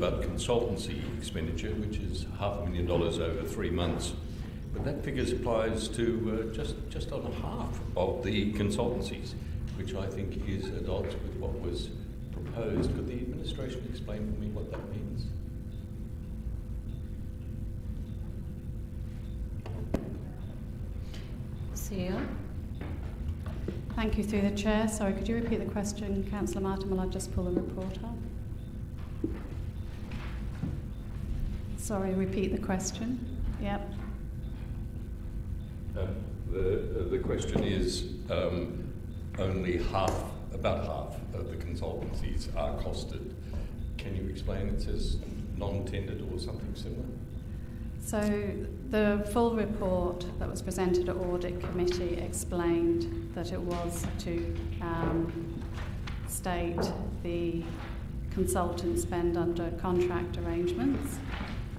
about consultancy expenditure, which is $500,000 over 3 months. But that figure applies to just on half of the consultancies, which I think is at odds with what was proposed. Could the administration explain for me what that means? CEO. Thank you, through the chair. Sorry, could you repeat the question, Councillor Martin, while I just pull the report up? Sorry, repeat the question. Yep. The question is only about half of the consultancies are costed. Can you explain? It says non-tendered or something similar? So the full report that was presented at Audit Committee explained that it was to state the consultant spend under contract arrangements,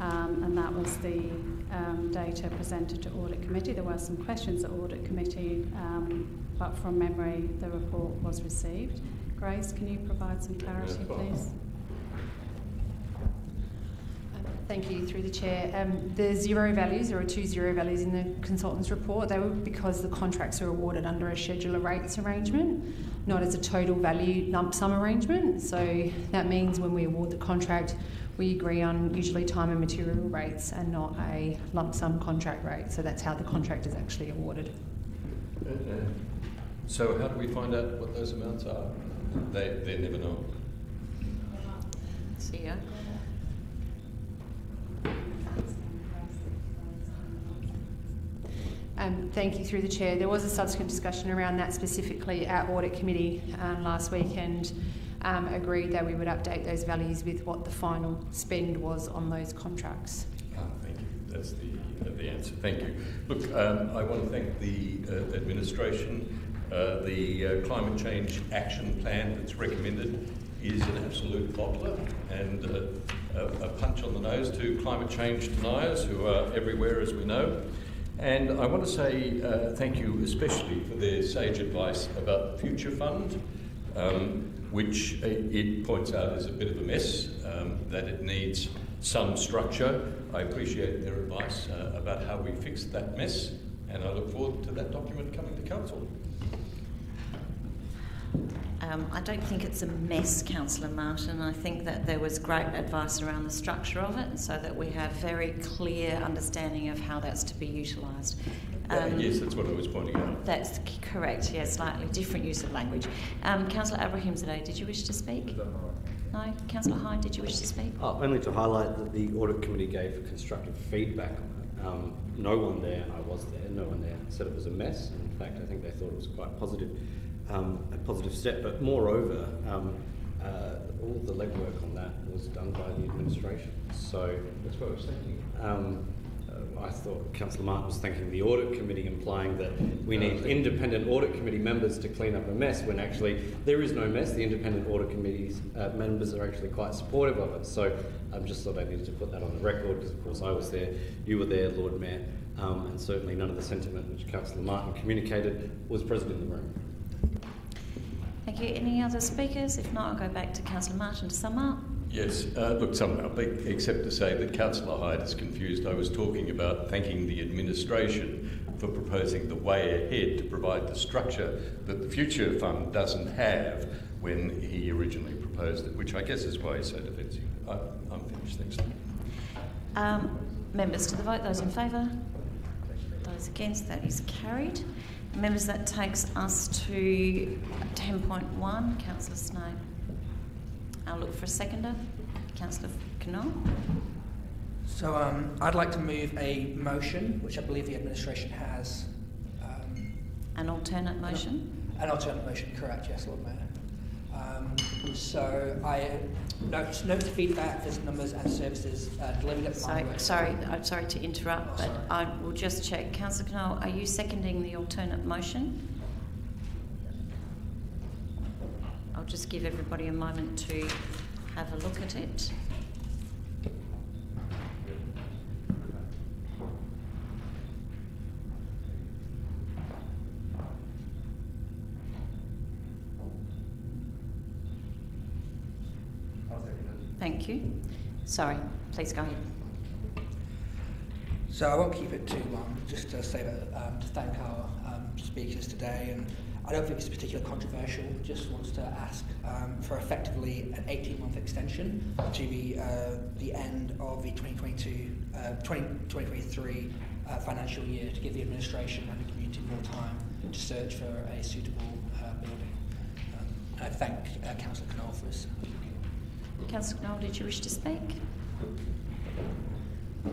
and that was the data presented to Audit Committee. There were some questions at Audit Committee, but from memory the report was received. Grace, can you provide some clarity, please? Thank you, through the chair. The zero values, there are 2 zero values in the consultant's report. They were because the contracts are awarded under a scheduler rates arrangement, not as a total value lump sum arrangement. So that means when we award the contract, we agree on usually time and material rates and not a lump sum contract rate. So that's how the contract is actually awarded. So how do we find out what those amounts are? They're never known. CEO. Thank you, through the chair. There was a subsequent discussion around that specifically at Audit Committee last week, and agreed that we would update those values with what the final spend was on those contracts. Thank you. That's the answer. Thank you. Look, I want to thank the administration. The climate change action plan that's recommended is an absolute bottler and a punch on the nose to climate change deniers who are everywhere, as we know. And I want to say thank you especially for their sage advice about the Future Fund, which it points out is a bit of a mess, that it needs some structure. I appreciate their advice about how we fix that mess, and I look forward to that document coming to Council. I don't think it's a mess, Councillor Martin. I think that there was great advice around the structure of it, so that we have very clear understanding of how that's to be utilised. Yes, that's what I was pointing out. That's correct, yeah, slightly different use of language. Councillor Abrahimzadeh, did you wish to speak? No? Councillor Hyde, did you wish to speak? Only to highlight that the Audit Committee gave constructive feedback on it. No one there, and I was there, no one there said it was a mess. In fact, I think they thought it was quite positive. A positive step, but moreover, all the legwork on that was done by the administration. So that's what I was thinking. I thought Councillor Martin was thanking the Audit Committee, implying that we need independent Audit Committee members to clean up a mess, when actually there is no mess. The independent Audit Committee's members are actually quite supportive of it. So I just thought I needed to put that on the record, because of course I was there, you were there, Lord Mayor, and certainly none of the sentiment which Councillor Martin communicated was present in the room. Thank you. Any other speakers? If not, I'll go back to Councillor Martin to sum up. Yes, look, sum up, except to say that Councillor Hyde is confused. I was talking about thanking the administration for proposing the way ahead to provide the structure that the Future Fund doesn't have when he originally proposed it, which I guess is why he's so defensive. I'm finished, thanks. Members to the vote, those in favour? Those against? That is carried. Members, that takes us to 10.1. Councillor Snow. I'll look for a seconder. Councillor Knoll. So I'd like to move a motion, which I believe the administration has. An alternate motion? An alternate motion, correct, yes, Lord Mayor. So I note the feedback, there's numbers and services delivered at the Sorry to interrupt, but I will just check. Councillor Knoll, are you seconding the alternate motion? I'll just give everybody a moment to have a look at it. Thank you. Sorry, please go ahead. So I won't keep it too long, just to say that, to thank our speakers today, and I don't think it's particularly controversial, just wants to ask for effectively an 18-month extension to the end of the 2023 financial year, to give the administration and the community more time to search for a suitable building. I thank Councillor Knoll for his. Councillor Knoll, did you wish to speak?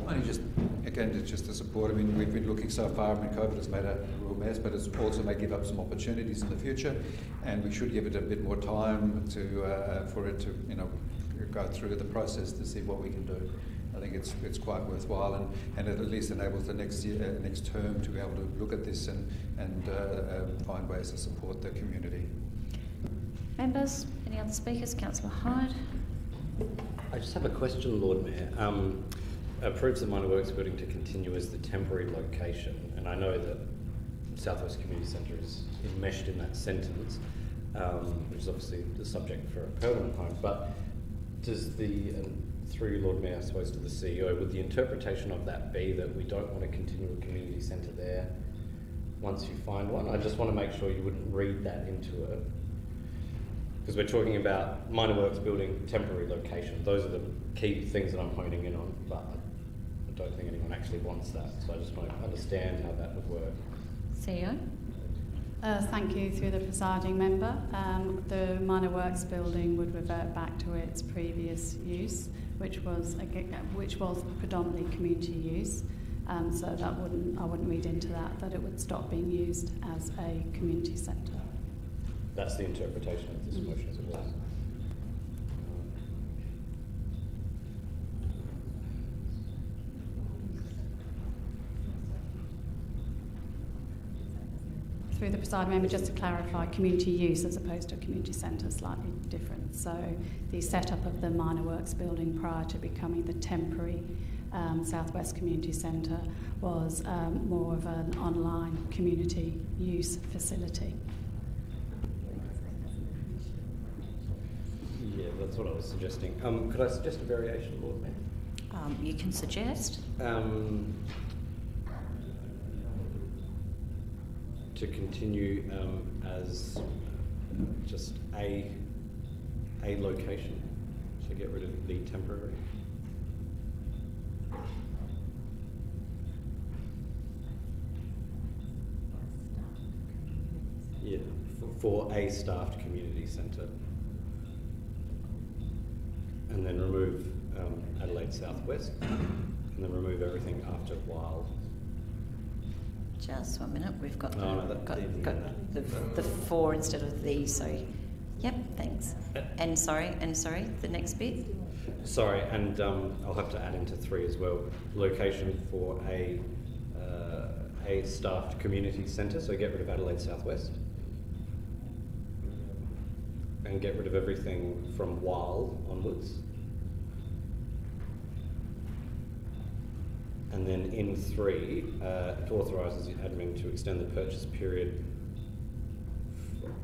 Only just, again, just to support. I mean, we've been looking so far. I mean, COVID has made a real mess, but it's also may give up some opportunities in the future, and we should give it a bit more time to for it to, you know, go through the process to see what we can do. I think it's quite worthwhile, and it at least enables the next term to be able to look at this and find ways to support the community. Members, any other speakers? Councillor Hyde. I just have a question, Lord Mayor. Approves the minor works building to continue as the temporary location, and I know that Southwest Community Centre is enmeshed in that sentence, which is obviously the subject for a permanent home, but does the, through Lord Mayor, I suppose to the CEO, would the interpretation of that be that we don't want to continue a community centre there once you find one? I just want to make sure you wouldn't read that into it, because we're talking about minor works building, temporary location. Those are the key things that I'm honing in on, but I don't think anyone actually wants that. So I just want to understand how that would work. CEO. Thank you, through the presiding member. The minor works building would revert back to its previous use, which was predominantly community use. So that I wouldn't read into that it would stop being used as a community centre. That's the interpretation of this motion as it was. Through the presiding member, just to clarify, community use as opposed to a community centre, slightly different. So the setup of the minor works building prior to becoming the temporary Southwest Community Centre was more of an online community use facility. Yeah, that's what I was suggesting. Could I suggest a variation, Lord Mayor? You can suggest. To continue as just a location, so get rid of the temporary. Yeah, for a staffed community centre, and then remove Adelaide Southwest, and then remove everything after while. Just 1 minute. We've got the for instead of the. So, yep. Thanks. And sorry. The next bit. Sorry, and I'll have to add into 3 as well. Location for a staffed community centre. So get rid of Adelaide Southwest, and get rid of everything from while onwards. And then in 3, it authorises the admin to extend the purchase period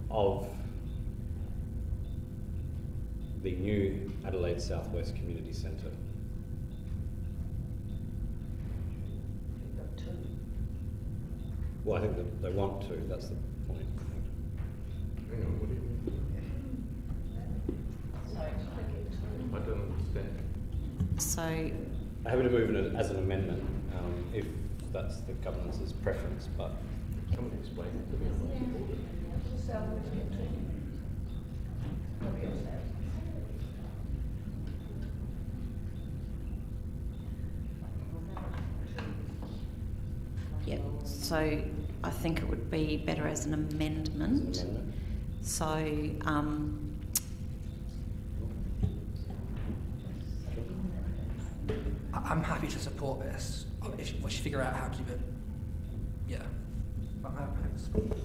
of the new Adelaide Southwest Community Centre. Well, I think that they want to, that's the point. Hang on, what do you mean? I don't understand. So, I'm happy to move it as an amendment, if that's the governance's preference, but... Someone explain it to me. yeah. So I think it would be better as an amendment. So, I'm happy to support this. If you figure out how to do it, yeah. I'm happy to support it.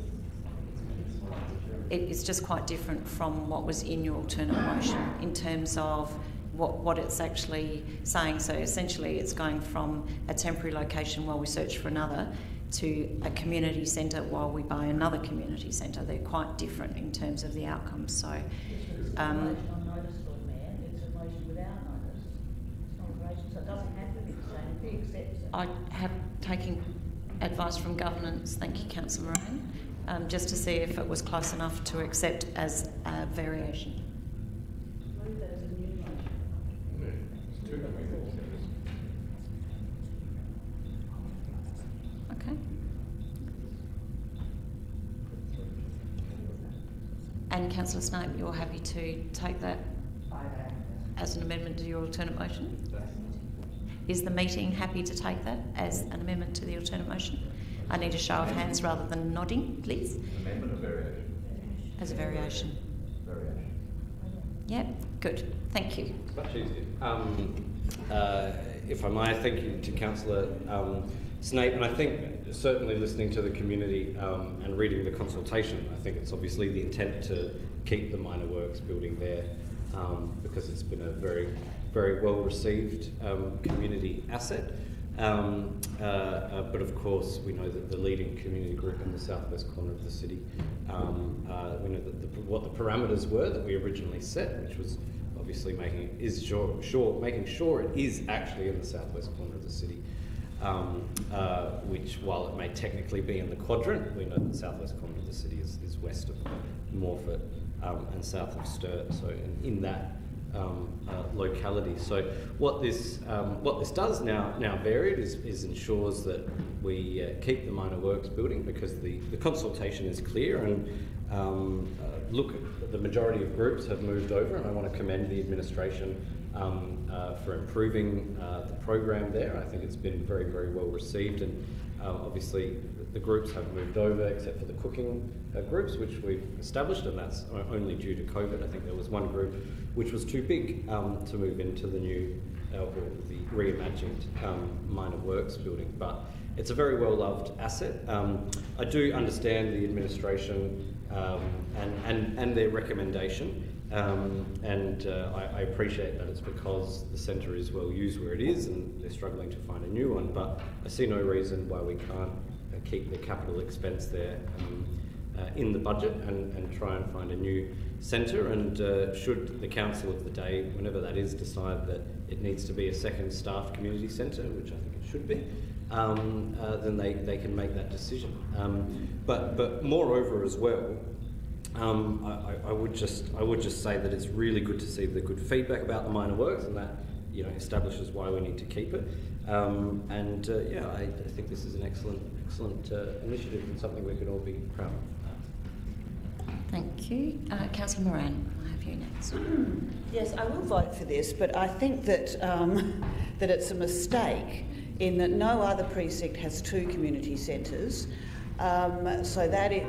it's just quite different from what was in your alternate motion in terms of what it's actually saying. So essentially it's going from a temporary location while we search for another to a community centre while we buy another community centre. They're quite different in terms of the outcomes. So, I have taken advice from governance, thank you Councillor Moran, just to see if it was close enough to accept as a variation. Okay. And Councillor Snape, you're happy to take that as an amendment to your alternate motion? Is the meeting happy to take that as an amendment to the alternate motion? I need a show of hands rather than nodding, please. Amendment or variation? As a variation. Variation. Yep, good. Thank you. It's much easier. If I may, thank you to Councillor Snape, and I think certainly listening to the community and reading the consultation, I think it's obviously the intent to keep the minor works building there because it's been a very, very well received community asset. But of course, we know that the leading community group in the southwest corner of the city, we know that what the parameters were that we originally set, which was obviously making sure it is actually in the southwest corner of the city. Which, while it may technically be in the quadrant, we know that the southwest corner of the city is west of Morphett and south of Sturt, so in that locality. So what this does now varied is ensures that we keep the minor works building because the consultation is clear and look, the majority of groups have moved over, and I want to commend the administration for improving the program there. I think it's been very, very well received, and obviously the groups have moved over except for the cooking groups, which we've established, and that's only due to COVID. I think there was one group which was too big to move into the new or the reimagined minor works building, but it's a very well loved asset. I do understand the administration and their recommendation. I appreciate that it's because the centre is well used where it is and they're struggling to find a new one, but I see no reason why we can't keep the capital expense there in the budget and try and find a new centre, and should the council of the day, whenever that is, decide that it needs to be a second staff community centre, which I think it should be, then they can make that decision. But moreover as well, I would just say that it's really good to see the good feedback about the minor works, and that establishes why we need to keep it. I think this is an excellent initiative and something we can all be proud of. Thank you. Councillor Moran, I'll have you next. Yes, I will vote for this, but I think that that it's a mistake in that no other precinct has two community centres, so that it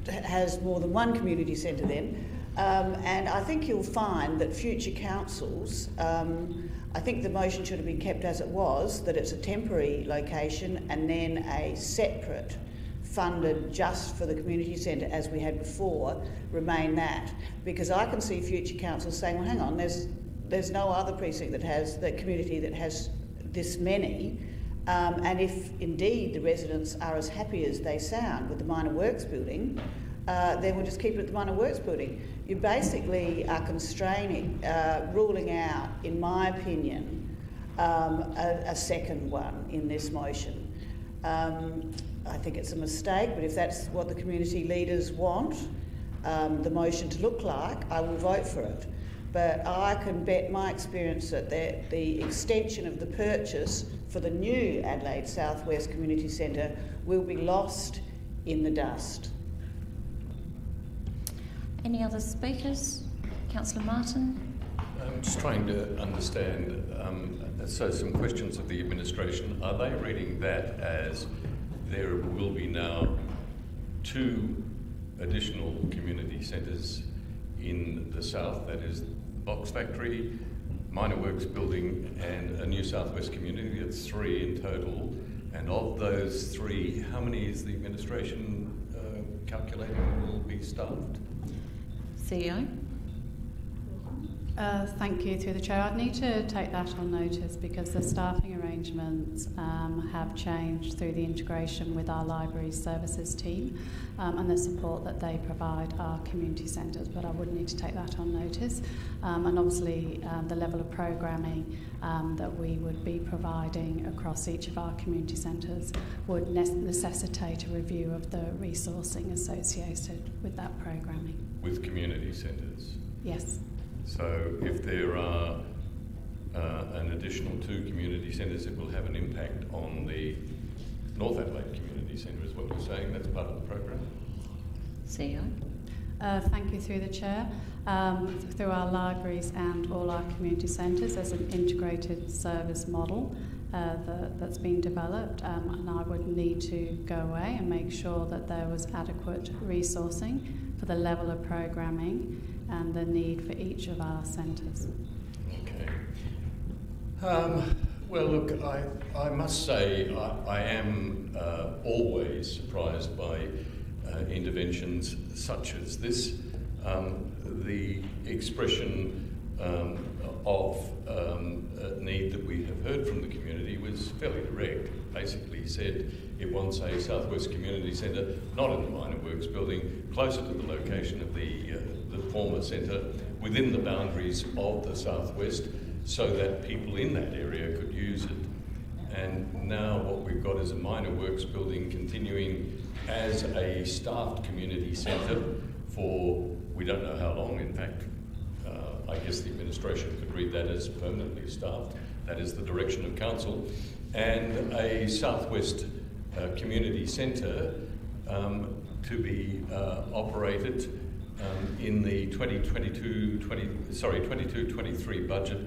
has more than one community centre then. And I think you'll find that future councils, I think the motion should have been kept as it was, that it's a temporary location and then a separate funded just for the community centre as we had before, remain that. Because I can see future councils saying, well, hang on, there's no other precinct that has, the community that has this many. And if indeed the residents are as happy as they sound with the minor works building, then we'll just keep it at the minor works building. You basically are constraining, ruling out, in my opinion, a second one in this motion. I think it's a mistake, but if that's what the community leaders want the motion to look like, I will vote for it. But I can bet my experience that the extension of the purchase for the new Adelaide Southwest Community Centre will be lost in the dust. Any other speakers? Councillor Martin? I'm just trying to understand, so some questions of the administration. Are they reading that as there will be now 2 additional community centres in the south, that is Box Factory, Minor Works Building and a new Southwest community? It's 3 in total. And of those 3, how many is the administration calculating will be staffed? CEO? Thank you, through the Chair. I'd need to take that on notice because the staffing arrangements have changed through the integration with our library services team and the support that they provide our community centres, but I would need to take that on notice. And obviously the level of programming that we would be providing across each of our community centres would necessitate a review of the resourcing associated with that programming. With community centres? Yes. So if there are an additional 2 community centres, it will have an impact on the North Adelaide Community Centre, is what you're saying? That's part of the program? CEO. Thank you, through the Chair. Through our libraries and all our community centres, there's an integrated service model that's been developed, and I would need to go away and make sure that there was adequate resourcing for the level of programming and the need for each of our centres. Okay. Well, look, I must say I am always surprised by interventions such as this. The expression of need that we have heard from the community was fairly direct. Basically said it wants a Southwest Community Centre, not in the Minor Works building, closer to the location of the former centre, within the boundaries of the Southwest, so that people in that area could use it. And now what we've got is a Minor Works building continuing as a staffed community centre for we don't know how long. In fact, I guess the administration could read that as permanently staffed. That is the direction of council. And a Southwest community centre to be operated in the 22-23 budget,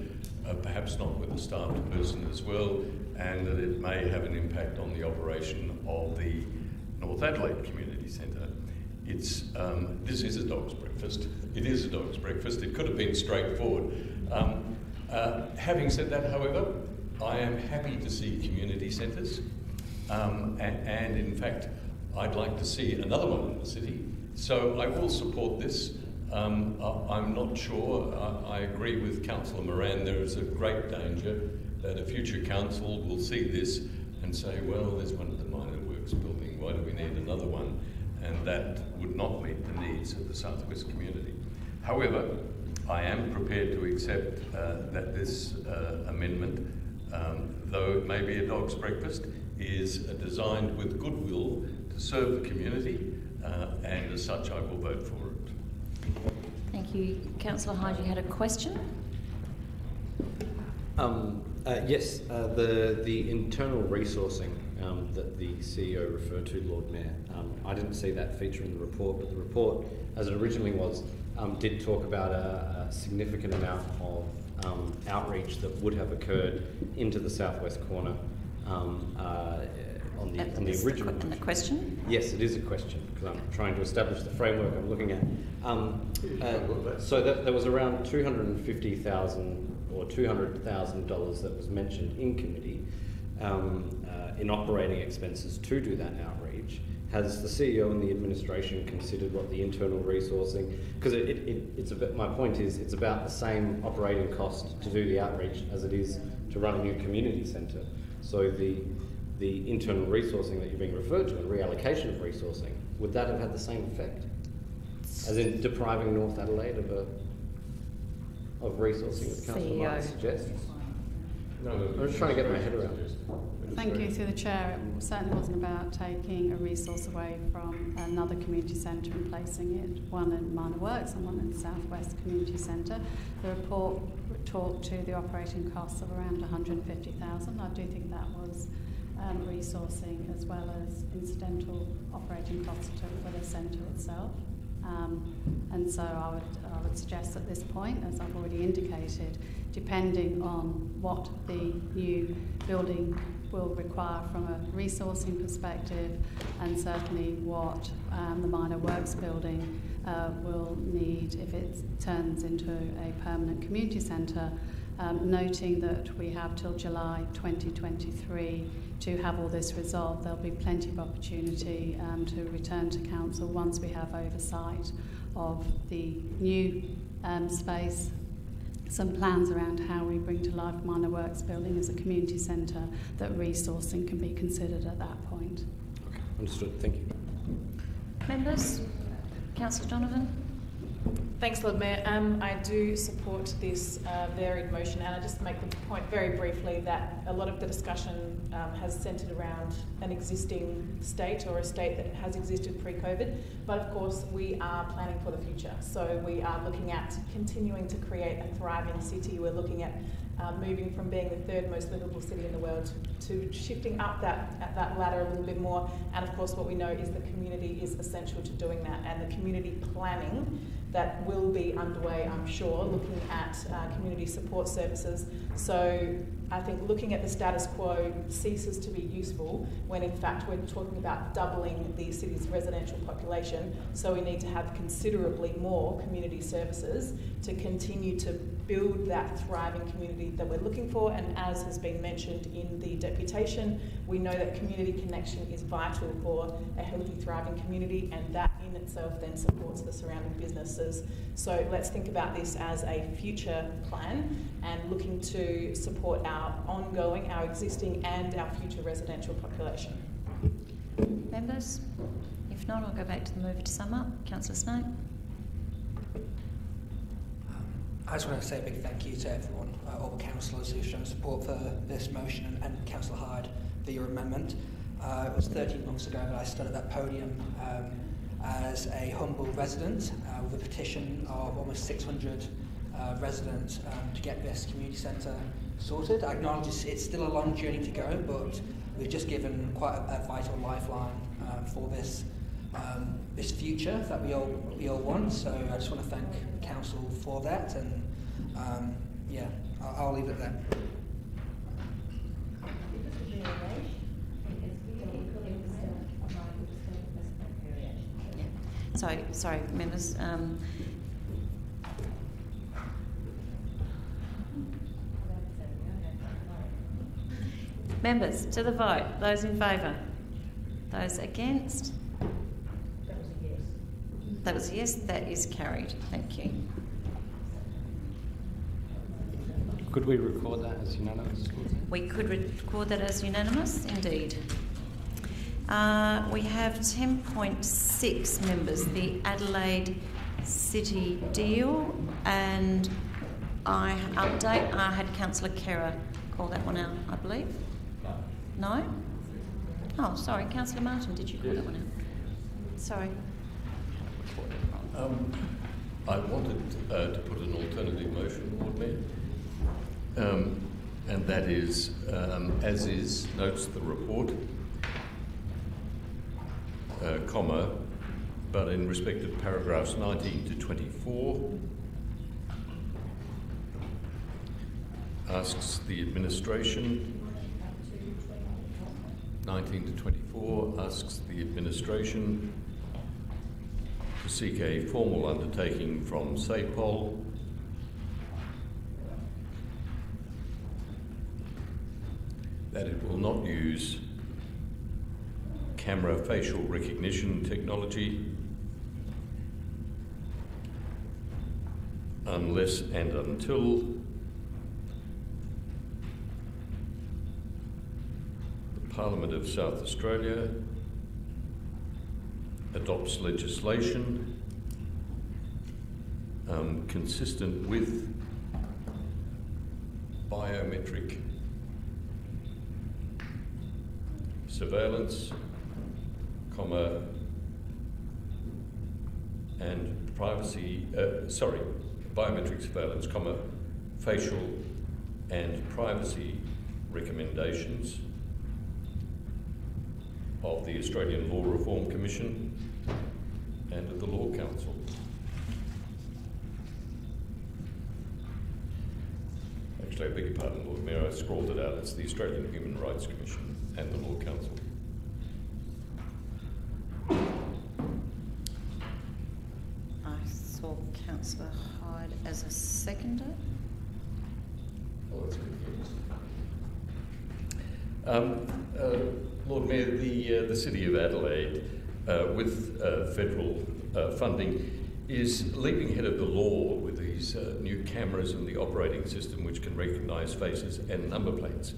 perhaps not with a staffed person as well, and that it may have an impact on the operation of the North Adelaide Community Centre. It's this is a dog's breakfast. It is a dog's breakfast. It could have been straightforward. Having said that, however, I am happy to see community centres, and in fact, I'd like to see another one in the city. So I will support this. I'm not sure. I agree with Councillor Moran. There is a great danger that a future council will see this and say, well, there's one at the Minor Works building. Why do we need another one? And that would not meet the needs of the Southwest community. However, I am prepared to accept that this amendment, though it may be a dog's breakfast, is designed with goodwill to serve the community, and as such I will vote for it. Thank you. Councillor Hyde, you had a question? Yes, the internal resourcing that the CEO referred to, Lord Mayor, I didn't see that feature in the report, but the report, as it originally was, did talk about a significant amount of outreach that would have occurred into the southwest corner on the original. And the question? Yes, it is a question, because I'm trying to establish the framework I'm looking at. So there was around $250,000 or $200,000 that was mentioned in committee in operating expenses to do that outreach. Has the CEO and the administration considered what the internal resourcing, because it's a bit, my point is it's about the same operating cost to do the outreach as it is to run a new community centre. So the internal resourcing that you're being referred to and reallocation of resourcing, would that have had the same effect? As in depriving North Adelaide of resourcing, as Councillor Martin suggests? No, I'm just trying to get my head around this. Thank you, through the Chair. It certainly wasn't about taking a resource away from another community centre and placing it, one in Minor Works and one in the Southwest Community Centre. The report talked to the operating costs of around $150,000. I do think that was resourcing as well as incidental operating costs for the centre itself. And so I would suggest at this point, as I've already indicated, depending on what the new building will require from a resourcing perspective, and certainly what the Minor Works building will need if it turns into a permanent community centre, noting that we have till July 2023 to have all this resolved. There'll be plenty of opportunity to return to council once we have oversight of the new space some plans around how we bring to life Minor Works building as a community centre, that resourcing can be considered at that point. Okay, understood. Thank you. Members? Councillor Donovan? Thanks, Lord Mayor. I do support this varied motion, and I just make the point very briefly that a lot of the discussion has centred around an existing state or a state that has existed pre-COVID, but of course we are planning for the future. So we are looking at continuing to create a thriving city. We're looking at moving from being the third most livable city in the world to shifting up that ladder a little bit more. And of course what we know is the community is essential to doing that, and the community planning that will be underway, I'm sure, looking at community support services. So I think looking at the status quo ceases to be useful when in fact we're talking about doubling the city's residential population. So we need to have considerably more community services to continue to build that thriving community that we're looking for. And as has been mentioned in the deputation, we know that community connection is vital for a healthy, thriving community, and that in itself then supports the surrounding businesses. So let's think about this as a future plan and looking to support our ongoing, our existing and our future residential population. Members? If not, I'll go back to the mover to sum up. Councillor Snape? I just want to say a big thank you to everyone, all the councillors who've shown support for this motion, and Councillor Hyde for your amendment. It was 13 months ago that I stood at that podium as a humble resident with a petition of almost 600 residents to get this community centre sorted. I acknowledge it's still a long journey to go, but we've just given quite a vital lifeline for this this future that we all want. So I just want to thank Council for that, and yeah, I'll leave it at that. Sorry, members. Members, to the vote. Those in favour? Those against? That was a yes. That is carried. Thank you. Could we record that as unanimous? We could record that as unanimous, indeed. We have 10.6 members, the Adelaide City deal, and I had Councillor Kerr call that one out, I believe. No? Oh, sorry, Councillor Martin, did you call that one out? Sorry. I wanted to put an alternative motion, Lord Mayor, and that is, as is notes the report, comma, but in respect of paragraphs 19 to 24, asks the administration, 19 to 24 asks the administration to seek a formal undertaking from SAPOL that it will not use camera facial recognition technology unless and until the Parliament of South Australia adopts legislation consistent with biometric surveillance, comma, and privacy, biometric surveillance, comma, facial and privacy recommendations of the Australian Law Reform Commission and of the Law Council. Actually, I beg your pardon, Lord Mayor, I scrawled it out. It's the Australian Human Rights Commission and the Law Council. I saw Councillor Hyde as a seconder. Oh, that's good. Lord Mayor, the City of Adelaide, with federal funding, is leaping ahead of the law with these new cameras and the operating system which can recognise faces and number plates.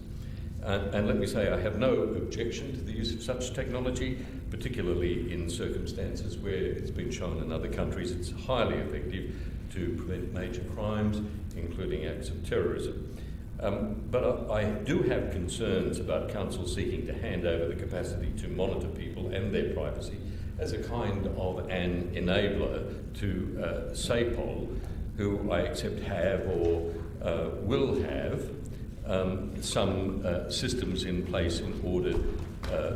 And let me say, I have no objection to the use of such technology, particularly in circumstances where it's been shown in other countries it's highly effective to prevent major crimes, including acts of terrorism. But I do have concerns about council seeking to hand over the capacity to monitor people and their privacy as a kind of an enabler to SAPOL, who I accept have or will have some systems in place in order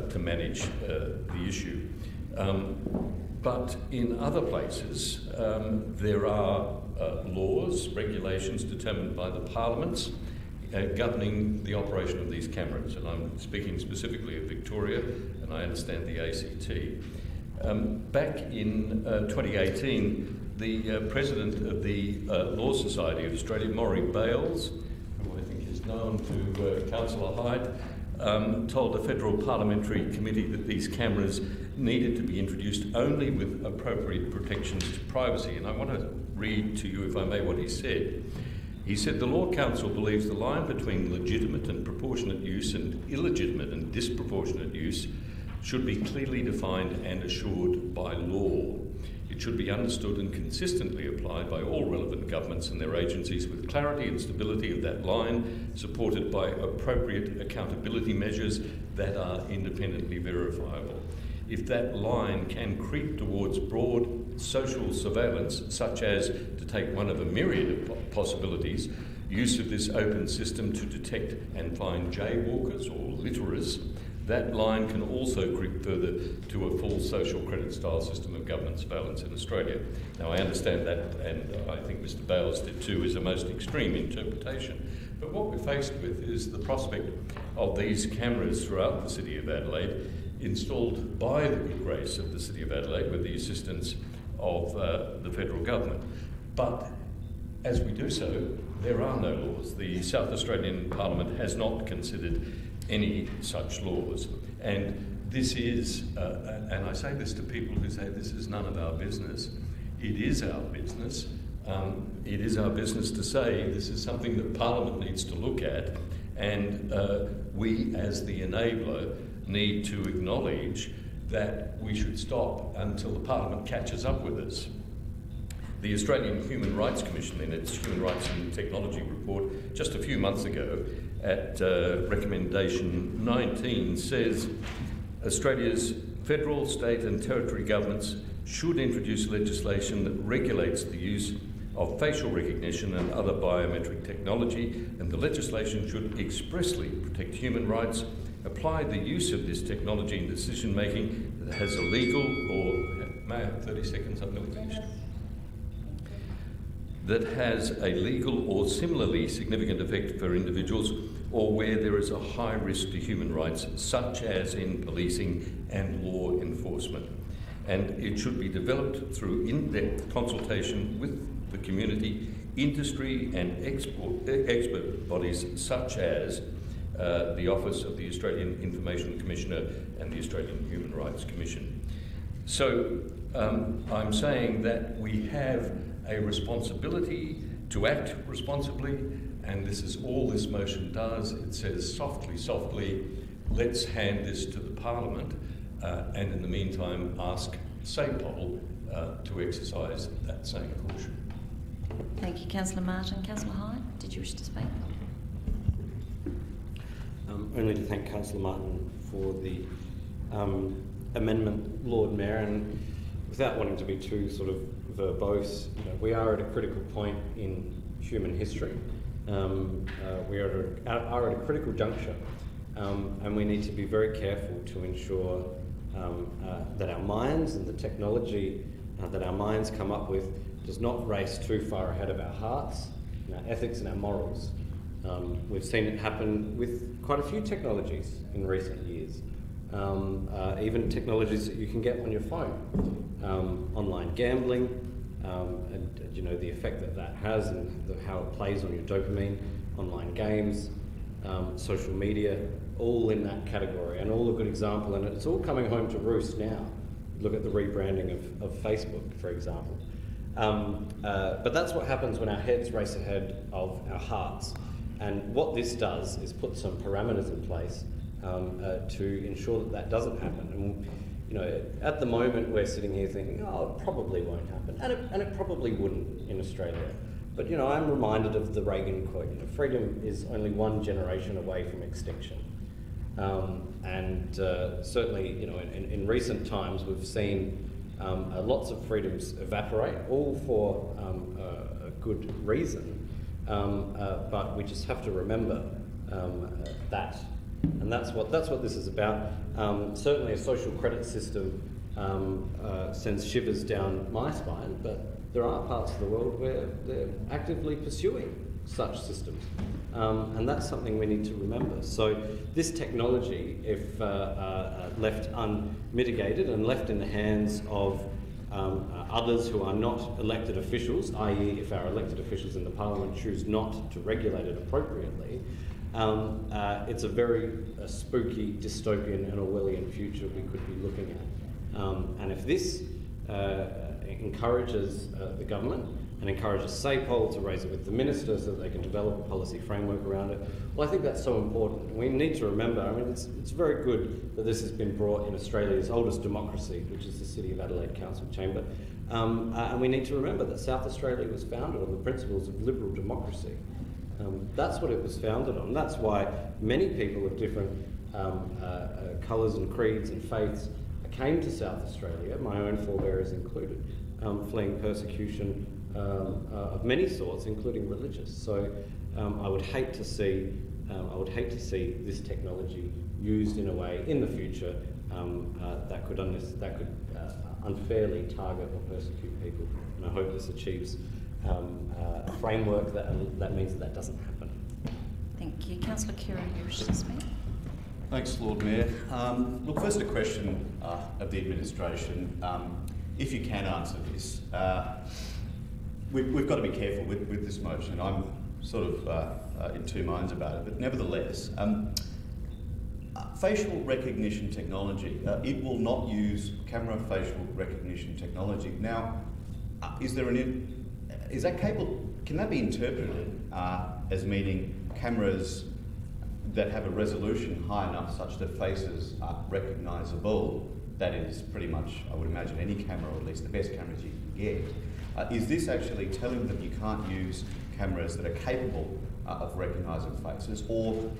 to manage the issue. But in other places, there are laws, regulations determined by the parliaments governing the operation of these cameras. And I'm speaking specifically of Victoria, and I understand the ACT. Back in 2018, the president of the Law Society of Australia, Maury Bales, who I think is known to Councillor Hyde, told the Federal Parliamentary Committee that these cameras needed to be introduced only with appropriate protections to privacy. And I want to read to you, if I may, what he said. He said, "The Law Council believes the line between legitimate and proportionate use and illegitimate and disproportionate use should be clearly defined and assured by law. It should be understood and consistently applied by all relevant governments and their agencies with clarity and stability of that line, supported by appropriate accountability measures that are independently verifiable. If that line can creep towards broad social surveillance, such as, to take one of a myriad of possibilities, use of this open system to detect and find jaywalkers or litterers, that line can also creep further to a full social credit style system of government surveillance in Australia." Now, I understand that, and I think Mr Bales did too, is a most extreme interpretation. But what we're faced with is the prospect of these cameras throughout the City of Adelaide, installed by the good grace of the City of Adelaide with the assistance of the federal government. But as we do so, there are no laws. The South Australian Parliament has not considered any such laws. And this is, and I say this to people who say this is none of our business, it is our business. It is our business to say this is something that Parliament needs to look at, and we as the enabler need to acknowledge that we should stop until the Parliament catches up with us. The Australian Human Rights Commission, in its Human Rights and Technology report just a few months ago, at recommendation 19, says Australia's federal, state and territory governments should introduce legislation that regulates the use of facial recognition and other biometric technology, and the legislation should expressly protect human rights, apply the use of this technology in decision making that has a legal or, may I have 30 seconds, I'm nearly finished, that has a legal or similarly significant effect for individuals, or where there is a high risk to human rights, such as in policing and law enforcement. And it should be developed through in-depth consultation with the community, industry and expert bodies such as the Office of the Australian Information Commissioner and the Australian Human Rights Commission. So I'm saying that we have a responsibility to act responsibly, and this is all this motion does. It says softly, softly, let's hand this to the Parliament, and in the meantime ask SAPOL to exercise that same caution. Thank you, Councillor Martin. Councillor Hyde, did you wish to speak? Only to thank Councillor Martin for the amendment, Lord Mayor, and without wanting to be too sort of verbose, we are at a critical point in human history. We are at a critical juncture, and we need to be very careful to ensure that our minds and the technology that our minds come up with does not race too far ahead of our hearts, and our ethics and our morals. We've seen it happen with quite a few technologies in recent years, even technologies that you can get on your phone, online gambling, and the effect that that has and how it plays on your dopamine, online games, social media, all in that category, and all a good example, and it's all coming home to roost now. Look at the rebranding of Facebook, for example. But that's what happens when our heads race ahead of our hearts. And what this does is put some parameters in place to ensure that that doesn't happen. And, you know, at the moment we're sitting here thinking, oh, it probably won't happen. And it probably wouldn't in Australia. But, you know, I'm reminded of the Reagan quote, you know, freedom is only one generation away from extinction. Certainly, you know, in recent times we've seen lots of freedoms evaporate, all for a good reason. But we just have to remember that. And that's what this is about. Certainly a social credit system sends shivers down my spine, but there are parts of the world where they're actively pursuing such systems. And that's something we need to remember. So this technology, if left unmitigated and left in the hands of others who are not elected officials, i.e. if our elected officials in the Parliament choose not to regulate it appropriately, it's a very spooky, dystopian and Orwellian future we could be looking at. And if this encourages the government and encourages SAPOL to raise it with the minister so that they can develop a policy framework around it, well, I think that's so important. We need to remember, I mean, it's very good that this has been brought in Australia's oldest democracy, which is the City of Adelaide Council Chamber. And we need to remember that South Australia was founded on the principles of liberal democracy. That's what it was founded on. That's why many people of different colours and creeds and faiths came to South Australia, my own forebears included, fleeing persecution of many sorts, including religious. So I would hate to see this technology used in a way in the future that could unfairly target or persecute people. And I hope this achieves a framework that means that doesn't happen. Thank you. Councillor Kieran, you wish to speak? Thanks, Lord Mayor. Look, first a question of the administration. If you can answer this, we've got to be careful with this motion. I'm sort of in two minds about it, but nevertheless, facial recognition technology, it will not use camera facial recognition technology. Now, is that capable? Can that be interpreted as meaning cameras that have a resolution high enough such that faces are recognisable? That is pretty much, I would imagine, any camera, or at least the best cameras you can get. Is this actually telling them you can't use cameras that are capable of recognising faces, or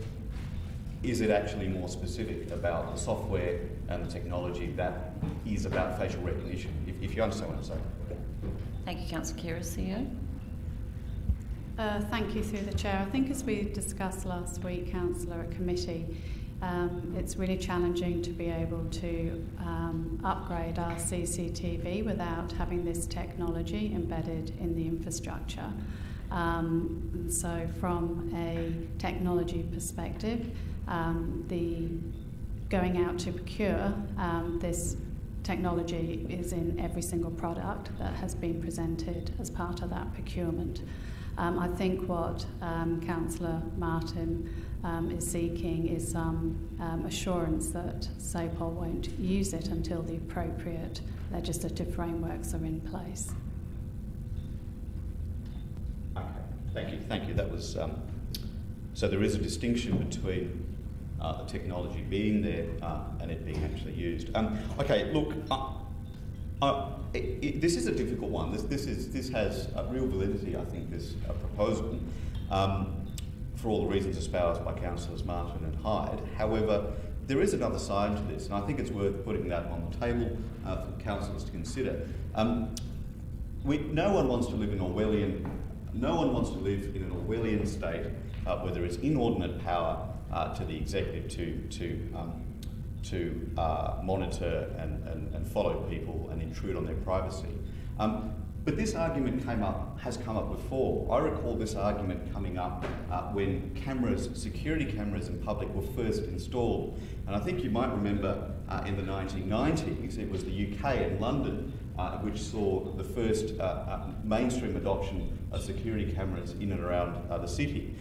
is it actually more specific about the software and the technology that is about facial recognition, if you understand what I'm saying? Thank you, Councillor Kira. CEO? Thank you, through the Chair. I think as we discussed last week, Councillor, at committee, it's really challenging to be able to upgrade our CCTV without having this technology embedded in the infrastructure. So from a technology perspective, the going out to procure this technology is in every single product that has been presented as part of that procurement. I think what Councillor Martin is seeking is some assurance that SAPOL won't use it until the appropriate legislative frameworks are in place. Okay, thank you. That was so there is a distinction between the technology being there and it being actually used. Okay, look, this is a difficult one. This has a real validity, I think, this proposal, for all the reasons espoused by Councillors Martin and Hyde. However, there is another side to this, and I think it's worth putting that on the table for councillors to consider. No one wants to live in an Orwellian state where there is inordinate power to the executive to monitor and follow people and intrude on their privacy. But this argument has come up before. I recall this argument coming up when security cameras in public were first installed. And I think you might remember in the 1990s, it was the UK and London which saw the first mainstream adoption of security cameras in and around the city.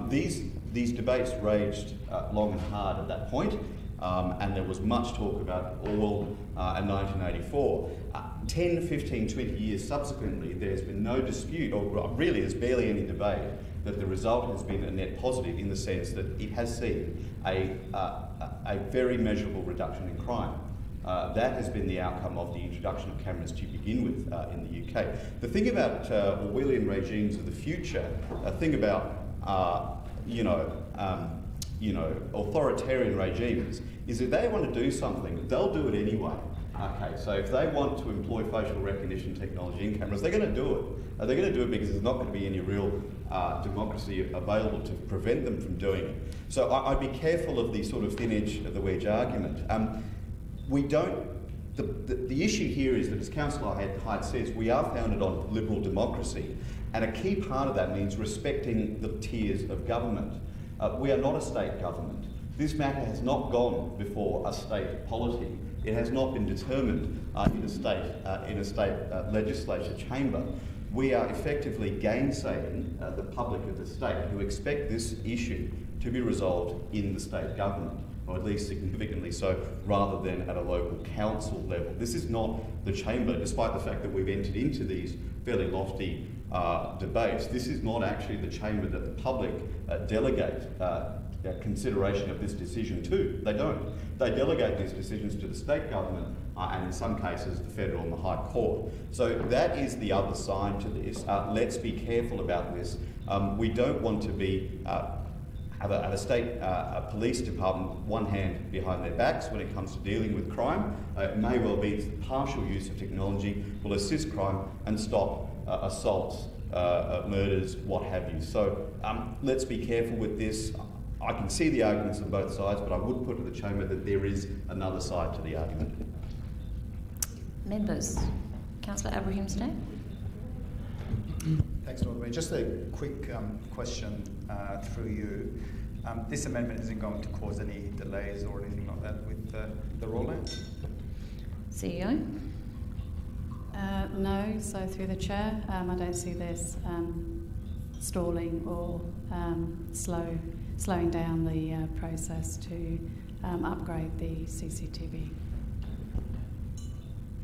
These debates raged long and hard at that point, and there was much talk about Orwell and 1984. 10, 15, 20 years subsequently, there's been no dispute, or really there's barely any debate, that the result has been a net positive in the sense that it has seen a very measurable reduction in crime. That has been the outcome of the introduction of cameras to begin with in the UK. The thing about Orwellian regimes of the future, think about authoritarian regimes, is if they want to do something, they'll do it anyway. Okay, so if they want to employ facial recognition technology in cameras, they're going to do it. They're going to do it because there's not going to be any real democracy available to prevent them from doing it. So I'd be careful of the sort of thin edge of the wedge argument. The issue here is that, as Councillor Hyde says, we are founded on liberal democracy, and a key part of that means respecting the tiers of government. We are not a state government. This matter has not gone before a state polity. It has not been determined in a state legislature chamber. We are effectively gainsaying the public of the state who expect this issue to be resolved in the state government, or at least significantly so, rather than at a local council level. This is not the chamber, despite the fact that we've entered into these fairly lofty debates. This is not actually the chamber that the public delegate consideration of this decision to. They don't. They delegate these decisions to the state government and in some cases the federal and the High Court. So that is the other side to this. Let's be careful about this. We don't want to be have a state police department one hand behind their backs when it comes to dealing with crime. It may well be that partial use of technology will assist crime and stop assaults, murders, what have you. So let's be careful with this. I can see the arguments on both sides, but I would put to the chamber that there is another side to the argument. Members. Councillor Abrahimzadeh. Thanks, Lord Mayor. Just a quick question through you. This amendment isn't going to cause any delays or anything like that with the rollout? CEO? No, so through the chair, I don't see this stalling or slowing down the process to upgrade the CCTV.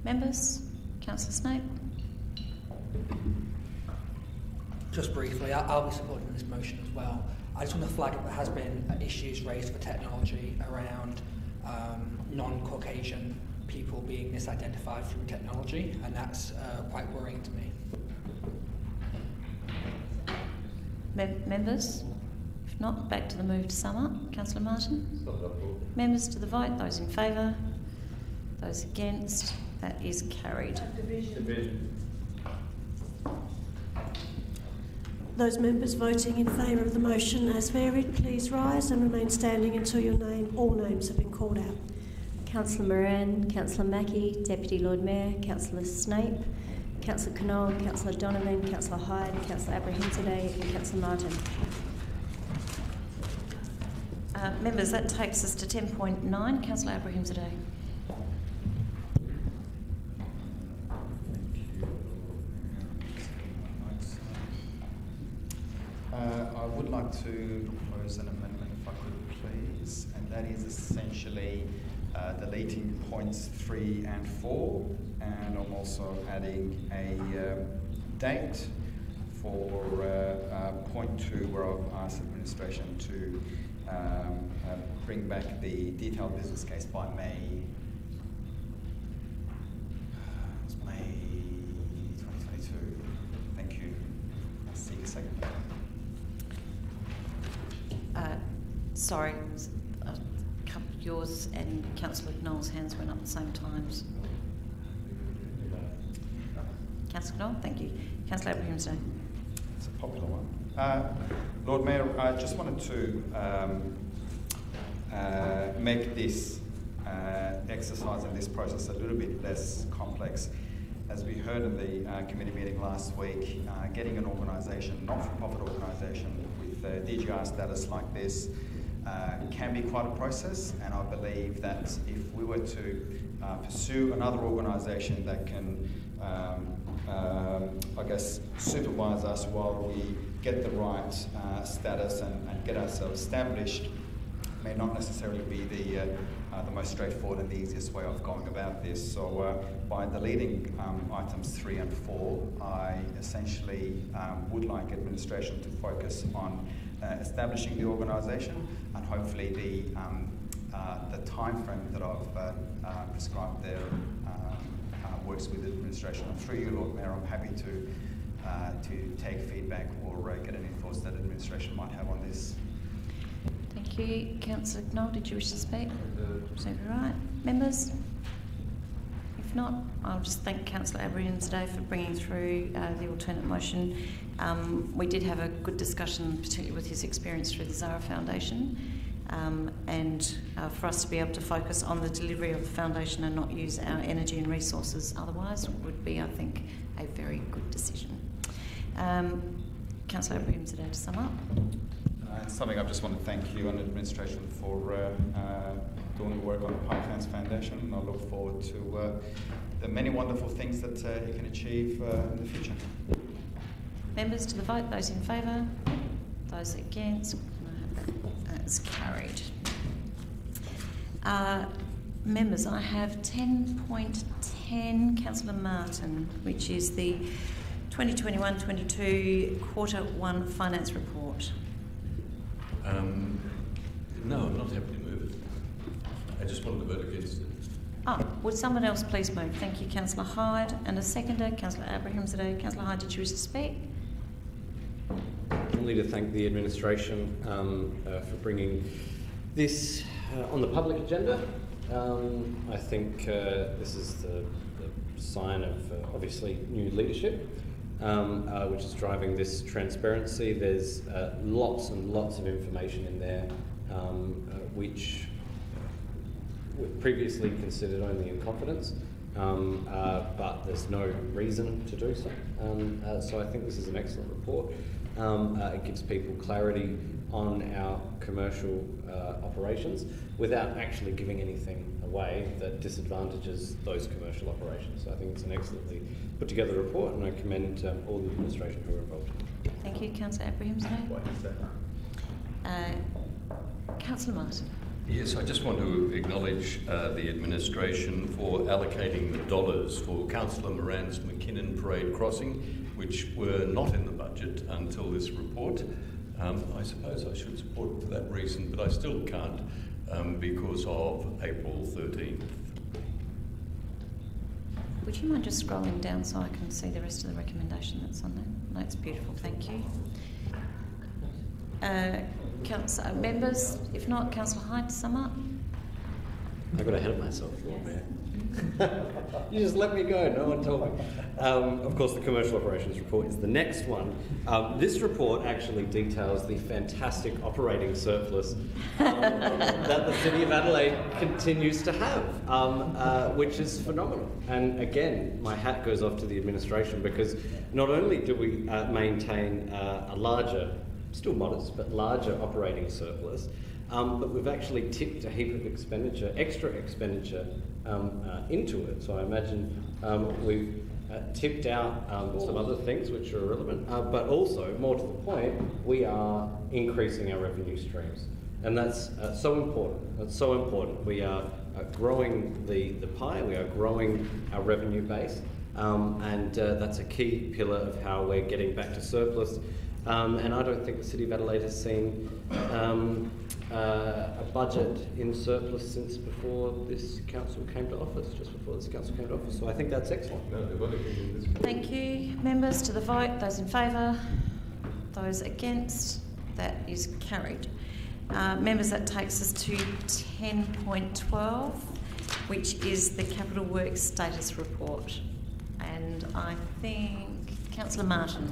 Members? Councillor Snape? Just briefly, I'll be supporting this motion as well. I just want to flag that there has been issues raised for technology around non-Caucasian people being misidentified through technology, and that's quite worrying to me. Members? If not, back to the move to sum up. Councillor Martin? Members to the vote. Those in favour? Those against? That is carried. Division. Those members voting in favour of the motion as varied, please rise and remain standing until all names have been called out. Councillor Moran, Councillor Mackie, Deputy Lord Mayor, Councillor Snape, Councillor Knoll, Councillor Donovan, Councillor Hyde, Councillor Abrahimzadeh and Councillor Martin. Members, that takes us to 10.9. Councillor Abrahimzadeh. I would like to propose an amendment, if I could please, and that is essentially deleting points 3 and 4, and I'm also adding a date for point 2, where I've asked administration to bring back the detailed business case by May. It's May 2022. Thank you. I'll see you a second. Sorry, yours and Councillor Knoll's hands went up at the same times. Councillor Knoll, thank you. Councillor Abrahimzadeh. It's a popular one. Lord Mayor, I just wanted to make this exercise and this process a little bit less complex. As we heard in the committee meeting last week, getting an organisation, not-for-profit organisation, with DGR status like this can be quite a process, and I believe that if we were to pursue another organisation that can, I guess, supervise us while we get the right status and get ourselves established, may not necessarily be the the most straightforward and the easiest way of going about this. So by deleting items 3 and 4, I essentially would like administration to focus on establishing the organisation, and hopefully the time frame that I've prescribed there works with administration. And through you, Lord Mayor, I'm happy to take feedback or get any thoughts that administration might have on this. Thank you. Councillor Knoll, did you wish to speak? Seems right. Members? If not, I'll just thank Councillor Abraham today for bringing through the alternate motion. We did have a good discussion, particularly with his experience through the Zara Foundation, and for us to be able to focus on the delivery of the foundation and not use our energy and resources otherwise would be, I think, a very good decision. Councillor Abraham today to sum up. Something I just want to thank you and administration for doing the work on the Parklands Foundation, and I look forward to the many wonderful things that you can achieve in the future. Members to the vote, those in favour, those against, that's carried. Members, I have 10.10, Councillor Martin, which is the 2021-22 Quarter 1 Finance Report. No, I'm not happy to move it. I just wanted to vote against it. Oh, would someone else please move? Thank you, Councillor Hyde. And a seconder, Councillor Abraham today. Councillor Hyde, did you wish to speak? Only to thank the administration for bringing this on the public agenda. I think this is the sign of obviously new leadership, which is driving this transparency. There's lots and lots of information in there, which were previously considered only in confidence, but there's no reason to do so. So I think this is an excellent report. It gives people clarity on our commercial operations without actually giving anything away that disadvantages those commercial operations. So I think it's an excellently put together report, and I commend all the administration who are involved. Thank you, Councillor Abraham. Councillor Martin. Yes, I just want to acknowledge the administration for allocating the dollars for Councillor Moran's McKinnon Parade Crossing, which were not in the budget until this report. I suppose I should support it for that reason, but I still can't because of April 13th. Would you mind just scrolling down so I can see the rest of the recommendation that's on there? No, it's beautiful, thank you. Members, if not, Councillor Hyde to sum up. I got ahead of myself, Lord Mayor. You just let me go, no one told me. Of course, the commercial operations report is the next one. This report actually details the fantastic operating surplus that the City of Adelaide continues to have, which is phenomenal. And again, my hat goes off to the administration, because not only do we maintain a larger, still modest, but larger operating surplus, but we've actually tipped a heap of expenditure, extra expenditure, into it. So I imagine we've tipped out some other things which are irrelevant, but also, more to the point, we are increasing our revenue streams. And that's so important. That's so important. We are growing the pie, we are growing our revenue base, and that's a key pillar of how we're getting back to surplus. And I don't think the City of Adelaide has seen a budget in surplus since before this council came to office, just before this council came to office. So I think that's excellent. Thank you. Members to the vote, those in favour, those against, that is carried. Members, that takes us to 10.12, which is the Capital Works Status Report. And I think Councillor Martin.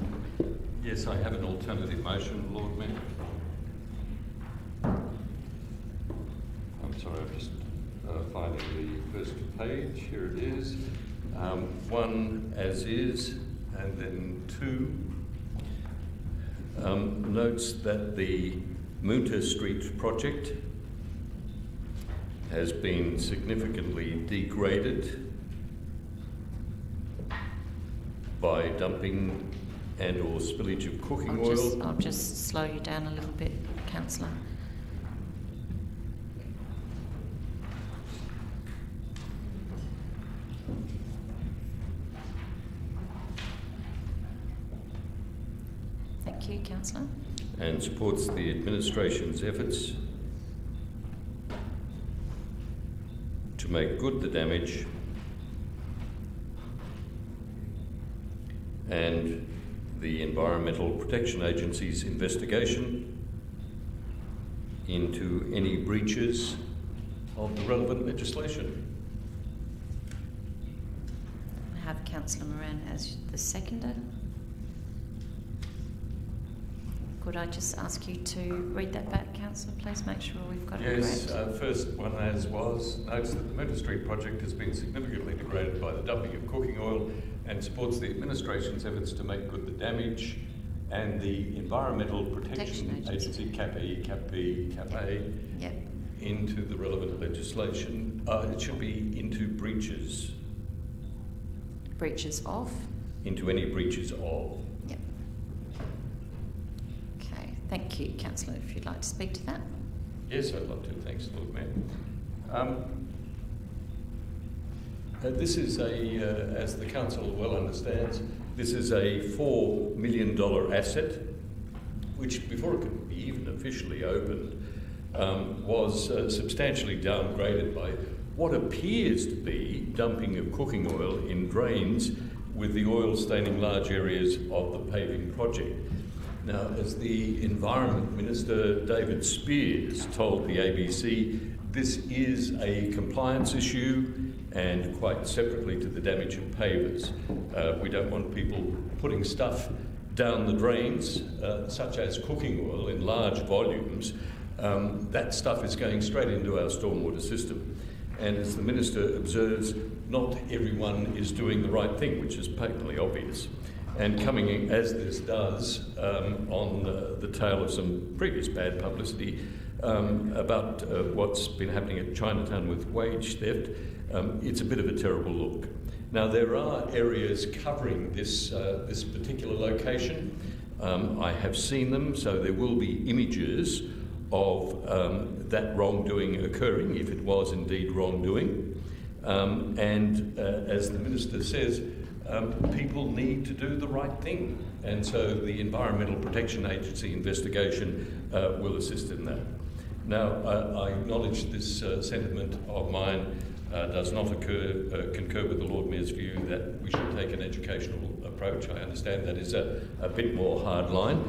Yes, I have an alternative motion, Lord Mayor. I'm sorry, I'm just finding the first page. Here it is. 1 as is, and then 2 notes that the Moonta Street project has been significantly degraded by dumping and or spillage of cooking oil. I'll just slow you down a little bit, Councillor. Thank you, Councillor. And supports the administration's efforts to make good the damage and the Environmental Protection Agency's investigation into any breaches of the relevant legislation. I have Councillor Moran as the seconder. Could I just ask you to read that back, Councillor, please? Make sure we've got it Yes, correct. first one as was, notes that the Moonta Street project has been significantly degraded by the dumping of cooking oil and supports the administration's efforts to make good the damage, and the Environmental Protection Agency, CAP-E, CAP-B, CAP-A, Yep. into the relevant legislation. It should be into breaches. Breaches of? Into any breaches of. Yep. Okay, thank you, Councillor, if you'd like to speak to that. Yes, I'd love to. Thanks, Lord Mayor. This is as the Council well understands, this is a $4 million asset, which before it could be even officially opened, was substantially downgraded by what appears to be dumping of cooking oil in drains, with the oil staining large areas of the paving project. Now, as the Environment Minister, David Spears, told the ABC, this is a compliance issue, and quite separately to the damage of pavers. We don't want people putting stuff down the drains, such as cooking oil in large volumes. That stuff is going straight into our stormwater system. And as the Minister observes, not everyone is doing the right thing, which is patently obvious. And coming in, as this does, on the tail of some previous bad publicity about what's been happening at Chinatown with wage theft, it's a bit of a terrible look. Now, there are areas covering this particular location. I have seen them, so there will be images of that wrongdoing occurring, if it was indeed wrongdoing. As the Minister says, people need to do the right thing. And so the Environmental Protection Agency investigation will assist in that. Now, I acknowledge this sentiment of mine does not concur with the Lord Mayor's view that we should take an educational approach. I understand that is a bit more hardline,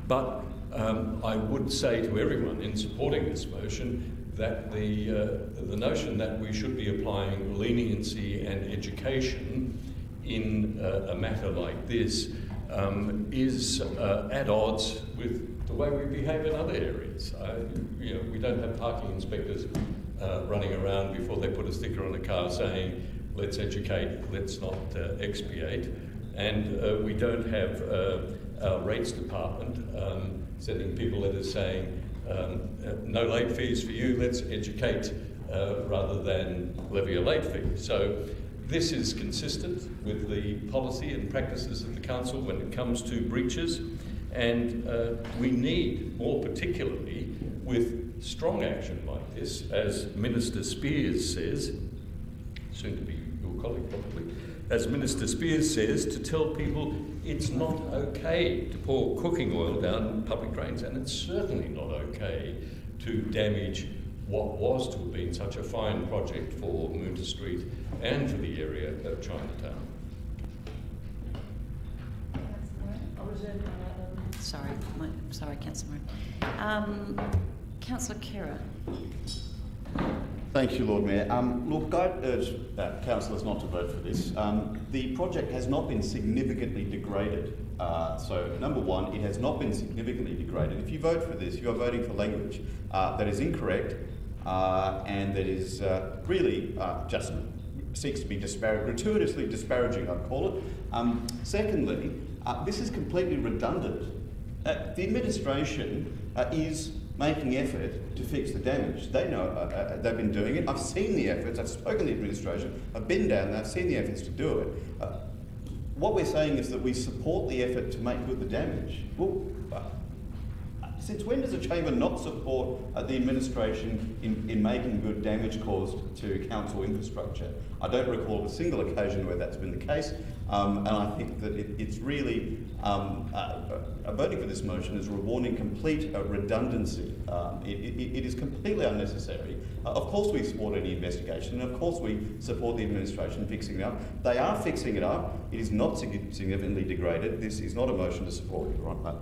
but I would say to everyone in supporting this motion that the notion that we should be applying leniency and education in a matter like this is at odds with the way we behave in other areas. We don't have parking inspectors running around before they put a sticker on a car saying, let's educate, let's not expiate. And we don't have our rates department sending people letters saying, no late fees for you, let's educate rather than levy a late fee. So this is consistent with the policy and practices of the Council when it comes to breaches, and we need, more particularly with strong action like this, as Minister Spears says, soon to be your colleague probably, as Minister Spears says, to tell people it's not okay to pour cooking oil down public drains, and it's certainly not okay to damage what was to have been such a fine project for Moonta Street and for the area of Chinatown. Sorry, Councillor Moran. Councillor Kerr. Thank you, Lord Mayor. Look, I urge councillors not to vote for this. The project has not been significantly degraded. So, number one, it has not been significantly degraded. If you vote for this, you are voting for language that is incorrect and that is really just seeks to be gratuitously disparaging, I'd call it. Secondly, this is completely redundant. The administration is making effort to fix the damage. They know they've been doing it. I've seen the efforts. I've spoken to the administration. I've been down there. I've seen the efforts to do it. What we're saying is that we support the effort to make good the damage. Well, Since when does the Chamber not support the administration in making good damage caused to council infrastructure? I don't recall a single occasion where that's been the case, and I think that it's really voting for this motion is rewarding complete redundancy. It is completely unnecessary. Of course we support any investigation, and of course we support the administration fixing it up. They are fixing it up. It is not significantly degraded. This is not a motion to support. Right,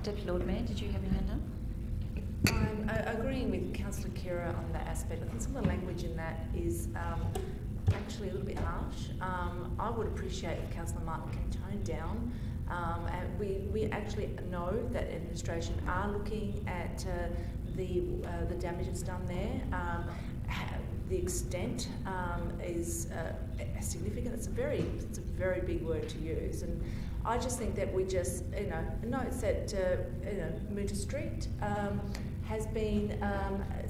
Deputy Lord Mayor, did you have your hand up? I'm agreeing with Councillor Kira on that aspect. I think some of the language in that is actually a little bit harsh. I would appreciate if Councillor Martin can tone down. And we actually know that administration are looking at the damage that's done there. The extent is significant. It's a very big word to use, and I just think that we just notes that Moota Street has been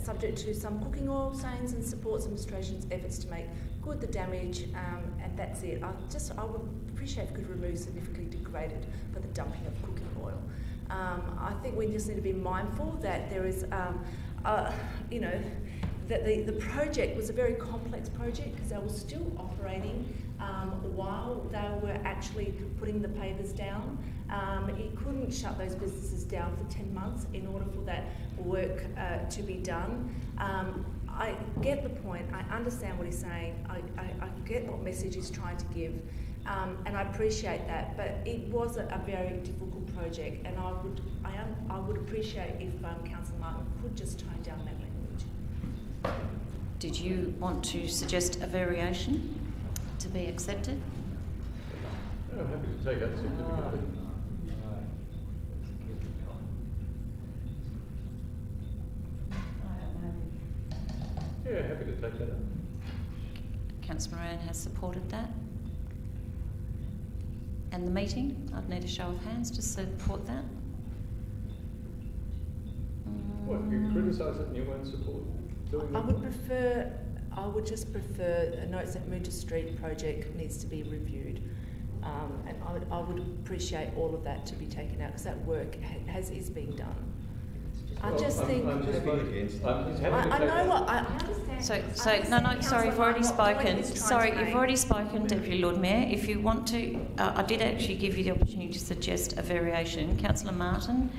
subject to some cooking oil stains and supports administration's efforts to make good the damage, and that's it. I would appreciate if we could remove significantly degraded for the dumping of cooking oil. I think we just need to be mindful that there is, that the project was a very complex project because they were still operating while they were actually putting the pavers down. You couldn't shut those businesses down for 10 months in order for that work to be done. I get the point. I understand what he's saying. I get what message he's trying to give, and I appreciate that. But it was a very difficult project, and I would appreciate if Councillor Martin could just tone down that language. Did you want to suggest a variation to be accepted? I'm happy to take that significantly. Yeah, happy to take that up. Councillor Moran has supported that. And the meeting, I'd need a show of hands to support that. What, you criticise it and you won't support doing that? I would just prefer notes that Moota Street project needs to be reviewed. And I would appreciate all of that to be taken out because that work is being done. I just think. I'm just voting against. I know what I understand. Sorry, you've already spoken. Sorry, you've already spoken, Deputy Lord Mayor. If you want to, I did actually give you the opportunity to suggest a variation. Councillor Martin,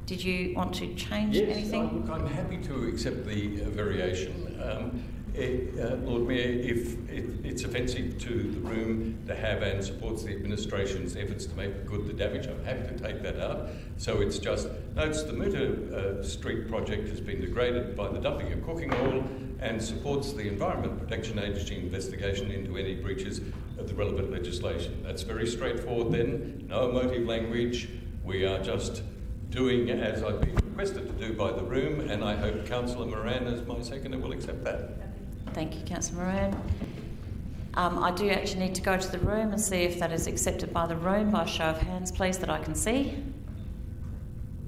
did you want to change anything? Yes, I'm happy to accept the variation. Lord Mayor, if it's offensive to the room to have and supports the administration's efforts to make good the damage, I'm happy to take that out. So it's just notes the Moota Street project has been degraded by the dumping of cooking oil and supports the Environment Protection Agency investigation into any breaches of the relevant legislation. That's very straightforward then, no emotive language. We are just doing as I've been requested to do by the room, and I hope Councillor Moran, as my seconder, will accept that. Thank you, Councillor Moran. I do actually need to go to the room and see if that is accepted by the room by show of hands, please, that I can see.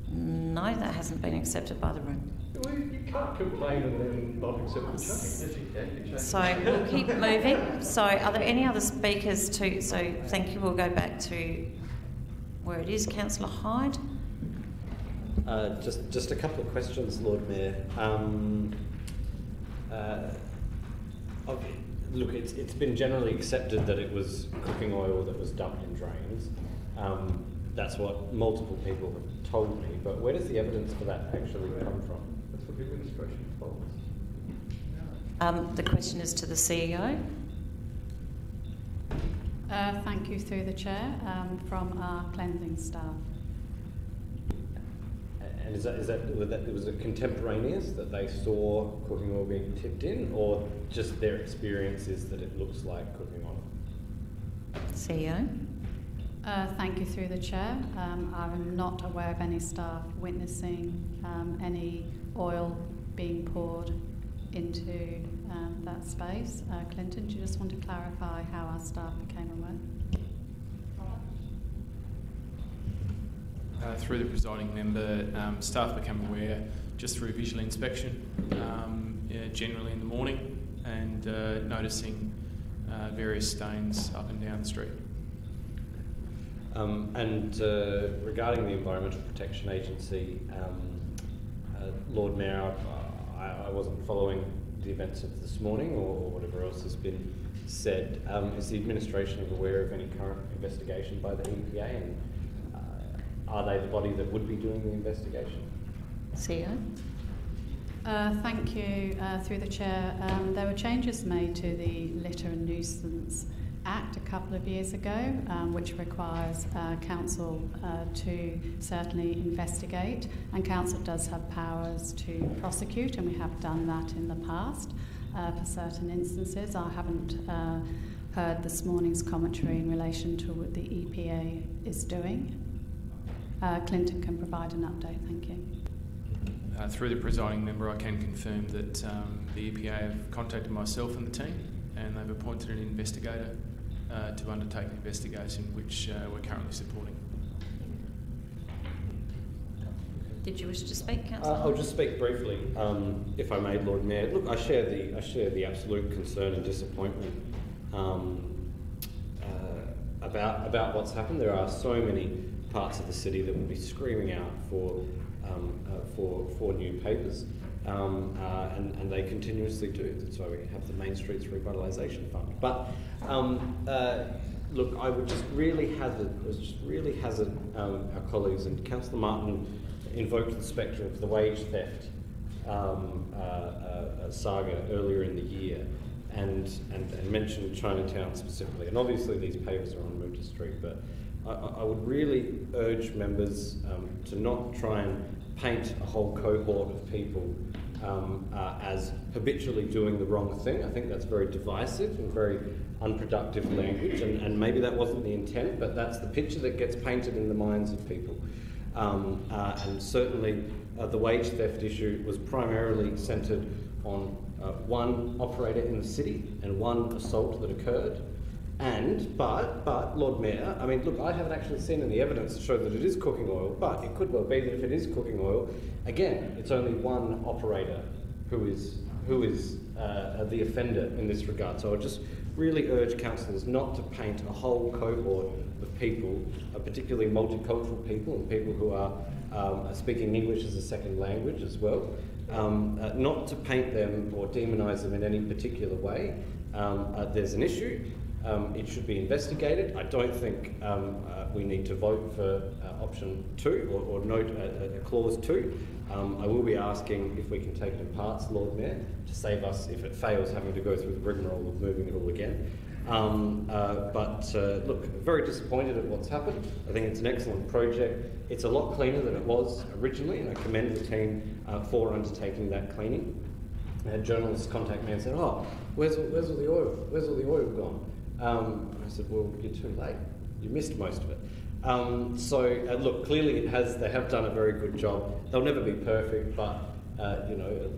No, that hasn't been accepted by the room. Well, you can't complain and then not accept the change. So we'll keep moving. So are there any other speakers to... So thank you. We'll go back to where it is. Councillor Hyde. Just a couple of questions, Lord Mayor. Look, it's been generally accepted that it was cooking oil that was dumped in drains. That's what multiple people have told me, but where does the evidence for that actually come from? That's what the administration told us. The question is to the CEO. Thank you through the chair from our cleansing staff. And was it contemporaneous that they saw cooking oil being tipped in, or just their experience is that it looks like cooking oil? CEO. Thank you through the chair. I'm not aware of any staff witnessing any oil being poured into that space. Clinton, do you just want to clarify how our staff became aware? Through the presiding member, staff become aware just through visual inspection, generally in the morning, and noticing various stains up and down the street. Regarding the Environmental Protection Agency, Lord Mayor, I wasn't following the events of this morning or whatever else has been said. Is the administration aware of any current investigation by the EPA, and are they the body that would be doing the investigation? CEO? Thank you. Through the Chair, there were changes made to the Litter and Nuisance Act a couple of years ago, which requires Council to certainly investigate, and Council does have powers to prosecute, and we have done that in the past for certain instances. I haven't heard this morning's commentary in relation to what the EPA is doing. Clinton can provide an update. Thank you. Through the presiding member, I can confirm that the EPA have contacted myself and the team, and they've appointed an investigator to undertake an investigation, which we're currently supporting. Did you wish to speak, Councillor? I'll just speak briefly, if I may, Lord Mayor. Look, I share the absolute concern and disappointment about what's happened. There are so many parts of the city that will be screaming out for new papers, and they continuously do. That's why we have the Main Streets Revitalisation Fund. But look, I would just really hazard our colleagues, and Councillor Martin invoked the spectre of the wage theft saga earlier in the year, and mentioned Chinatown specifically. And obviously these pavers are on Moota Street, but I would really urge members to not try and paint a whole cohort of people as habitually doing the wrong thing. I think that's very divisive and very unproductive language, and maybe that wasn't the intent, but that's the picture that gets painted in the minds of people. And certainly the wage theft issue was primarily centred on one operator in the city and one assault that occurred. But Lord Mayor, I mean, look, I haven't actually seen any evidence to show that it is cooking oil, but it could well be that if it is cooking oil, again, it's only one operator who is the offender in this regard. So I just really urge councillors not to paint a whole cohort of people, particularly multicultural people and people who are speaking English as a second language as well, not to paint them or demonise them in any particular way. There's an issue. It should be investigated. I don't think we need to vote for option 2 or note clause 2. I will be asking if we can take it in parts, Lord Mayor, to save us, if it fails, having to go through the rigmarole of moving it all again. Look, very disappointed at what's happened. I think it's an excellent project. It's a lot cleaner than it was originally, and I commend the team for undertaking that cleaning. I had journalists contact me and said, "Oh, where's all the oil? Where's all the oil gone?" I said, "Well, you're too late. You missed most of it." Look, clearly they have done a very good job. They'll never be perfect, but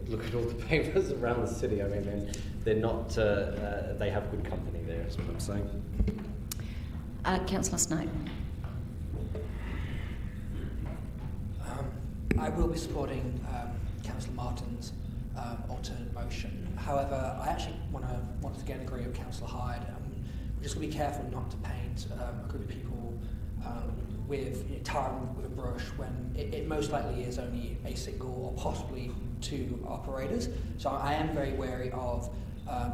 look at all the papers around the city. I mean, they're not. They have good company there, is what I'm saying. Councillor Snape. I will be supporting Councillor Martin's alternate motion. However, I actually once again agree with Councillor Hyde. We're just going to be careful not to paint a group of people tarring with a brush when it most likely is only a single or possibly 2 operators. So I am very wary of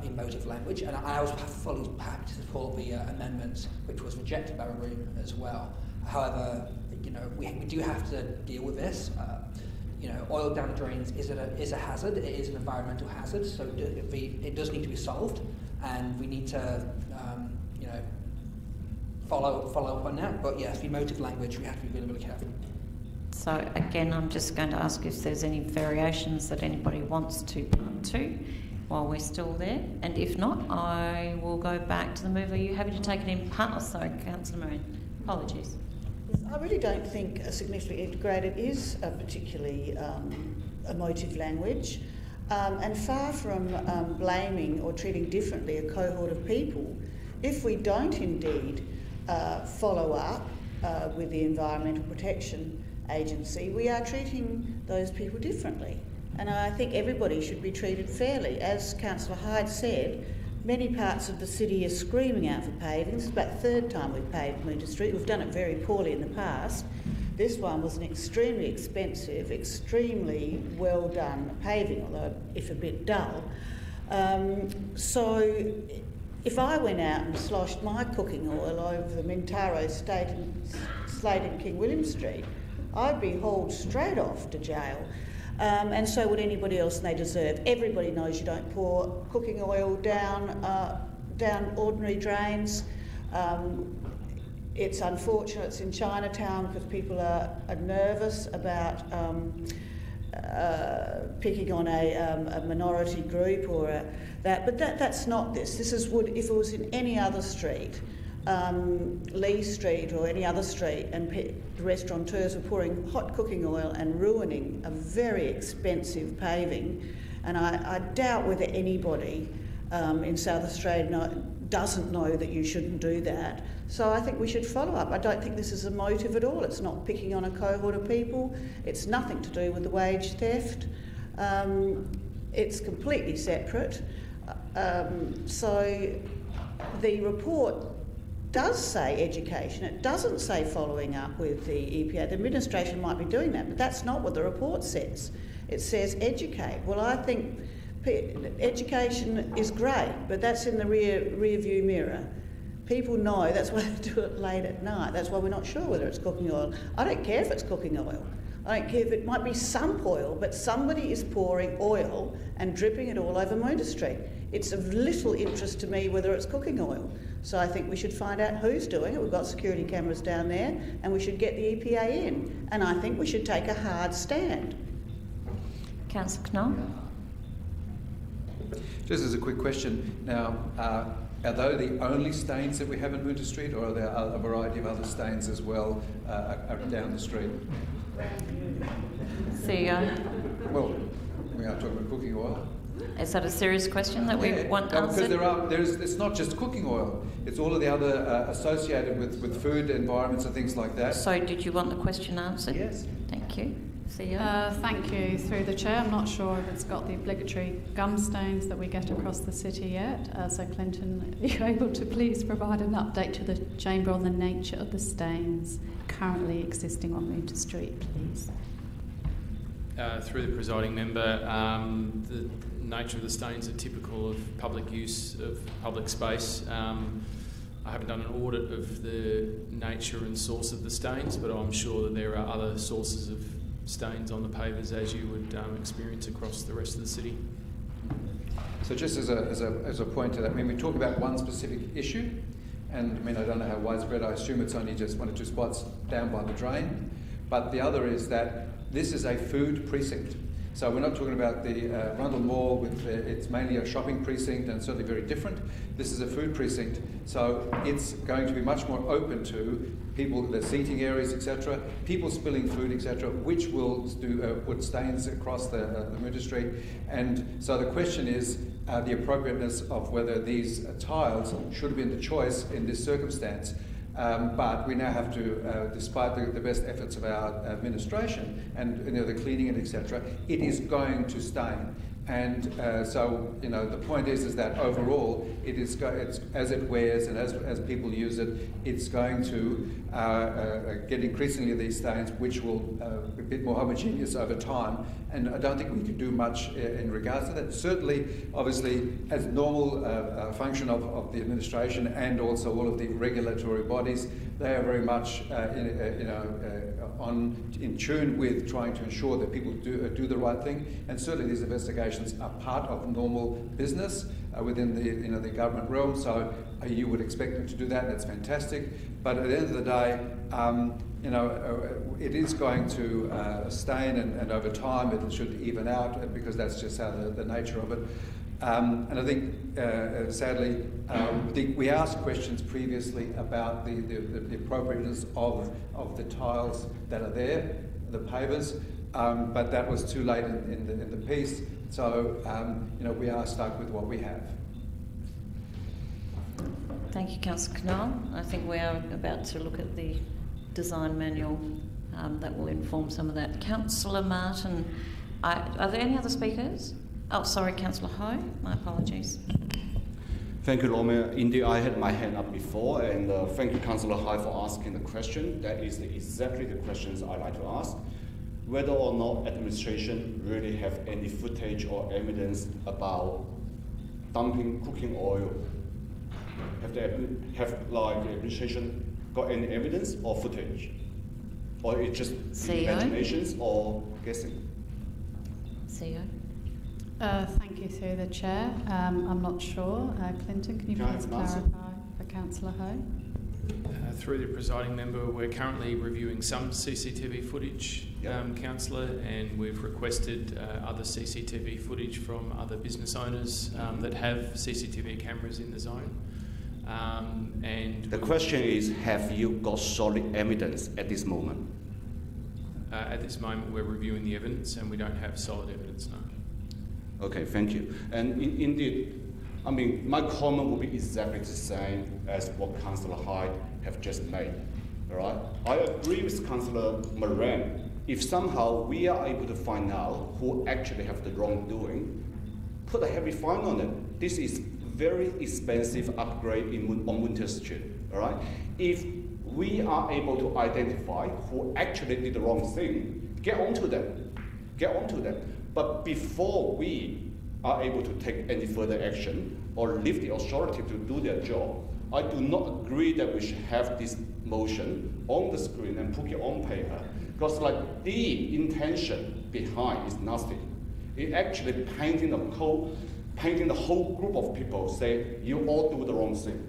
emotive language, and I was fully happy to support the amendments, which was rejected by the room as well. However, we do have to deal with this. Oil down drains is a hazard. It is an environmental hazard, so it does need to be solved, and we need to follow up on that. But yes, the emotive language, we have to be really, really careful. So again, I'm just going to ask if there's any variations that anybody wants to part 2 while we're still there, and if not, I will go back to the mover. Are you happy to take it in part? Oh, sorry, Councillor Moran. Apologies. I really don't think a significantly integrated is a particularly emotive language, and far from blaming or treating differently a cohort of people, if we don't indeed follow up with the Environmental Protection Agency, we are treating those people differently. And I think everybody should be treated fairly. As Councillor Hyde said, many parts of the city are screaming out for paving. This is about the third time we've paved Moonta Street. We've done it very poorly in the past. This one was an extremely expensive, extremely well done paving, although if a bit dull. So if I went out and sloshed my cooking oil over the Mintaro Slate and King William Street, I'd be hauled straight off to jail. And so would anybody else, and they deserve. Everybody knows you don't pour cooking oil down ordinary drains. It's unfortunate it's in Chinatown because people are nervous about picking on a minority group or that. But that's not this. This is if it was in any other street, Lee Street or any other street, and the restaurateurs were pouring hot cooking oil and ruining a very expensive paving. And I doubt whether anybody in South Australia doesn't know that you shouldn't do that. So I think we should follow up. I don't think this is a motive at all. It's not picking on a cohort of people. It's nothing to do with the wage theft. It's completely separate. So the report does say education. It doesn't say following up with the EPA. The administration might be doing that, but that's not what the report says. It says educate. Well, I think education is great, but that's in the rear view mirror. People know, that's why they do it late at night. That's why we're not sure whether it's cooking oil. I don't care if it's cooking oil. I don't care if it might be sump oil, but somebody is pouring oil and dripping it all over Moonta Street. It's of little interest to me whether it's cooking oil. So I think we should find out who's doing it. We've got security cameras down there, and we should get the EPA in. And I think we should take a hard stand. Councillor Knoll. Just as a quick question, now, are they the only stains that we have in Moonta Street, or are there a variety of other stains as well down the street? CEO. Well, we are talking about cooking oil. Is that a serious question that we want answered? Because it's not just cooking oil, it's all of the other associated with food environments and things like that. So did you want the question answered? Yes. Thank you. CEO. Thank you. Through the Chair, I'm not sure if it's got the obligatory gum stains that we get across the city yet. So Clinton, are you able to please provide an update to the Chamber on the nature of the stains currently existing on Moonta Street, please? Through the presiding member, the nature of the stains are typical of public use of public space. I haven't done an audit of the nature and source of the stains, but I'm sure that there are other sources of stains on the pavers as you would experience across the rest of the city. So just as a point to that, I mean, we talk about one specific issue, and I mean, I don't know how widespread, I assume it's only just 1 or 2 spots down by the drain, but the other is that this is a food precinct. So we're not talking about the Rundle Mall with it's mainly a shopping precinct and certainly very different. This is a food precinct, so it's going to be much more open to people, the seating areas, etc., people spilling food, etc., which will put stains across the Moonta Street. And so the question is the appropriateness of whether these tiles should have been the choice in this circumstance. But we now have to, despite the best efforts of our administration and the cleaning and etc., it is going to stain. And so the point is that overall, it's as it wears and as people use it, it's going to get increasingly these stains, which will be a bit more homogeneous over time. And I don't think we can do much in regards to that. Certainly, obviously, as normal function of the administration and also all of the regulatory bodies, they are very much in tune with trying to ensure that people do the right thing. And certainly, these investigations are part of normal business within the government realm. So you would expect them to do that. That's fantastic. But at the end of the day, it is going to stain, and over time it should even out because that's just how the nature of it. And I think, sadly, we asked questions previously about the appropriateness of the tiles that are there, the pavers, but that was too late in the piece. So, we are stuck with what we have. Thank you, Councillor Knoll. I think we are about to look at the design manual that will inform some of that. Councillor Martin, are there any other speakers? Oh, sorry, Councillor Ho. My apologies. Thank you, Lord Mayor. Indeed, I had my hand up before, and thank you, Councillor High, for asking the question. That is exactly the questions I like to ask. Whether or not administration really have any footage or evidence about dumping cooking oil. Have the administration got any evidence or footage? Or it's just imaginations or guessing? CEO. Thank you through the chair. I'm not sure. Clinton, can you please clarify for Councillor Ho? Through the presiding member, we're currently reviewing some CCTV footage, Councillor, and we've requested other CCTV footage from other business owners that have CCTV cameras in the zone. And the question is, have you got solid evidence at this moment? At this moment, we're reviewing the evidence, and we don't have solid evidence, no. Okay, thank you. And indeed, I mean, my comment will be exactly the same as what Councillor Hyde have just made. All right, I agree with Councillor Moran. If somehow we are able to find out who actually have the wrongdoing, put a heavy fine on it. This is very expensive upgrade on Winter Street. All right, if we are able to identify who actually did the wrong thing, get onto them. Get onto them. But before we are able to take any further action or leave the authority to do their job, I do not agree that we should have this motion on the screen and put it on paper, because like the intention behind is nothing. It actually painting the whole group of people say you all do the wrong thing.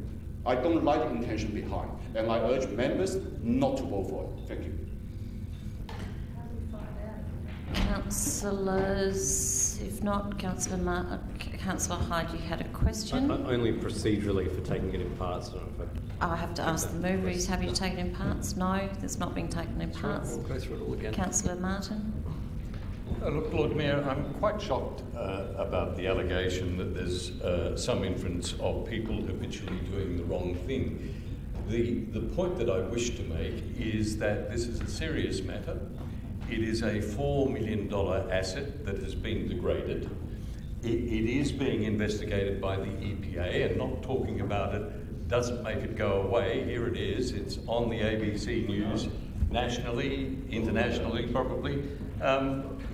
I don't like the intention behind, and I urge members not to vote for it. Thank you. Councillors, if not, Councillor Hyde, you had a question? Only procedurally for taking it in parts. I have to ask the mover, is happy to take it in parts? No, it's not being taken in parts. We'll go through it all again. Councillor Martin. Look, Lord Mayor, I'm quite shocked about the allegation that there's some inference of people habitually doing the wrong thing. The point that I wish to make is that this is a serious matter. It is a $4 million asset that has been degraded. It is being investigated by the EPA, and not talking about it doesn't make it go away. Here it is. It's on the ABC News, nationally, internationally probably.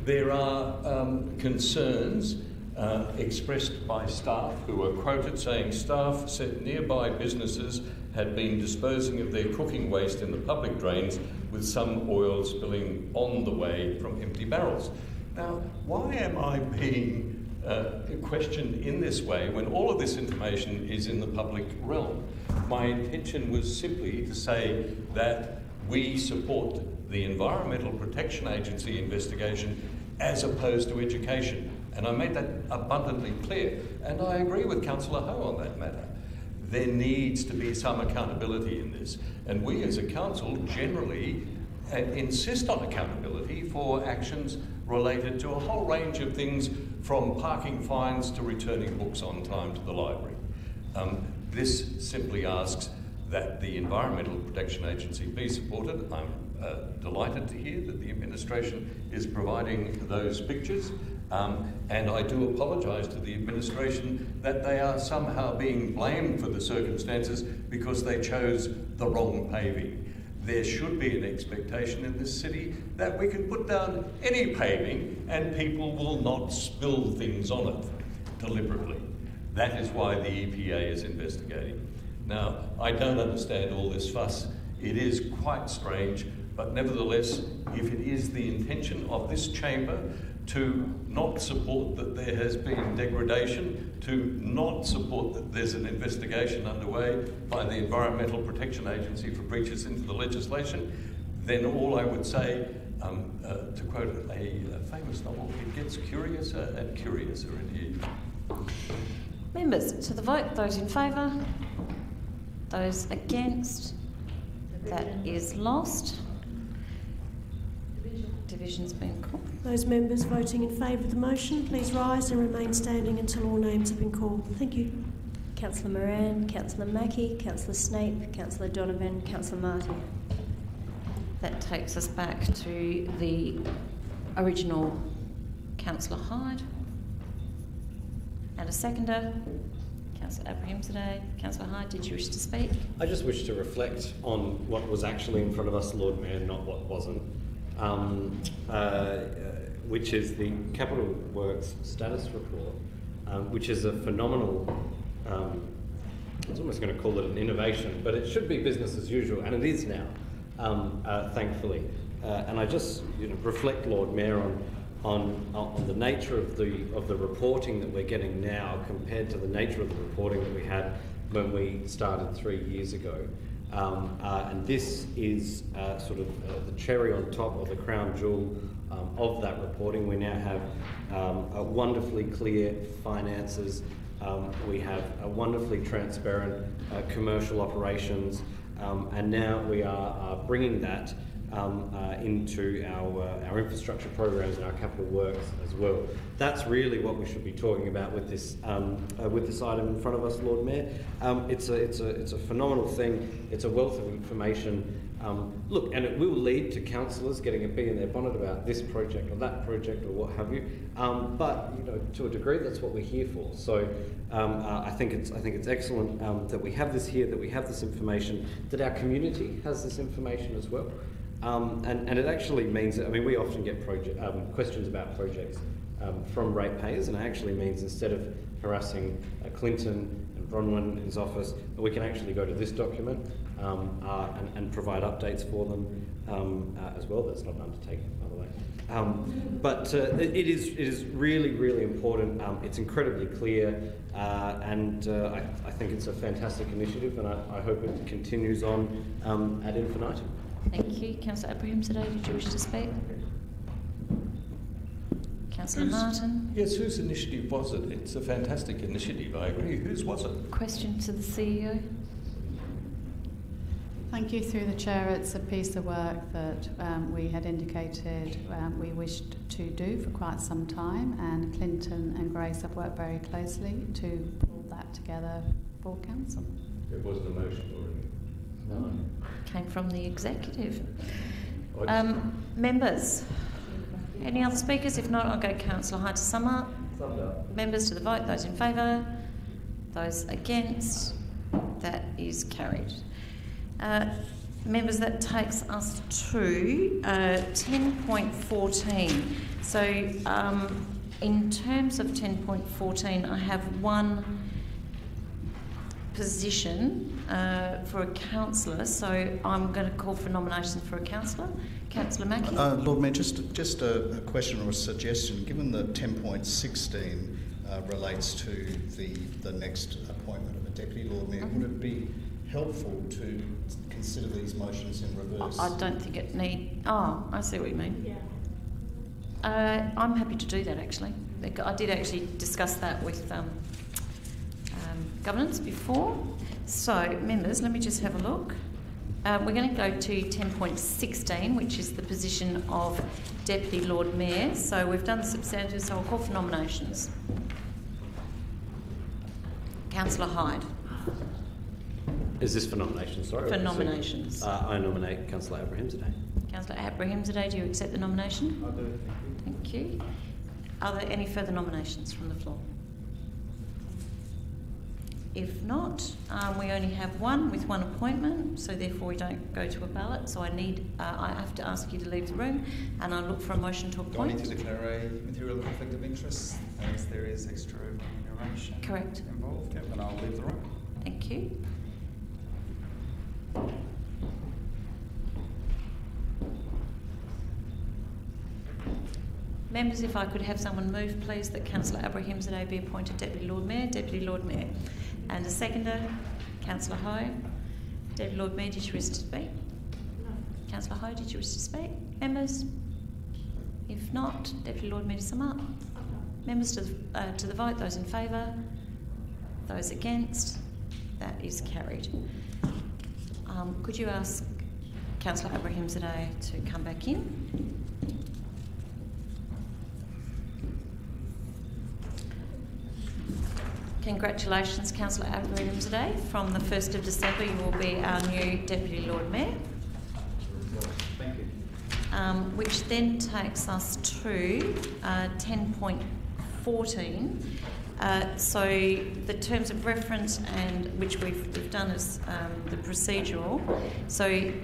There are concerns expressed by staff who are quoted saying staff said nearby businesses had been disposing of their cooking waste in the public drains with some oil spilling on the way from empty barrels. Now, why am I being questioned in this way when all of this information is in the public realm? My intention was simply to say that we support the Environmental Protection Agency investigation as opposed to education. And I made that abundantly clear. And I agree with Councillor Ho on that matter. There needs to be some accountability in this. And we as a council generally insist on accountability for actions related to a whole range of things, from parking fines to returning books on time to the library. This simply asks that the Environmental Protection Agency be supported. I'm delighted to hear that the administration is providing those pictures. And I do apologise to the administration that they are somehow being blamed for the circumstances because they chose the wrong paving. There should be an expectation in this city that we can put down any paving and people will not spill things on it deliberately. That is why the EPA is investigating. Now, I don't understand all this fuss. It is quite strange, but nevertheless, if it is the intention of this chamber to not support that there has been degradation, to not support that there's an investigation underway by the Environmental Protection Agency for breaches into the legislation, then all I would say, to quote a famous novel, it gets curiouser and curiouser in here. Members, to the vote, those in favour, those against, that is lost. Division's been called. Those members voting in favour of the motion, please rise and remain standing until all names have been called. Thank you. Councillor Moran, Councillor Mackie, Councillor Snape, Councillor Donovan, Councillor Martin. That takes us back to the original Councillor Hyde. And a seconder, Councillor Abrahimzadeh. Councillor Hyde, did you wish to speak? I just wish to reflect on what was actually in front of us, Lord Mayor, not what wasn't, which is the Capital Works status report, which is a phenomenal, I was almost going to call it an innovation, but it should be business as usual, and it is now, thankfully. And I just reflect, Lord Mayor, on the nature of the reporting that we're getting now compared to the nature of the reporting that we had when we started 3 years ago. And this is sort of the cherry on top, or the crown jewel of that reporting. We now have wonderfully clear finances. We have a wonderfully transparent commercial operations, and now we are bringing that into our infrastructure programs and our capital works as well. That's really what we should be talking about with this item in front of us, Lord Mayor. It's a phenomenal thing. It's a wealth of information. Look, and it will lead to councillors getting a bee in their bonnet about this project or that project or what have you. But to a degree, that's what we're here for. So I think it's excellent that we have this here, that we have this information, that our community has this information as well. And it actually means that, we often get questions about projects from ratepayers, and it actually means instead of harassing Clinton and Bronwyn in his office, we can actually go to this document and provide updates for them as well. That's not an undertaking, by the way. But it is really, really important. It's incredibly clear, and I think it's a fantastic initiative, and I hope it continues on ad infinitum. Thank you. Councillor Abrahimzadeh, did you wish to speak? Councillor Martin? Yes, whose initiative was it? It's a fantastic initiative, I agree. Whose was it? Question to the CEO. Thank you. Through the Chair, it's a piece of work that we had indicated we wished to do for quite some time, and Clinton and Grace have worked very closely to pull that together for Council. It wasn't a motion already. No. Came from the executive. Members, any other speakers? If not, I'll go Councillor Hyde to sum up. Members to the vote. Those in favour? Those against? That is carried. Members, that takes us to 10.14. So in terms of 10.14, I have one position for a councillor, so I'm going to call for nominations for a councillor. Councillor Mackie. Lord Mayor, just a question or a suggestion. Given that 10.16 relates to the next appointment of a deputy Lord Mayor, would it be helpful to consider these motions in reverse? I don't think it need. Oh, I see what you mean. Yeah. I'm happy to do that actually. I did actually discuss that with governance before. So, members, let me just have a look. We're going to go to 10.16, which is the position of Deputy Lord Mayor. So we've done the substantive, so I'll call for nominations. Councillor Hyde. Is this for nominations? Sorry. For nominations. I nominate Councillor Abrahimzadeh. Councillor Abrahimzadeh, do you accept the nomination? I do, thank you. Thank you. Are there any further nominations from the floor? If not, we only have one with one appointment, so therefore we don't go to a ballot. So I have to ask you to leave the room, and I look for a motion to appoint. Do I need to declare a material conflict of interest as there is extra remuneration involved? Yep, and I'll leave the room. Thank you. Members, if I could have someone move, please, that Councillor Abrahimzadeh be appointed Deputy Lord Mayor. Deputy Lord Mayor. And a seconder, Councillor Ho. Deputy Lord Mayor, did you wish to speak? No. Councillor Ho, did you wish to speak? Members? If not, Deputy Lord Mayor to sum up. Members to the vote. Those in favour? Those against? That is carried. Could you ask Councillor Abrahimzadeh to come back in? Congratulations, Councillor Abrahimzadeh. From the 1st of December, you will be our new Deputy Lord Mayor. Thank you. Which then takes us to 10.14, So the terms of reference, and which we've done as the procedural. So it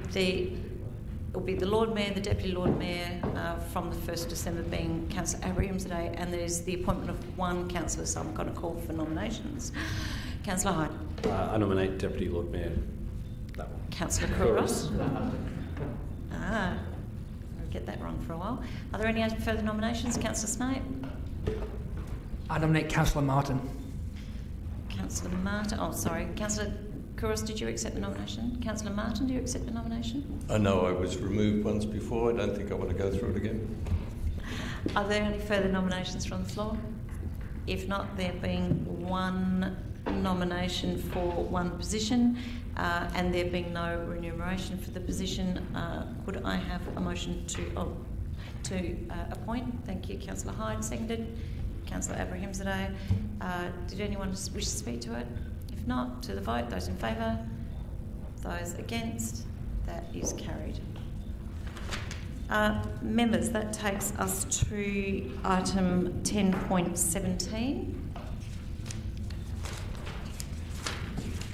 will be the Lord Mayor, the Deputy Lord Mayor from the 1st December being Councillor Abrahimzadeh, and there's the appointment of one councillor, so I'm going to call for nominations. Councillor Hyde. I nominate Deputy Lord Mayor. That one. Councillor Couros. I'll get that wrong for a while. Are there any further nominations? Councillor Snape. I nominate Councillor Martin. Councillor Martin. Oh, sorry. Councillor Couros, did you accept the nomination? Councillor Martin, do you accept the nomination? I know I was removed once before. I don't think I want to go through it again. Are there any further nominations from the floor? If not, there being one nomination for one position and there being no remuneration for the position, could I have a motion to appoint? Thank you, Councillor Hyde. Seconded. Councillor Abrahimzadeh. Did anyone wish to speak to it? If not, to the vote. Those in favour? Those against? That is carried. Members, that takes us to item 10.17,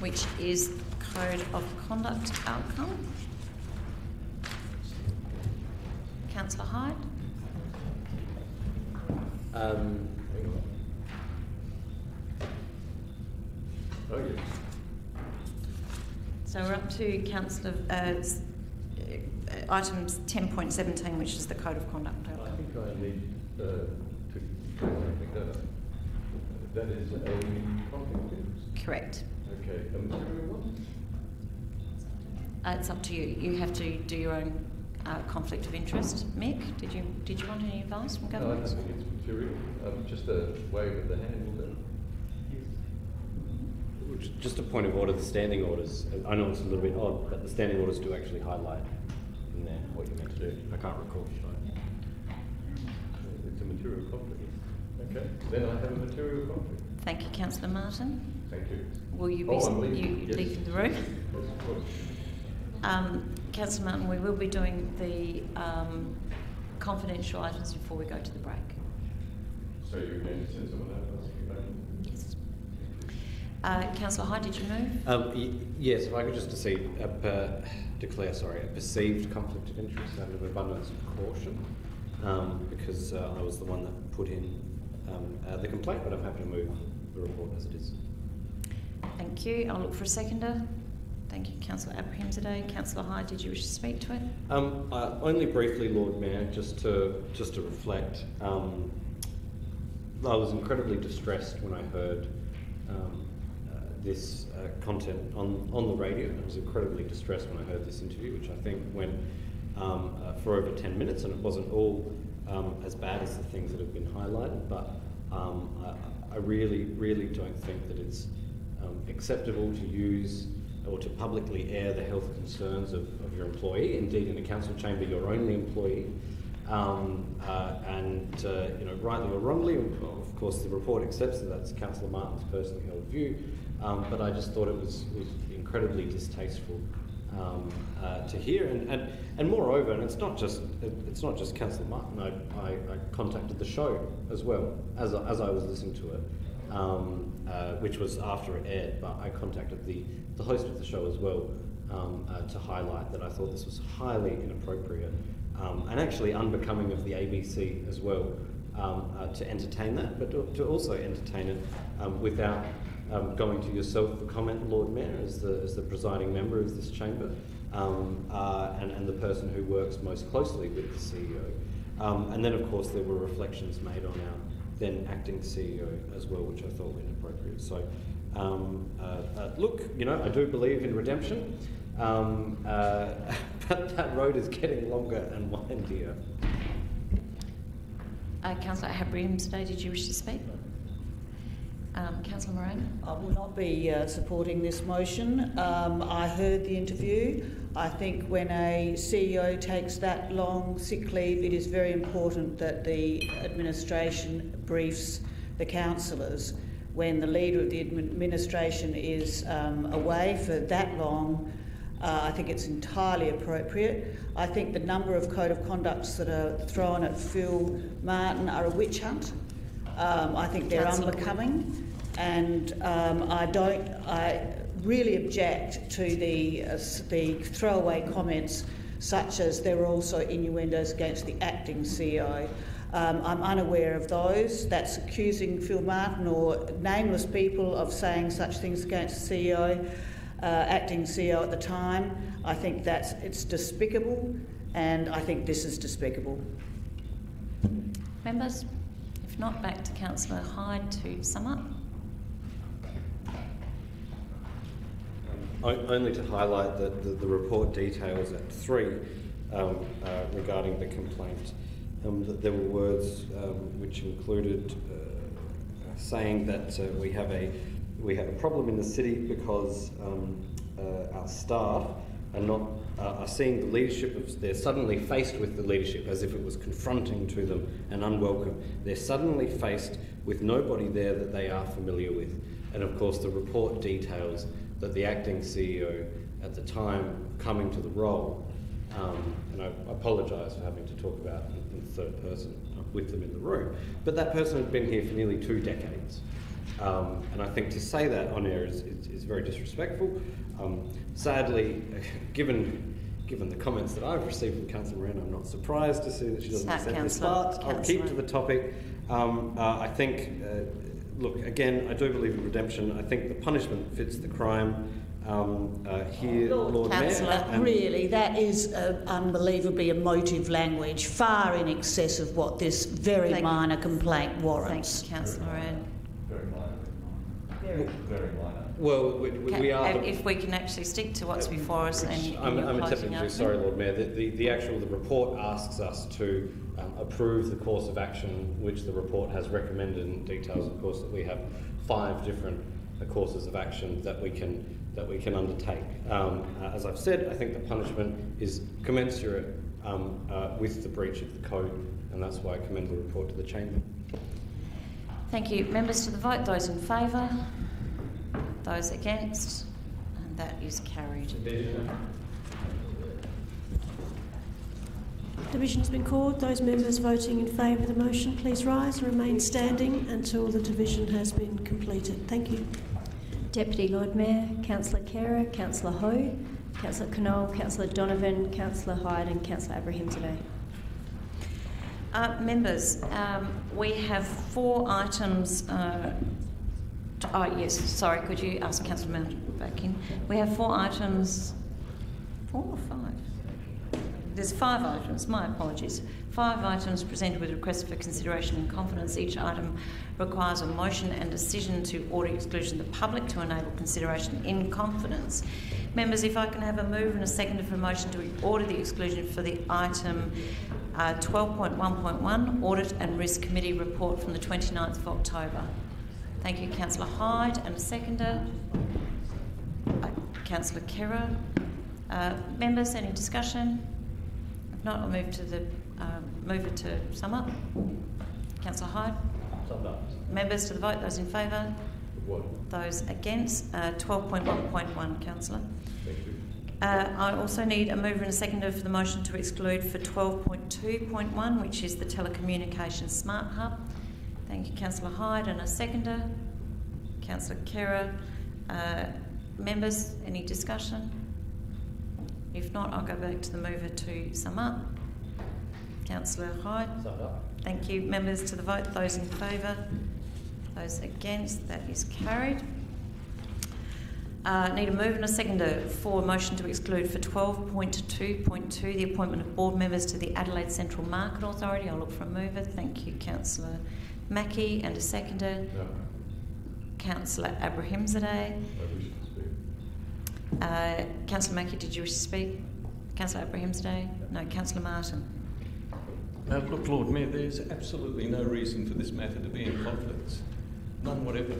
which is Code of Conduct outcome. Councillor Hyde. Oh, yes. So we're up to Councillor items 10.17, which is the Code of Conduct outcome. I think I need to pick that up. That is a conflict of interest? Correct. Okay. A material one? It's up to you. You have to do your own conflict of interest. Mick, did you want any advice from government? No, I don't think it's material. Just a wave of the hand will do. Just a point of order, the standing orders, I know it's a little bit odd, but the standing orders do actually highlight in there what you're meant to do. I can't recall. It's a material conflict. Okay, then I have a material conflict. Thank you, Councillor Martin. Thank you. Will you be leaving the room? Yes, of course. Councillor Martin, we will be doing the confidential items before we go to the break. So you're going to send someone out to ask you about it? Yes. Councillor Hyde, did you move? Yes, if I could just declare a perceived conflict of interest out of abundance of caution, because I was the one that put in the complaint, but I'm happy to move the report as it is. Thank you. I'll look for a seconder. Thank you, Councillor Abrahimzadeh. Councillor Hyde, did you wish to speak to it? Only briefly, Lord Mayor, just to reflect. I was incredibly distressed when I heard this content on the radio. I was incredibly distressed when I heard this interview, which I think went for over 10 minutes, and it wasn't all as bad as the things that have been highlighted, but I really, really don't think that it's acceptable to use or to publicly air the health concerns of your employee. Indeed, in a council chamber, your only employee. Rightly or wrongly, of course, the report accepts that that's Councillor Martin's personally held view, but I just thought it was incredibly distasteful to hear, and moreover, and it's not just Councillor Martin. I contacted the show as well as I was listening to it, which was after it aired, but I contacted the host of the show as well to highlight that I thought this was highly inappropriate. And actually unbecoming of the ABC as well, to entertain that, but to also entertain it without going to yourself for comment, Lord Mayor, as the presiding member of this chamber, and the person who works most closely with the CEO. And then, of course, there were reflections made on our then acting CEO as well, which I thought were inappropriate. So, look, I do believe in redemption. But that road is getting longer and windier. Councillor Abrahimzadeh, did you wish to speak? Councillor Moran? I will not be supporting this motion. I heard the interview. I think when a CEO takes that long sick leave, it is very important that the administration briefs the councillors. When the leader of the administration is away for that long, I think it's entirely appropriate. I think the number of code of conducts that are thrown at Phil Martin are a witch hunt. I think they're unbecoming, and I really object to the throwaway comments, such as there were also innuendos against the acting CEO. I'm unaware of those. That's accusing Phil Martin or nameless people of saying such things against the CEO, acting CEO at the time. I think it's despicable, and I think this is despicable. Members, if not, back to Councillor Hyde to sum up. Only to highlight that the report details at 3 regarding the complaint. That there were words which included saying that we have a problem in the city because our staff are seeing the leadership. They're suddenly faced with the leadership as if it was confronting to them and unwelcome. They're suddenly faced with nobody there that they are familiar with. And of course, the report details that the acting CEO at the time coming to the role, and I apologise for having to talk about in third person with them in the room, but that person had been here for nearly 2 decades. And I think to say that on air is very disrespectful. Sadly, given the comments that I've received from Councillor Moran, I'm not surprised to see that she doesn't accept this part. I'll keep to the topic. I think, look, again, I do believe in redemption. I think the punishment fits the crime. Here, Lord Mayor. Really, that is unbelievably emotive language, far in excess of what this very minor complaint warrants. Thank you, Councillor Moran. Very minor. Well, we are. If we can actually stick to what's before us, and I'm attempting to. Sorry, Lord Mayor. The report asks us to approve the course of action which the report has recommended, and details, of course, that we have 5 different courses of action that we can undertake. As I've said, I think the punishment is commensurate with the breach of the code, and that's why I commend the report to the Chamber. Thank you. Members to the vote. Those in favour? Those against? And that is carried. Division has been called. Those members voting in favour of the motion, please rise and remain standing until the division has been completed. Thank you. Deputy Lord Mayor, Councillor Khera, Councillor Ho, Councillor Knoll, Councillor Donovan, Councillor Hyde and Councillor Abrahimzadeh. Members, we have 4 items. Yes, sorry, could you ask Councillor Mount back in? We have 4 items. 4 or 5? There's 5 items, my apologies. 5 items presented with requests for consideration in confidence. Each item requires a motion and decision to order exclusion of the public to enable consideration in confidence. Members, if I can have a move and a second for a motion to order the exclusion for the item 12.1.1, Audit and Risk Committee report from the 29th of October. Thank you, Councillor Hyde, and a seconder. Councillor Khera. Members, any discussion? If not, I'll move to the mover to sum up. Councillor Hyde. Summed up. Members to the vote. Those in favour. What? Those against. 12.1.1, Councillor. Thank you. I also need a mover and a seconder for the motion to exclude for 12.2.1, which is the Telecommunications Smart Hub. Thank you, Councillor Hyde, and a seconder. Councillor Khera. Members, any discussion? If not, I'll go back to the mover to sum up. Councillor Hyde. Summed up. Thank you. Members to the vote. Those in favour. Those against. That is carried. Need a mover and a seconder for a motion to exclude for 12.2.2 the appointment of board members to the Adelaide Central Market Authority. I'll look for a mover. Thank you, Councillor Mackie, and a seconder. No. Councillor Abrahimzadeh. Councillor Mackie, did you wish to speak? Councillor Abrahimzadeh? No. Councillor Martin. Look, Lord Mayor, there's absolutely no reason for this matter to be in conflicts. None whatever.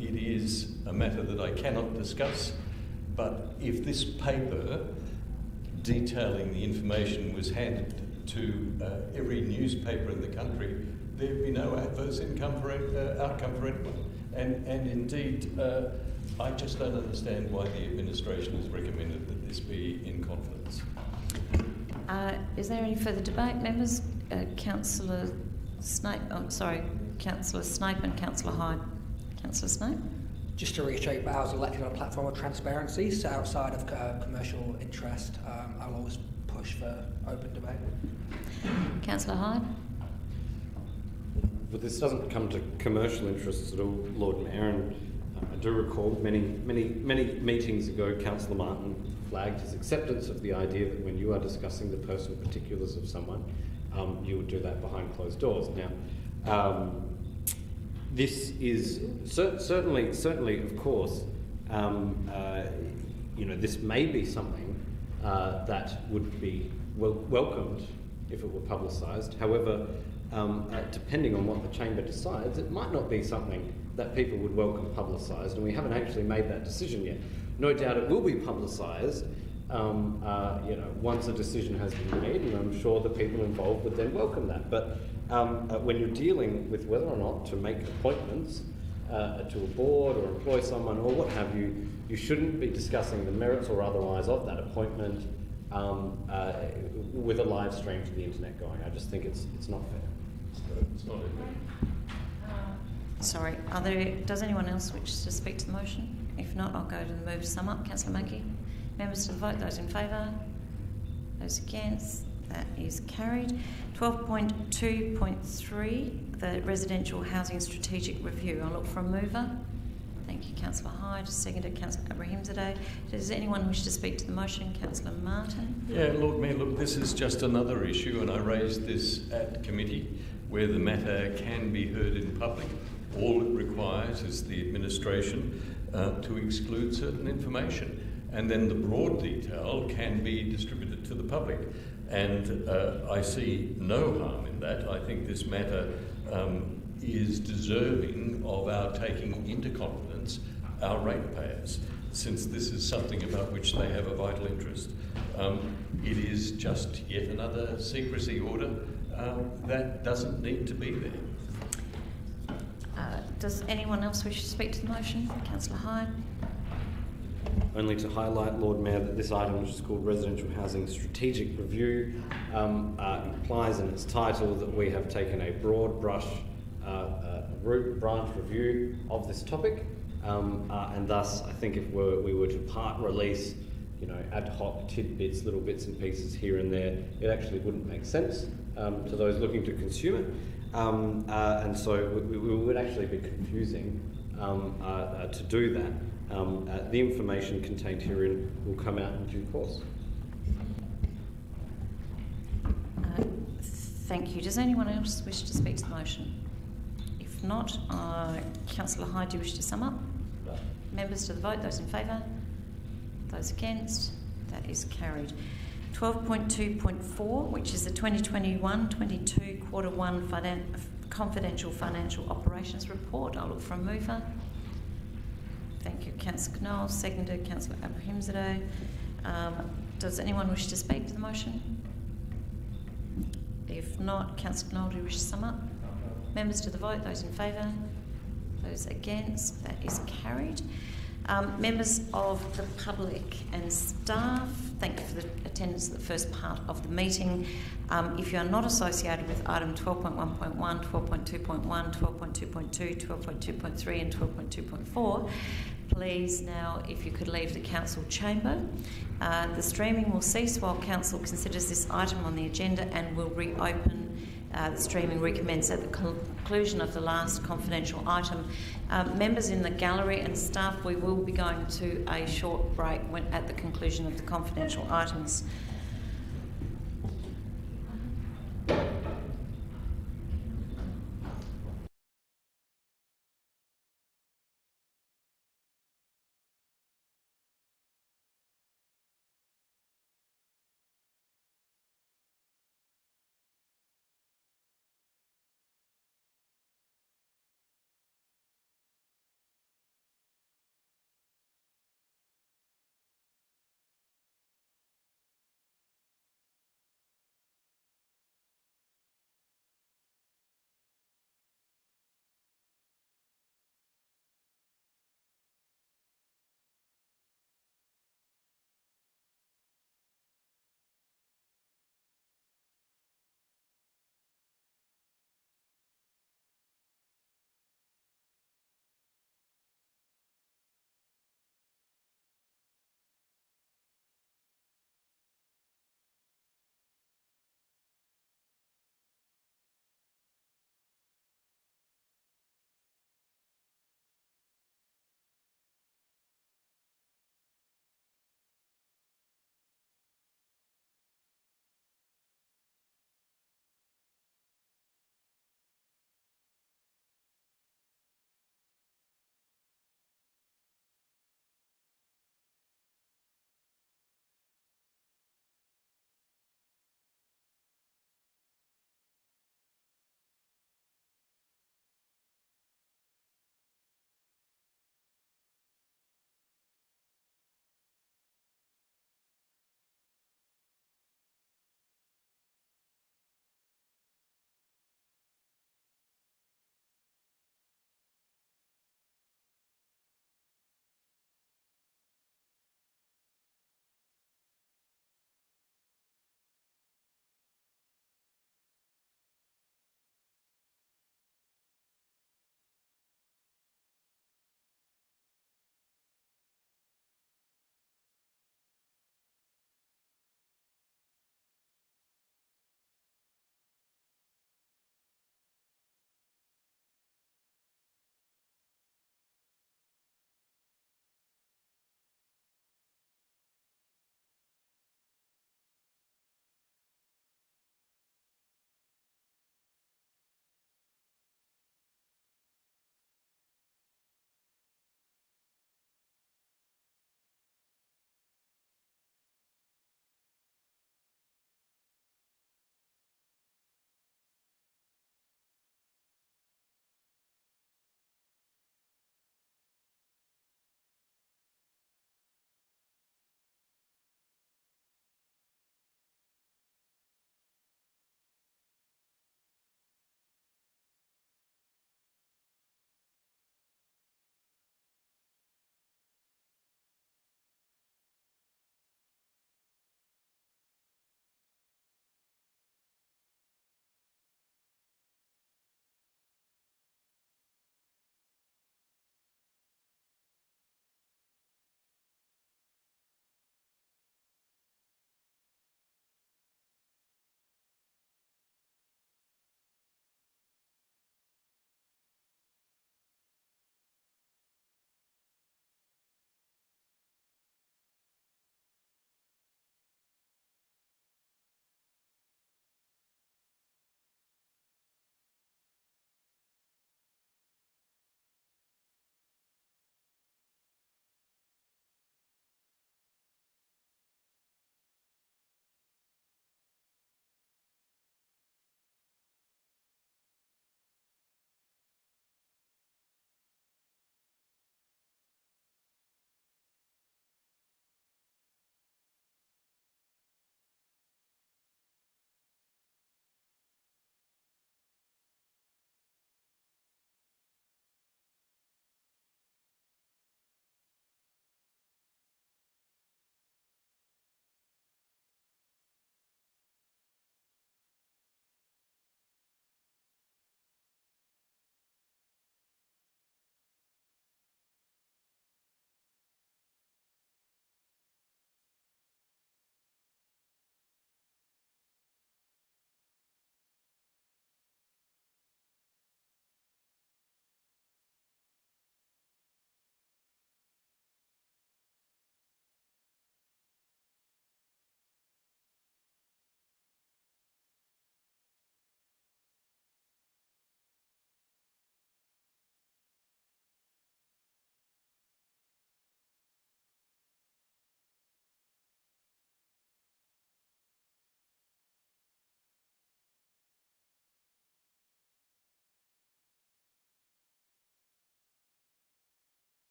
It is a matter that I cannot discuss, but if this paper detailing the information was handed to every newspaper in the country, there'd be no adverse outcome for anyone. And indeed, I just don't understand why the administration has recommended that this be in confidence. Is there any further debate, members? Councillor Snape, Councillor Snape and Councillor Hyde. Councillor Snape. Just to reiterate, I was elected on a platform of transparency, so outside of commercial interest, I'll always push for open debate. Councillor Hyde. But this doesn't come to commercial interests at all, Lord Mayor, and I do recall many meetings ago, Councillor Martin flagged his acceptance of the idea that when you are discussing the personal particulars of someone, you would do that behind closed doors. Now, this is certainly, of course, you know, this may be something that would be welcomed if it were publicised. However, depending on what the Chamber decides, it might not be something that people would welcome publicised, and we haven't actually made that decision yet. No doubt it will be publicised, you know, once a decision has been made, and I'm sure the people involved would then welcome that. But when you're dealing with whether or not to make appointments to a board or employ someone or what have you, you shouldn't be discussing the merits or otherwise of that appointment with a live stream to the internet going. I just think it's not fair. It's not Sorry, does anyone else wish to speak to the motion? If not, I'll go to the move to sum up. Councillor Mackey. Members to the vote. Those in favour? Those against? That is carried. 12.2.3, the Residential Housing Strategic Review. I'll look for a mover. Thank you, Councillor Hyde. Seconded, Councillor Abrahimzadeh. Does anyone wish to speak to the motion? Councillor Martin. Yeah, Lord Mayor, look, this is just another issue, and I raised this at committee where the matter can be heard in public. All it requires is the administration to exclude certain information, and then the broad detail can be distributed to the public. And I see no harm in that. I think this matter is deserving of our taking into confidence our ratepayers, since this is something about which they have a vital interest. It is just yet another secrecy order that doesn't need to be there. Does anyone else wish to speak to the motion? Councillor Hyde. Only to highlight, Lord Mayor, that this item, which is called Residential Housing Strategic Review, implies in its title that we have taken a broad brush root branch review of this topic, and thus I think if we were to part release, you know, ad hoc tidbits, little bits and pieces here and there, it actually wouldn't make sense to those looking to consume it, and so we would actually be confusing to do that. The information contained herein will come out in due course. Thank you. Does anyone else wish to speak to the motion? If not, Councillor Hyde, do you wish to sum up? No. Members to the vote. Those in favour? Those against? That is carried. 12.2.4, which is the 2021-22 Quarter 1 Confidential Financial Operations Report. I'll look for a mover. Thank you, Councillor Knoll. Seconded, Councillor Abrahimzadeh. Does anyone wish to speak to the motion? If not, Councillor Knoll, do you wish to sum up? Members to the vote. Those in favour? Those against? That is carried. Members of the public and staff, thank you for the attendance at the first part of the meeting. If you are not associated with item 12.1.1, 12.2.1, 12.2.2, 12.2.3 and 12.2.4, please now, if you could leave the council chamber. The streaming will cease while council considers this item on the agenda and will reopen. The streaming recommence at the conclusion of the last confidential item. Members in the gallery and staff, we will be going to a short break at the conclusion of the confidential items.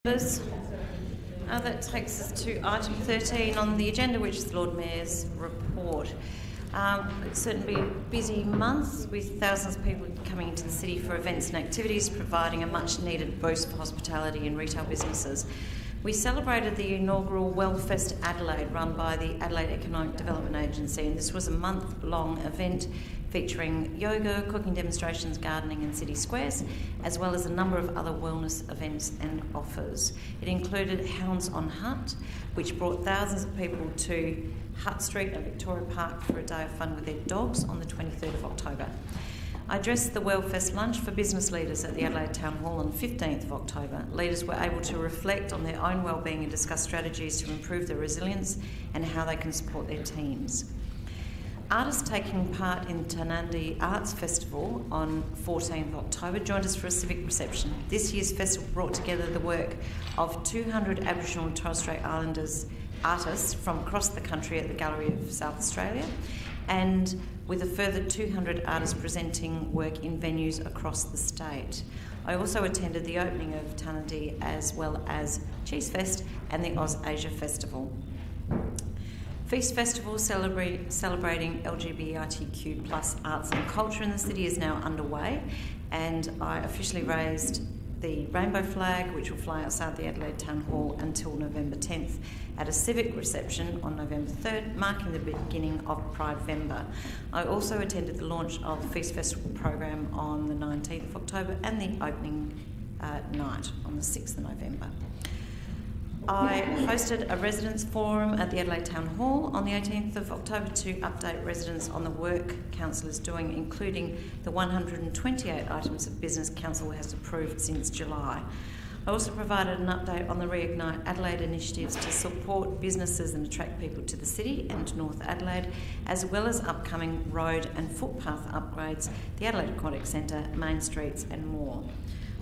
That takes us to item 13 on the agenda, which is the Lord Mayor's report. It's certainly been a busy month with thousands of people coming into the city for events and activities, providing a much needed boost for hospitality and retail businesses. We celebrated the inaugural Wellfest Adelaide, run by the Adelaide Economic Development Agency, and this was a month-long event featuring yoga, cooking demonstrations, gardening and city squares, as well as a number of other wellness events and offers. It included Hounds on Hut, which brought thousands of people to Hutt Street and Victoria Park for a day of fun with their dogs on the 23rd of October. I addressed the Wellfest lunch for business leaders at the Adelaide Town Hall on the 15th of October. Leaders were able to reflect on their own wellbeing and discuss strategies to improve their resilience and how they can support their teams. Artists taking part in Tanandi Arts Festival on 14th of October joined us for a civic reception. This year's festival brought together the work of 200 Aboriginal and Torres Strait Islanders artists from across the country at the Gallery of South Australia, and with a further 200 artists presenting work in venues across the state. I also attended the opening of Tanandi as well as Cheese Fest and the Oz Asia Festival. Feast Festival celebrating LGBTQ+ arts and culture in the city is now underway, and I officially raised the rainbow flag, which will fly outside the Adelaide Town Hall until November 10th at a civic reception on November 3rd, marking the beginning of Pridevember. I also attended the launch of the Feast Festival program on the 19th of October and the opening night on the 6th of November. I hosted a residents forum at the Adelaide Town Hall on the 18th of October to update residents on the work Council is doing, including the 128 items of business Council has approved since July. I also provided an update on the Reignite Adelaide initiatives to support businesses and attract people to the city and North Adelaide, as well as upcoming road and footpath upgrades, the Adelaide Aquatic Centre, main streets and more.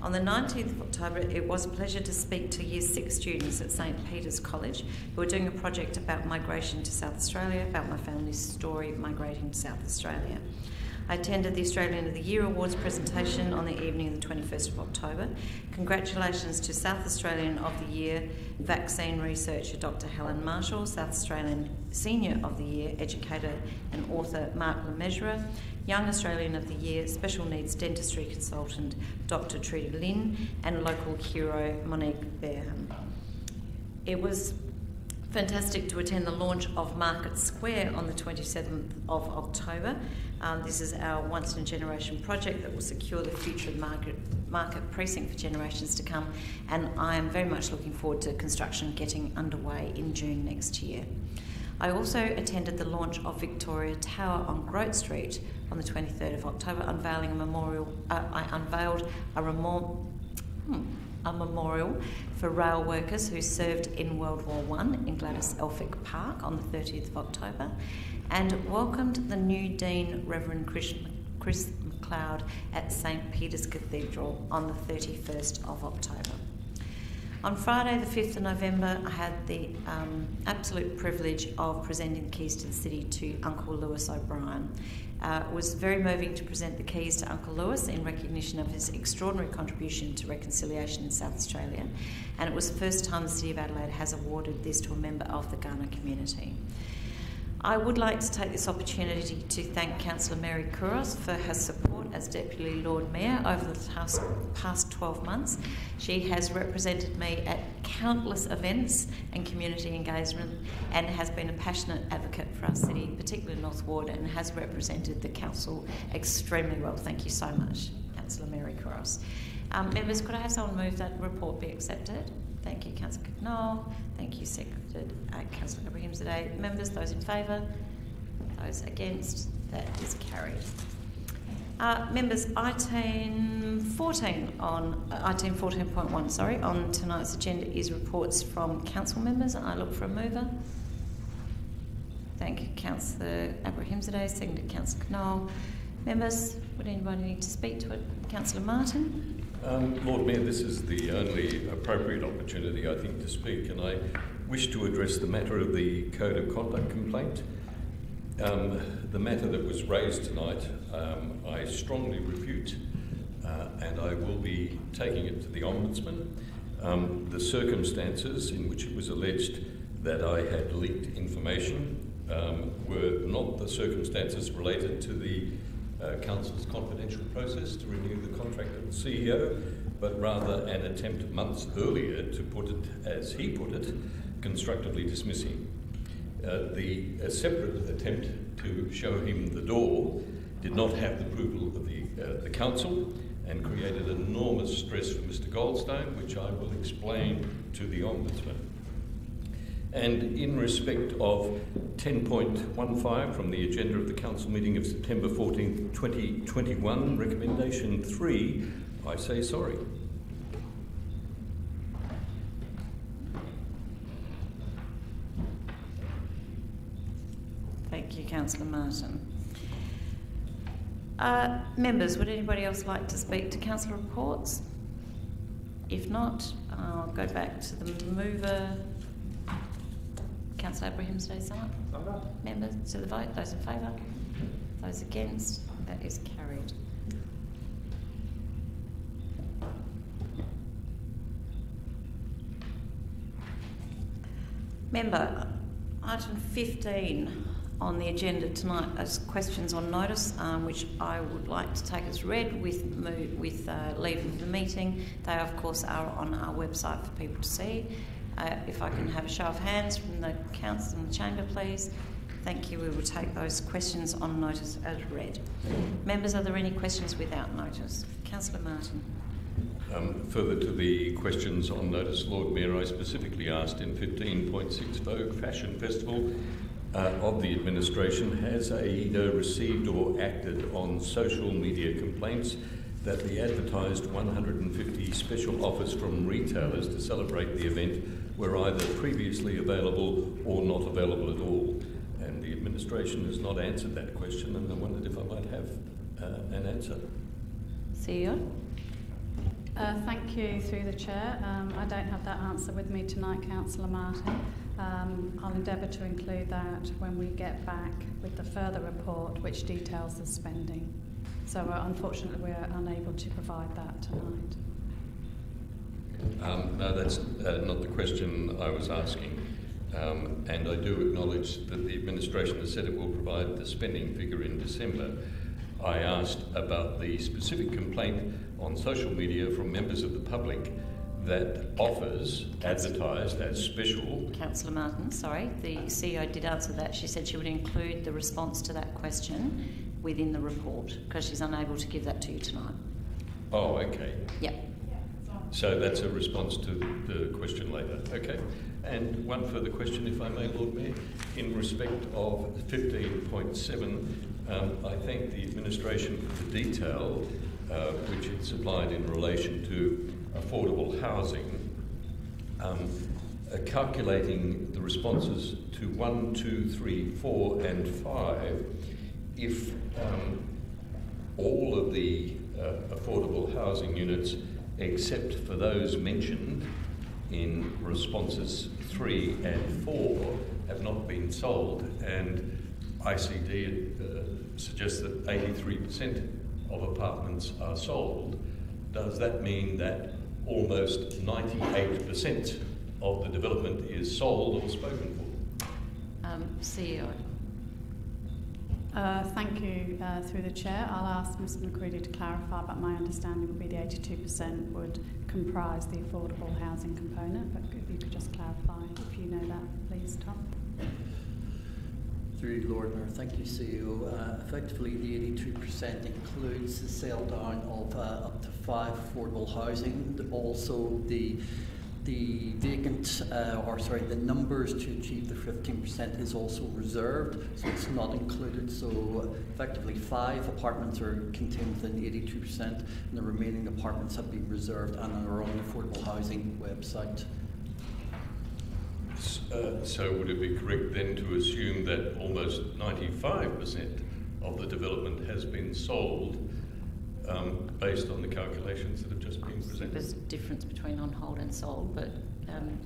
On the 19th of October, it was a pleasure to speak to Year 6 students at St Peter's College who are doing a project about migration to South Australia, about my family's story migrating to South Australia. I attended the Australian of the Year Awards presentation on the evening of the 21st of October. Congratulations to South Australian of the Year vaccine researcher Dr Helen Marshall, South Australian Senior of the Year educator and author Mark Lemessurier, Young Australian of the Year Special Needs Dentistry Consultant Dr Trudy Lynn, and local hero Monique Bearham. It was fantastic to attend the launch of Market Square on the 27th of October. This is our once-in-a-generation project that will secure the future of market precinct for generations to come, and I am very much looking forward to construction getting underway in June next year. I also attended the launch of Victoria Tower on Grote Street on the 23rd of October, unveiling a memorial. I unveiled a memorial for rail workers who served in World War I in Gladys Elphick Park on the 30th of October, and welcomed the new Dean, Reverend Chris McLeod at St Peter's Cathedral on the 31st of October. On Friday the 5th of November, I had the absolute privilege of presenting the keys to the city to Uncle Lewis O'Brien. It was very moving to present the keys to Uncle Lewis in recognition of his extraordinary contribution to reconciliation in South Australia, and it was the first time the City of Adelaide has awarded this to a member of the Kaurna community. I would like to take this opportunity to thank Councillor Mary Kouros for her support as Deputy Lord Mayor over the past 12 months. She has represented me at countless events and community engagement, and has been a passionate advocate for our city, particularly North Ward, and has represented the Council extremely well. Thank you so much, Councillor Mary Kouros. Members, could I have someone move that report be accepted? Thank you, Councillor Knoll. Thank you, Secretary Councillor Abraham today. Members, those in favour? Those against? That is carried. Members, item 14.1 on tonight's agenda is reports from council members, and I look for a mover. Thank you, Councillor Abrahimzadeh, seconded Councillor Knoll. Members, would anybody need to speak to it? Councillor Martin. Lord Mayor, this is the only appropriate opportunity, I think, to speak, and I wish to address the matter of the Code of Conduct complaint. The matter that was raised tonight, I strongly refute, and I will be taking it to the Ombudsman. The circumstances in which it was alleged that I had leaked information were not the circumstances related to the Council's confidential process to renew the contract of the CEO, but rather an attempt months earlier to put it, as he put it, constructively dismissing. A separate attempt to show him the door did not have the approval of the Council and created enormous stress for Mr Goldstone, which I will explain to the Ombudsman. And in respect of 10.15 from the agenda of the Council meeting of September 14th, 2021, recommendation 3, I say sorry. Thank you, Councillor Martin. Members, would anybody else like to speak to Council reports? If not, I'll go back to the mover. Councillor Abraham, stay silent. Members, to the vote. Those in favour? Those against? That is carried. Member, item 15 on the agenda tonight is questions on notice, which I would like to take as read with leaving the meeting. They, of course, are on our website for people to see. If I can have a show of hands from the Council and the Chamber, please. Thank you. We will take those questions on notice as read. Members, are there any questions without notice? Councillor Martin. Further to the questions on notice, Lord Mayor, I specifically asked in 15.6 Vogue Fashion Festival of the administration, has AIDA received or acted on social media complaints that the advertised 150 special offers from retailers to celebrate the event were either previously available or not available at all? And the administration has not answered that question, and I wondered if I might have an answer. CEO. Thank you through the Chair. I don't have that answer with me tonight, Councillor Martin. I'll endeavour to include that when we get back with the further report which details the spending. So unfortunately we're unable to provide that tonight. No, that's not the question I was asking. And I do acknowledge that the administration has said it will provide the spending figure in December. I asked about the specific complaint on social media from members of the public that offers advertised as special. Councillor Martin, sorry, the CEO did answer that. She said she would include the response to that question within the report because she's unable to give that to you tonight. Oh, okay. Yep. So that's a response to the question later. Okay. And one further question, if I may, Lord Mayor. In respect of 15.7, I thank the administration for the detail which it supplied in relation to affordable housing. Calculating the responses to 1, 2, 3, 4 and 5, if all of the affordable housing units except for those mentioned in responses 3 and 4 have not been sold, and ICD suggests that 83% of apartments are sold, does that mean that almost 98% of the development is sold or spoken for? CEO. Thank you through the Chair. I'll ask Mr McCready to clarify, but my understanding would be the 82% would comprise the affordable housing component, but if you could just clarify if you know that, please, Tom. Through you, Lord Mayor. Thank you, CEO. Effectively, the 82% includes the sale down of up to 5 affordable housing. Also, the vacant, the numbers to achieve the 15% is also reserved, so it's not included. So effectively 5 apartments are contained within 82%, and the remaining apartments have been reserved and are on the affordable housing website. So would it be correct then to assume that almost 95% of the development has been sold based on the calculations that have just been presented? There's a difference between on hold and sold, but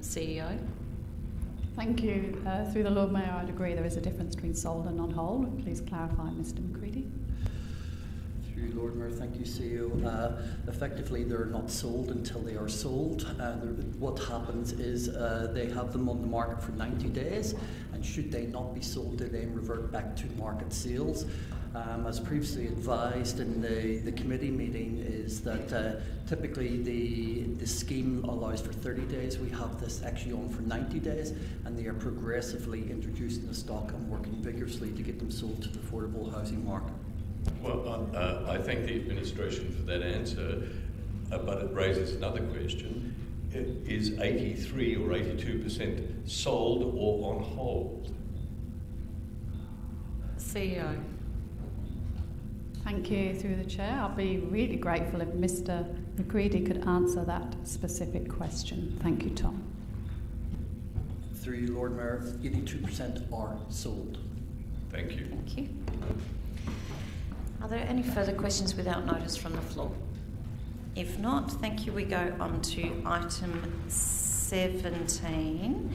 CEO? Thank you. Through the Lord Mayor, I'd agree there is a difference between sold and on hold. Please clarify, Mr McCready. Through Lord Mayor, thank you, CEO. Effectively, they're not sold until they are sold. What happens is they have them on the market for 90 days, and should they not be sold, they then revert back to market sales. As previously advised in the committee meeting, is that typically the scheme allows for 30 days. We have this actually on for 90 days, and they are progressively introducing the stock and working vigorously to get them sold to the affordable housing market. Well, I thank the administration for that answer, but it raises another question. Is 83 or 82% sold or on hold? CEO. Thank you, through the chair. I'll be really grateful if Mr. McCready could answer that specific question. Thank you, Tom. Through you, Lord Mayor, 82% are sold. Thank you. Thank you. Are there any further questions without notice from the floor? If not, thank you. We go on to item 17.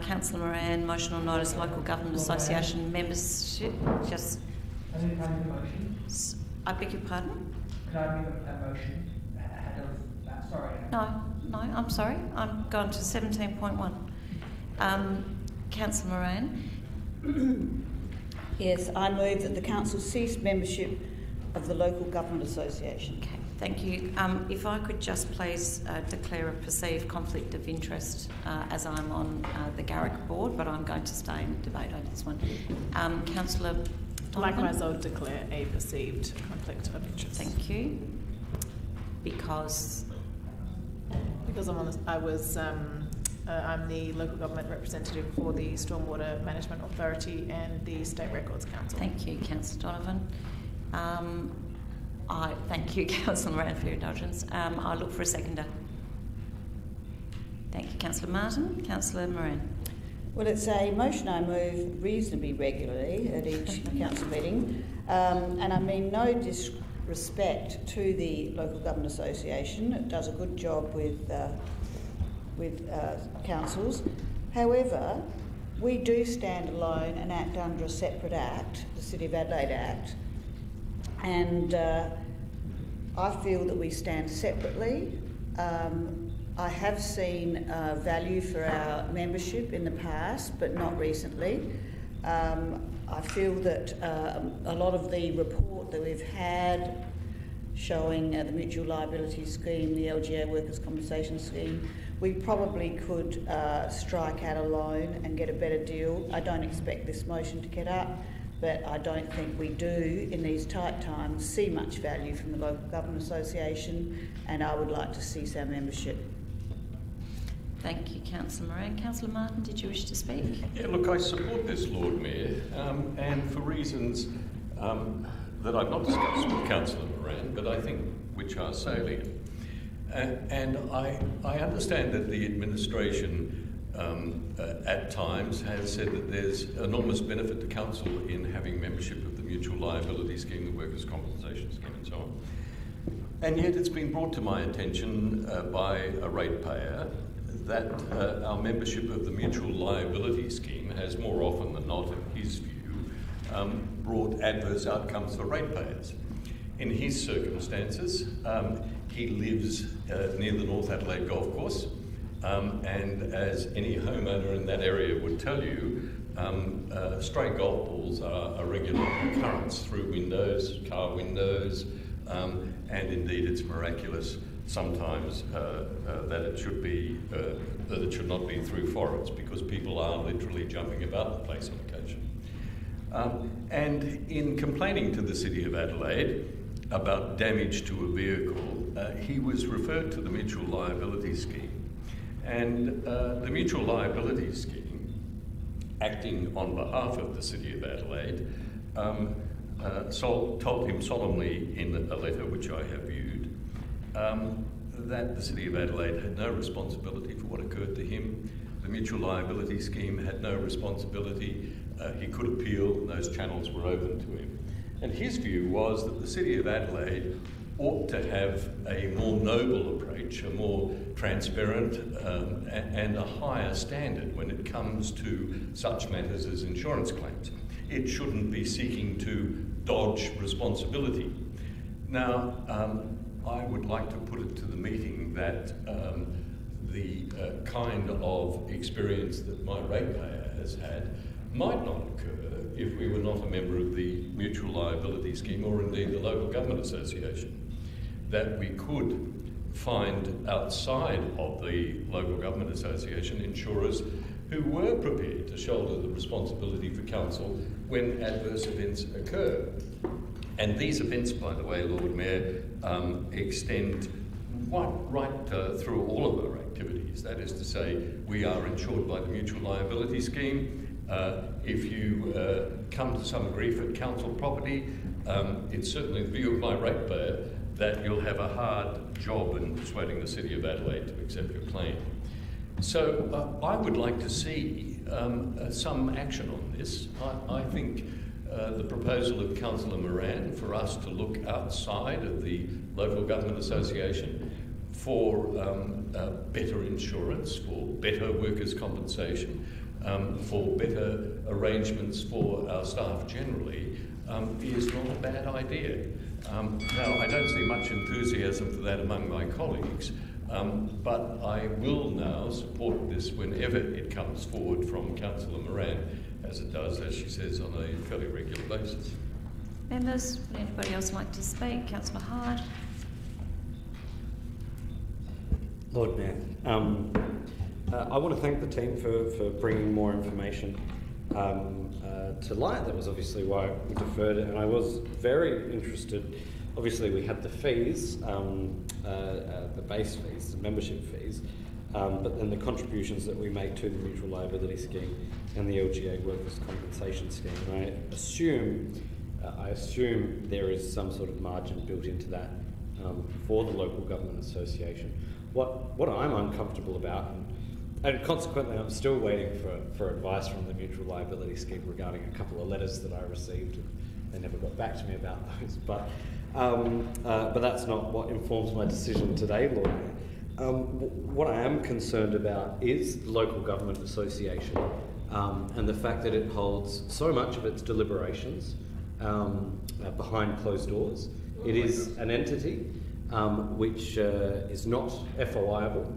Councillor Moran, motion on notice, Local Government Association membership. Just. I need a motion. I beg your pardon? Could I make a motion ahead of that? Sorry. No, I'm sorry. I'm going to 17.1. Councillor Moran. Yes, I move that the council cease membership of the Local Government Association. Okay, thank you. If I could just please declare a perceived conflict of interest as I'm on the Garrick board, but I'm going to stay and debate over this one. Councillor Donovan? Likewise, I would declare a perceived conflict of interest. Thank you. Because I'm the local government representative for the Stormwater Management Authority and the State Records Council. Thank you, Councillor Donovan. I thank you, Councillor Moran, for your indulgence. I look for a seconder. Thank you, Councillor Martin. Councillor Moran. Well, it's a motion I move reasonably regularly at each council meeting, and I mean no disrespect to the Local Government Association. It does a good job with councils. However, we do stand alone and act under a separate act, the City of Adelaide Act, and I feel that we stand separately. I have seen value for our membership in the past, but not recently. I feel that a lot of the report that we've had showing the mutual liability scheme, the LGA workers' compensation scheme, we probably could strike out a loan and get a better deal. I don't expect this motion to get up, but I don't think we do, in these tight times, see much value from the Local Government Association, and I would like to cease our membership. Thank you, Councillor Moran. Councillor Martin, did you wish to speak? Yeah, look, I support this, Lord Mayor, and for reasons that I've not discussed with Councillor Moran, but I think which are salient. And I understand that the administration at times has said that there's enormous benefit to council in having membership of the mutual liability scheme, the workers' compensation scheme and so on. And yet it's been brought to my attention by a ratepayer that our membership of the mutual liability scheme has more often than not, in his view, brought adverse outcomes for ratepayers. In his circumstances, he lives near the North Adelaide Golf Course, and as any homeowner in that area would tell you, stray golf balls are a regular occurrence through windows, car windows, and indeed it's miraculous sometimes that it should not be through forests, because people are literally jumping about the place on occasion. And in complaining to the City of Adelaide about damage to a vehicle, he was referred to the mutual liability scheme. And the mutual liability scheme, acting on behalf of the City of Adelaide, told him solemnly in a letter which I have viewed that the City of Adelaide had no responsibility for what occurred to him. The mutual liability scheme had no responsibility. He could appeal, and those channels were open to him. And his view was that the City of Adelaide ought to have a more noble approach, a more transparent and a higher standard when it comes to such matters as insurance claims. It shouldn't be seeking to dodge responsibility. Now, I would like to put it to the meeting that the kind of experience that my ratepayer has had might not occur if we were not a member of the Mutual Liability Scheme or indeed the Local Government Association. That we could find outside of the Local Government Association insurers who were prepared to shoulder the responsibility for council when adverse events occur. And these events, by the way, Lord Mayor, extend right through all of our activities. That is to say, we are insured by the Mutual Liability Scheme. If you come to some grief at council property, it's certainly the view of my ratepayer that you'll have a hard job in persuading the City of Adelaide to accept your claim. So I would like to see some action on this. I think the proposal of Councillor Moran for us to look outside of the Local Government Association for better insurance, for better workers' compensation, for better arrangements for our staff generally, is not a bad idea. Now, I don't see much enthusiasm for that among my colleagues, but I will now support this whenever it comes forward from Councillor Moran, as it does, as she says, on a fairly regular basis. Members, would anybody else like to speak? Councillor Hyde. Lord Mayor, I want to thank the team for bringing more information to light. That was obviously why we deferred it, and I was very interested. Obviously, we had the fees, the base fees, the membership fees, but then the contributions that we make to the Mutual Liability Scheme and the LGA Workers' Compensation Scheme. And I assume there is some sort of margin built into that for the Local Government Association. What I'm uncomfortable about, and consequently I'm still waiting for advice from the Mutual Liability Scheme regarding a couple of letters that I received. They never got back to me about those, but that's not what informs my decision today, Lord Mayor. What I am concerned about is the Local Government Association and the fact that it holds so much of its deliberations behind closed doors. It is an entity which is not FOIable,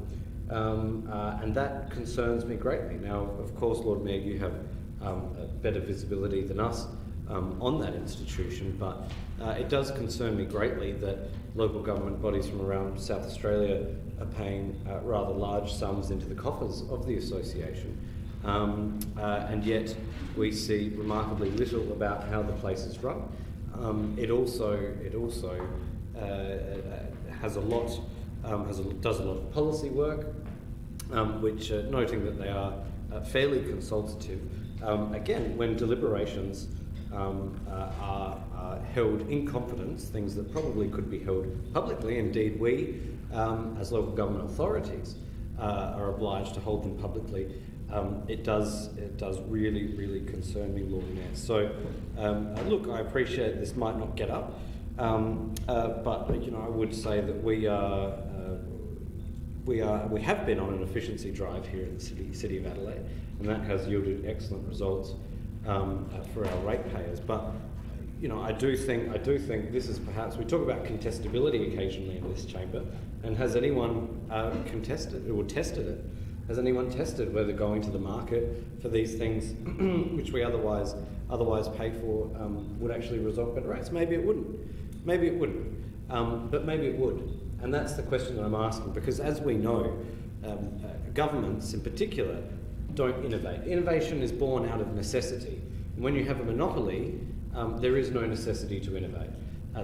and that concerns me greatly. Now, of course, Lord Mayor, you have better visibility than us on that institution, but it does concern me greatly that local government bodies from around South Australia are paying rather large sums into the coffers of the association, and yet we see remarkably little about how the place is run. It also has a lot, does a lot of policy work, which, noting that they are fairly consultative, again, when deliberations are held in confidence, things that probably could be held publicly. Indeed, we, as local government authorities, are obliged to hold them publicly. It does really, really concern me, Lord Mayor. So, look, I appreciate this might not get up, but I would say that we have been on an efficiency drive here in the city of Adelaide, and that has yielded excellent results for our ratepayers. But I do think this is perhaps, we talk about contestability occasionally in this chamber, and has anyone contested or tested it? Has anyone tested whether going to the market for these things, which we otherwise pay for, would actually result in better rates? Maybe it wouldn't. Maybe it wouldn't. But maybe it would. And that's the question that I'm asking, because as we know, governments in particular don't innovate. Innovation is born out of necessity. And when you have a monopoly, there is no necessity to innovate.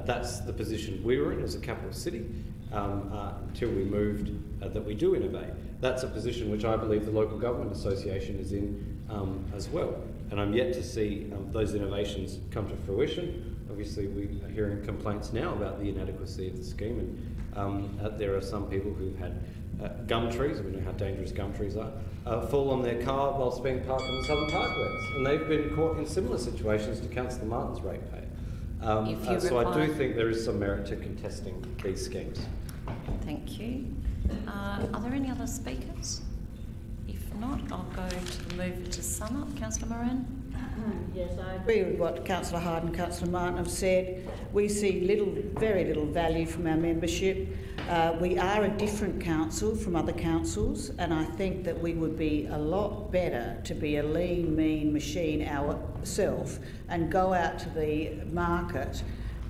That's the position we were in as a capital city until we moved that we do innovate. That's a position which I believe the Local Government Association is in as well. And I'm yet to see those innovations come to fruition. Obviously, we are hearing complaints now about the inadequacy of the scheme, and there are some people who've had gum trees, we know how dangerous gum trees are, fall on their car whilst being parked in the Southern Parklands. And they've been caught in similar situations to Councillor Martin's ratepayer. So I do think there is some merit to contesting these schemes. Thank you. Are there any other speakers? If not, I'll go to the mover to sum up. Councillor Moran. Yes, I agree with what Councillor Hyde and Councillor Martin have said. We see very little value from our membership. We are a different council from other councils, and I think that we would be a lot better to be a lean, mean machine ourselves and go out to the market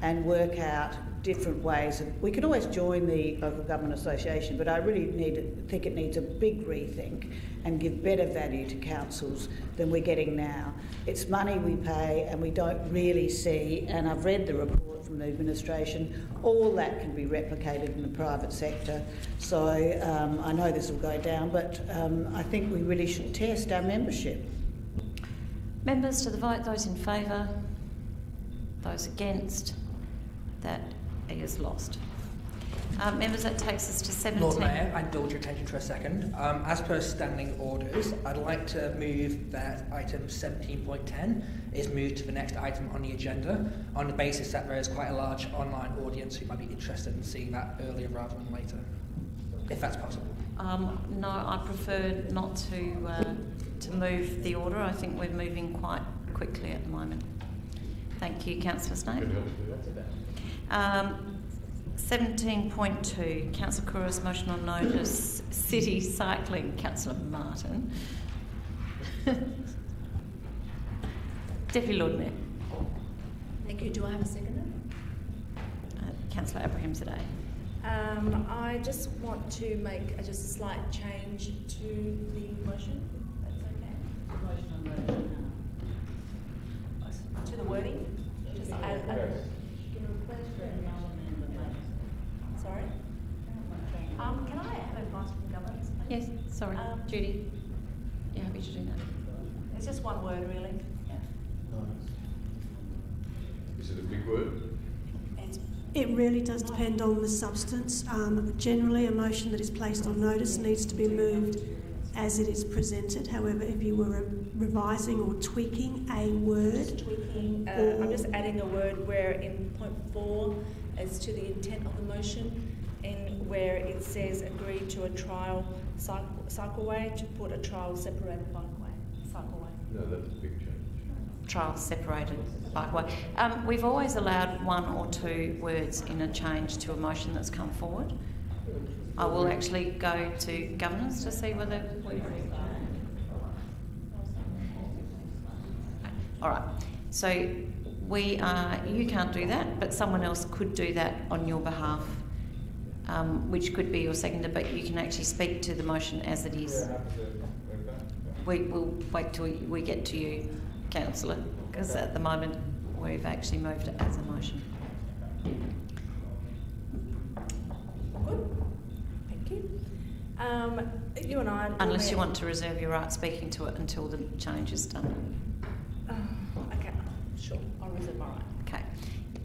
and work out different ways. We can always join the Local Government Association, but I really think it needs a big rethink and give better value to councils than we're getting now. It's money we pay and we don't really see, and I've read the report from the administration, all that can be replicated in the private sector. So I know this will go down, but I think we really should test our membership. Members to the vote, those in favour, those against, that is lost. Members, that takes us to 17. Lord Mayor, I indulge your attention for a second. As per standing orders, I'd like to move that item 17.10 is moved to the next item on the agenda on the basis that there is quite a large online audience who might be interested in seeing that earlier rather than later, if that's possible. No, I prefer not to move the order. I think we're moving quite quickly at the moment. Thank you, Councillor Snape. 17.2, Councillor Koura's motion on notice, city cycling, Councillor Martin. Deputy Lord Mayor. Thank you. Do I have a seconder? Councillor Abraham today. I just want to make just a slight change to the motion. That's okay. To the wording. Just add. Sorry? Can I have advice from governance? Yes, sorry. Judy, you're happy to do that? It's just one word, really. Yeah. Is it a big word? It really does depend on the substance. Generally, a motion that is placed on notice needs to be moved as it is presented. However, if you were revising or tweaking a word... Just tweaking, I'm just adding a word where in point 4 as to the intent of the motion, and where it says agree to a trial cycleway, to put a trial separated cycleway. No, that's a big change. Trial separated bikeway. We've always allowed one or two words in a change to a motion that's come forward. I will actually go to governance to see whether we... All right. So you can't do that, but someone else could do that on your behalf, which could be your seconder, but you can actually speak to the motion as it is. We'll wait till we get to you, Councillor, because at the moment we've actually moved it as a motion. Good. Thank you. You and I... Unless you want to reserve your right speaking to it until the change is done. Okay, sure. I'll reserve my right. Okay.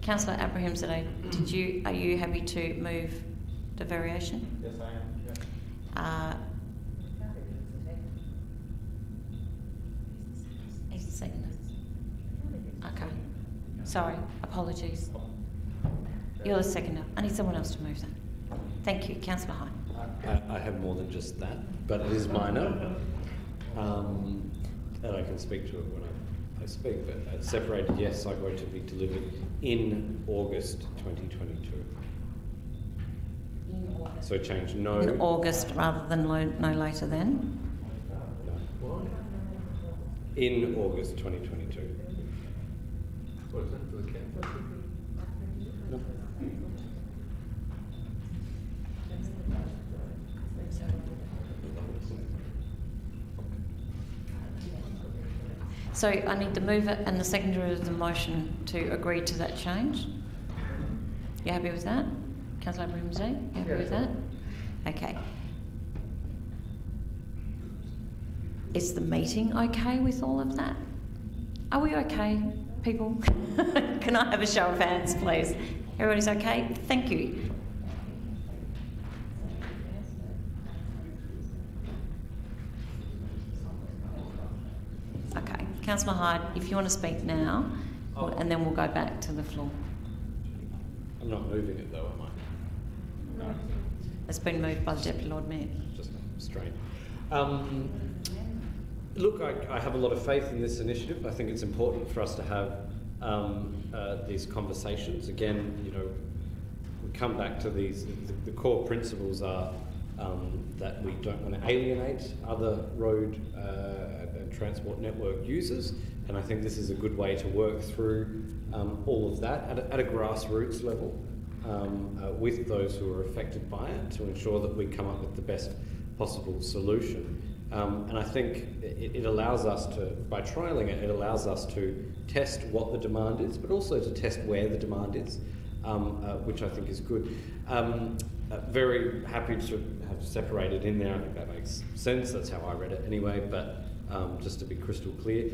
Councillor Abraham today, are you happy to move the variation? Yes, I am. He's the seconder. Okay. Sorry. Apologies. You're the seconder. I need someone else to move that. Thank you. Councillor Hyde. I have more than just that, but it is minor. And I can speak to it when I speak, but separated, yes, I go to be delivered in August 2022. So change no... In August rather than no later than? No. In August 2022. What is that for the campus? No. So I need the mover and the seconder of the motion to agree to that change. You happy with that? Councillor Abraham, you happy with that? Okay. Is the meeting okay with all of that? Are we okay, people? Can I have a show of hands, please? Everybody's okay? Thank you. Okay. Councillor Hyde, if you want to speak now, and then we'll go back to the floor. I'm not moving it though, am I? No. It's been moved by the Deputy Lord Mayor. Just strange. Look, I have a lot of faith in this initiative. I think it's important for us to have these conversations. Again, you know, we come back to these, the core principles are that we don't want to alienate other road and transport network users, and I think this is a good way to work through all of that at a grassroots level with those who are affected by it to ensure that we come up with the best possible solution. And I think it allows us to, by trialling it, it allows us to test what the demand is, but also to test where the demand is, which I think is good. Very happy to have separated in there. I think that makes sense. That's how I read it anyway, but just to be crystal clear.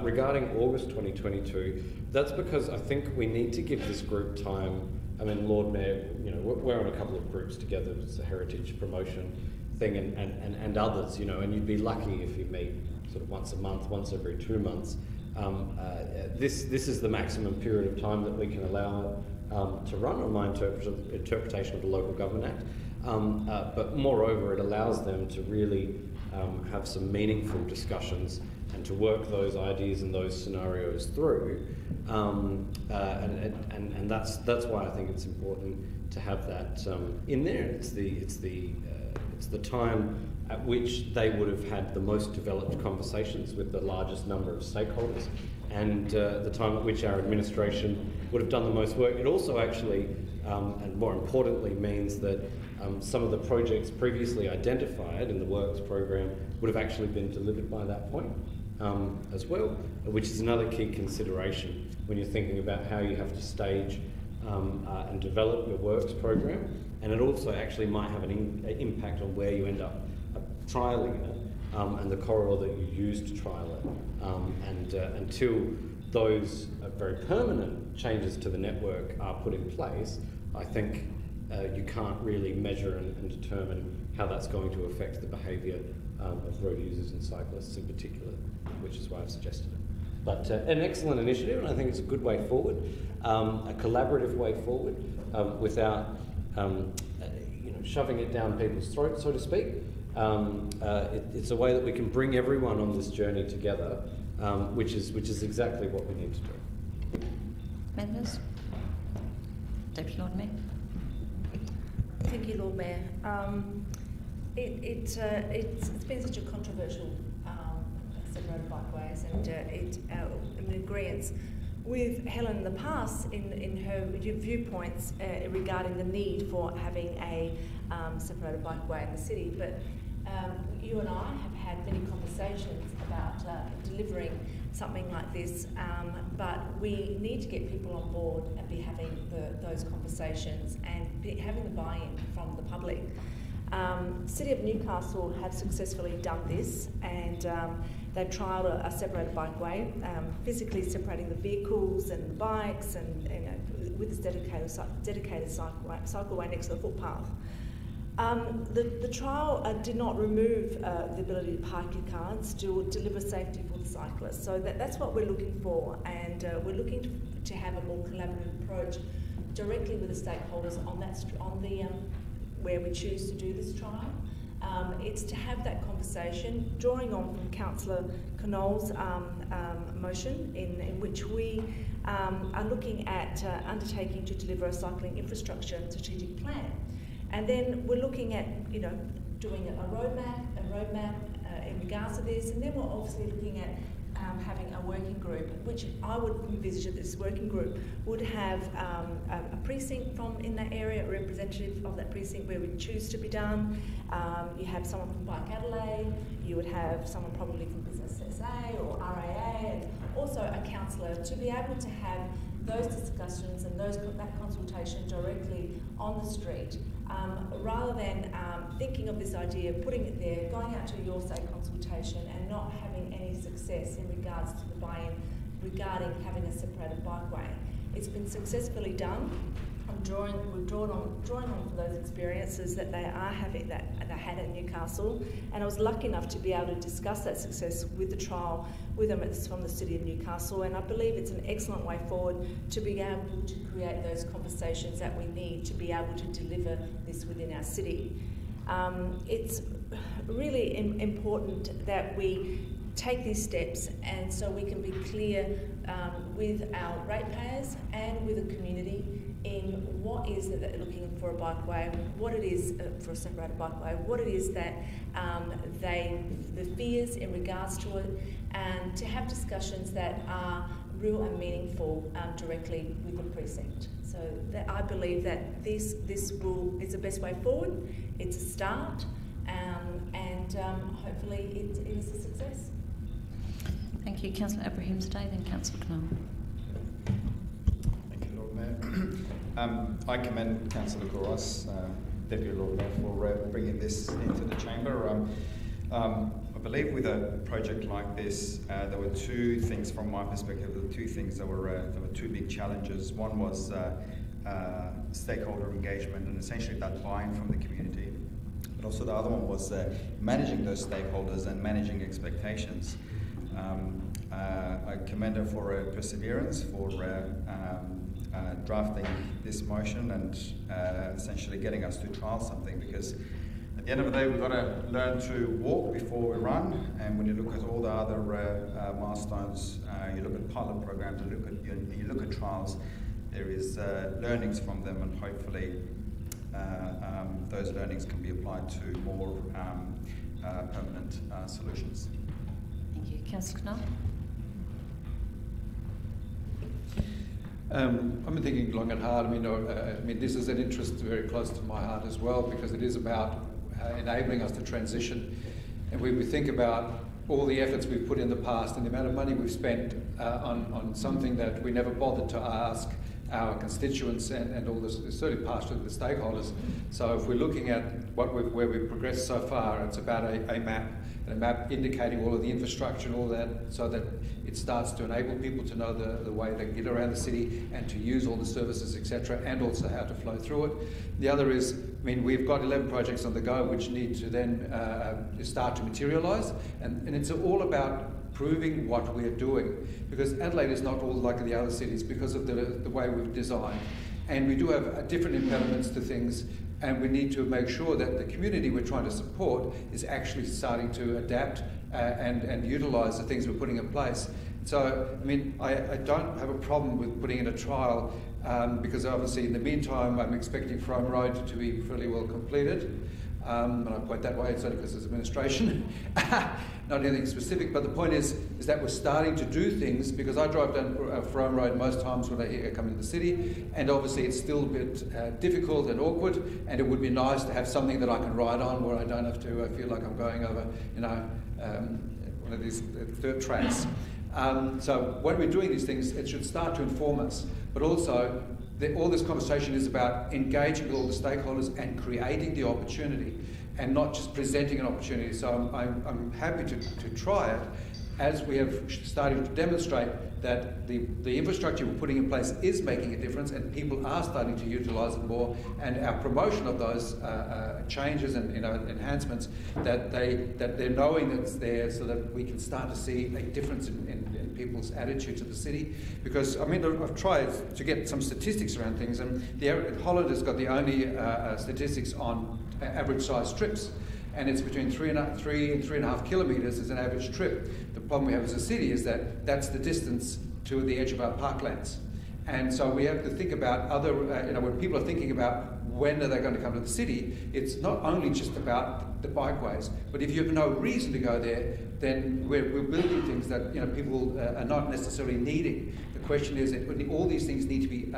Regarding August 2022, that's because I think we need to give this group time. I mean, Lord Mayor, you know, we're on a couple of groups together. It's a heritage promotion thing and others, you know, and you'd be lucky if you meet sort of once a month, once every 2 months. This is the maximum period of time that we can allow to run on my interpretation of the Local Government Act. But moreover, it allows them to really have some meaningful discussions and to work those ideas and those scenarios through. And that's why I think it's important to have that in there. It's the time at which they would have had the most developed conversations with the largest number of stakeholders, and the time at which our administration would have done the most work. It also actually, and more importantly, means that some of the projects previously identified in the Works program would have actually been delivered by that point as well, which is another key consideration when you're thinking about how you have to stage and develop your Works program. And it also actually might have an impact on where you end up trialling it and the corridor that you use to trial it. Until those very permanent changes to the network are put in place, I think you can't really measure and determine how that's going to affect the behaviour of road users and cyclists in particular, which is why I've suggested it. But an excellent initiative, and I think it's a good way forward, a collaborative way forward, without you know, shoving it down people's throats, so to speak. It's a way that we can bring everyone on this journey together, which is exactly what we need to do. Members? Deputy Lord Mayor. Thank you, Lord Mayor. It's been such a controversial separated bikeways, and I'm in agreement with Helen in the past in her viewpoints regarding the need for having a separated bikeway in the city. But you and I have had many conversations about delivering something like this, but we need to get people on board and be having those conversations and having the buy-in from the public. City of Newcastle have successfully done this, and they've trialled a separated bikeway, physically separating the vehicles and the bikes, and you know, with this dedicated cycleway next to the footpath. The trial did not remove the ability to park your car and still deliver safety for the cyclists. So that's what we're looking for, and we're looking to have a more collaborative approach directly with the stakeholders on the where we choose to do this trial. It's to have that conversation, drawing on from Councillor Knoll's motion, in which we are looking at undertaking to deliver a cycling infrastructure and strategic plan. And then we're looking at, you know, doing a roadmap in regards to this, and then we're obviously looking at having a working group, which I would envisage that this working group would have a precinct from in that area, a representative of that precinct where we choose to be done. You have someone from Bike Adelaide, you would have someone probably from Business SA or RAA, and also a councillor, to be able to have those discussions and that consultation directly on the street, rather than thinking of this idea, putting it there, going out to your say consultation and not having any success in regards to the buy-in regarding having a separated bikeway. It's been successfully done. We've drawn on from those experiences that they are having, that they had at Newcastle, and I was lucky enough to be able to discuss that success with the trial with them from the City of Newcastle, and I believe it's an excellent way forward to be able to create those conversations that we need to be able to deliver this within our city. It's really important that we take these steps, and so we can be clear with our ratepayers and with the community in what is that they're looking for a bikeway, what it is for a separated bikeway, what it is that the fears in regards to it, and to have discussions that are real and meaningful directly with the precinct. So that I believe that this is the best way forward. It's a start, and hopefully it is a success. Thank you, Councillor Abrahimzadeh, then Councillor Knoll. Thank you, Lord Mayor. I commend Councillor Gouros, Deputy Lord Mayor, for bringing this into the chamber. I believe with a project like this, there were two things from my perspective. There were two things that were two big challenges. One was stakeholder engagement and essentially that buy-in from the community. But also the other one was managing those stakeholders and managing expectations. I commend her for her perseverance, for drafting this motion and essentially getting us to trial something, because at the end of the day we've got to learn to walk before we run, and when you look at all the other milestones, you look at pilot programs, you look at trials, there is learnings from them, and hopefully those learnings can be applied to more permanent solutions. Thank you. Councillor Knoll. I've been thinking long and hard. I mean, this is an interest very close to my heart as well, because it is about enabling us to transition. And when we think about all the efforts we've put in the past and the amount of money we've spent on something that we never bothered to ask our constituents and all this, certainly past with the stakeholders. So if we're looking at where we've progressed so far, it's about a map, and a map indicating all of the infrastructure and all that, so that it starts to enable people to know the way they get around the city and to use all the services, etc., and also how to flow through it. The other is, I mean, we've got 11 projects on the go which need to then start to materialise, and it's all about proving what we're doing, because Adelaide is not all like the other cities because of the way we've designed, and we do have different impediments to things, and we need to make sure that the community we're trying to support is actually starting to adapt and utilise the things we're putting in place. So, I mean, I don't have a problem with putting in a trial, because obviously in the meantime I'm expecting Frome Road to be fairly well completed. And I point that way, it's only because it's administration, not anything specific, but the point is that we're starting to do things, because I drive down Frome Road most times when I come into the city, and obviously it's still a bit difficult and awkward, and it would be nice to have something that I can ride on where I don't have to feel like I'm going over, one of these dirt tracks. So when we're doing these things, it should start to inform us, but also all this conversation is about engaging with all the stakeholders and creating the opportunity, and not just presenting an opportunity. So I'm happy to try it, as we have started to demonstrate that the infrastructure we're putting in place is making a difference, and people are starting to utilise it more, and our promotion of those changes and enhancements, that they're knowing that it's there, so that we can start to see a difference in people's attitude to the city. Because I mean, I've tried to get some statistics around things, and Holland has got the only statistics on average size trips, and it's between 3 and 3.5 kilometres is an average trip. The problem we have as a city is that that's the distance to the edge of our parklands. And so we have to think about other, when people are thinking about when are they going to come to the city, it's not only just about the bikeways, but if you have no reason to go there, then we're building things that people are not necessarily needing. The question is that all these things need to be,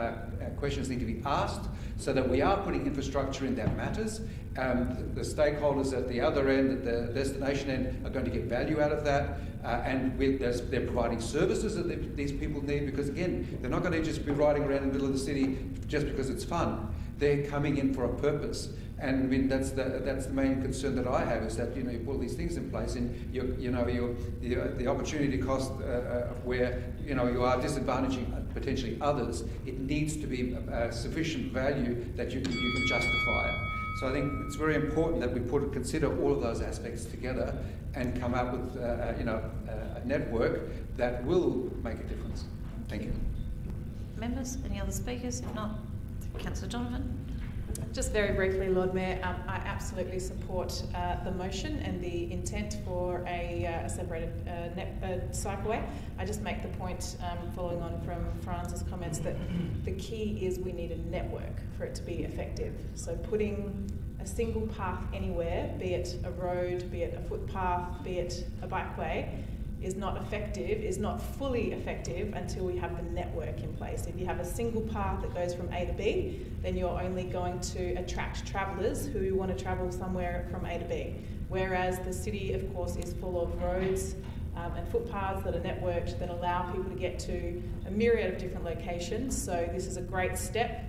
questions need to be asked, so that we are putting infrastructure in that matters. The stakeholders at the other end, at the destination end, are going to get value out of that, and they're providing services that these people need, because again, they're not going to just be riding around in the middle of the city just because it's fun. They're coming in for a purpose. And I mean, that's the main concern that I have, is that you put these things in place, and the opportunity cost where you are disadvantaging potentially others. It needs to be sufficient value that you can justify it. So I think it's very important that we consider all of those aspects together and come up with a network that will make a difference. Thank you. Members, any other speakers? If not, Councillor Donovan. Just very briefly, Lord Mayor, I absolutely support the motion and the intent for a separated cycleway. I just make the point, following on from Franz's comments, that the key is we need a network for it to be effective. So putting a single path anywhere, be it a road, be it a footpath, be it a bikeway, is not effective, is not fully effective until we have the network in place. If you have a single path that goes from A to B, then you're only going to attract travellers who want to travel somewhere from A to B. Whereas the city, of course, is full of roads and footpaths that are networked that allow people to get to a myriad of different locations. So this is a great step.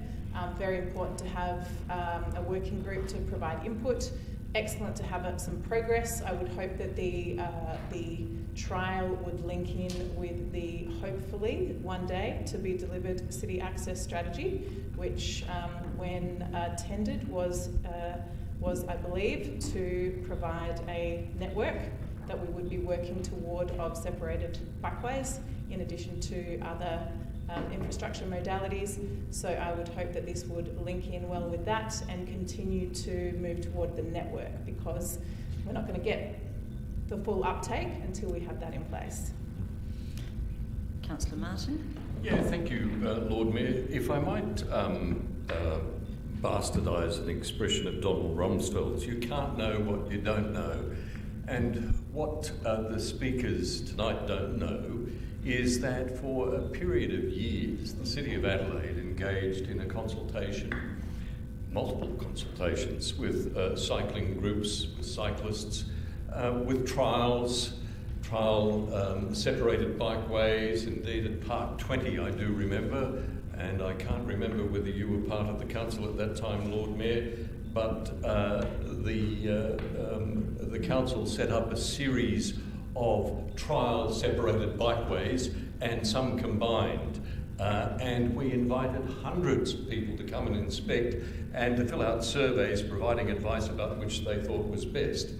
Very important to have a working group to provide input. Excellent to have some progress. I would hope that the trial would link in with the hopefully one day to be delivered city access strategy, which when tendered was I believe to provide a network that we would be working toward of separated bikeways in addition to other infrastructure modalities. So I would hope that this would link in well with that and continue to move toward the network, because we're not going to get the full uptake until we have that in place. Councillor Martin. Yeah, thank you, Lord Mayor. If I might bastardise an expression of Donald Rumsfeld's, you can't know what you don't know. And what the speakers tonight don't know is that for a period of years, the City of Adelaide engaged in a consultation, multiple consultations with cycling groups, with cyclists, with separated bikeways. Indeed, at Park 20, I do remember, and I can't remember whether you were part of the council at that time, Lord Mayor, but the council set up a series of trial separated bikeways and some combined. And we invited hundreds of people to come and inspect and to fill out surveys providing advice about which they thought was best.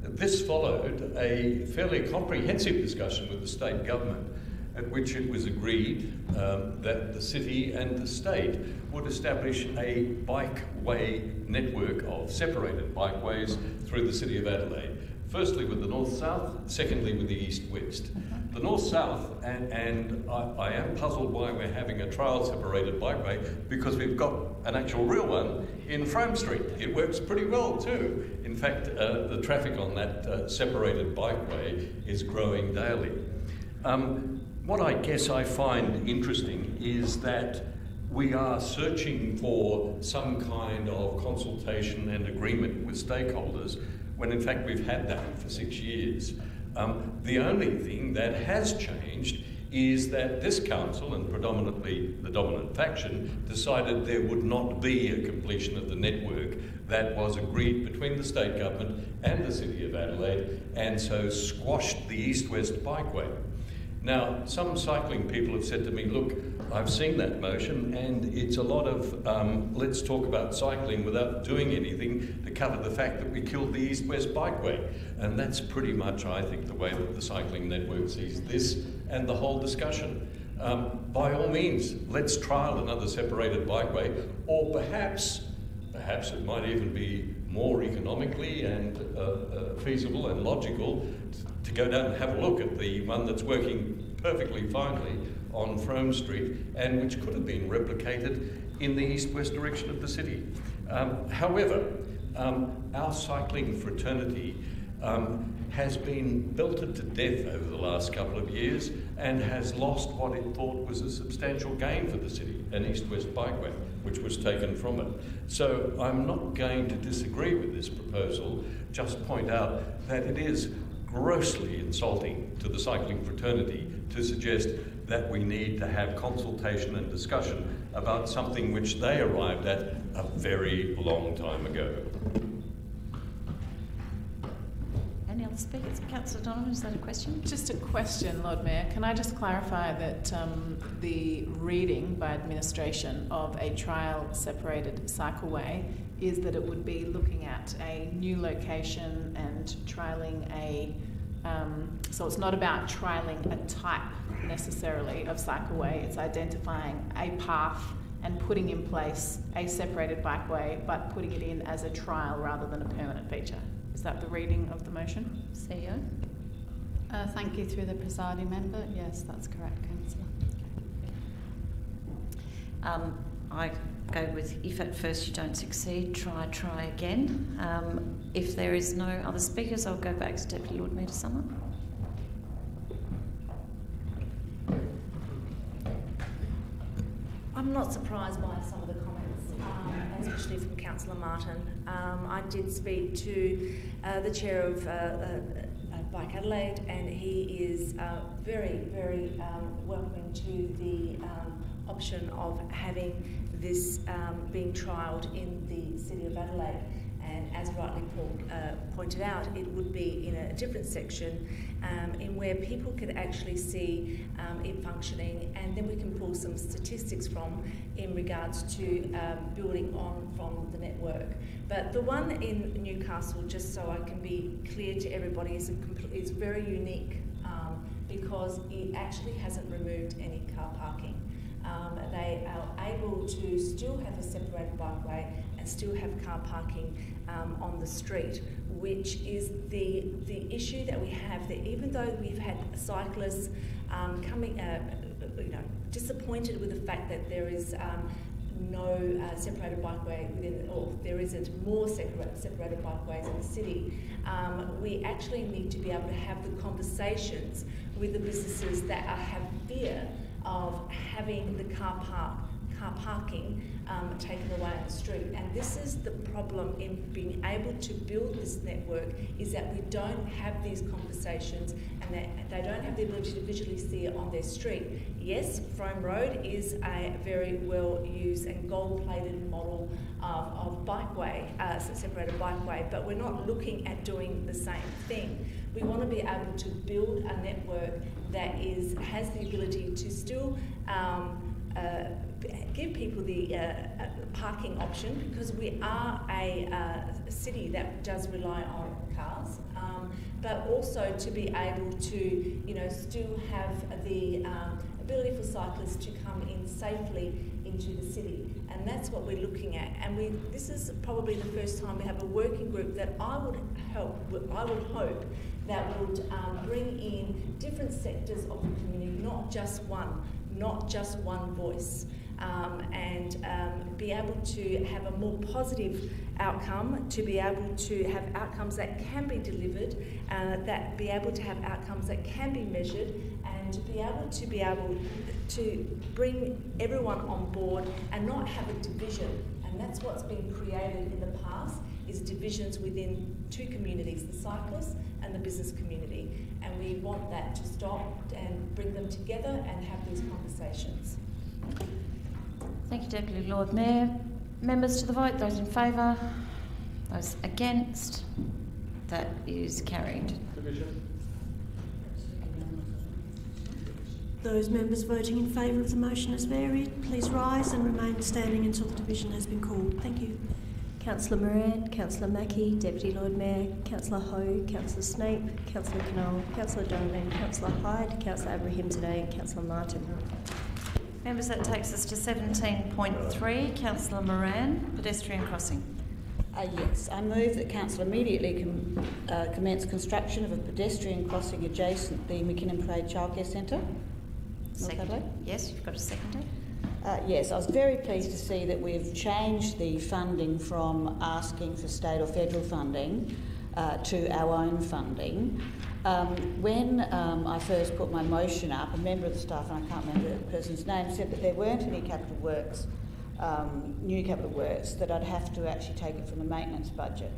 This followed a fairly comprehensive discussion with the state government, at which it was agreed that the city and the state would establish a bikeway network of separated bikeways through the City of Adelaide. Firstly with the north-south, secondly with the east-west. The north-south, and I am puzzled why we're having a trial separated bikeway, because we've got an actual real one in Frome Street. It works pretty well too. In fact, the traffic on that separated bikeway is growing daily. What I guess I find interesting is that we are searching for some kind of consultation and agreement with stakeholders, when in fact we've had that for 6 years. The only thing that has changed is that this council, and predominantly the dominant faction, decided there would not be a completion of the network that was agreed between the state government and the City of Adelaide, and so squashed the east-west bikeway. Now, some cycling people have said to me, look, I've seen that motion, and it's a lot of let's talk about cycling without doing anything to cover the fact that we killed the east-west bikeway. And that's pretty much, I think, the way that the cycling network sees this and the whole discussion. By all means, let's trial another separated bikeway, or perhaps it might even be more economically and feasible and logical to go down and have a look at the one that's working perfectly finely on Frome Street, and which could have been replicated in the east-west direction of the city. However, our cycling fraternity has been belted to death over the last couple of years and has lost what it thought was a substantial gain for the city, an east-west bikeway, which was taken from it. So I'm not going to disagree with this proposal, just point out that it is grossly insulting to the cycling fraternity to suggest that we need to have consultation and discussion about something which they arrived at a very long time ago. Any other speakers? Councillor Donovan, is that a question? Just a question, Lord Mayor. Can I just clarify that the reading by administration of a trial separated cycleway is that it would be looking at a new location and trialling a, so it's not about trialling a type necessarily of cycleway, it's identifying a path and putting in place a separated bikeway, but putting it in as a trial rather than a permanent feature. Is that the reading of the motion? CEO? Thank you through the presiding member. Yes, that's correct, Councillor. I go with, if at first you don't succeed, try again. If there is no other speakers, I'll go back to Deputy Lord Mayor to sum up. I'm not surprised by some of the comments, especially from Councillor Martin. I did speak to the chair of Bike Adelaide, and he is very, very welcoming to the option of having this being trialled in the City of Adelaide. And as rightly Paul pointed out, it would be in a different section in where people could actually see it functioning, and then we can pull some statistics from in regards to building on from the network. But the one in Newcastle, just so I can be clear to everybody, is very unique because it actually hasn't removed any car parking. They are able to still have a separated bikeway and still have car parking on the street, which is the issue that we have there. Even though we've had cyclists coming, disappointed with the fact that there is no separated bikeway within, or there isn't more separated bikeways in the city, we actually need to be able to have the conversations with the businesses that have fear of having the car parking taken away on the street. And this is the problem in being able to build this network, is that we don't have these conversations and that they don't have the ability to visually see it on their street. Yes, Frome Road is a very well used and gold-plated model of bikeway, separated bikeway, but we're not looking at doing the same thing. We want to be able to build a network that has the ability to still give people the parking option, because we are a city that does rely on cars, but also to be able to, still have the ability for cyclists to come in safely into the city. And that's what we're looking at. And this is probably the first time we have a working group that I would hope that would bring in different sectors of the community, not just one voice, and be able to have a more positive outcome, to be able to have outcomes that can be delivered, that be able to have outcomes that can be measured, and to be able to bring everyone on board and not have a division. And that's what's been created in the past, is divisions within two communities, the cyclists and the business community. And we want that to stop and bring them together and have these conversations. Thank you, Deputy Lord Mayor. Members to the vote, those in favour, those against, that is carried. Division. Those members voting in favour of the motion as varied, please rise and remain standing until the division has been called. Thank you. Councillor Moran, Councillor Mackie, Deputy Lord Mayor, Councillor Ho, Councillor Snape, Councillor Knoll, Councillor Donovan, Councillor Hyde, Councillor Abraham today, and Councillor Martin. Members, that takes us to 17.3. Councillor Moran, pedestrian crossing. Yes, I move that Council immediately commence construction of a pedestrian crossing adjacent the McKinnon Parade Childcare Centre. Seconded. Yes, you've got a seconder. Yes, I was very pleased to see that we've changed the funding from asking for state or federal funding to our own funding. When I first put my motion up, a member of the staff, and I can't remember the person's name, said that there weren't any capital works, new capital works, that I'd have to actually take it from the maintenance budget,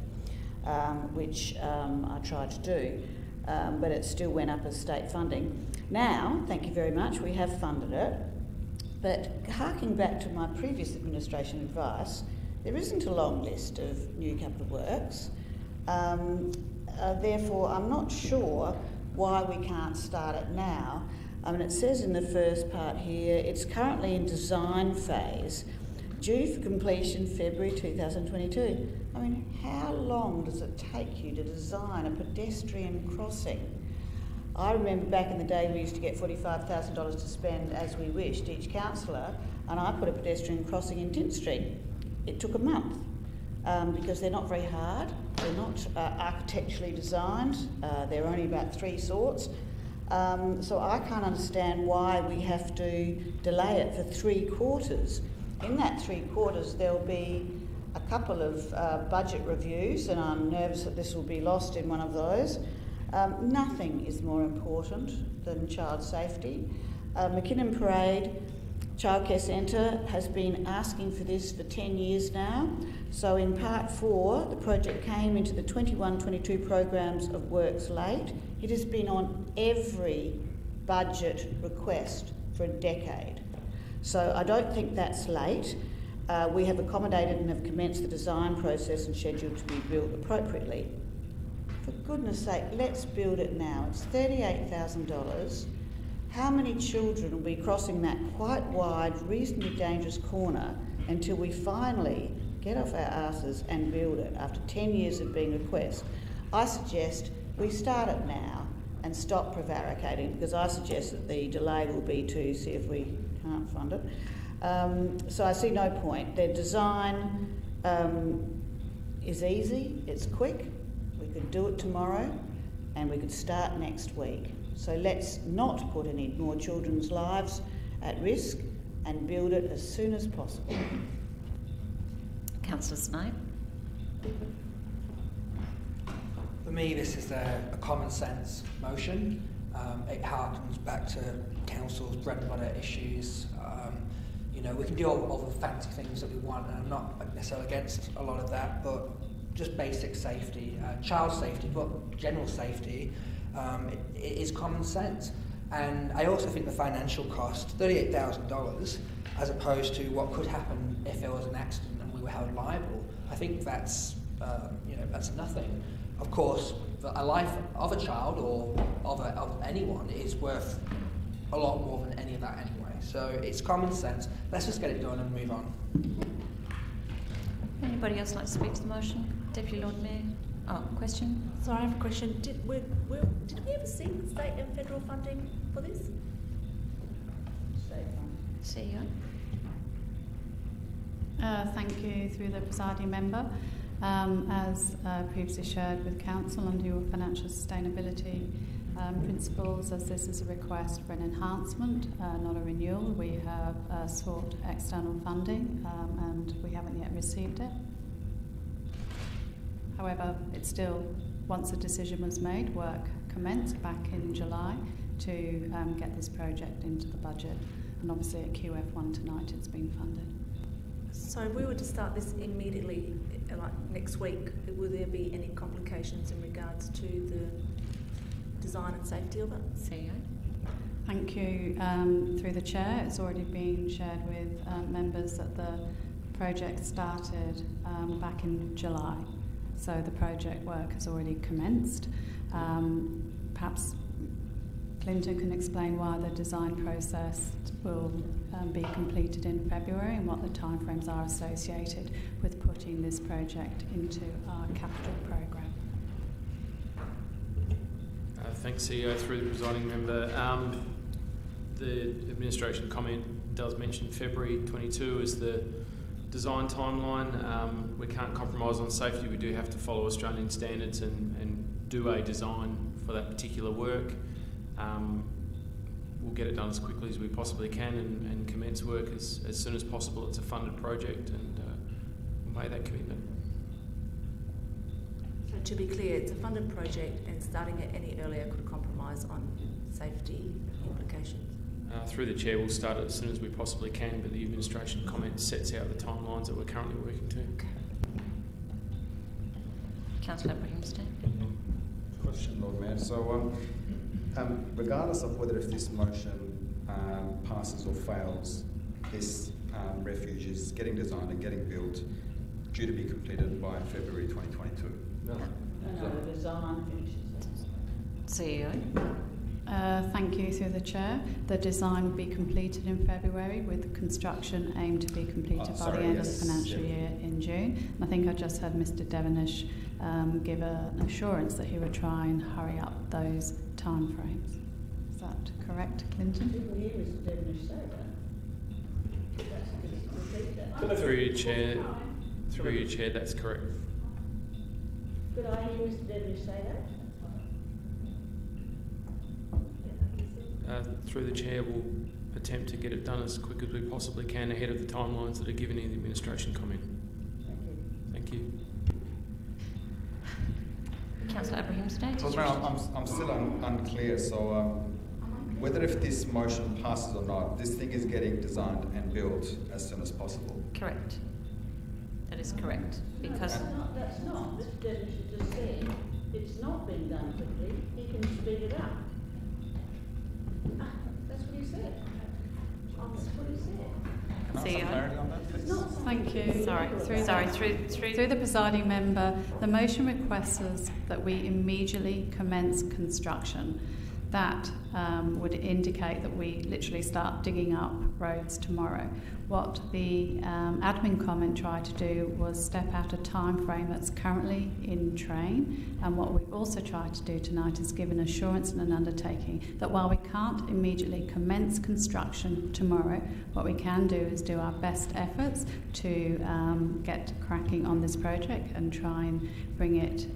which I tried to do, but it still went up as state funding. Now, thank you very much, we have funded it, but harking back to my previous administration advice, there isn't a long list of new capital works. Therefore, I'm not sure why we can't start it now. I mean, it says in the first part here, it's currently in design phase, due for completion February 2022. I mean, how long does it take you to design a pedestrian crossing? I remember back in the day we used to get $45,000 to spend as we wished, each councillor, and I put a pedestrian crossing in Tint Street. It took a month because they're not very hard, they're not architecturally designed, they're only about 3 sorts. So I can't understand why we have to delay it for 3 quarters. In that 3 quarters there'll be a couple of budget reviews, and I'm nervous that this will be lost in one of those. Nothing is more important than child safety. McKinnon Parade Childcare Centre has been asking for this for 10 years now. So in part 4, the project came into the 21-22 programs of works late. It has been on every budget request for a decade. So I don't think that's late. We have accommodated and have commenced the design process and scheduled to be built appropriately. For goodness sake, let's build it now. It's $38,000. How many children will be crossing that quite wide, reasonably dangerous corner until we finally get off our asses and build it after 10 years of being request? I suggest we start it now and stop prevaricating, because I suggest that the delay will be to see if we can't fund it. So I see no point. Their design is easy, it's quick. We could do it tomorrow and we could start next week. So let's not put any more children's lives at risk and build it as soon as possible. Councillor Snape. For me, this is a common sense motion. It harkens back to council's bread and butter issues. You know, we can do all the fancy things that we want, and I'm not necessarily against a lot of that, but just basic safety, child safety, but general safety, it is common sense. And I also think the financial cost, $38,000, as opposed to what could happen if there was an accident and we were held liable, I think that's, you know, that's nothing. Of course, a life of a child or of anyone is worth a lot more than any of that anyway. So it's common sense. Let's just get it done and move on. Anybody else like to speak to the motion? Deputy Lord Mayor. Oh, question? Sorry, I have a question. Did we ever see state and federal funding for this? CEO. Thank you, through the presiding member. As previously shared with Council under your financial sustainability principles, as this is a request for an enhancement, not a renewal, we have sought external funding and we haven't yet received it. However, it's still, once a decision was made, work commenced back in July to get this project into the budget, and obviously at QF1 tonight it's been funded. So if we were to start this immediately, like next week, will there be any complications in regards to the design and safety of it? CEO. Thank you. Through the Chair, it's already been shared with members that the project started back in July. So the project work has already commenced. Perhaps Clinton can explain why the design process will be completed in February and what the timeframes are associated with putting this project into our capital programme. Thanks, CEO. Through the presiding member. The administration comment does mention February 22 as the design timeline. We can't compromise on safety. We do have to follow Australian standards and do a design for that particular work. We'll get it done as quickly as we possibly can and commence work as soon as possible. It's a funded project and we'll make that commitment. So to be clear, it's a funded project and starting it any earlier could compromise on safety implications? Through the Chair, we'll start it as soon as we possibly can, but the administration comment sets out the timelines that we're currently working to. Okay. Councillor Abrahimstein. Question, Lord Mayor. So, regardless of whether if this motion passes or fails, this refuge is getting designed and getting built, due to be completed by February 2022. No, the design finishes. CEO. Thank you, through the Chair. The design will be completed in February with construction aimed to be completed by the end of the financial year in June. And I think I just had Mr Devonish give an assurance that he would try and hurry up those timeframes. Is that correct, Clinton? Through your chair, that's correct. Could I hear Mr. Devonish say that? Through the chair, we'll attempt to get it done as quick as we possibly can ahead of the timelines that are given in the administration comment. Thank you. Councillor Abrahimzadeh. Well, Mayor, I'm still unclear. So whether if this motion passes or not, this thing is getting designed and built as soon as possible. Correct. That is correct. Because That's not. Mr. Devonish has just said it's not being done quickly. He can speed it up. That's what he said. That's what he said. CEO. Thank you. Through the presiding member, the motion requests that we immediately commence construction. That would indicate that we literally start digging up roads tomorrow. What the admin comment tried to do was step out a time frame that's currently in train, and what we've also tried to do tonight is give an assurance and an undertaking that while we can't immediately commence construction tomorrow, what we can do is do our best efforts to get cracking on this project and try and bring it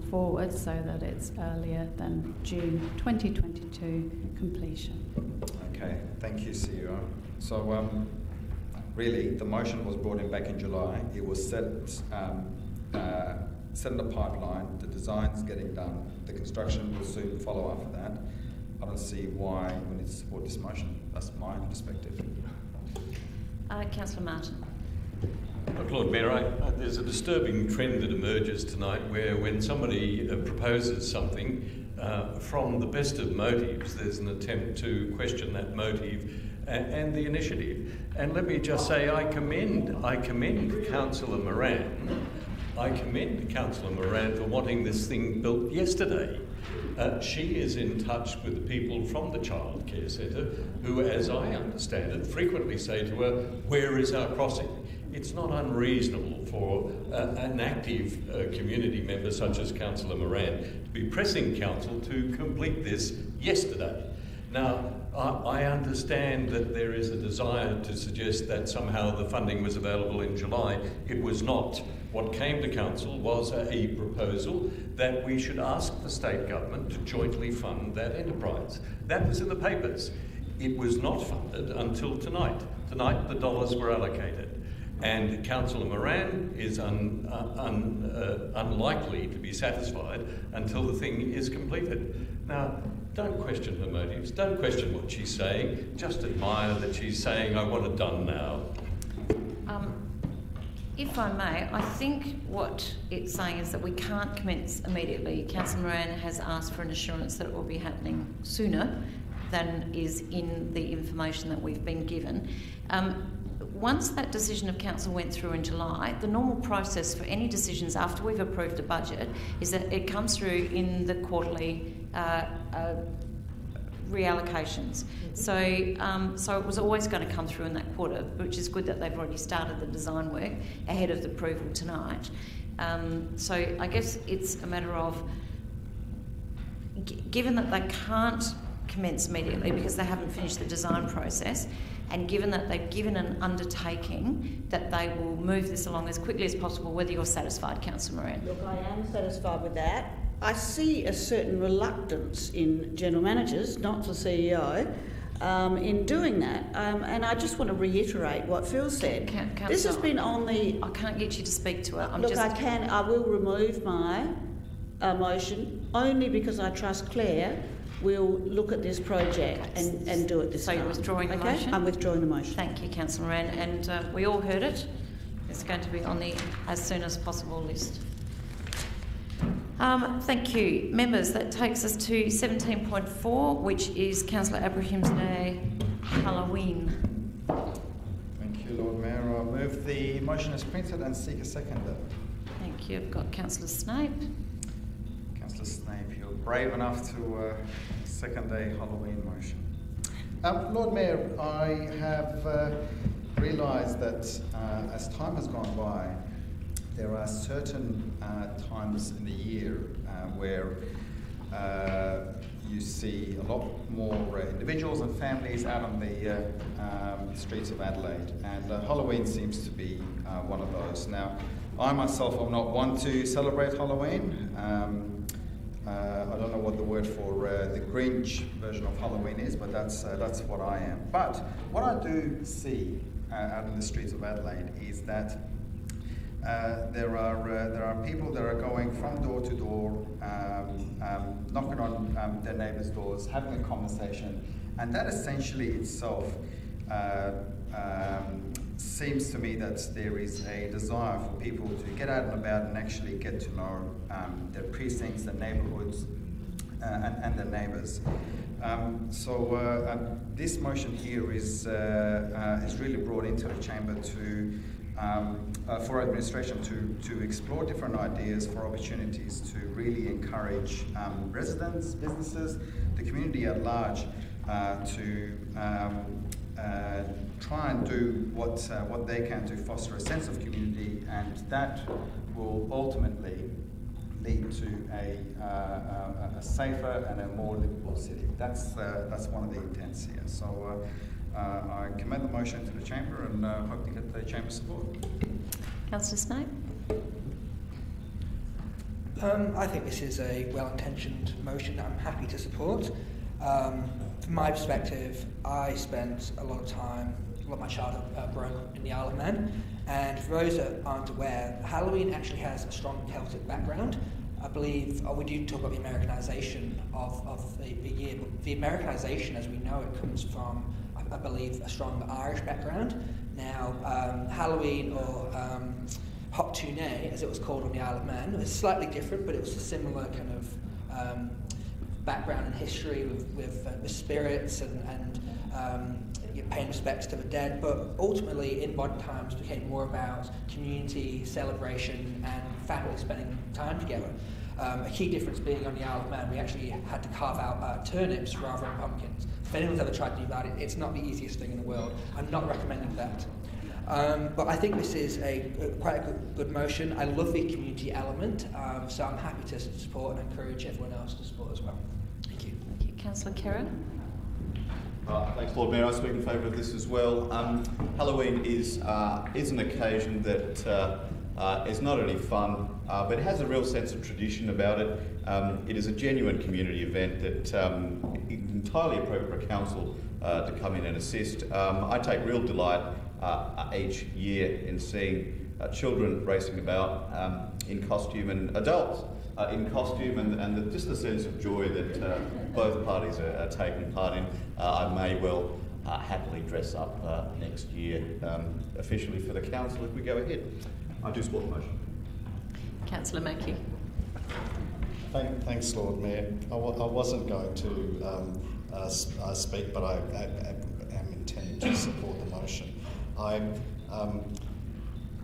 forward so that it's earlier than June 2022 completion. Okay, thank you, CEO. So really, the motion was brought in back in July. It was set in the pipeline. The design's getting done. The construction will soon follow after that. I don't see why we need to support this motion. That's my perspective. Councillor Martin. Look, Lord Mayor, there's a disturbing trend that emerges tonight where when somebody proposes something, from the best of motives, there's an attempt to question that motive and the initiative. And let me just say, I commend Councillor Moran. I commend Councillor Moran for wanting this thing built yesterday. She is in touch with the people from the childcare centre who, as I understand it, frequently say to her, "Where is our crossing?" It's not unreasonable for an active community member such as Councillor Moran to be pressing council to complete this yesterday. Now, I understand that there is a desire to suggest that somehow the funding was available in July. It was not. What came to council was a proposal that we should ask the state government to jointly fund that enterprise. That was in the papers. It was not funded until tonight. Tonight the dollars were allocated. And Councillor Moran is unlikely to be satisfied until the thing is completed. Now, don't question her motives, don't question what she's saying, just admire that she's saying, "I want it done now." If I may, I think what it's saying is that we can't commence immediately. Councillor Moran has asked for an assurance that it will be happening sooner than is in the information that we've been given. Once that decision of council went through in July, the normal process for any decisions after we've approved a budget is that it comes through in the quarterly reallocations. So it was always going to come through in that quarter, which is good that they've already started the design work ahead of the approval tonight. So I guess it's a matter of, given that they can't commence immediately because they haven't finished the design process, and given that they've given an undertaking that they will move this along as quickly as possible, whether you're satisfied, Councillor Moran. Look, I am satisfied with that. I see a certain reluctance in general managers, not the CEO, in doing that. And I just want to reiterate what Phil said. This has been on the... I can't get you to speak to it. I will remove my motion only because I trust Claire will look at this project and do it this time. So you're withdrawing the motion? I'm withdrawing the motion. Thank you, Councillor Moran. And we all heard it. It's going to be on the as soon as possible list. Thank you. Members, that takes us to 17.4, which is Councillor Abrahimzadeh, Halloween. Thank you, Lord Mayor. I move the motion as printed and seek a seconder. Thank you. I've got Councillor Snape. Councillor Snape, you're brave enough to second a Halloween motion. Lord Mayor, I have realised that as time has gone by, there are certain times in the year where you see a lot more individuals and families out on the streets of Adelaide, and Halloween seems to be one of those. Now, I myself am not one to celebrate Halloween. I don't know what the word for the Grinch version of Halloween is, but that's what I am. But what I do see out in the streets of Adelaide is that there are people that are going from door to door, knocking on their neighbours' doors, having a conversation, and that essentially itself seems to me that there is a desire for people to get out and about and actually get to know their precincts, their neighbourhoods, and their neighbours. So this motion here is really brought into the chamber to for administration to explore different ideas for opportunities to really encourage residents, businesses, the community at large to try and do what they can to foster a sense of community, and that will ultimately lead to a safer and a more livable city. That's one of the intents here. So I commend the motion to the chamber and hope to get the chamber support. Councillor Snape. I think this is a well-intentioned motion that I'm happy to support. From my perspective, I spent a lot of my childhood growing up in the Isle of Man, and for those that aren't aware, Halloween actually has a strong Celtic background. I believe we do talk about the Americanisation of the year, but the Americanisation as we know it comes from, I believe, a strong Irish background. Now, Halloween or Hop Tuné, as it was called on the Isle of Man, was slightly different, but it was a similar kind of background and history with spirits and paying respects to the dead, but ultimately in modern times became more about community, celebration and family spending time together. A key difference being on the Isle of Man, we actually had to carve out turnips rather than pumpkins. If anyone's ever tried to do that, it's not the easiest thing in the world. I'm not recommending that. But I think this is quite a good motion. I love the community element, so I'm happy to support and encourage everyone else to support as well. Thank you. Thank you. Councillor Kerr. Thanks, Lord Mayor. I speak in favour of this as well. Halloween is an occasion that is not only fun, but it has a real sense of tradition about it. It is a genuine community event that is entirely appropriate for a council to come in and assist. I take real delight each year in seeing children racing about in costume and adults in costume, and just the sense of joy that both parties are taking part in. I may well happily dress up next year officially for the council if we go ahead. I do support the motion. Councillor Mackey. Thanks, Lord Mayor. I wasn't going to speak, but I am intending to support the motion.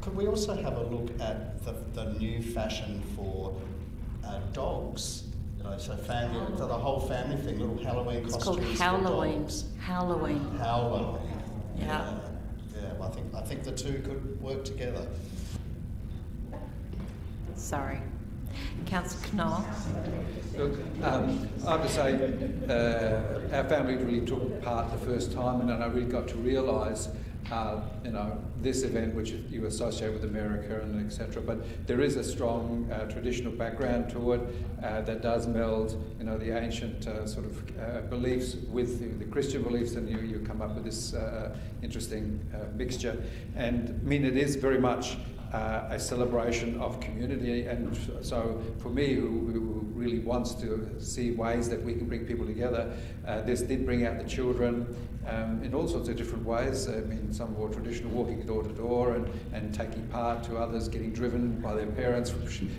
Could we also have a look at the new fashion for dogs? You know, so the whole family thing, little Halloween costumes. It's called Halloween. Halloween. Yeah. Yeah. I think the two could work together. Sorry. Councillor Knoll. Look, I have to say, our family really took part the first time, and then I really got to realise this event, which you associate with America and etc. But there is a strong traditional background to it that does meld, the ancient sort of beliefs with the Christian beliefs, and you come up with this interesting mixture. And I mean, it is very much a celebration of community, and so for me, who really wants to see ways that we can bring people together, this did bring out the children in all sorts of different ways. I mean, some more traditional, walking door to door and taking part, to others getting driven by their parents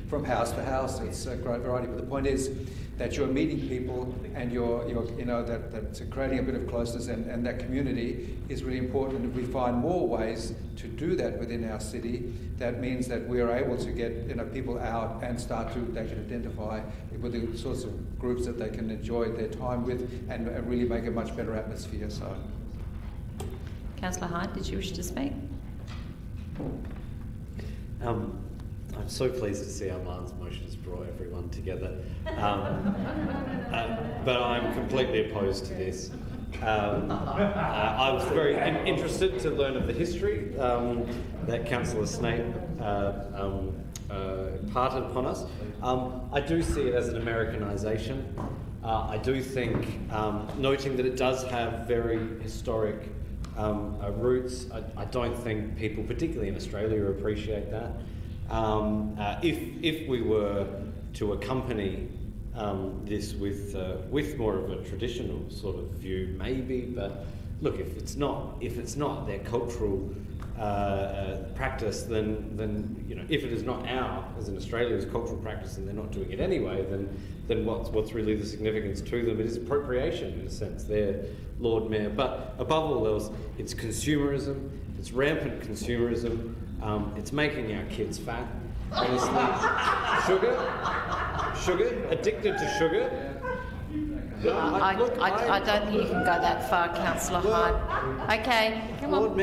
from house to house. It's a great variety, but the point is that you're meeting people and you're that's creating a bit of closeness, and that community is really important. And if we find more ways to do that within our city, that means that we are able to get people out and they can identify with the sorts of groups that they can enjoy their time with, and really make a much better atmosphere. So, Councillor Hyde, did you wish to speak? I I'm so pleased to see Armand's motion has brought everyone together. But I'm completely opposed to this. I was very interested to learn of the history that Councillor Snape imparted upon us. I do see it as an Americanisation. I do think, noting that it does have very historic roots, I don't think people, particularly in Australia, appreciate that. If we were to accompany this with more of a traditional sort of view, maybe. But look, if it's not their cultural practice, then you know, if it is not as in Australia's cultural practice, and they're not doing it anyway, then what's really the significance to them? It is appropriation in a sense. They're Lord Mayor, but above all else, it's consumerism. It's rampant consumerism. It's making our kids fat. Honestly, sugar, addicted to sugar. I don't think you can go that far, Councillor Hyde. Okay, come on. Lord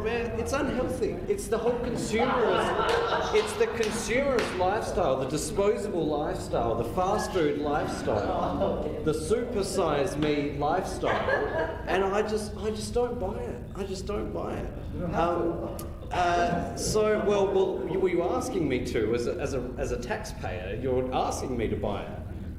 Mayor, it's unhealthy. It's the whole consumerist. It's the consumerist lifestyle, the disposable lifestyle, the fast food lifestyle, the supersize me lifestyle, and I just don't buy it. I just don't buy it. Were you asking me to, as a taxpayer? You're asking me to buy it.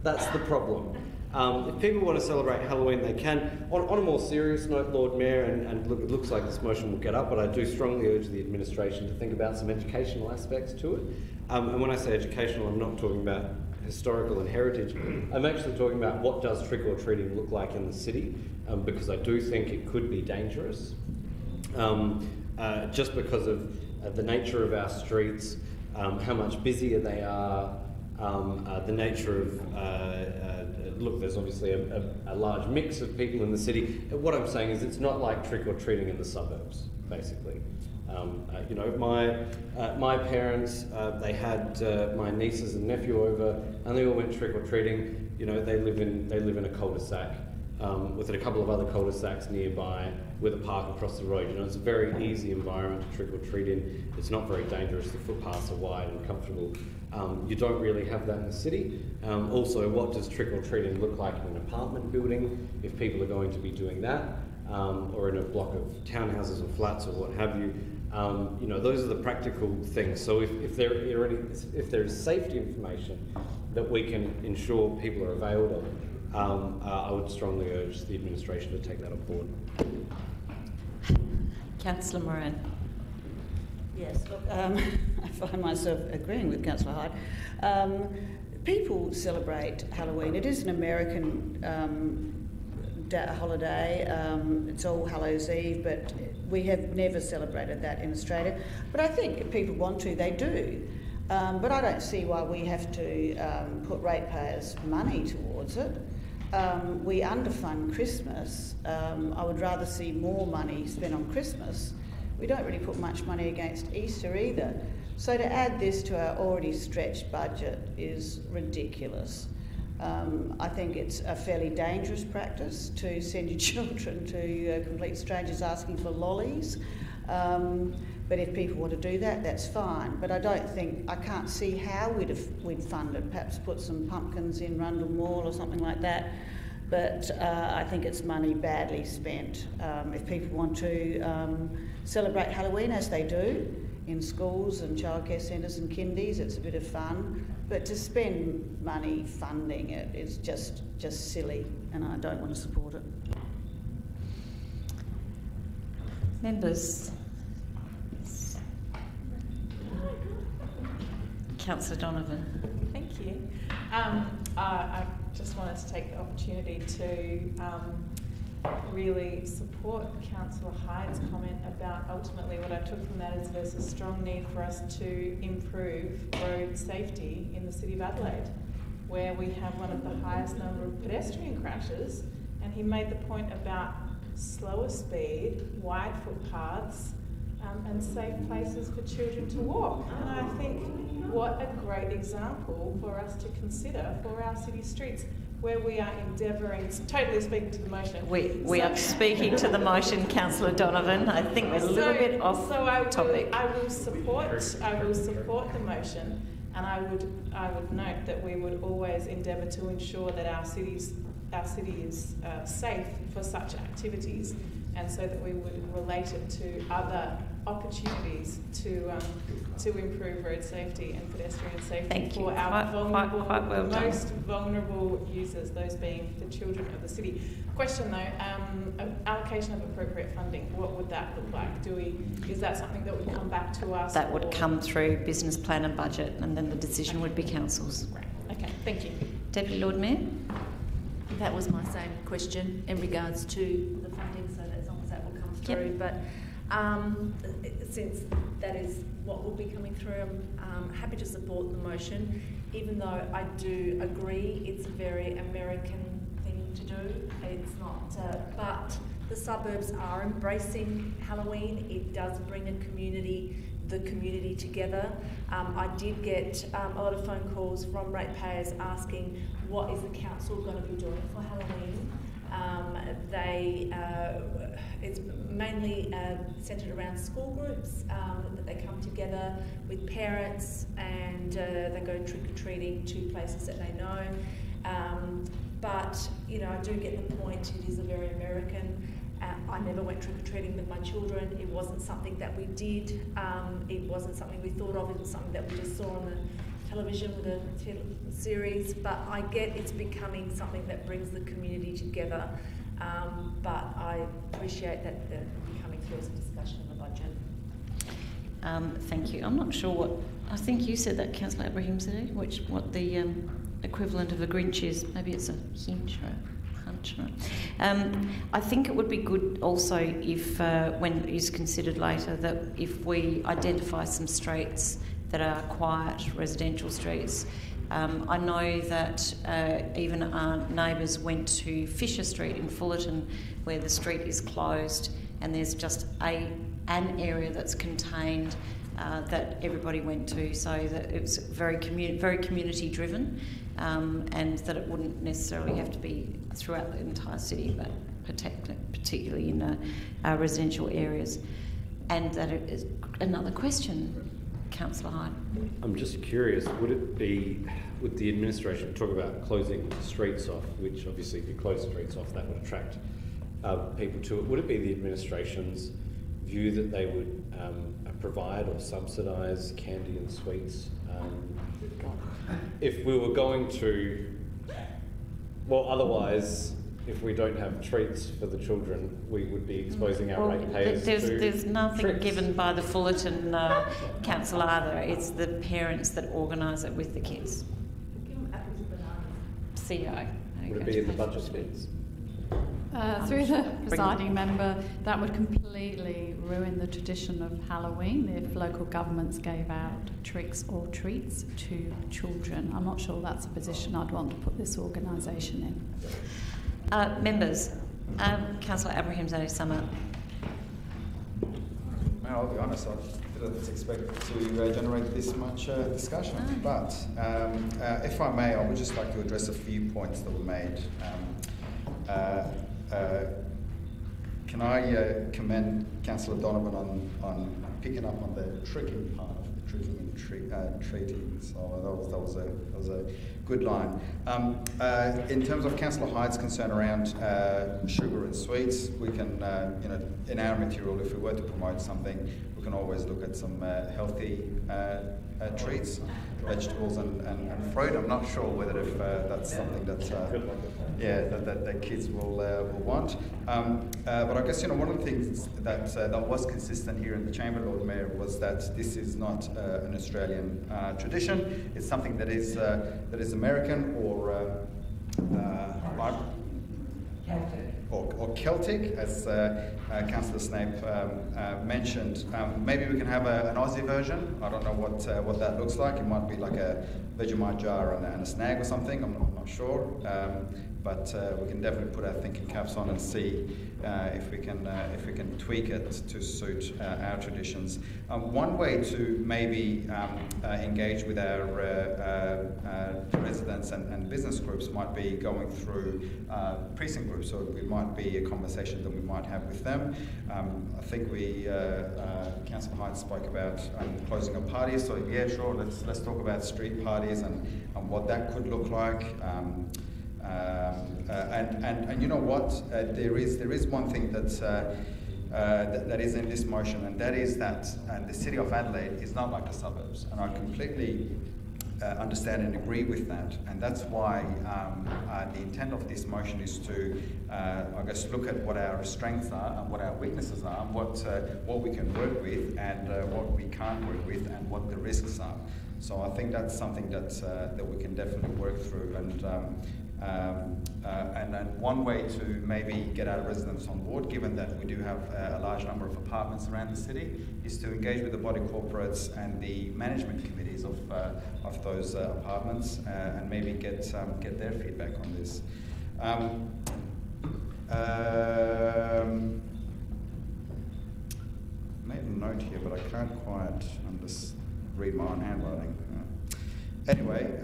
That's the problem. If people want to celebrate Halloween, they can. On a more serious note, Lord Mayor, and look, it looks like this motion will get up, but I do strongly urge the administration to think about some educational aspects to it. And when I say educational, I'm not talking about historical and heritage. I'm actually talking about what does trick-or-treating look like in the city, because I do think it could be dangerous. Just because of the nature of our streets, how much busier they are, the nature of, look, there's obviously a large mix of people in the city. What I'm saying is it's not like trick-or-treating in the suburbs, basically. You know, my parents, they had my nieces and nephew over, and they all went trick-or-treating. You know, they live in a cul-de-sac. With a couple of other cul-de-sacs nearby, with a park across the road. You know, it's a very easy environment to trick-or-treat in. It's not very dangerous. The footpaths are wide and comfortable. You don't really have that in the city. Also, what does trick-or-treating look like in an apartment building, if people are going to be doing that, or in a block of townhouses or flats or what have you? You know, those are the practical things. So if there is safety information that we can ensure people are availed of, I would strongly urge the administration to take that on board. Councillor Moran. Yes, look, I find myself agreeing with Councillor Hyde. People celebrate Halloween. It is an American holiday. It's All Hallows Eve, but we have never celebrated that in Australia. But I think if people want to, they do. But I don't see why we have to put ratepayers' money towards it. We underfund Christmas. I would rather see more money spent on Christmas. We don't really put much money against Easter either. So to add this to our already stretched budget is ridiculous. I think it's a fairly dangerous practice to send your children to complete strangers asking for lollies. But if people want to do that, that's fine. But I can't see how we'd fund it. Perhaps put some pumpkins in Rundle Mall or something like that. But I think it's money badly spent. If people want to celebrate Halloween, as they do in schools and childcare centres and kindies, it's a bit of fun. But to spend money funding it is just silly, and I don't want to support it. Members. Councillor Donovan. Thank you. I just wanted to take the opportunity to really support Councillor Hyde's comment about ultimately what I took from that is there's a strong need for us to improve road safety in the City of Adelaide, where we have one of the highest number of pedestrian crashes, and he made the point about slower speed, wide footpaths, and safe places for children to walk. And I think what a great example for us to consider for our city streets. where we are endeavouring, totally speaking to the motion. We are speaking to the motion, Councillor Donovan. I think we're a little bit off topic. I will support the motion, and I would note that we would always endeavour to ensure that our city is safe for such activities, and so that we would relate it to other opportunities to improve road safety and pedestrian safety for our vulnerable, most vulnerable users, those being the children of the city. Question though, allocation of appropriate funding, what would that look like? Is that something that would come back to us? That would come through business plan and budget, and then the decision would be council's. Right. Okay, thank you. Deputy Lord Mayor? That was my same question in regards to the funding, so that as long as that will come through. But since that is what will be coming through, I'm happy to support the motion, even though I do agree it's a very American thing to do. It's not, but the suburbs are embracing Halloween. It does bring the community together. I did get a lot of phone calls from ratepayers asking what is the council going to be doing for Halloween. It's mainly centred around school groups, that they come together with parents and they go trick-or-treating to places that they know. But, I do get the point, it is a very American. I never went trick-or-treating with my children. It wasn't something that we did. It wasn't something we thought of. It was something that we just saw on the television with a series. But I get it's becoming something that brings the community together. But I appreciate that it'll be coming through as a discussion in the budget. Thank you. I'm not sure what, I think you said that, Councillor Abraham said, what the equivalent of a Grinch is. Maybe it's a hinge or a hunch. I think it would be good also if, when it is considered later, that if we identify some streets that are quiet residential streets. I know that even our neighbours went to Fisher Street in Fullerton, where the street is closed and there's just an area that's contained that everybody went to, so that it was very community driven, and that it wouldn't necessarily have to be throughout the entire city, but particularly in residential areas. And that it is another question. Councillor Hyde. I'm just curious, would the administration talk about closing streets off, which obviously if you close streets off that would attract people to it, would it be the administration's view that they would provide or subsidise candy and sweets if we were going to, well otherwise if we don't have treats for the children, we would be exposing our ratepayers to There's nothing tricks. given by the Fullerton Council either. It's the parents that organise it with the kids. CO. Would it be in the budget speeds? Through the presiding member, that would completely ruin the tradition of Halloween if local governments gave out tricks or treats to children. I'm not sure that's a position I'd want to put this organisation in. Members, Councillor Abraham Zadeh, sum up. Man, I'll be honest, I didn't expect to generate this much discussion, but if I may, I would just like to address a few points that were made. Can I commend Councillor Donovan on picking up on the tricking part of the tricking and treating? So that was a good line. In terms of Councillor Hyde's concern around sugar and sweets, we can, in our material, if we were to promote something, we can always look at some healthy treats, vegetables and fruit. I'm not sure whether if that's something that that kids will want. But I guess one of the things that was consistent here in the Chamber, Lord Mayor, was that this is not an Australian tradition. It's something that is American or Celtic, as Councillor Snape mentioned. Maybe we can have an Aussie version. I don't know what that looks like. It might be like a Vegemite jar and a snag or something. I'm not sure. but we can definitely put our thinking caps on and see if we can tweak it to suit our traditions. One way to maybe engage with our residents and business groups might be going through precinct groups. So it might be a conversation that we might have with them. I think Councillor Hyde spoke about closing of parties. So yeah, sure. Let's talk about street parties and what that could look like. And you know what? There is one thing that is in this motion, and that is that the City of Adelaide is not like the suburbs, and I completely understand and agree with that. And that's why the intent of this motion is to, I guess, look at what our strengths are and what our weaknesses are, what we can work with and what we can't work with, and what the risks are. So I think that's something that we can definitely work through. And then one way to maybe get our residents on board, given that we do have a large number of apartments around the city, is to engage with the body corporates and the management committees of those apartments and maybe get their feedback on this. Made a note here, but I can't quite read my own handwriting. Anyway.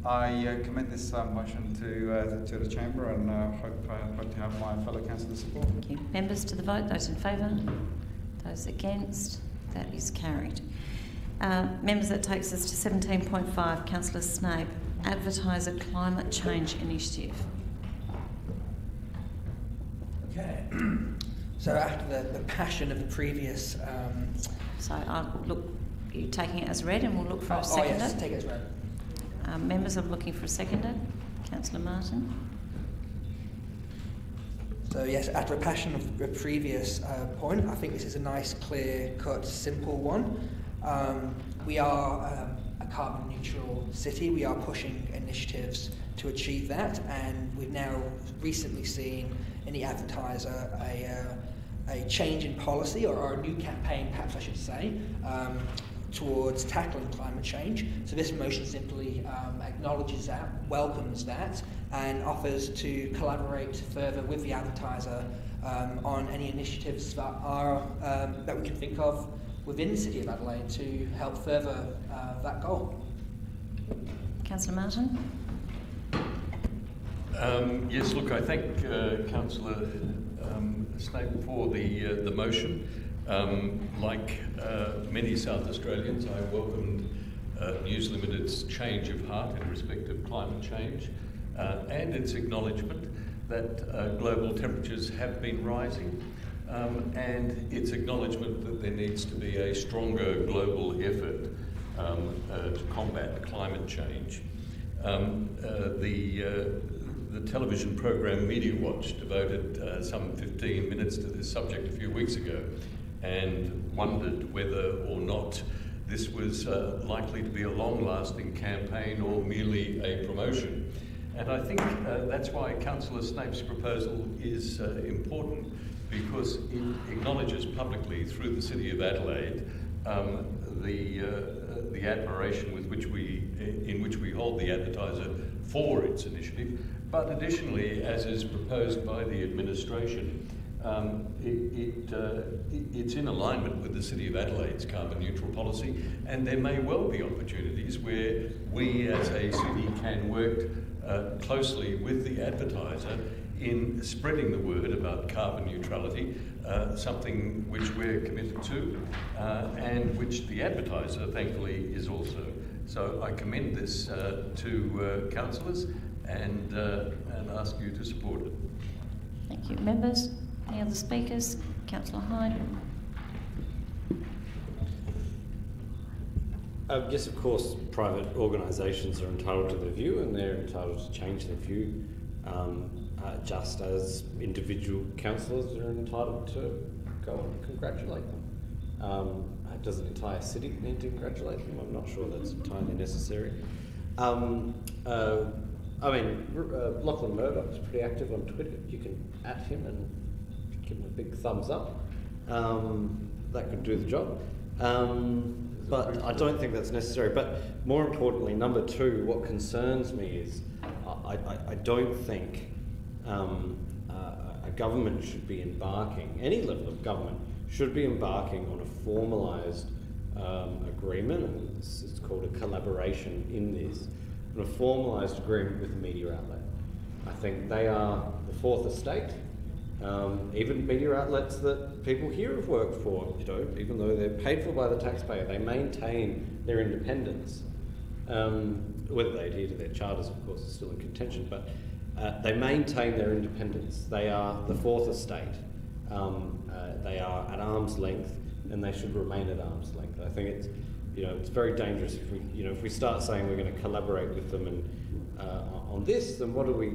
I commend this motion to the Chamber, and hope to have my fellow councillors support. Thank you. Members to the vote. Those in favour? Those against? That is carried. Members, that takes us to 17.5. Councillor Snape, advertise a climate change initiative. Okay. So after the passion of the previous... look, are you taking it as read, and we'll look for a seconder? Oh yes, take it as read. Members are looking for a seconder. Councillor Martin. So yes, after a passion of the previous point, I think this is a nice, clear-cut, simple one. We are a carbon neutral city. We are pushing initiatives to achieve that, and we've now recently seen in the advertiser a change in policy, or a new campaign, perhaps I should say, towards tackling climate change. So this motion simply acknowledges that, welcomes that, and offers to collaborate further with the advertiser on any initiatives that are that we can think of within the City of Adelaide to help further that goal. Councillor Martin. Yes, look, I thank Councillor Snape for the motion. Like many South Australians, I welcomed News Limited's change of heart in respect of climate change and its acknowledgement that global temperatures have been rising and its acknowledgement that there needs to be a stronger global effort to combat climate change. The television program Media Watch devoted some 15 minutes to this subject a few weeks ago, and wondered whether or not this was likely to be a long-lasting campaign or merely a promotion. And I think that's why Councillor Snape's proposal is important, because it acknowledges publicly through the City of Adelaide the admiration with which in which we hold the advertiser for its initiative, but additionally, as is proposed by the administration, it's in alignment with the City of Adelaide's carbon neutral policy, and there may well be opportunities where we as a city can work closely with the advertiser in spreading the word about carbon neutrality, something which we're committed to and which the advertiser thankfully is also. So I commend this to councillors and ask you to support it. Thank you. Members? Any other speakers? Councillor Hyde. Yes, of course, private organisations are entitled to their view, and they're entitled to change their view, just as individual councillors are entitled to go and congratulate them. Does an entire city need to congratulate them? I'm not sure that's entirely necessary. I mean, Lachlan Murdoch's pretty active on Twitter. You can @ him and give him a big thumbs up. That could do the job. But I don't think that's necessary. But more importantly, number two, what concerns me is I don't think a government should be embarking, any level of government should be embarking on a formalised agreement, and it's called a collaboration in this, on a formalised agreement with the media outlet. I think they are the fourth estate. Even media outlets that people here have worked for, you know, even though they're paid for by the taxpayer, they maintain their independence. Whether they adhere to their charters, of course, is still in contention, but they maintain their independence. They are the fourth estate. They are at arm's length, and they should remain at arm's length. I think it's, you know, it's very dangerous if we, you know, if we start saying we're going to collaborate with them and on this, then what are we?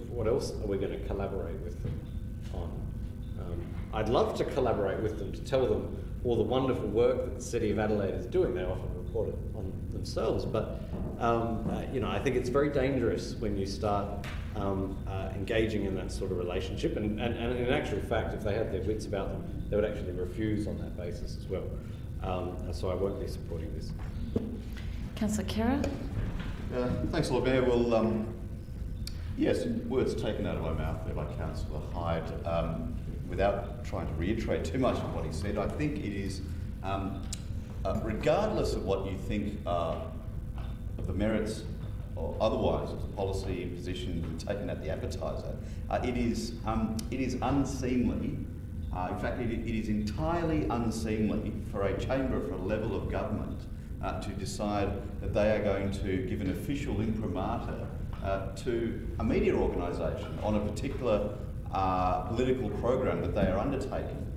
What else are we going to collaborate with them on? I'd love to collaborate with them to tell them all the wonderful work that the City of Adelaide is doing. They often report it on themselves, but you know, I think it's very dangerous when you start engaging in that sort of relationship. And in actual fact, if they had their wits about them, they would actually refuse on that basis as well. So I won't be supporting this. Councillor Kerr. Thanks, Lord Mayor. Well, yes, words taken out of my mouth there by Councillor Hyde. Without trying to reiterate too much of what he said, I think it is, regardless of what you think of the merits or otherwise of the policy position taken at the advertiser, it is unseemly. In fact, it is entirely unseemly for a chamber, for a level of government, to decide that they are going to give an official imprimatur to a media organisation on a particular political program that they are undertaking.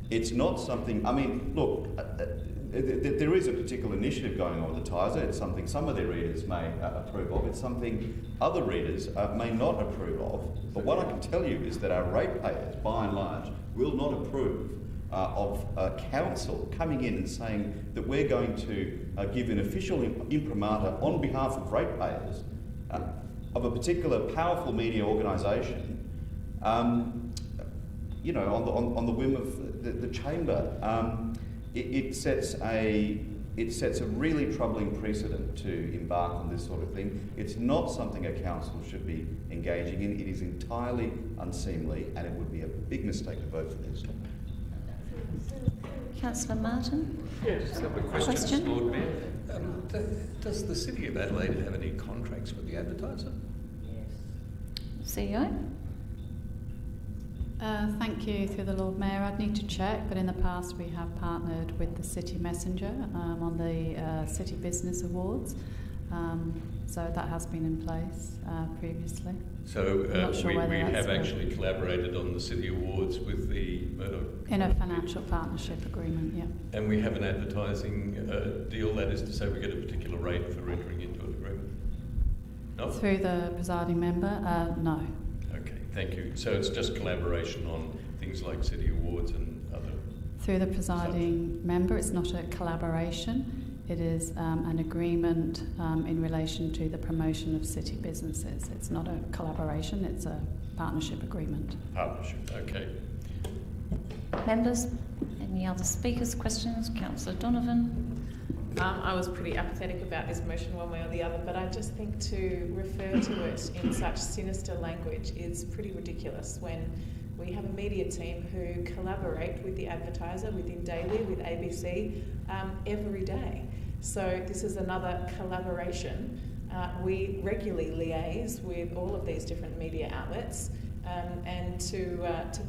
It's not something, I mean, look, there is a particular initiative going on with the Tiser. It's something some of their readers may approve of. It's something other readers may not approve of. But what I can tell you is that our ratepayers, by and large, will not approve of council coming in and saying that we're going to give an official imprimatur on behalf of ratepayers of a particular powerful media organisation, you know, on the whim of the chamber. It sets a really troubling precedent to embark on this sort of thing. It's not something a council should be engaging in. It is entirely unseemly, and it would be a big mistake to vote for this. Councillor Martin. Yeah, just a couple of questions, Lord Mayor. Does the City of Adelaide have any contracts with the advertiser? CEO. Thank you, through the Lord Mayor. I'd need to check, but in the past we have partnered with the City Messenger on the City Business Awards, so that has been in place previously. So we have actually collaborated on the City Awards with the in a financial partnership agreement, yeah. And we have an advertising deal, that is to say we get a particular rate for entering into an agreement? No? Through the presiding member, no. Okay, thank you. So it's just collaboration on things like City Awards and other... Through the presiding member, it's not a collaboration. It is an agreement in relation to the promotion of city businesses. It's not a collaboration, it's a partnership agreement. Partnership, okay. Members, any other speakers, questions? Councillor Donovan. I was pretty apathetic about this motion one way or the other, but I just think to refer to it in such sinister language is pretty ridiculous when we have a media team who collaborate with the advertiser, within Daily, with ABC, every day. So this is another collaboration. We regularly liaise with all of these different media outlets, and to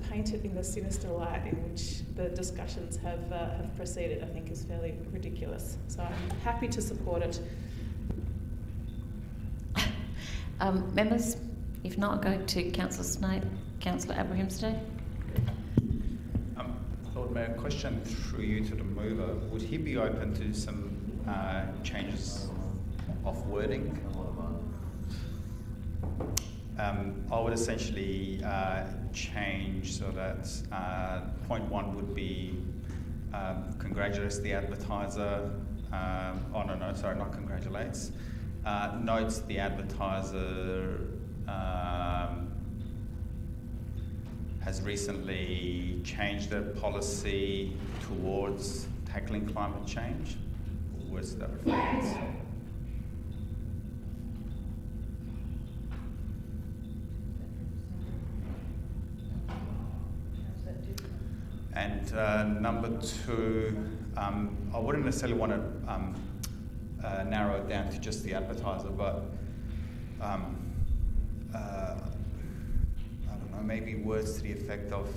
paint it in the sinister light in which the discussions have proceeded, I think is fairly ridiculous. So I'm happy to support it. Members, if not, I'll go to Councillor Snape. Councillor Abrahamsday. Lord Mayor, question through you to the mover. Would he be open to some changes of wording? I would essentially change so that point one would be congratulates the advertiser. Oh no, sorry, not congratulates. Notes the advertiser has recently changed their policy towards tackling climate change. Where's that reference? And number two, I wouldn't necessarily want to narrow it down to just the advertiser, but I don't know, maybe words to the effect of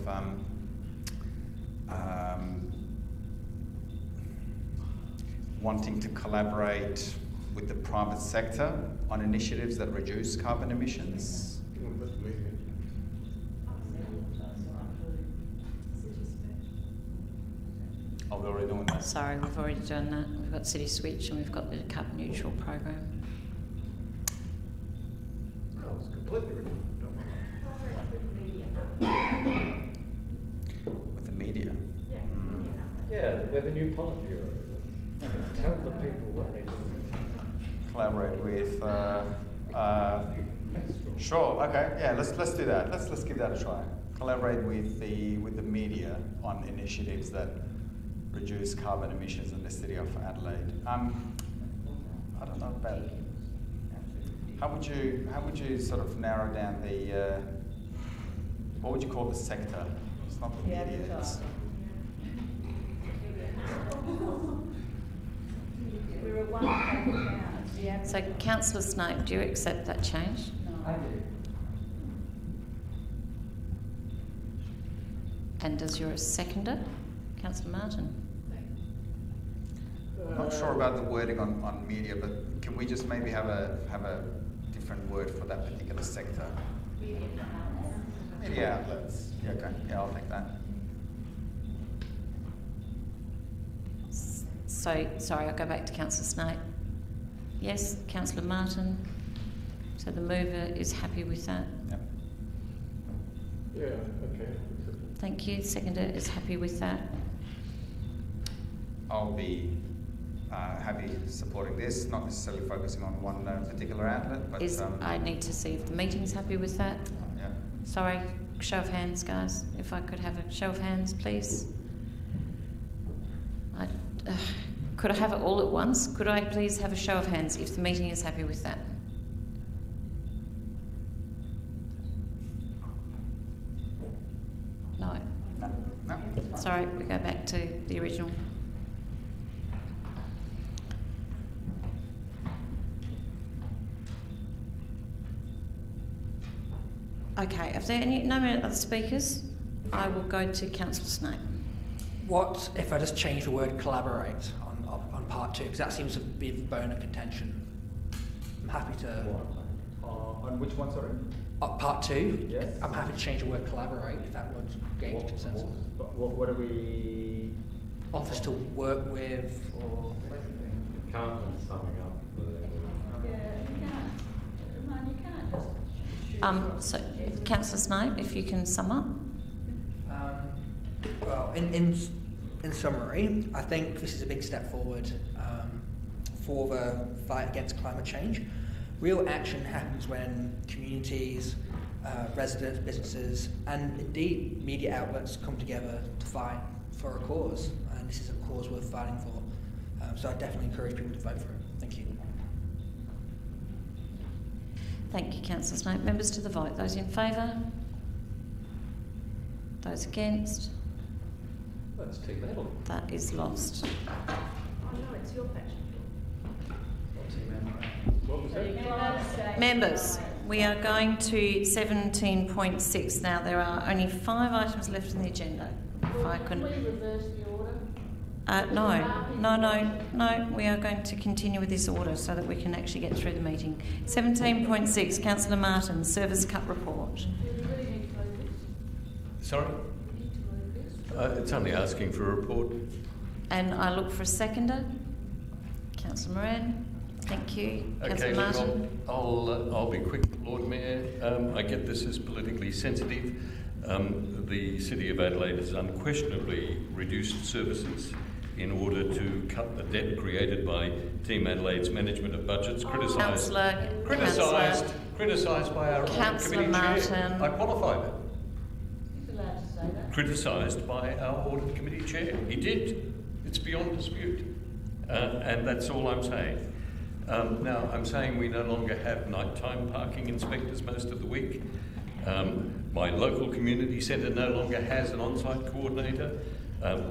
wanting to collaborate with the private sector on initiatives that reduce carbon emissions. Oh, we're already doing that. Sorry, we've already done that. We've got City Switch and we've got the carbon neutral program. Oh, it's completely written. With the media. Yeah, we're the new Politburo. Tell the people what they do. Collaborate with. Sure. Okay. Yeah. Let's do that. Let's give that a try. Collaborate with the media on initiatives that reduce carbon emissions in the city of Adelaide. I don't know about. How would you sort of narrow down the? What would you call the sector? It's not the media. It's, So, Councillor Snape, do you accept that change? I do. And does your seconder, Councillor Martin? I'm not sure about the wording on media, but can we just maybe have a different word for that particular sector? Media outlets. Yeah, okay. Yeah, I'll take that. So, sorry, I'll go back to Councillor Snape. Yes, Councillor Martin. So the mover is happy with that? Yep. Yeah, okay. Thank you. Seconder is happy with that? I'll be happy supporting this, not necessarily focusing on one particular outlet, but... I need to see if the meeting's happy with that. Yeah. Sorry, show of hands, guys. If I could have a show of hands, please. Could I have it all at once? Could I please have a show of hands if the meeting is happy with that? No. No. Sorry, we go back to the original. Okay, if there are no other speakers, I will go to Councillor Snape. What if I just change the word collaborate on part two, because that seems to be the bone of contention. I'm happy to... On which one, sorry? Part two? Yes. I'm happy to change the word collaborate if that would gain consensus. What are we... Office to work with, or... Can't summing up. So, Councillor Snape, if you can sum up. Well, in summary, I think this is a big step forward for the fight against climate change. Real action happens when communities, residents, businesses, and indeed media outlets come together to fight for a cause. And this is a cause worth fighting for. So I definitely encourage people to vote for it. Thank you. Thank you, Councillor Snape. Members to the vote. Those in favour? Those against? That's Team Adelaide. That is lost. Oh no, it's your faction. What was that? Members, we are going to 17.6 now. There are only 5 items left on the agenda. If I can... Can we reverse the order? No. We are going to continue with this order so that we can actually get through the meeting. 17.6, Councillor Martin, Service Cut Report. Sorry? It's only asking for a report. And I look for a seconder. Councillor Moran. Thank you. Okay, Councillor Martin. I'll be quick, Lord Mayor. I get this is politically sensitive. The City of Adelaide has unquestionably reduced services in order to cut the debt created by Team Adelaide's management of budgets, criticised by our audit committee chair. I qualify that. He's allowed to say that. Criticised by our audit committee chair. He did. It's beyond dispute. And that's all I'm saying. Now, I'm saying we no longer have nighttime parking inspectors most of the week. My local community centre no longer has an on-site coordinator.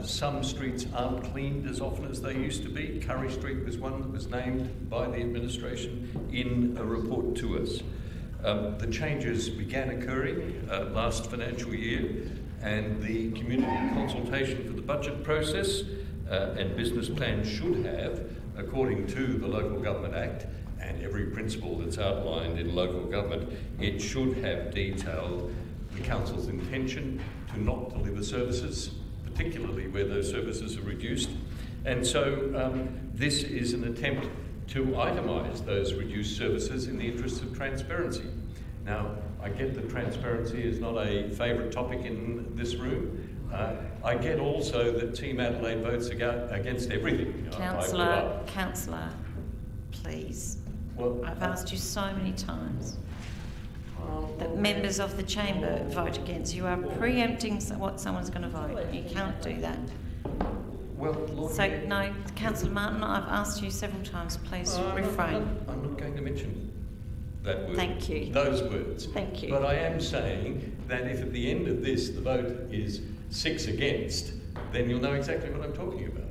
Some streets aren't cleaned as often as they used to be. Curry Street was one that was named by the administration in a report to us. The changes began occurring last financial year, and the community consultation for the budget process and business plan should have, according to the Local Government Act and every principle that's outlined in local government, it should have detailed the council's intention to not deliver services, particularly where those services are reduced. And so this is an attempt to itemise those reduced services in the interests of transparency. Now, I get that transparency is not a favourite topic in this room. I get also that Team Adelaide votes against everything. Councillor, please. Well, I've asked you so many times that members of the chamber vote against. You are preempting what someone's going to vote. You can't do that. Well, Lord so, no, Councillor Martin, I've asked you several times, please refrain. I'm not going to mention that word. Thank you. Those words. Thank you. But I am saying that if at the end of this the vote is 6 against, then you'll know exactly what I'm talking about.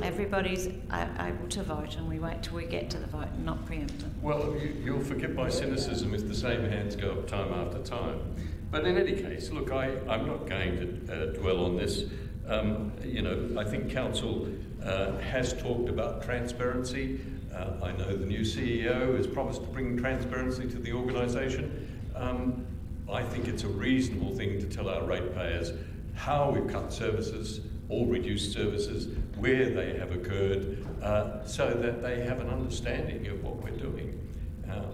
Everybody's able to vote, and we wait till we get to the vote and not preempt them. Well, you'll forgive my cynicism if the same hands go up time after time. But in any case, look, I'm not going to dwell on this. You know, I think Council has talked about transparency. I know the new CEO has promised to bring transparency to the organisation. I think it's a reasonable thing to tell our ratepayers how we've cut services or reduced services, where they have occurred, so that they have an understanding of what we're doing.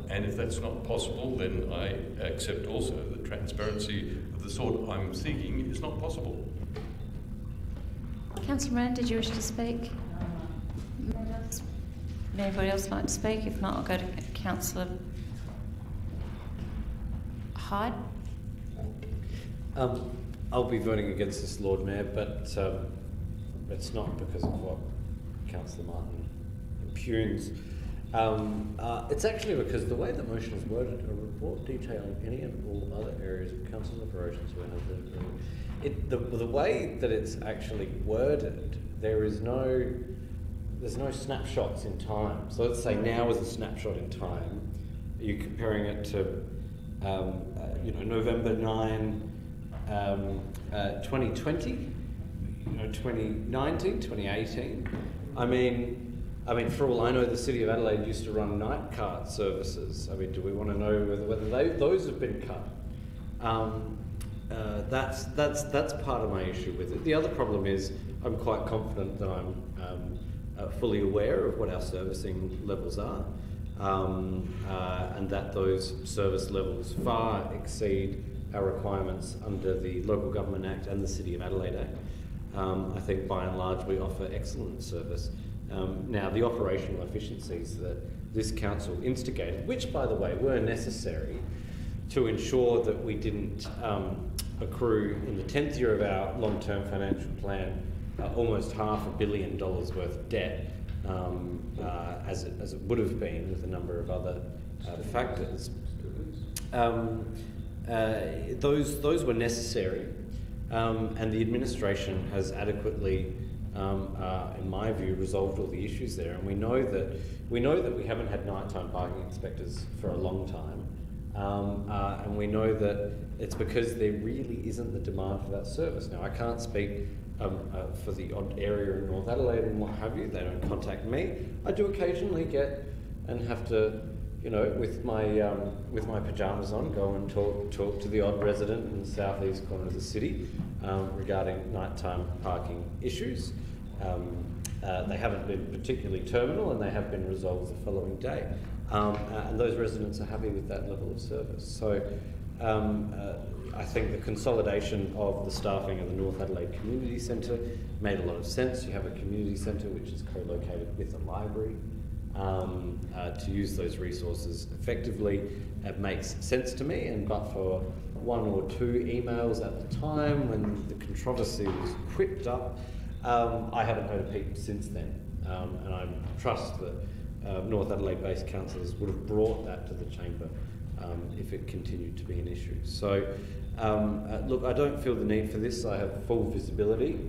And if that's not possible, then I accept also that transparency of the sort I'm seeking is not possible. Councillor Moran, did you wish to speak? Would anybody else like to speak? If not, I'll go to Councillor Hyde. I'll be voting against this, Lord Mayor, but it's not because of what Councillor Martin impugns. It's actually because the way the motion is worded, a report detailing any and all other areas of council's operations the way that it's actually worded, there's no snapshots in time. So let's say now is a snapshot in time. Are you comparing it to November 9, 2020, 2019, 2018? I mean, for all I know, the City of Adelaide used to run night cart services. I mean, do we want to know whether those have been cut? That's part of my issue with it. The other problem is I'm quite confident that I'm fully aware of what our servicing levels are, and that those service levels far exceed our requirements under the Local Government Act and the City of Adelaide Act. I think by and large we offer excellent service. Now, the operational efficiencies that this council instigated, which by the way were necessary to ensure that we didn't accrue in the 10th year of our long-term financial plan almost $500 million worth of debt, as it would have been with a number of other factors. Those were necessary, and the administration has adequately, in my view, resolved all the issues there. And we know that we haven't had nighttime parking inspectors for a long time, and we know that it's because there really isn't the demand for that service. Now, I can't speak for the odd area in North Adelaide and what have you. They don't contact me. I do occasionally get and have to, with my pajamas on, go and talk to the odd resident in the southeast corner of the city regarding nighttime parking issues. They haven't been particularly terminal, and they have been resolved the following day. And those residents are happy with that level of service. So I think the consolidation of the staffing of the North Adelaide Community Centre made a lot of sense. You have a community centre which is co-located with a library. To use those resources effectively, it makes sense to me, and but for 1 or 2 emails at the time when the controversy was whipped up, I haven't heard a peep since then, and I trust that North Adelaide-based councillors would have brought that to the chamber if it continued to be an issue. So, look, I don't feel the need for this. I have full visibility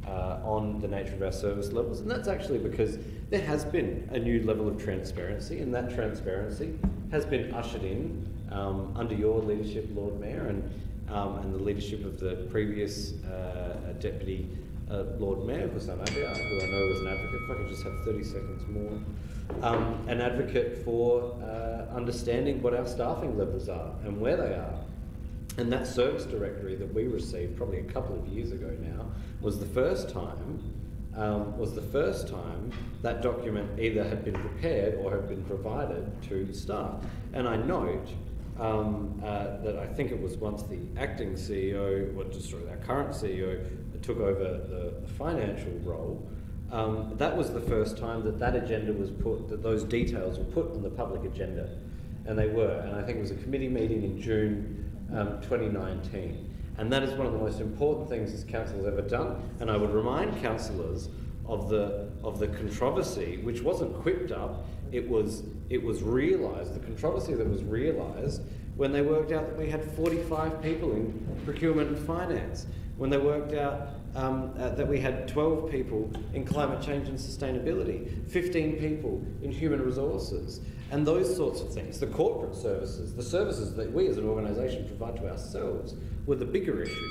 on the nature of our service levels, and that's actually because there has been a new level of transparency, and that transparency has been ushered in under your leadership, Lord Mayor, and the leadership of the previous Deputy Lord Mayor, Hussain Abia, who I know was an advocate. If I could just have 30 seconds more. An advocate for understanding what our staffing levels are and where they are. And that service directory that we received probably a couple of years ago now was the first time that document either had been prepared or had been provided to staff. And I note that I think it was once the acting CEO, our current CEO, took over the financial role. That was the first time that agenda was put, that those details were put on the public agenda, and they were. And I think it was a committee meeting in June 2019. And that is one of the most important things this council has ever done. And I would remind councillors of the controversy, which wasn't whipped up. It was realised. The controversy that was realised when they worked out that we had 45 people in procurement and finance. When they worked out that we had 12 people in climate change and sustainability, 15 people in human resources, and those sorts of things. The corporate services, the services that we as an organisation provide to ourselves, were the bigger issue.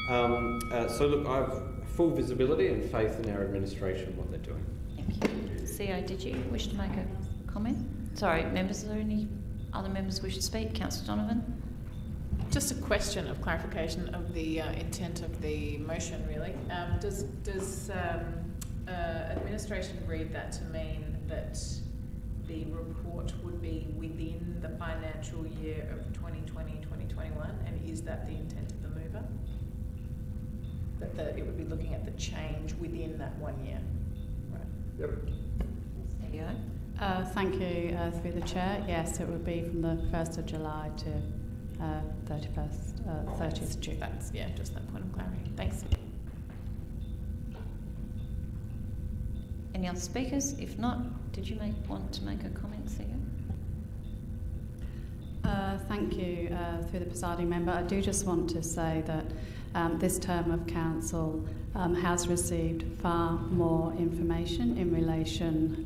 So look, I have full visibility and faith in our administration and what they're doing. Thank you. CEO, did you wish to make a comment? Sorry, members, are there any other members wish to speak? Councillor Donovan? Just a question of clarification of the intent of the motion, really. Does administration read that to mean that the report would be within the financial year of 2020-2021, and is that the intent of the mover? That it would be looking at the change within that 1 year? Right. Yep. CEO? Thank you, through the chair. Yes, it would be from the 1st of July to 30th June. That's, yeah, just that point of clarity. Thanks. Any other speakers? If not, did you want to make a comment, CEO? Thank you, through the presiding member. I do just want to say that this term of council has received far more information in relation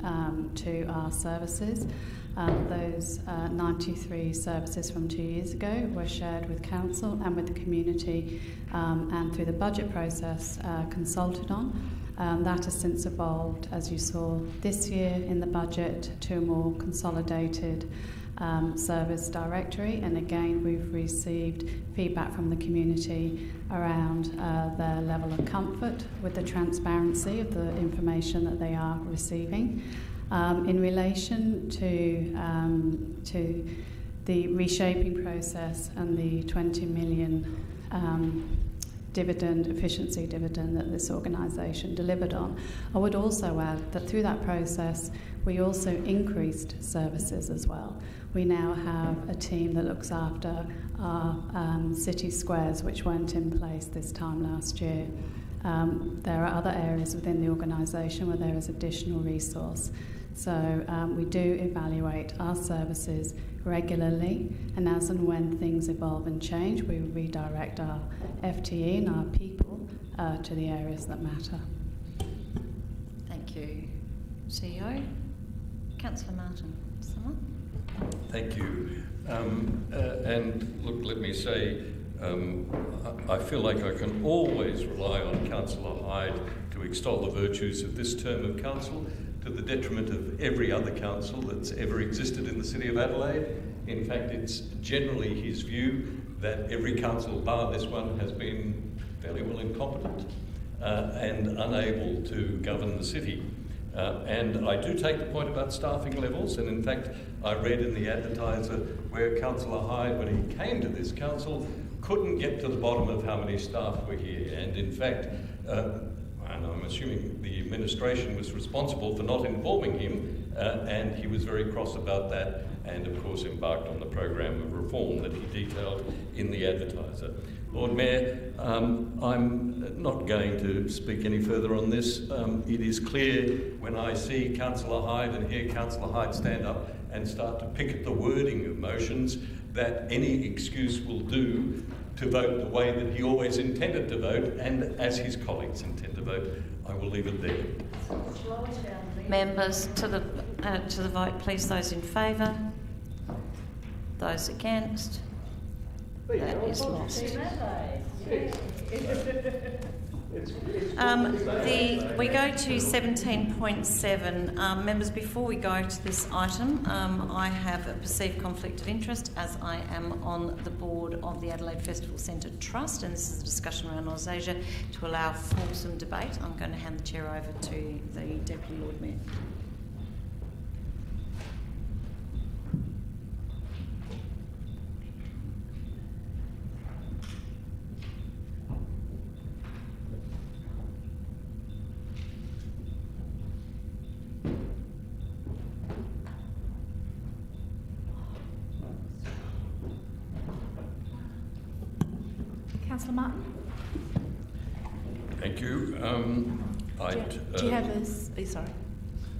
to our services. Those 93 services from 2 years ago were shared with council and with the community, and through the budget process consulted on. That has since evolved, as you saw this year in the budget, to a more consolidated service directory, and again we've received feedback from the community around their level of comfort with the transparency of the information that they are receiving. In relation to the reshaping process and the 20 million efficiency dividend that this organisation delivered on, I would also add that through that process we also increased services as well. We now have a team that looks after our city squares, which weren't in place this time last year. There are other areas within the organisation where there is additional resource. So we do evaluate our services regularly, and as and when things evolve and change, we redirect our FTE and our people to the areas that matter. Thank you. CEO? Councillor Martin. Someone? Thank you. And look, let me say, I feel like I can always rely on Councillor Hyde to extol the virtues of this term of council, to the detriment of every other council that's ever existed in the City of Adelaide. In fact, it's generally his view that every council, bar this one, has been fairly well incompetent and unable to govern the city. And I do take the point about staffing levels, and in fact I read in the Advertiser where Councillor Hyde, when he came to this council, couldn't get to the bottom of how many staff were here, and in fact, and I'm assuming the administration was responsible for not informing him, and he was very cross about that, and of course embarked on the program of reform that he detailed in the Advertiser. Lord Mayor, I'm not going to speak any further on this. It is clear when I see Councillor Hyde and hear Councillor Hyde stand up and start to pick at the wording of motions that any excuse will do to vote the way that he always intended to vote and as his colleagues intend to vote. I will leave it there. Members, to the vote, please. Those in favour? Those against? That is lost. We go to 17.7. Members, before we go to this item, I have a perceived conflict of interest as I am on the board of the Adelaide Festival Centre Trust, and this is a discussion around Ausasia. To allow fulsome debate, I'm going to hand the chair over to the Deputy Lord Mayor. Councillor Martin? Thank you. Do you have a... sorry.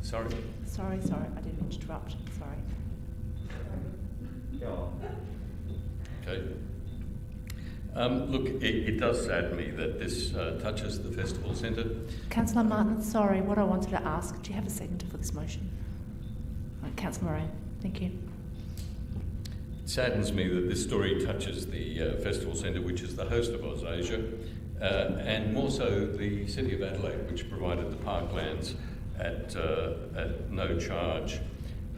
Sorry? Sorry, I didn't mean to interrupt. Sorry. Okay. Look, it does sadden me that this touches the festival centre. Councillor Martin, sorry, what I wanted to ask, do you have a second for this motion? Councillor Moran, thank you. It saddens me that this story touches the festival centre, which is the host of Ausasia, and more so the City of Adelaide, which provided the Parklands at no charge.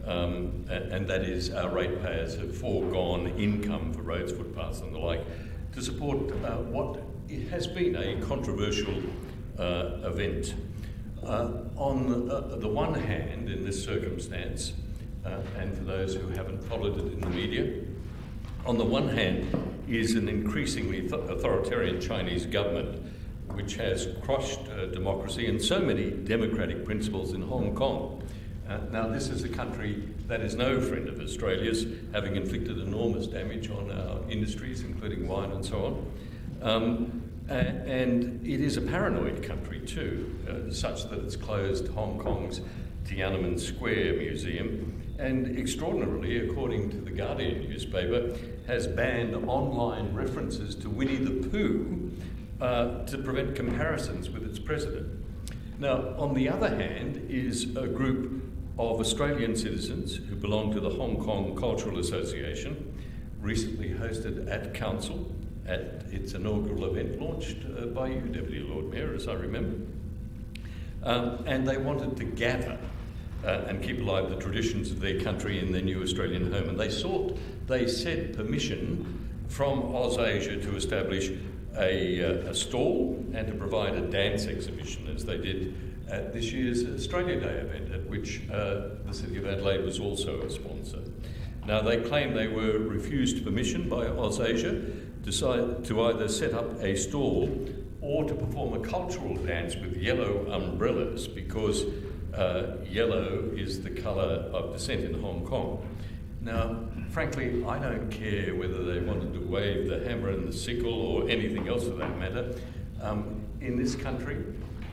And that is, our ratepayers have foregone income for roads, footpaths and the like to support what it has been a controversial event. On the one hand, in this circumstance, and for those who haven't followed it in the media, on the one hand is an increasingly authoritarian Chinese government which has crushed democracy and so many democratic principles in Hong Kong. Now, this is a country that is no friend of Australia's, having inflicted enormous damage on our industries, including wine and so on. And it is a paranoid country too, such that it's closed Hong Kong's Tiananmen Square Museum, and extraordinarily, according to the Guardian newspaper, has banned online references to Winnie the Pooh to prevent comparisons with its president. Now, on the other hand, is a group of Australian citizens who belong to the Hong Kong Cultural Association, recently hosted at Council at its inaugural event, launched by you, Deputy Lord Mayor, as I remember. And they wanted to gather and keep alive the traditions of their country in their new Australian home. And they said permission from Ausasia to establish a stall and to provide a dance exhibition, as they did at this year's Australia Day event, at which the City of Adelaide was also a sponsor. Now, they claim they were refused permission by Ausasia to either set up a stall or to perform a cultural dance with yellow umbrellas, because yellow is the colour of dissent in Hong Kong. Now, frankly, I don't care whether they wanted to wave the hammer and the sickle or anything else for that matter. In this country,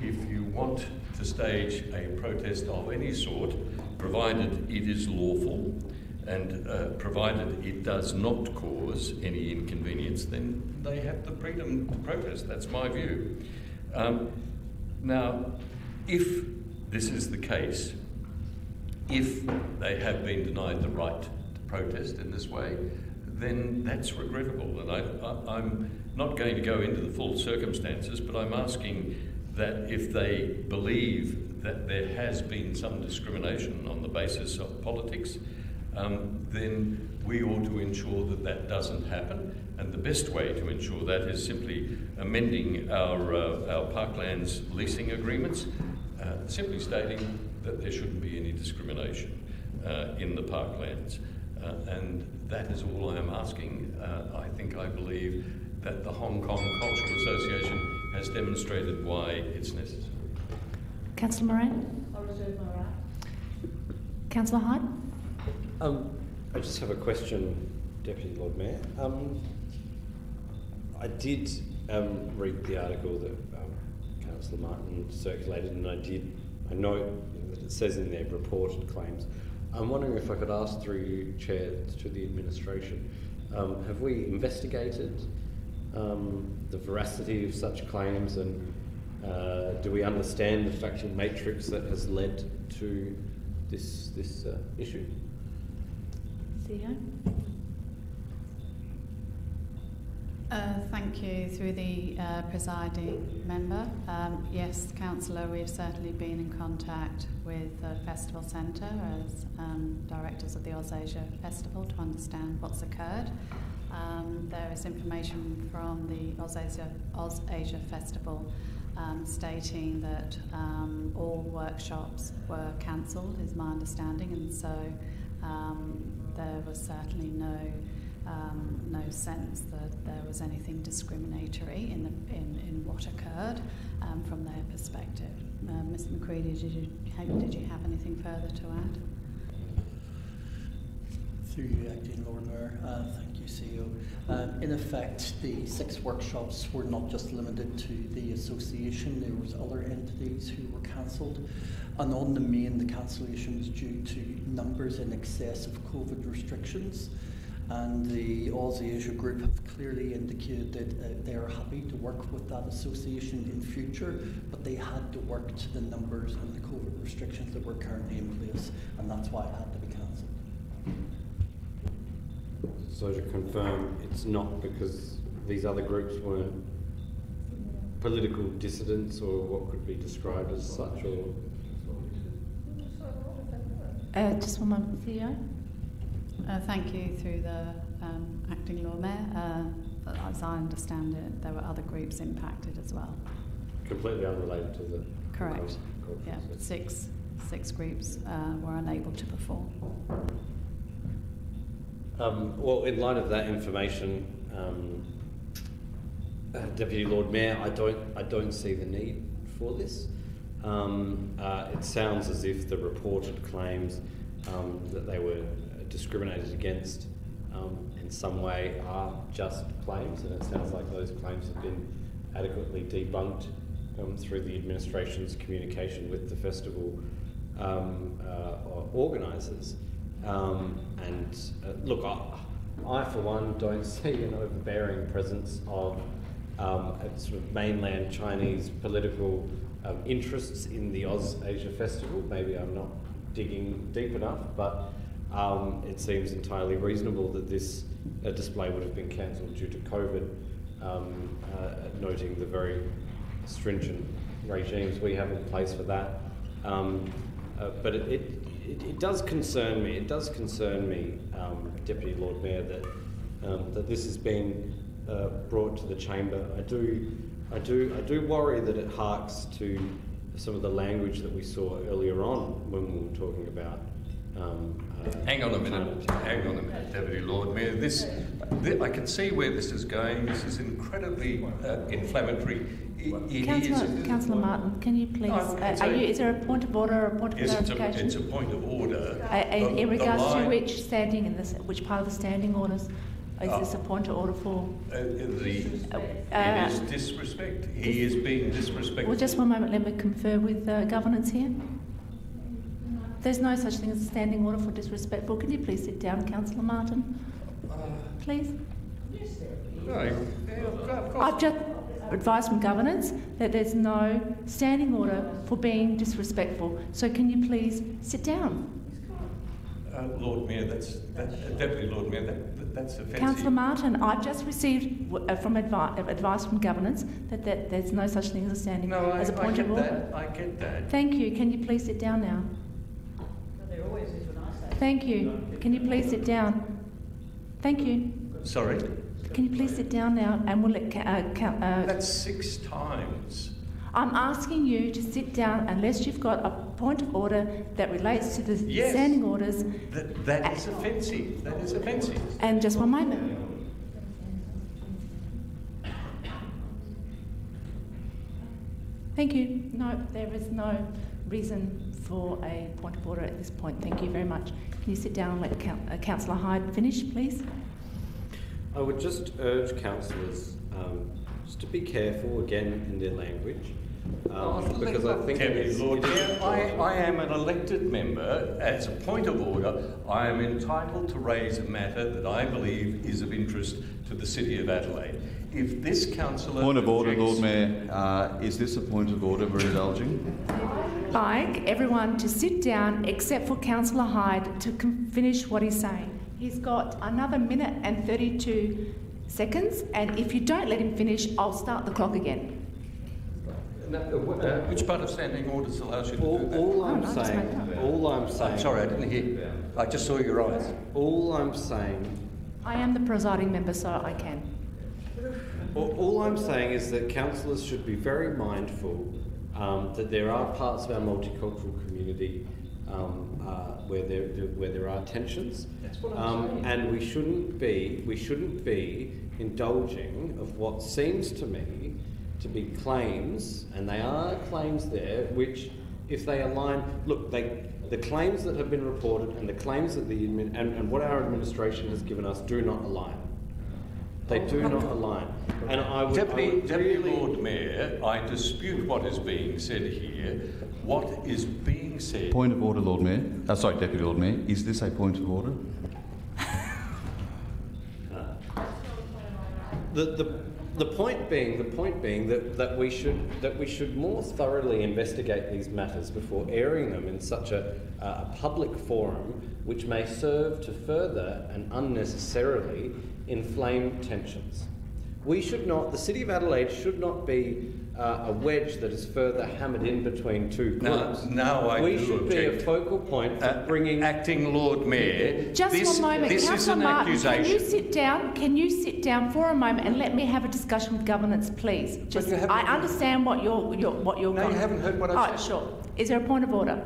if you want to stage a protest of any sort, provided it is lawful and provided it does not cause any inconvenience, then they have the freedom to protest. That's my view. Now, if this is the case, if they have been denied the right to protest in this way, then that's regrettable. And I'm not going to go into the full circumstances, but I'm asking that if they believe that there has been some discrimination on the basis of politics, then we ought to ensure that that doesn't happen. And the best way to ensure that is simply amending our Parklands leasing agreements, simply stating that there shouldn't be any discrimination in the Parklands. And that is all I am asking. I believe that the Hong Kong Cultural Association has demonstrated why it's necessary. Councillor Moran? I reserve my right. Councillor Hyde? I just have a question, Deputy Lord Mayor. I did read the article that Councillor Martin circulated, and I know that it says in their reported claims. I'm wondering if I could ask through you, Chair, to the administration, have we investigated the veracity of such claims, and do we understand the factual matrix that has led to this issue? CEO? Thank you. Through the presiding member, yes, Councillor, we've certainly been in contact with the Festival Centre as directors of the AusAsia Festival to understand what's occurred. There is information from the AusAsia Festival stating that all workshops were cancelled, is my understanding, and so there was certainly no sense that there was anything discriminatory in what occurred from their perspective. Mr. McCready, did you have anything further to add? Through you, Acting Lord Mayor, thank you, CEO. In effect, the 6 workshops were not just limited to the association, there was other entities who were cancelled, and on the main, the cancellation was due to numbers in excess of COVID restrictions. And the AusAsia group have clearly indicated that they are happy to work with that association in future, but they had to work to the numbers and the COVID restrictions that were currently in place, and that's why it had to be cancelled. So to confirm, it's not because these other groups weren't political dissidents or what could be described as such, or? Just one moment, CEO. Thank you. Through the Acting Lord Mayor, as I understand it, there were other groups impacted as well. Completely unrelated to the... Correct. Yeah, 6 groups were unable to perform. Well, in light of that information, Deputy Lord Mayor, I don't see the need for this. It sounds as if the reported claims that they were discriminated against in some way are just claims, and it sounds like those claims have been adequately debunked through the administration's communication with the festival organisers. Look, I for one don't see an overbearing presence of sort of mainland Chinese political interests in the AusAsia Festival. Maybe I'm not digging deep enough, but it seems entirely reasonable that this display would have been cancelled due to COVID, noting the very stringent regimes we have in place for that. But it does concern me. It does concern me, Deputy Lord Mayor, that this has been brought to the chamber. I do worry that it harks to some of the language that we saw earlier on when we were talking about. Hang on a minute, Deputy Lord Mayor. I can see where this is going. This is incredibly inflammatory. Councillor Martin, can you please? Is there a point of order or a point of clarification? It's a point of order. In regards to which part of the standing orders is this a point of order for? It is disrespect. He is being disrespectful. Well, just one moment. Let me confer with governance here. There's no such thing as a standing order for disrespectful. Can you please sit down, Councillor Martin? Please. No, I've just advised from governance that there's no standing order for being disrespectful. So can you please sit down? Lord Mayor, Deputy Lord Mayor, that's offensive. Councillor Martin, I've just received from advice from governance that there's no such thing as a standing as a point of order. I get that. Thank you. Can you please sit down now? There always is when I say. Thank you. Can you please sit down? Thank you. Sorry? Can you please sit down now and we'll let... That's 6 times. I'm asking you to sit down unless you've got a point of order that relates to the standing orders. That is offensive. That is offensive. And just one moment. Thank you. No, there is no reason for a point of order at this point. Thank you very much. Can you sit down and let Councillor Hyde finish, please? I would just urge councillors just to be careful again in their language. Because I think Lord Mayor, I am an elected member. As a point of order, I am entitled to raise a matter that I believe is of interest to the City of Adelaide. If this councillor... Point of order, Lord Mayor. Is this a point of order we're indulging? I'd like everyone to sit down except for Councillor Hyde to finish what he's saying. He's got another minute and 32 seconds, and if you don't let him finish, I'll start the clock again. Which part of standing orders allows you to do that? All I'm saying... I'm sorry, I didn't hear. I just saw your eyes. All I'm saying... I am the presiding member, so I can. All I'm saying is that councillors should be very mindful that there are parts of our multicultural community where there are tensions. That's what I'm saying. And we shouldn't be indulging of what seems to me to be claims, and they are claims there, which, if they align, look, the claims that have been reported and the claims that and what our administration has given us do not align. They do not align. And I would Deputy Lord Mayor, I dispute what is being said here. What is being said... Point of order, Lord Mayor. Sorry, Deputy Lord Mayor. Is this a point of order? The point being that we should more thoroughly investigate these matters before airing them in such a public forum, which may serve to further and unnecessarily inflame tensions. We should not. The City of Adelaide should not be a wedge that is further hammered in between two groups. We should be a focal point for bringing... Acting Lord Mayor, Just one moment. Councillor Martin, accusation. can you sit down? Can you sit down for a moment and let me have a discussion with governance, please? Just, I understand what you're No, you haven't heard what I've said. Sure. Is there a point of order?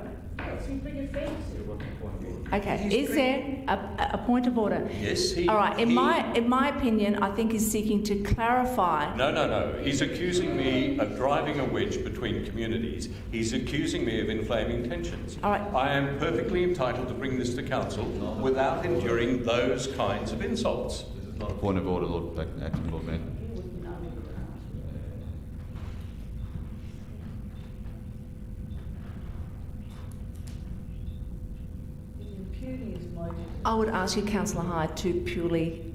Okay. Is there a point of order? Yes, all right. In my opinion, I think he's seeking to clarify. No. He's accusing me of driving a wedge between communities. He's accusing me of inflaming tensions. All right. I am perfectly entitled to bring this to council without enduring those kinds of insults. This is not a point of order, Acting Lord Mayor. I would ask you, Councillor Hyde, to purely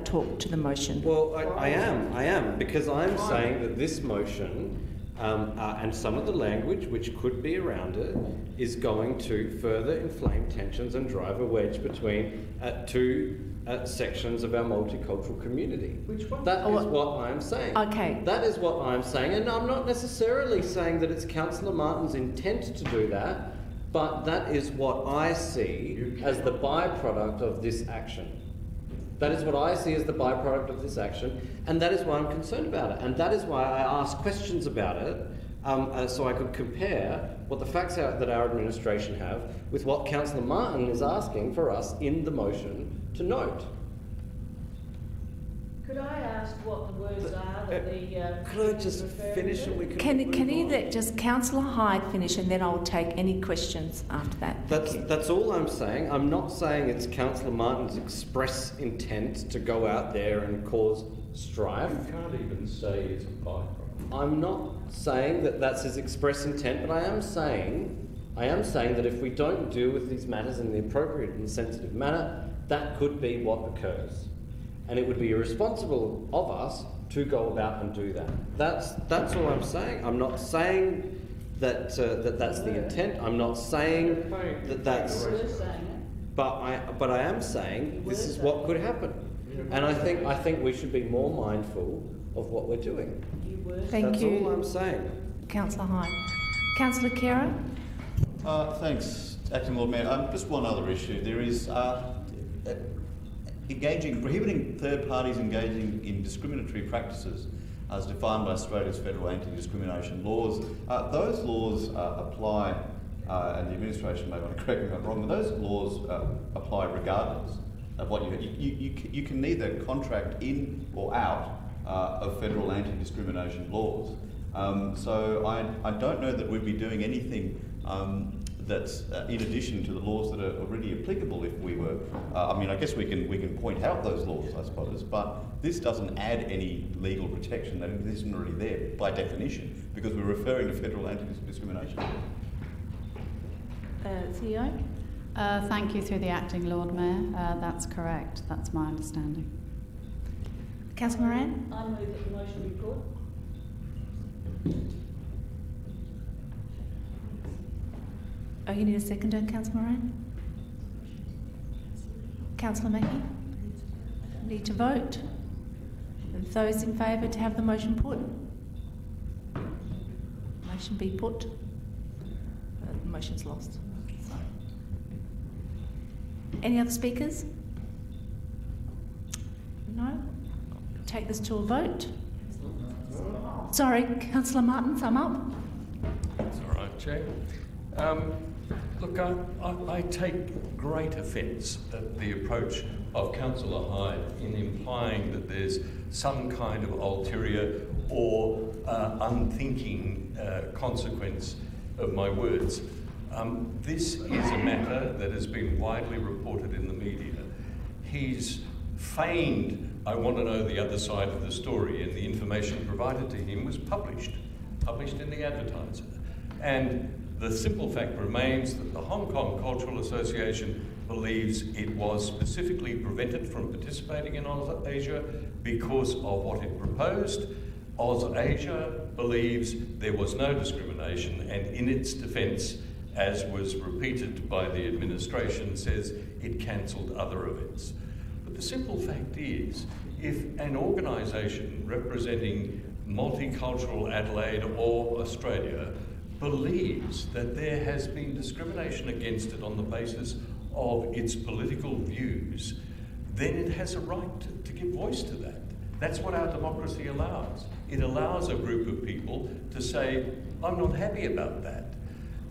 talk to the motion. Well, I am, because I'm saying that this motion and some of the language which could be around it is going to further inflame tensions and drive a wedge between two sections of our multicultural community. Which one? That is what I'm saying. Okay. That is what I'm saying, and I'm not necessarily saying that it's Councillor Martin's intent to do that, but that is what I see as the byproduct of this action. That is what I see as the byproduct of this action, and that is why I'm concerned about it. And that is why I asked questions about it, so I could compare what the facts are that our administration have with what Councillor Martin is asking for us in the motion to note. Could I ask what the words are that the... Could I just finish and we Can either just Councillor Hyde finish and then I'll take any questions after that? That's all I'm saying. I'm not saying it's Councillor Martin's express intent to go out there and cause strife. You can't even say it's a byproduct. I'm not saying that that's his express intent, but I am saying that if we don't deal with these matters in the appropriate and sensitive manner, that could be what occurs. And it would be irresponsible of us to go about and do that. That's all I'm saying. I'm not saying that that's the intent. I'm not saying that that's... But I am saying this is what could happen. And I think we should be more mindful of what we're doing. Thank you. That's all I'm saying. Councillor Hyde. Councillor Kera? Thanks, Acting Lord Mayor. Just one other issue. There is prohibiting third parties engaging in discriminatory practices as defined by Australia's federal anti-discrimination laws. Those laws apply, and the administration may want to correct me if I'm wrong, but those laws apply regardless of what you can neither contract in or out of federal anti-discrimination laws. So I don't know that we'd be doing anything that's in addition to the laws that are already applicable if we were. I mean, I guess we can point out those laws, I suppose, but this doesn't add any legal protection that isn't already there by definition, because we're referring to federal anti-discrimination. CEO? Thank you through the Acting Lord Mayor. That's correct. That's my understanding. Councillor Moran? I move that the motion be put. Oh, you need a seconder, Councillor Moran? Councillor Mackey? Need to vote. Those in favour to have the motion put? Motion be put. The motion's lost. Sorry. Any other speakers? No? Take this to a vote. Sorry, Councillor Martin, sum up. That's all right, Chair. Look, I take great offence at the approach of Councillor Hyde in implying that there's some kind of ulterior or unthinking consequence of my words. This is a matter that has been widely reported in the media. He's feigned, I want to know the other side of the story, and the information provided to him was published in the Advertiser. And the simple fact remains that the Hong Kong Cultural Association believes it was specifically prevented from participating in AusAsia because of what it proposed. AusAsia believes there was no discrimination, and in its defence, as was repeated by the administration, says it cancelled other events. But the simple fact is, if an organisation representing multicultural Adelaide or Australia believes that there has been discrimination against it on the basis of its political views, then it has a right to give voice to that. That's what our democracy allows. It allows a group of people to say, I'm not happy about that.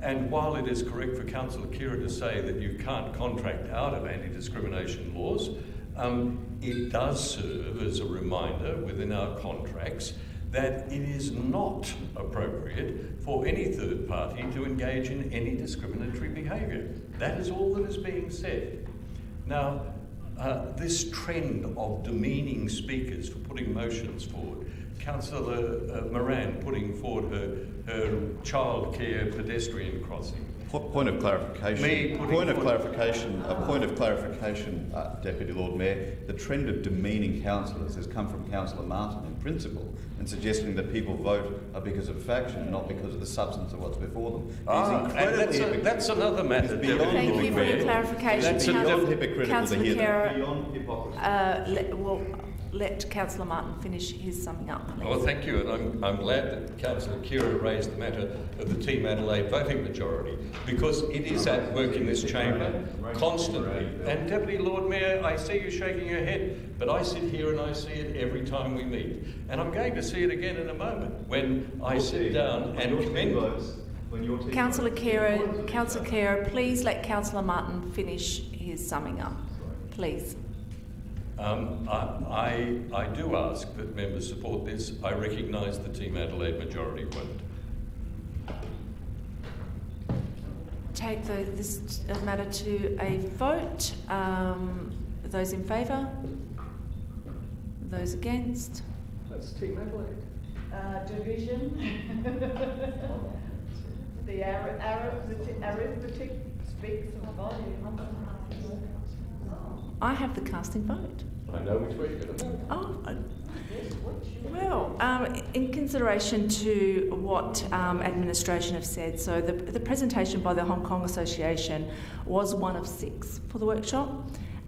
And while it is correct for Councillor Kira to say that you can't contract out of anti-discrimination laws, it does serve as a reminder within our contracts that it is not appropriate for any third party to engage in any discriminatory behaviour. That is all that is being said. Now, this trend of demeaning speakers for putting motions forward, Councillor Moran putting forward her childcare pedestrian crossing. Point of clarification. Point of clarification, Deputy Lord Mayor. The trend of demeaning councillors has come from Councillor Martin in principle, and suggesting that people vote because of faction, not because of the substance of what's before them. That's another matter. Thank you for your clarification. That's beyond hypocritical to hear that. Beyond hypocrisy. Let Councillor Martin finish his summing up, please. Well, thank you, and I'm glad that Councillor Kira raised the matter of the Team Adelaide voting majority, because it is at work in this chamber constantly. And Deputy Lord Mayor, I see you shaking your head, but I sit here and I see it every time we meet. And I'm going to see it again in a moment when I sit down and commend Councillor Kira, please let Councillor Martin finish his summing up, please. I do ask that members support this. I recognise the Team Adelaide majority won't. Take this matter to a vote. Those in favour? Those against? That's Team Adelaide. Division. The arithmetic speaks of volume. I have the casting vote. I know which way you're going to vote. Oh, well, in consideration to what administration have said, so the presentation by the Hong Kong Association was one of 6 for the workshop.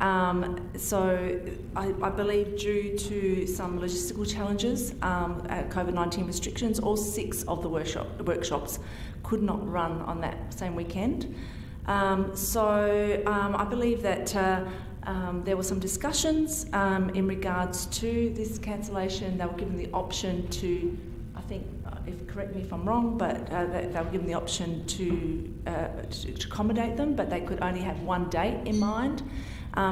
So I believe due to some logistical challenges, COVID-19 restrictions, all 6 of the workshops could not run on that same weekend. So I believe that there were some discussions in regards to this cancellation. They were given the option to, I think, correct me if I'm wrong, but they were given the option to accommodate them, but they could only have one date in mind.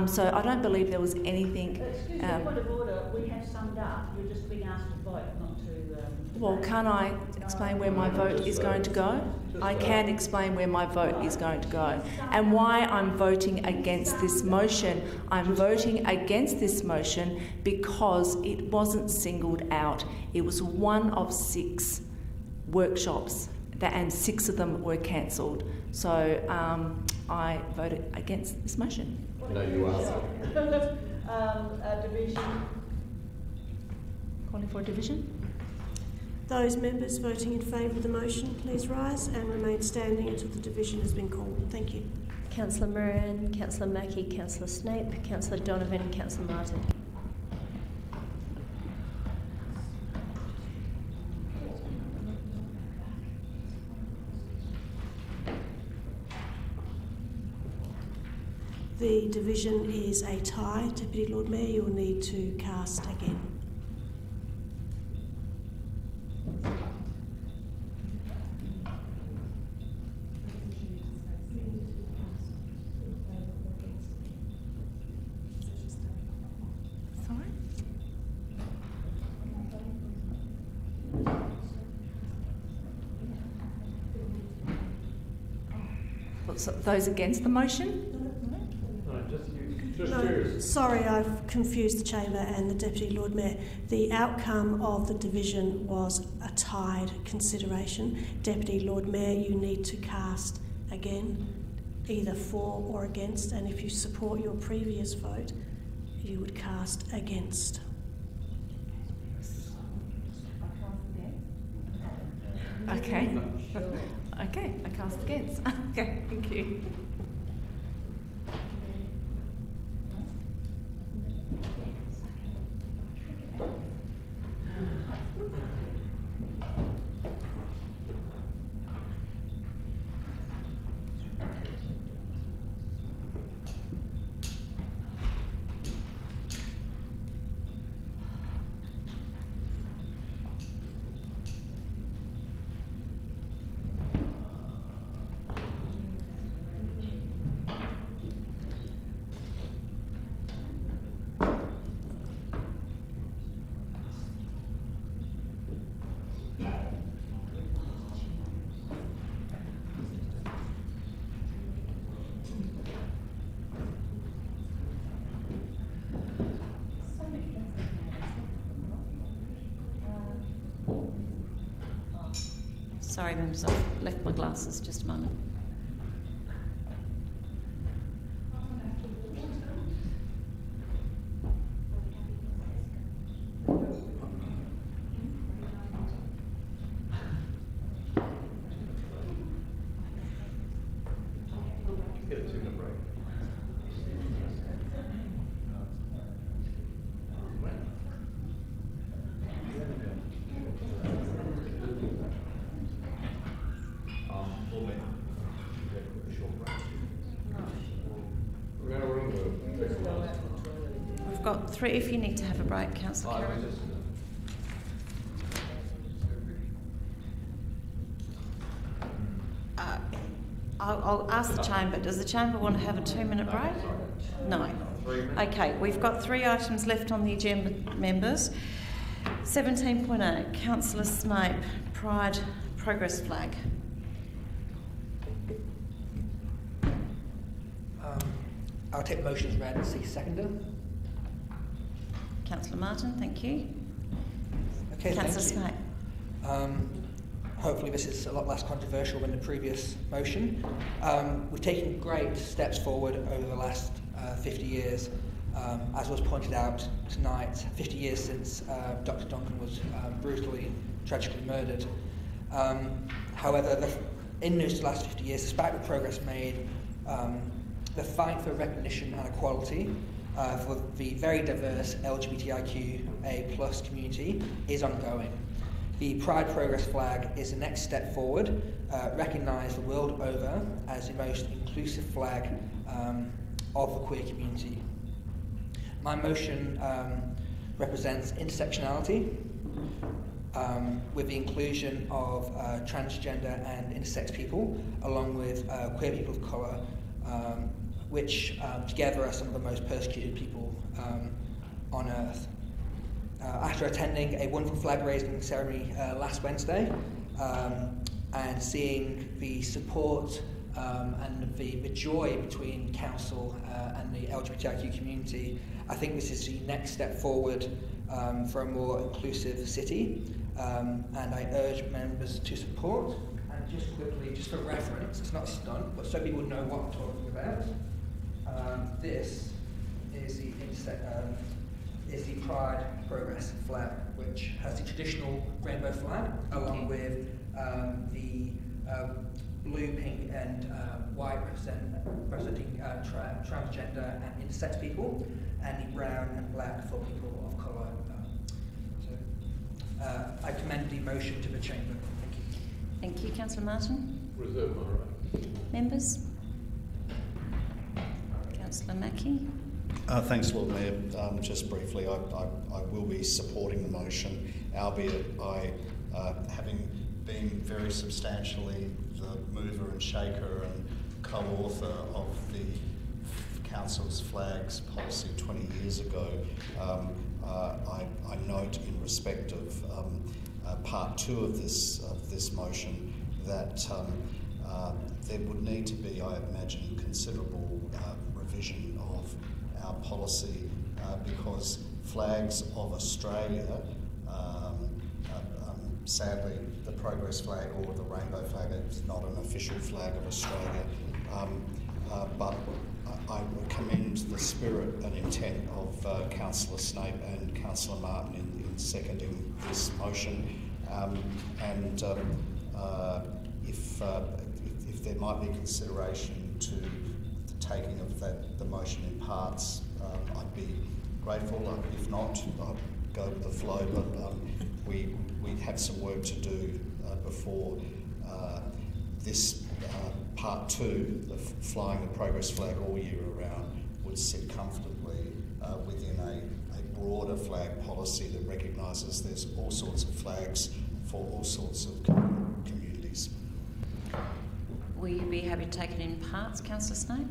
So I don't believe there was anything... Excuse me, point of order, we have summed up. You're just being asked to vote, not to Well, can't I explain where my vote is going to go? I can explain where my vote is going to go and why I'm voting against this motion. I'm voting against this motion because it wasn't singled out. It was one of 6 workshops and 6 of them were cancelled. So I voted against this motion. No, you are. Division. Calling for a division? Those members voting in favour of the motion, please rise and remain standing until the division has been called. Thank you. Councillor Moran, Councillor Mackey, Councillor Snape, Councillor Donovan and Councillor Martin. The division is a tie. Deputy Lord Mayor, you'll need to cast again. So those against the motion? No, sorry, I've confused the chamber and the Deputy Lord Mayor. The outcome of the division was a tied consideration. Deputy Lord Mayor, you need to cast again, either for or against, and if you support your previous vote, you would cast against. Okay. Okay, I cast against. Okay, thank you. Sorry, members, I've left my glasses. Just a moment. We've got 3 if you need to have a break, Councillor Karen. I'll ask the chamber, does the chamber want to have a 2-minute break? No. Okay, we've got 3 items left on the agenda, members. 17.8, Councillor Snape, Pride Progress Flag. I'll take motions read and seek seconder. Councillor Martin, thank you. Okay, Councillor thank you. Snape. Hopefully this is a lot less controversial than the previous motion. We've taken great steps forward over the last 50 years. As was pointed out tonight, 50 years since Dr. Duncan was brutally, tragically murdered. However, in those last 50 years, despite the progress made, the fight for recognition and equality for the very diverse LGBTIQA+ community is ongoing. The Pride Progress Flag is the next step forward, recognised the world over as the most inclusive flag of the queer community. My motion represents intersectionality with the inclusion of transgender and intersex people, along with queer people of colour, which together are some of the most persecuted people on earth. After attending a wonderful flag raising ceremony last Wednesday and seeing the support and the joy between council and the LGBTIQ community, I think this is the next step forward for a more inclusive city, and I urge members to support. And just quickly, just for reference, it's not a stunt, but so people know what I'm talking about. This is the Pride Progress flag, which has the traditional rainbow flag, along with the blue, pink, and white representing transgender and intersex people, and the brown and black for people of colour. I commend the motion to the Chamber. Thank you. Thank you. Councillor Martin? Reserve my right. Members? Councillor Mackie? Thanks, Lord Mayor. Just briefly, I will be supporting the motion, albeit I, having been very substantially the mover and shaker and co-author of the Council's flags policy 20 years ago, I note in respect of part 2 of this motion that there would need to be, I imagine, considerable revision of our policy because flags of Australia, sadly the Progress flag or the Rainbow flag is not an official flag of Australia, but I commend the spirit and intent of Councillor Snape and Councillor Martin in seconding this motion, and if there might be consideration to the taking of the motion in parts, I'd be grateful. If not, I'd go with the flow, but we have some work to do before this part 2, the flying the Progress flag all year round, would sit comfortably within a broader flag policy that recognises there's all sorts of flags for all sorts of communities. Will you be happy to take it in parts, Councillor Snape?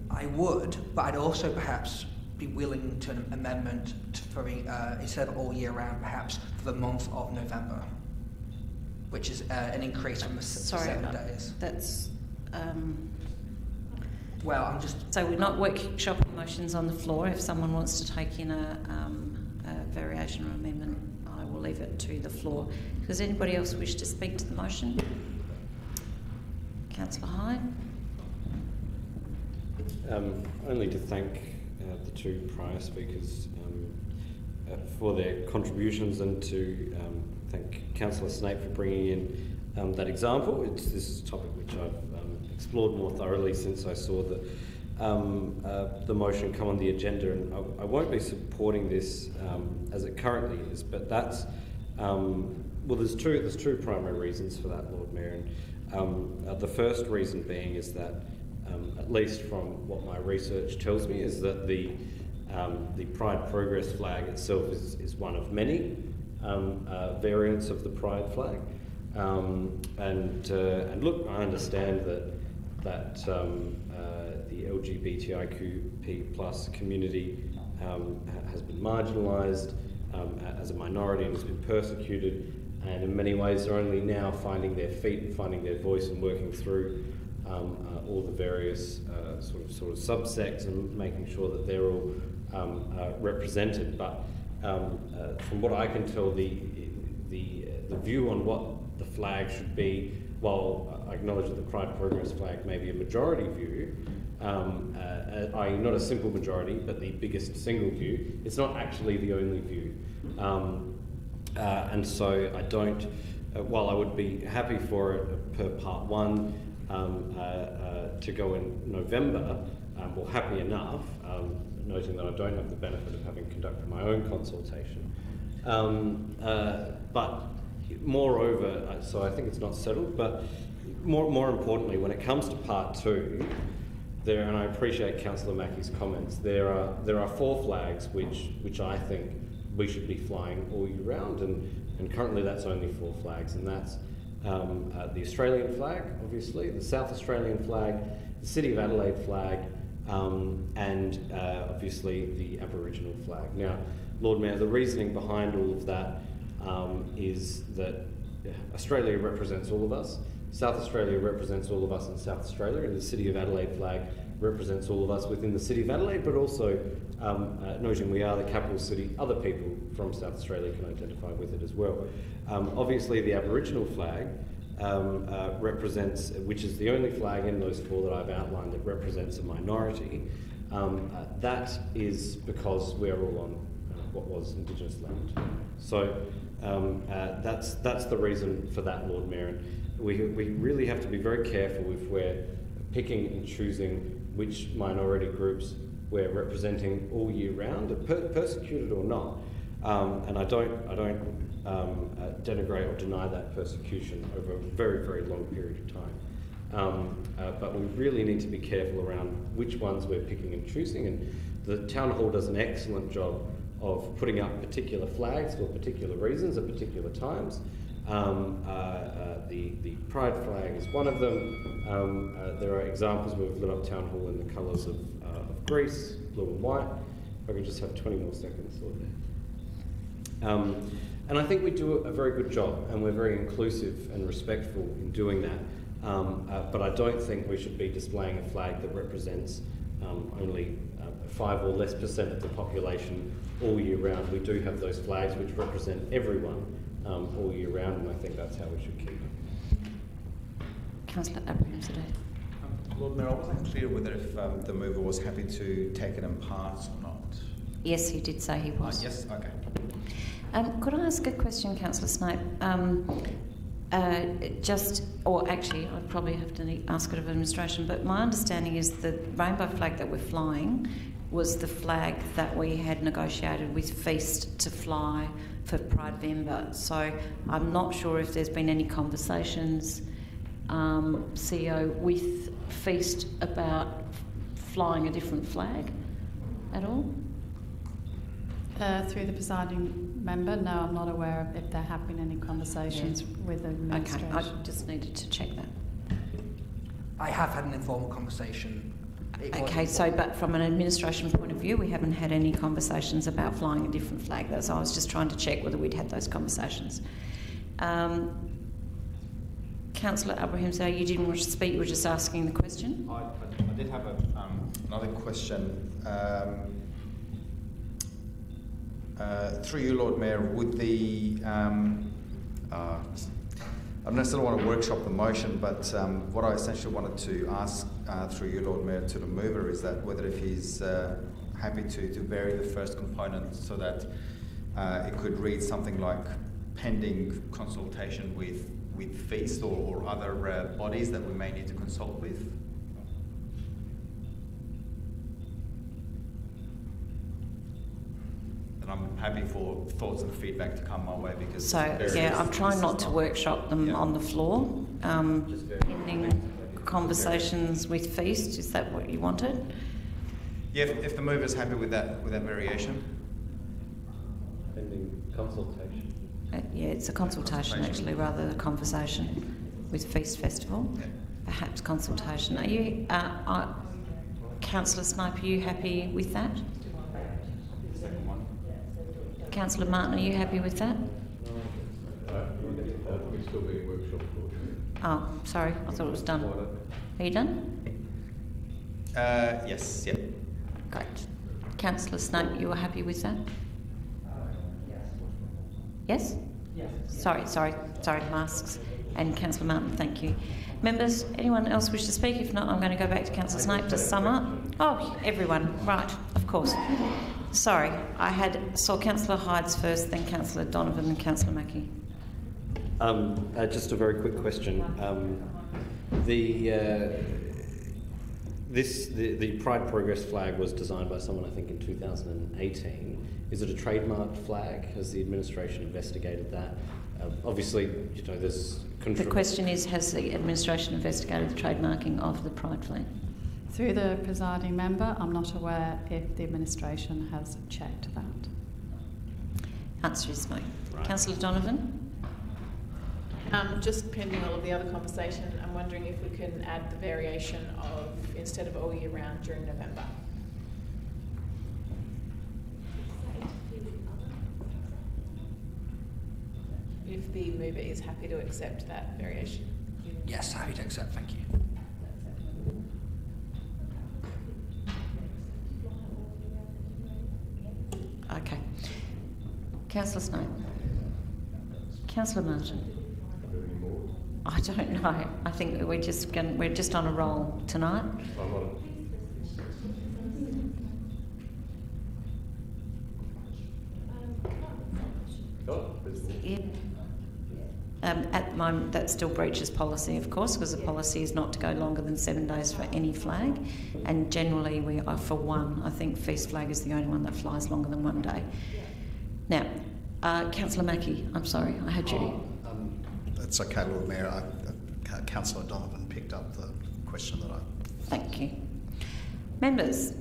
I would, but I'd also perhaps be willing to an amendment for instead of all year round, perhaps for the month of November, which is an increase from the 7 days. That's... well, I'm just... So we're not workshopping motions on the floor. If someone wants to take in a variation or amendment, I will leave it to the floor. Does anybody else wish to speak to the motion? Councillor Hyde? Only to thank the 2 prior speakers for their contributions, and to thank Councillor Snape for bringing in that example. This is a topic which I've explored more thoroughly since I saw the motion come on the agenda, and I won't be supporting this as it currently is, but that's well, there's two primary reasons for that, Lord Mayor. And the first reason being is that at least from what my research tells me, is that the Pride Progress flag itself is one of many variants of the Pride flag. And look, I understand that the LGBTIQ+ community has been marginalised as a minority and has been persecuted, and in many ways are only now finding their feet and finding their voice and working through all the various sort of subsects and making sure that they're all represented. But from what I can tell, the view on what the flag should be, while I acknowledge that the Pride Progress flag may be a majority view, i.e. not a simple majority, but the biggest single view, it's not actually the only view. And so I don't, while I would be happy for it per part 1 to go in November, well, happy enough, noting that I don't have the benefit of having conducted my own consultation. But moreover, so I think it's not settled, but more importantly, when it comes to part 2, and I appreciate Councillor Mackie's comments, there are 4 flags which I think we should be flying all year round, and currently that's only 4 flags, and that's the Australian flag, obviously, the South Australian flag, the City of Adelaide flag, and obviously the Aboriginal flag. Now, Lord Mayor, the reasoning behind all of that is that Australia represents all of us. South Australia represents all of us in South Australia, and the City of Adelaide flag represents all of us within the City of Adelaide, but also noting we are the capital city, other people from South Australia can identify with it as well. Obviously the Aboriginal flag represents, which is the only flag in those four that I've outlined that represents a minority. That is because we're all on what was Indigenous land. So that's the reason for that, Lord Mayor. And we really have to be very careful if we're picking and choosing which minority groups we're representing all year round, persecuted or not. And I don't denigrate or deny that persecution over a very, very long period of time. But we really need to be careful around which ones we're picking and choosing. And the Town Hall does an excellent job of putting up particular flags for particular reasons at particular times. The Pride flag is one of them. There are examples where we've lit up Town Hall in the colours of Greece, blue and white. If I could just have 20 more seconds, Lord Mayor. And I think we do a very good job, and we're very inclusive and respectful in doing that. But I don't think we should be displaying a flag that represents only 5 or less % of the population all year round. We do have those flags which represent everyone all year round, and I think that's how we should keep it. Councillor Abraham today. Lord Mayor, I wasn't clear whether if the mover was happy to take it in parts or not. Yes, he did say he was. Yes, okay. Could I ask a question, Councillor Snape? Actually, I'd probably have to ask it of administration, but my understanding is the rainbow flag that we're flying was the flag that we had negotiated with Feast to fly for Pride Vember. So I'm not sure if there's been any conversations, CEO, with Feast about flying a different flag at all? Through the presiding member, no, I'm not aware of if there have been any conversations with the administration. Okay, I just needed to check that. I have had an informal conversation. Okay, so but from an administration point of view, we haven't had any conversations about flying a different flag. So I was just trying to check whether we'd had those conversations. Councillor Abraham, so you didn't want to speak, you were just asking the question? I did have another question. Through you, Lord Mayor, would the... I don't necessarily want to workshop the motion, but what I essentially wanted to ask through you, Lord Mayor, to the mover is that whether if he's happy to vary the first component so that it could read something like pending consultation with Feast or other bodies that we may need to consult with. And I'm happy for thoughts and feedback to come my way because... So, yeah, I'm trying not to workshop them on the floor. Pending conversations with Feast, is that what you wanted? Yeah, if the mover's happy with that variation. Pending consultation. Yeah, it's a consultation actually, rather than a conversation with Feast Festival. Yeah. Perhaps consultation. Are you, Councillor Snipe, are you happy with that? Councillor Martin, are you happy with that? Oh, sorry, I thought it was done. Are you done? Yes, yep. Great. Councillor Snape, you are happy with that? Yes? Yes. Sorry, masks. And Councillor Martin, thank you. Members, anyone else wish to speak? If not, I'm going to go back to Councillor Snape to sum up. Oh, everyone, right, of course. Sorry, I saw Councillor Hydes first, then Councillor Donovan and Councillor Mackie. Just a very quick question. The Pride Progress flag was designed by someone, I think, in 2018. Is it a trademarked flag? Has the administration investigated that? Obviously, there's... The question is, has the administration investigated the trademarking of the Pride flag? Through the presiding member, I'm not aware if the administration has checked that. Answer is no. Right. Councillor Donovan? Just pending all of the other conversation, I'm wondering if we can add the variation of instead of all year round during November. the mover is happy to accept that variation. Yes, happy to accept, thank you. Okay. Councillor Snape. Councillor Martin. I don't know. I think we're just on a roll tonight. Yeah. At the moment, that still breaches policy, of course, because the policy is not to go longer than 7 days for any flag, and generally we are for one. I think feast flag is the only one that flies longer than 1 day. Now, Councillor Mackie, I'm sorry, I had you. That's okay, Lord Mayor. Councillor Donovan picked up the question that I... Thank you. Members,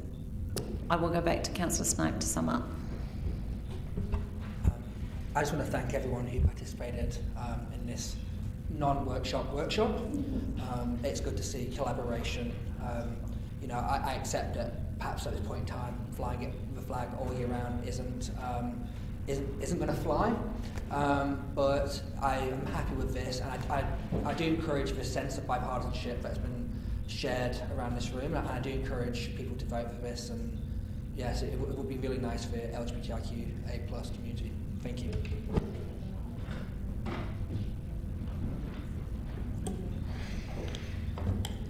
I will go back to Councillor Snape to sum up. I just want to thank everyone who participated in this non-workshop workshop. It's good to see collaboration. You know, I accept that perhaps at this point in time, flying it with a flag all year round isn't going to fly. But I am happy with this, and I do encourage this sense of bipartisanship that's been shared around this room, and I do encourage people to vote for this. And yes, it would be really nice for the LGBTIQA+ community. Thank you.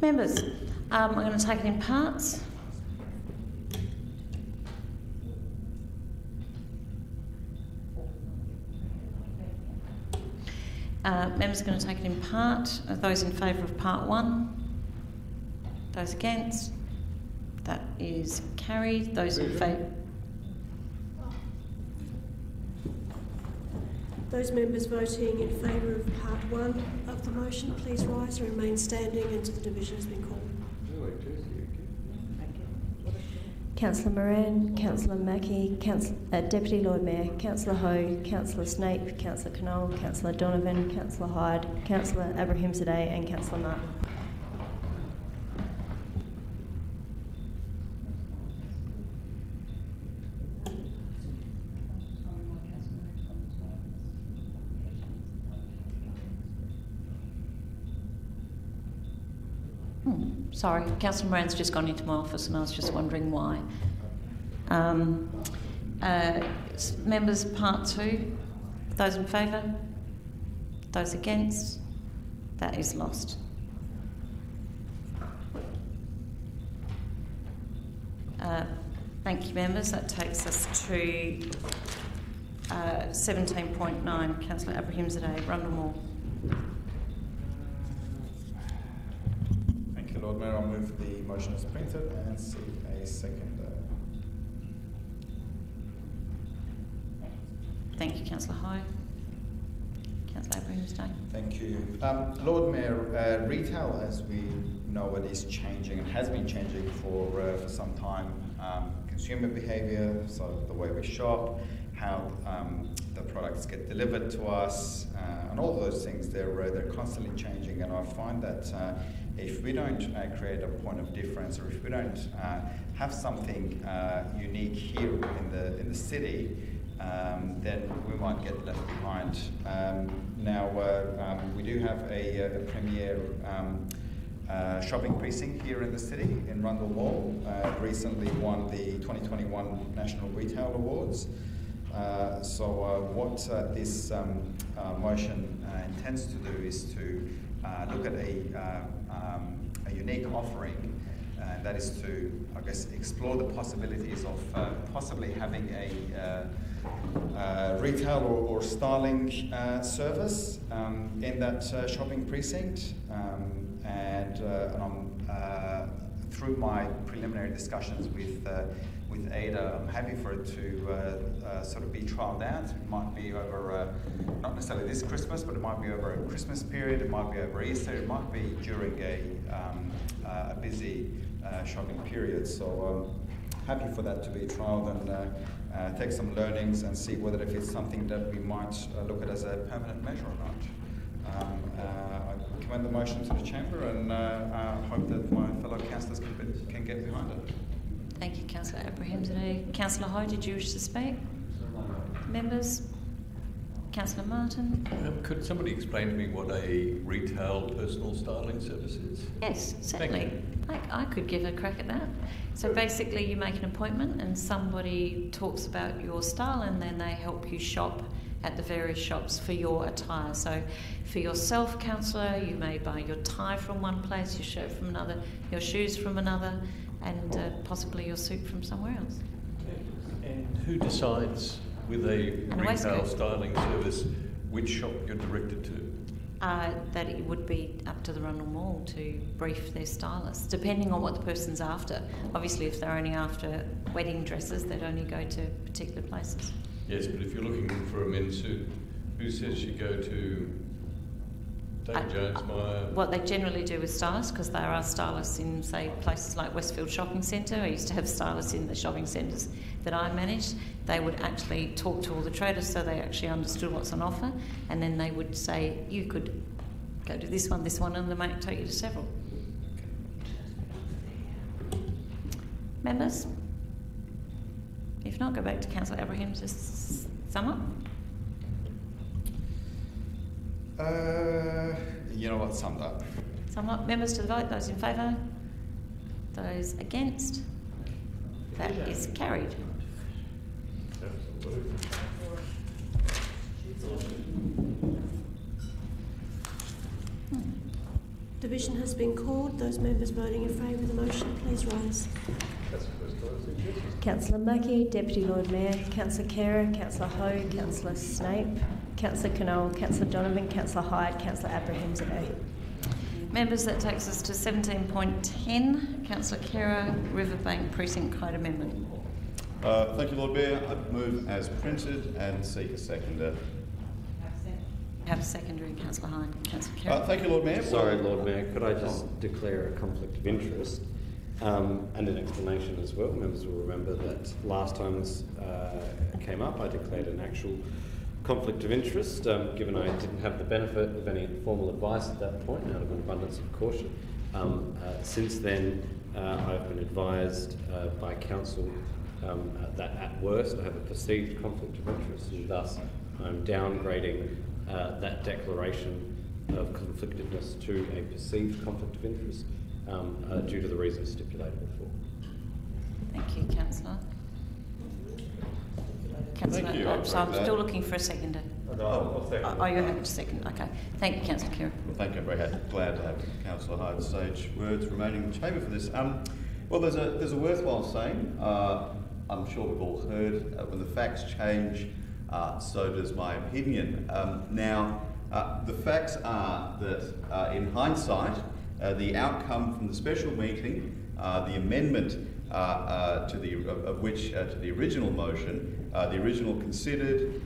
Members, I'm going to take it in parts. Members are going to take it in part. Those in favour of part 1? Those against? That is carried. Those in favour... Those members voting in favour of part 1 of the motion, please rise and remain standing until the division has been called. Councillor Moran, Councillor Mackie, Deputy Lord Mayor, Councillor Ho, Councillor Snape, Councillor Knoll, Councillor Donovan, Councillor Hyde, Councillor Abrahimzadeh and Councillor Martin. Sorry, Councillor Moran's just gone into my office and I was just wondering why. Members, part 2. Those in favour? Those against? That is lost. Thank you, members. That takes us to 17.9. Councillor Abrahimzadeh, Rundle Mall. Lord Mayor, I'll move the motion as printed and seek a second. Thank you, Councillor Hyde. Councillor Abrahimzadeh. Thank you. Lord Mayor, retail, as we know it, is changing and has been changing for some time. Consumer behaviour, so the way we shop, how the products get delivered to us, and all those things, they're constantly changing, and I find that if we don't create a point of difference, or if we don't have something unique here in the city, then we might get left behind. Now we do have a premier shopping precinct here in the city in Rundle Mall. Recently won the 2021 National Retail Awards. So what this motion intends to do is to look at a unique offering, and that is to, I guess, explore the possibilities of possibly having a retail or styling service in that shopping precinct. And through my preliminary discussions with Ada, I'm happy for it to sort of be trialled out. It might be over, not necessarily this Christmas, but it might be over a Christmas period, it might be over Easter, it might be during a busy shopping period. So I'm happy for that to be trialled and take some learnings and see whether if it's something that we might look at as a permanent measure or not. I commend the motion to the Chamber and hope that my fellow councillors can get behind it. Thank you, Councillor Abrahimzadeh. Councillor Hyde, did you wish to speak? Members? Councillor Martin. Could somebody explain to me what a retail personal styling service is? Yes, certainly. I could give a crack at that. So basically you make an appointment and somebody talks about your style and then they help you shop at the various shops for your attire. So for yourself, councillor, you may buy your tie from one place, your shirt from another, your shoes from another, and possibly your suit from somewhere else. And who decides with a retail styling service which shop you're directed to? That it would be up to the Rundle Mall to brief their stylist, depending on what the person's after. Obviously, if they're only after wedding dresses, they'd only go to particular places. Yes, but if you're looking for a men's suit, who says you go to David Jones, Meyer? What they generally do with stylists, because there are stylists in, say, places like Westfield Shopping Centre. I used to have stylists in the shopping centres that I managed. They would actually talk to all the traders so they actually understood what's on offer, and then they would say, you could go to this one, and they might take you to several. Members? If not, go back to Councillor Abraham to sum up. You know what, summed up. Sum up. Members to the vote. Those in favour? Those against? That is carried. Division has been called. Those members voting in favour of the motion, please rise. Councillor Mackey, Deputy Lord Mayor, Councillor Kerr, Councillor Ho, Councillor Snape, Councillor Knoll, Councillor Donovan, Councillor Hyde, Councillor Abraham today. Members, that takes us to 17.10. Councillor Kerr, Riverbank Precinct Code Amendment. Thank you, Lord Mayor. I move as printed and seek a seconder. Have a secondary, Councillor Hyde. Councillor Kerr. Thank you, Lord Mayor. Sorry, Lord Mayor, could I just declare a conflict of interest and an explanation as well? Members will remember that last time this came up, I declared an actual conflict of interest, given I didn't have the benefit of any formal advice at that point, out of an abundance of caution. Since then, I've been advised by council that at worst I have a perceived conflict of interest, and thus I'm downgrading that declaration of conflictedness to a perceived conflict of interest due to the reasons stipulated before. Thank you, Councillor. Thank you. So I'm still looking for a seconder. I'll second. Oh, you're happy to second. Okay. Thank you, Councillor Kerr. Well, thank you. I'm very glad to have Councillor Hyde's sage words remaining in the chamber for this. Well, there's a worthwhile saying. I'm sure we've all heard, when the facts change, so does my opinion. Now, the facts are that in hindsight, the outcome from the special meeting, the amendment to the original motion, the original considered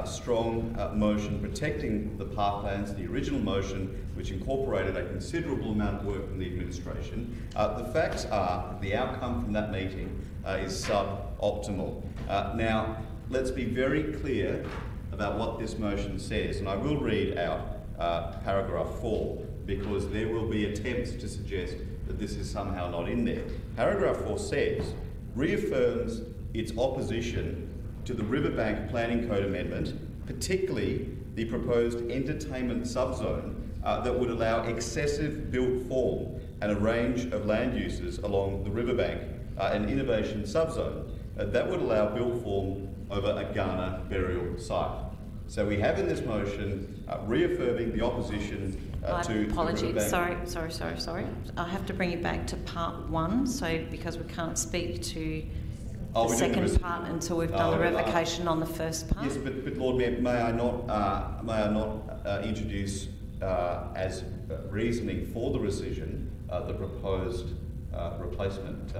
strong motion protecting the Parklands, the original motion which incorporated a considerable amount of work from the administration. The facts are the outcome from that meeting is suboptimal. Now, let's be very clear about what this motion says, and I will read out paragraph 4, because there will be attempts to suggest that this is somehow not in there. Paragraph 4 says, reaffirms its opposition to the Riverbank Planning Code Amendment, particularly the proposed entertainment subzone that would allow excessive built form and a range of land uses along the Riverbank, an innovation subzone that would allow built form over a Ghana burial site. So we have in this motion reaffirming the opposition to apologies. Sorry. I have to bring you back to part 1, so because we can't speak to the second part until we've done the revocation on the first part. Yes, but Lord Mayor, may I not introduce as reasoning for the rescission the proposed replacement?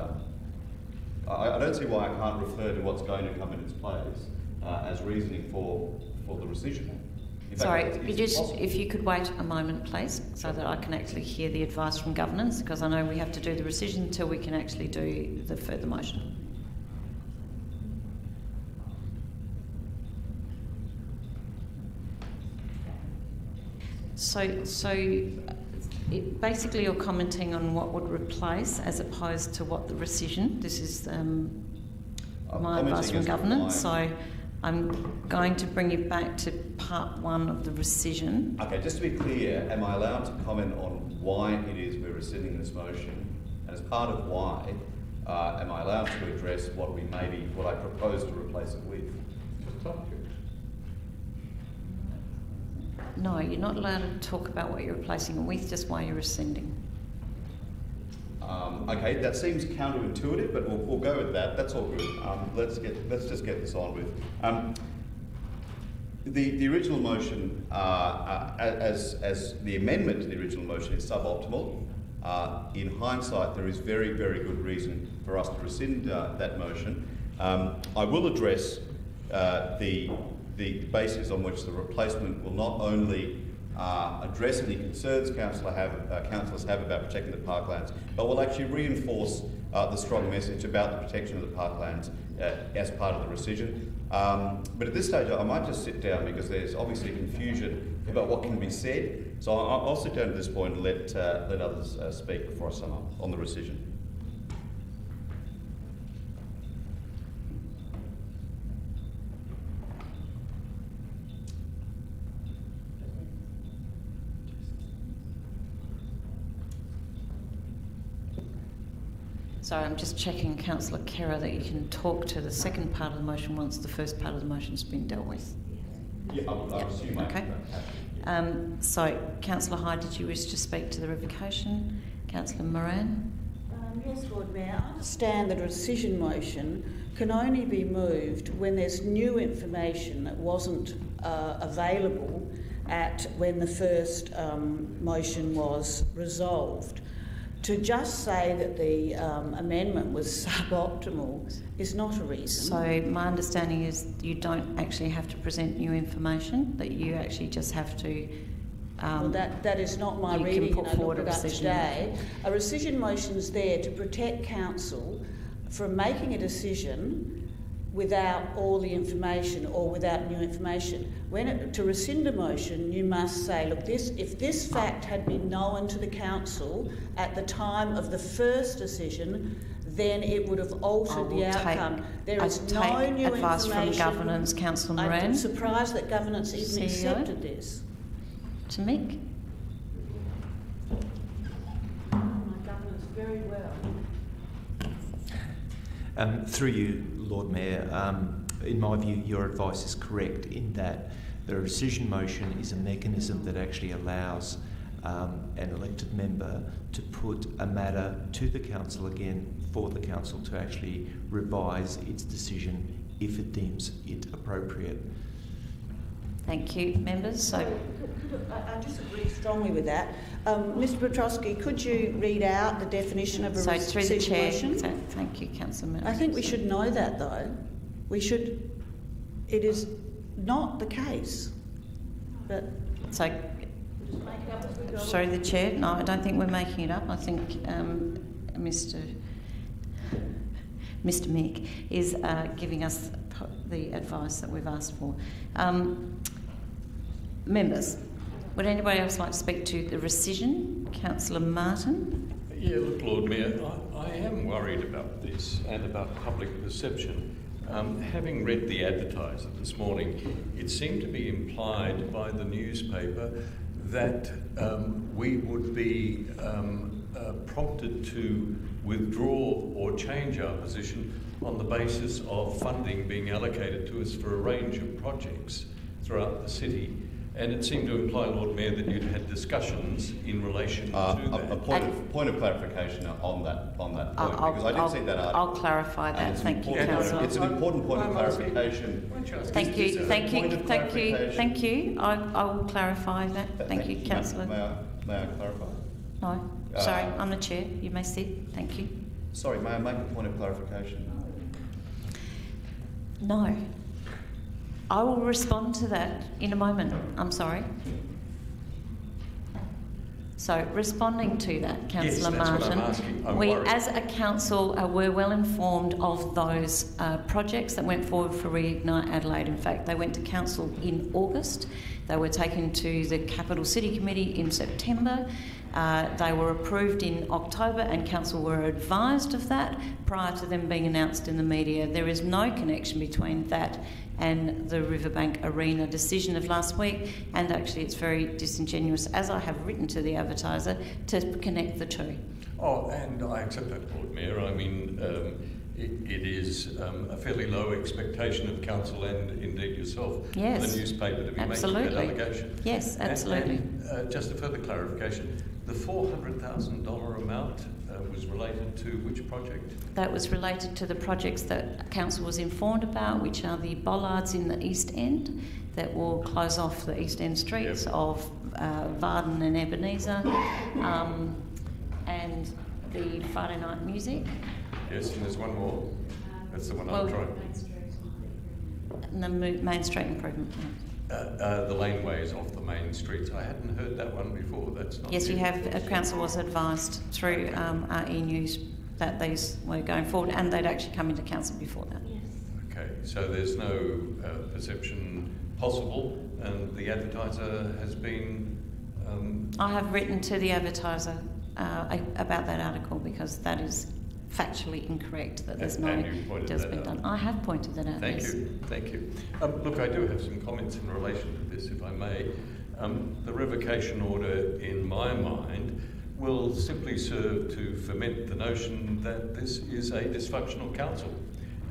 I don't see why I can't refer to what's going to come in its place as reasoning for the rescission. Sorry, if you could wait a moment, please, so that I can actually hear the advice from governance, because I know we have to do the rescission until we can actually do the further motion. Basically you're commenting on what would replace as opposed to what the rescission. This is my advice from governance. So I'm going to bring you back to part 1 of the rescission. Okay, just to be clear, am I allowed to comment on why it is we're rescinding this motion? And as part of why, am I allowed to address what I propose to replace it with? No, you're not allowed to talk about what you're replacing it with, just why you're rescinding. Okay, that seems counterintuitive, but we'll go with that. That's all good. Let's just get this on with. The original motion, as the amendment to the original motion, is suboptimal. In hindsight, there is very, very good reason for us to rescind that motion. I will address the basis on which the replacement will not only address any concerns councillors have about protecting the parklands, but will actually reinforce the strong message about the protection of the parklands as part of the rescission. But at this stage, I might just sit down because there's obviously confusion about what can be said. So I'll sit down at this point and let others speak before I sum up on the rescission. Sorry, I'm just checking, Councillor Kerr, that you can talk to the second part of the motion once the first part of the motion's been dealt with. Yeah, I'll assume I okay. So, Councillor Hyde, did you wish to speak to the revocation? Councillor Moran? Yes, Lord Mayor. I understand that a rescission motion can only be moved when there's new information that wasn't available when the first motion was resolved. To just say that the amendment was suboptimal is not a reason. So my understanding is you don't actually have to present new information, that you actually just have to... well, that is not my reading, and I looked it up today. A rescission motion is there to protect council from making a decision without all the information or without new information. To rescind a motion, you must say, look, if this fact had been known to the council at the time of the first decision, then it would have altered the outcome. There is no new advice information. from governance, Councillor Moran. I'm surprised that governance even CEO? accepted this. To Mick? Governance very well. Through you, Lord Mayor, in my view, your advice is correct in that the rescission motion is a mechanism that actually allows an elected member to put a matter to the council again for the council to actually revise its decision if it deems it appropriate. Thank you, members. So, I disagree strongly with that. Mr Petrosky, could you read out the definition of a rescission motion? Thank you, Councillor Moran. I think we should know that, though. It is not the case. But so, sorry, the Chair. No, I don't think we're making it up. I think Mr Mick is giving us the advice that we've asked for. Members, would anybody else like to speak to the rescission? Councillor Martin? Yeah, look, Lord Mayor, I am worried about this and about public perception. Having read the advertiser this morning, it seemed to be implied by the newspaper that we would be prompted to withdraw or change our position on the basis of funding being allocated to us for a range of projects throughout the city. And it seemed to imply, Lord Mayor, that you'd had discussions in relation to that. A point of clarification on that point, because I did see that article. I'll clarify that. Thank you, Councillor. It's an important point of clarification. Thank you. I will clarify that. Thank you, Councillor. May I clarify? No. Sorry, I'm the Chair. You may sit. Thank you. Sorry, may I make a point of clarification? No. I will respond to that in a moment. I'm sorry. So, responding to that, Councillor Martin, what I'm asking. we as a council were well informed of those projects that went forward for Reignite Adelaide. In fact, they went to council in August. They were taken to the Capital City Committee in September. They were approved in October, and council were advised of that prior to them being announced in the media. There is no connection between that and the Riverbank Arena decision of last week, and actually it's very disingenuous, as I have written to the advertiser, to connect the two. Oh, and I accept that, Lord Mayor. I mean, it is a fairly low expectation of council and indeed yourself, yes, the newspaper, to be absolutely making that allegation. Yes, absolutely. And just a further clarification, the $400,000 amount was related to which project? That was related to the projects that council was informed about, which are the bollards in the East End that will close off the East End streets of Varden and Ebenezer, and the Friday night music. Yes, and there's one more. That's the one I'm trying. And the Main Street improvement. The laneways off the main streets. I hadn't heard that one before. That's not. Yes, you have. Council was advised through our e-news that these were going forward, and they'd actually come into council before that. Yes. Okay, so there's no perception possible, and the advertiser has been. I have written to the advertiser about that article because that is factually incorrect, that there's no deals being done. I have pointed that out. Thank you, thank you. Look, I do have some comments in relation to this, if I may. The revocation order, in my mind, will simply serve to foment the notion that this is a dysfunctional council.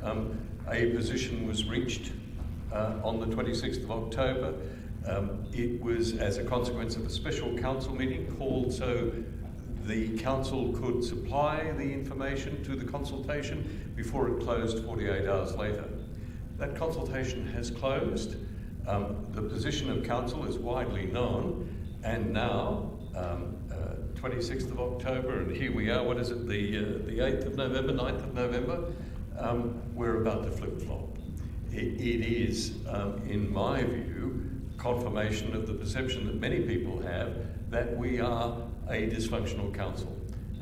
A position was reached on the 26th of October. It was as a consequence of a special council meeting called so the council could supply the information to the consultation before it closed 48 hours later. That consultation has closed. The position of council is widely known, and now, 26th of October, and here we are, what is it, the 8th of November, 9th of November, we're about to flip-flop. It is, in my view, confirmation of the perception that many people have that we are a dysfunctional council.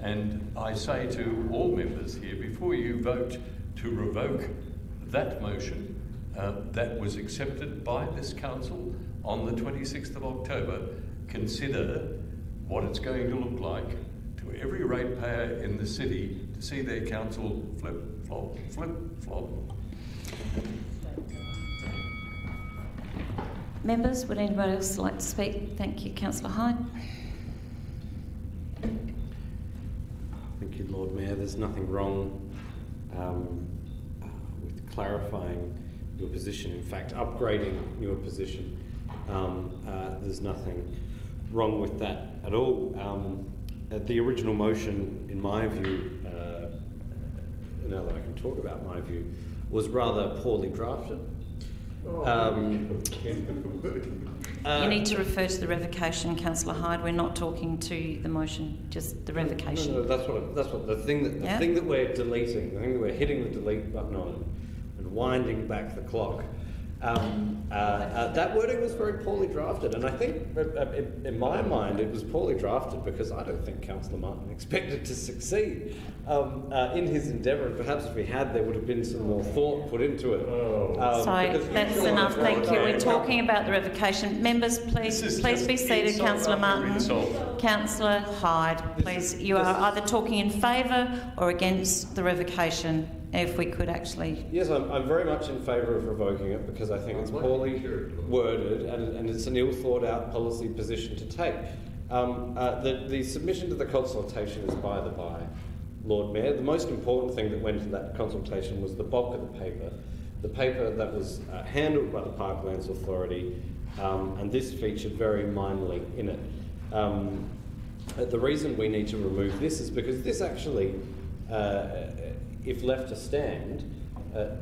And I say to all members here, before you vote to revoke that motion that was accepted by this council on the 26th of October, consider what it's going to look like to every ratepayer in the city to see their council flip-flop, flip-flop. Members, would anybody else like to speak? Thank you, Councillor Hyde. Thank you, Lord Mayor. There's nothing wrong with clarifying your position. In fact, upgrading your position. There's nothing wrong with that at all. The original motion, in my view, now that I can talk about my view, was rather poorly drafted. You need to refer to the revocation, Councillor Hyde. We're not talking to the motion, just the revocation. No, that's what the thing that we're deleting, the thing that we're hitting the delete button on and winding back the clock. That wording was very poorly drafted, and I think, in my mind, it was poorly drafted because I don't think Councillor Martin expected to succeed in his endeavour, and perhaps if we had, there would have been some more thought put into it. Sorry, that's enough. Thank you. We're talking about the revocation. Members, please be seated. Councillor Martin, Councillor Hyde, please. You are either talking in favour or against the revocation. If we could actually... Yes, I'm very much in favour of revoking it because I think it's poorly worded and it's an ill-thought-out policy position to take. The submission to the consultation is by the by, Lord Mayor. The most important thing that went into that consultation was the bulk of the paper that was handled by the Parklands Authority, and this featured very minorly in it. The reason we need to remove this is because this actually... if left to stand,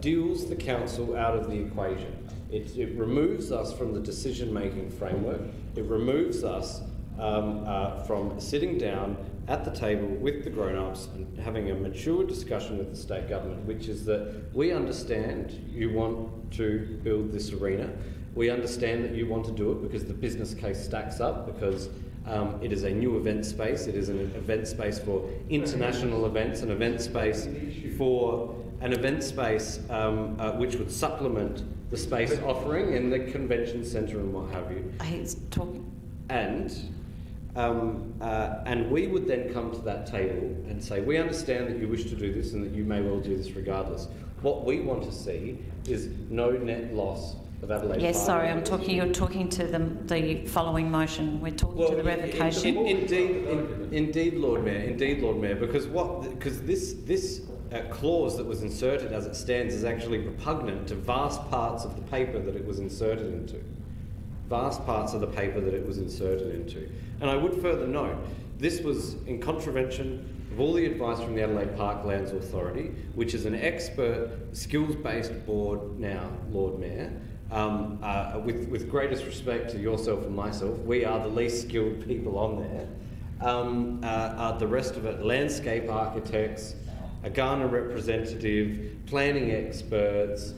deals the council out of the equation. It removes us from the decision-making framework. It removes us from sitting down at the table with the grown-ups and having a mature discussion with the state government, which is that we understand you want to build this arena. We understand that you want to do it because the business case stacks up, because it is a new event space. It is an event space for international events, an event space which would supplement the space offering in the convention centre and what have you. He's talking. And we would then come to that table and say, we understand that you wish to do this and that you may well do this regardless. What we want to see is no net loss of Adelaide. Yes, sorry, you're talking to the following motion. We're talking to the revocation. Indeed, Lord Mayor, because this clause that was inserted as it stands is actually repugnant to vast parts of the paper that it was inserted into. And I would further note, this was in contravention of all the advice from the Adelaide Parklands Authority, which is an expert, skills-based board now, Lord Mayor. With greatest respect to yourself and myself, we are the least skilled people on there. The rest of it, landscape architects, a Ghana representative, planning experts.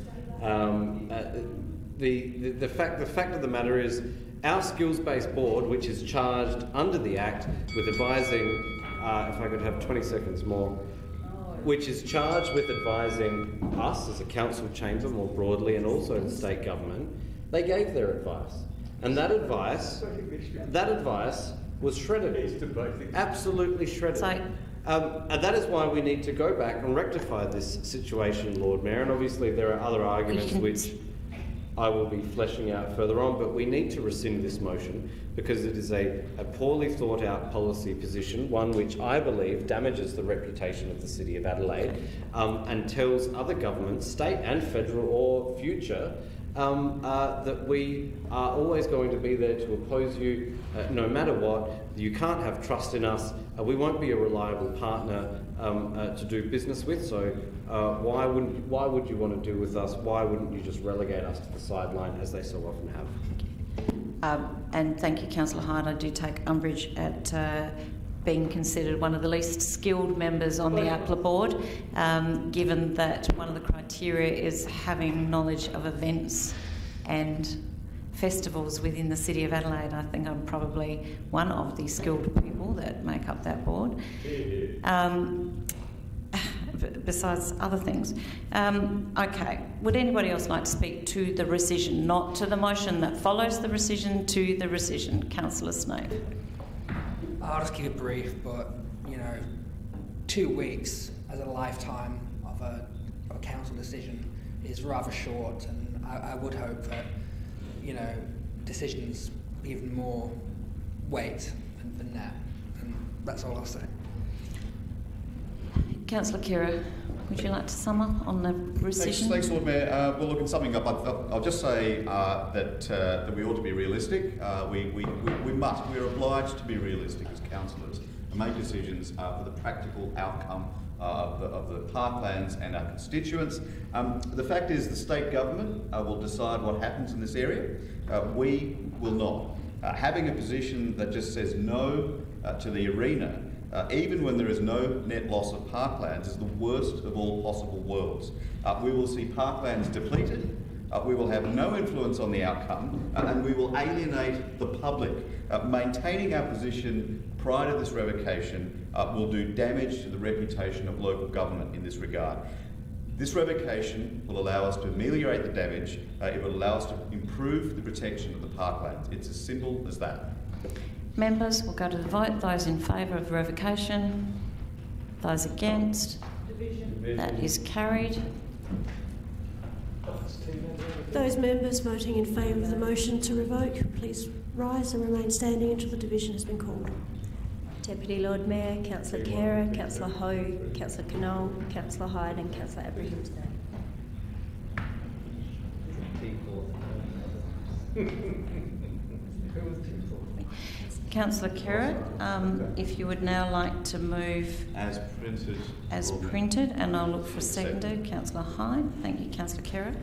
The fact of the matter is, our skills-based board, which is charged under the Act with advising, if I could have 20 seconds more, which is charged with advising us as a council chamber more broadly and also the state government, they gave their advice. And that advice was shredded. Absolutely shredded. And that is why we need to go back and rectify this situation, Lord Mayor. And obviously there are other arguments which I will be fleshing out further on, but we need to rescind this motion because it is a poorly thought out policy position, one which I believe damages the reputation of the City of Adelaide and tells other governments, state and federal or future, that we are always going to be there to oppose you no matter what. You can't have trust in us. We won't be a reliable partner to do business with, so why would you want to do with us? Why wouldn't you just relegate us to the sideline as they so often have? And thank you, Councillor Hyde. I do take umbrage at being considered one of the least skilled members on the APLA board, given that one of the criteria is having knowledge of events and festivals within the City of Adelaide. I think I'm probably one of the skilled people that make up that board. Besides other things. Okay, would anybody else like to speak to the rescission, not to the motion that follows the rescission, to the rescission? Councillor Snape. I'll just keep it brief, but 2 weeks as a lifetime of a council decision is rather short, and I would hope that decisions even more weight than that, and that's all I'll say. Councillor Kira, would you like to sum up on the rescission? Thanks, Lord Mayor. Well, look, in summing up, I'll just say that we ought to be realistic. We're obliged to be realistic as councillors and make decisions for the practical outcome of the Parklands and our constituents. The fact is the state government will decide what happens in this area. We will not. Having a position that just says no to the arena, even when there is no net loss of Parklands, is the worst of all possible worlds. We will see Parklands depleted, we will have no influence on the outcome, and we will alienate the public. Maintaining our position prior to this revocation will do damage to the reputation of local government in this regard. This revocation will allow us to ameliorate the damage, it will allow us to improve the protection of the Parklands. It's as simple as that. Members, we'll go to the vote. Those in favour of revocation? Those against? Division. That is carried. Those members voting in favour of the motion to revoke, please rise and remain standing until the division has been called. Deputy Lord Mayor, Councillor Khera, Councillor Ho, Councillor Knoll, Councillor Hyde and Councillor Abrahimsday. Councillor Khera, if you would now like to move as printed, and I'll look for a seconder. Councillor Hyde. Thank you, Councillor Khera.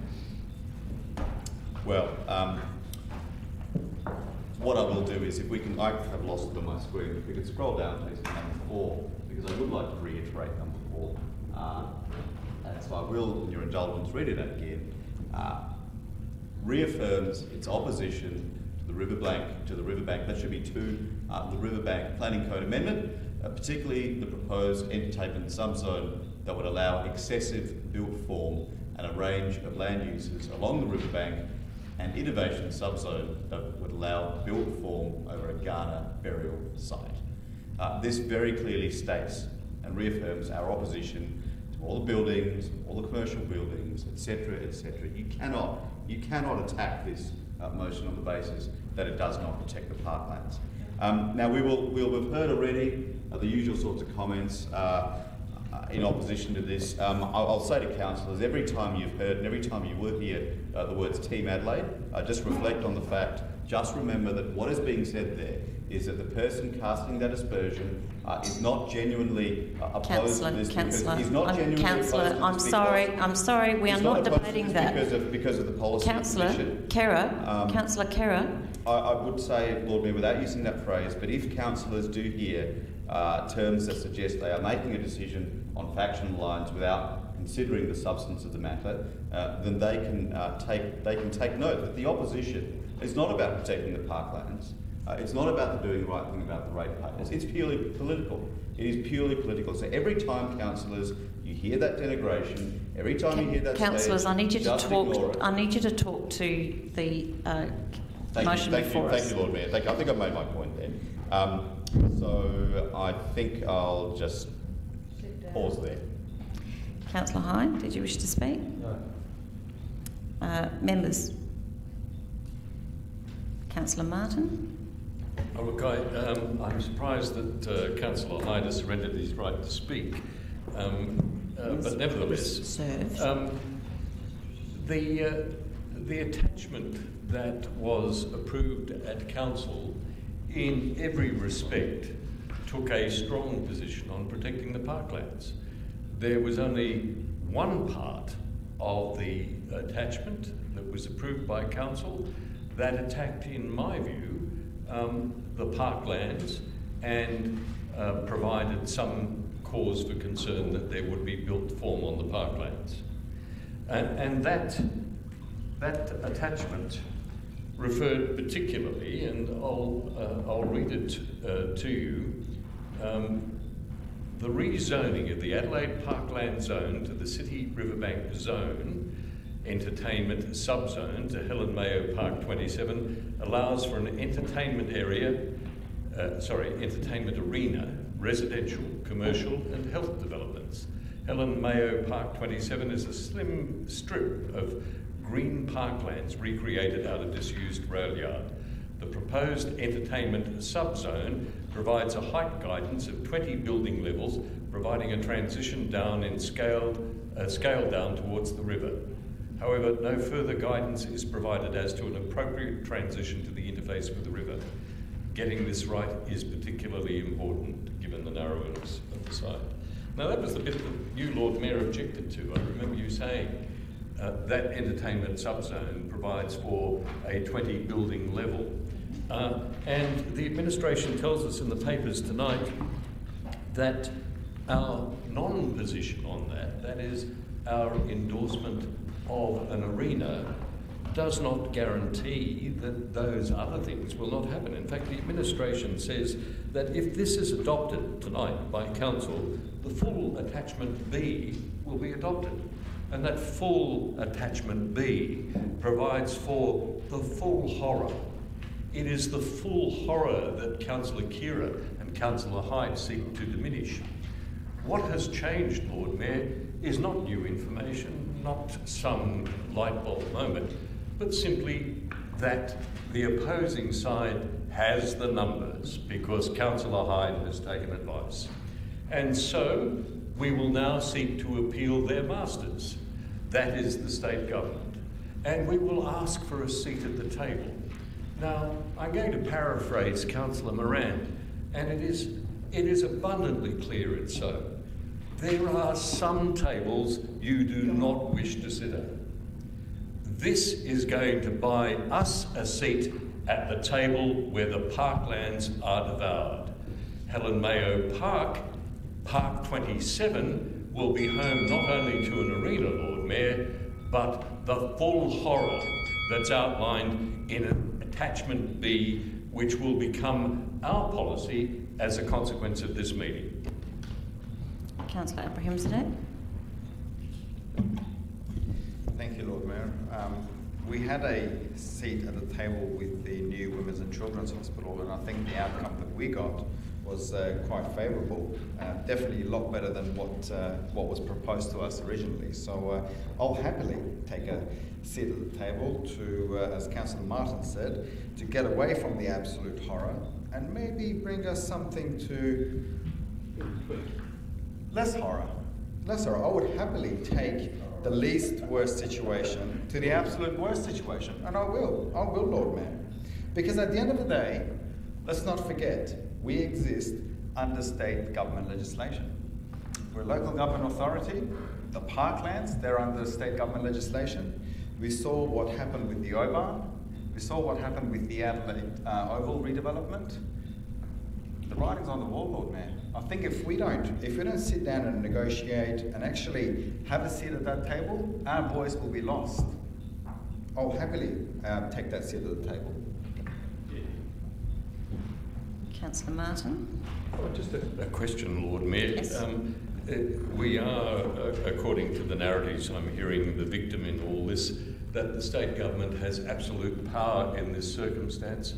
Well, what I will do is, if we can, I have lost it on my screen, if we could scroll down please to number 4, because I would like to reiterate number 4. So I will, in your indulgence, read it again. Reaffirms its opposition to the Riverbank, that should be to the Riverbank Planning Code Amendment, particularly the proposed entertainment subzone that would allow excessive built form and a range of land uses along the riverbank and innovation subzone that would allow built form over a Ghana burial site. This very clearly states and reaffirms our opposition to all the buildings, all the commercial buildings, etc., etc. You cannot attack this motion on the basis that it does not protect the parklands. Now we'll have heard already the usual sorts of comments in opposition to this. I'll say to councillors, every time you've heard and every time you will hear the words Team Adelaide, just reflect on the fact, just remember that what is being said there is that the person casting that aspersion is not genuinely opposed to this Councillor, he's not genuinely Councillor, I'm sorry, we are not debating that. Because of the policy Councillor Kerr, Councillor Kerr. I would say, Lord Mayor, without using that phrase, but if councillors do hear terms that suggest they are making a decision on factional lines without considering the substance of the matter, then they can take note that the opposition is not about protecting the parklands. It's not about doing the right thing about the ratepayers. It's purely political. It is purely political. So every time, councillors, you hear that denigration, every time you hear that councillors, stage, I need you to talk. I need you to talk to the motion before us. Thank you, Lord Mayor. Thank you. I think I've made my point there. So I think I'll just pause there. Councillor Hyde, did you wish to speak? No. Members. Councillor Martin. Oh, look, I'm surprised that Councillor Hyde has surrendered his right to speak, but nevertheless, the attachment that was approved at Council in every respect took a strong position on protecting the parklands. There was only one part of the attachment that was approved by Council that attacked, in my view, the parklands and provided some cause for concern that there would be built form on the parklands. And that attachment referred particularly, and I'll read it to you, the rezoning of the Adelaide Parkland zone to the City Riverbank zone entertainment subzone to Helen Mayo Park 27 allows for an entertainment arena, residential, commercial and health developments. Helen Mayo Park 27 is a slim strip of green parklands recreated out of disused rail yard. The proposed entertainment subzone provides a height guidance of 20 building levels, providing a transition down in scale down towards the river. However, no further guidance is provided as to an appropriate transition to the interface with the river. Getting this right is particularly important given the narrowness of the site. Now that was the bit that you, Lord Mayor, objected to. I remember you saying that entertainment subzone provides for a 20 building level. And the administration tells us in the papers tonight that our non-position on that is our endorsement of an arena, does not guarantee that those other things will not happen. In fact, the administration says that if this is adopted tonight by Council, the full attachment B will be adopted. And that full attachment B provides for the full horror. It is the full horror that Councillor Kira and Councillor Hyde seek to diminish. What has changed, Lord Mayor, is not new information, not some light bulb moment, but simply that the opposing side has the numbers because Councillor Hyde has taken advice. And so we will now seek to appeal their masters. That is the state government. And we will ask for a seat at the table. Now, I'm going to paraphrase Councillor Moran, and it is abundantly clear it's so. There are some tables you do not wish to sit at. This is going to buy us a seat at the table where the parklands are devoured. Helen Mayo Park, Park 27, will be home not only to an arena, Lord Mayor, but the full horror that's outlined in Attachment B, which will become our policy as a consequence of this meeting. Councillor Abrahimzadeh. Thank you, Lord Mayor. We had a seat at the table with the new Women's and Children's Hospital, and I think the outcome that we got was quite favourable. Definitely a lot better than what was proposed to us originally. So I'll happily take a seat at the table to, as Councillor Martin said, to get away from the absolute horror and maybe bring us something to less horror. Less horror. I would happily take the least worst situation to the absolute worst situation, and I will, Lord Mayor. Because at the end of the day, let's not forget, we exist under state government legislation. We're a local government authority. The Parklands, they're under state government legislation. We saw what happened with the Oban. We saw what happened with the Adelaide Oval redevelopment. The writing's on the wall, Lord Mayor. I think if we don't sit down and negotiate and actually have a seat at that table, our voice will be lost. I'll happily take that seat at the table. Councillor Martin. Oh, just a question, Lord Mayor. Yes. We are, according to the narratives I'm hearing, the victim in all this, that the state government has absolute power in this circumstance.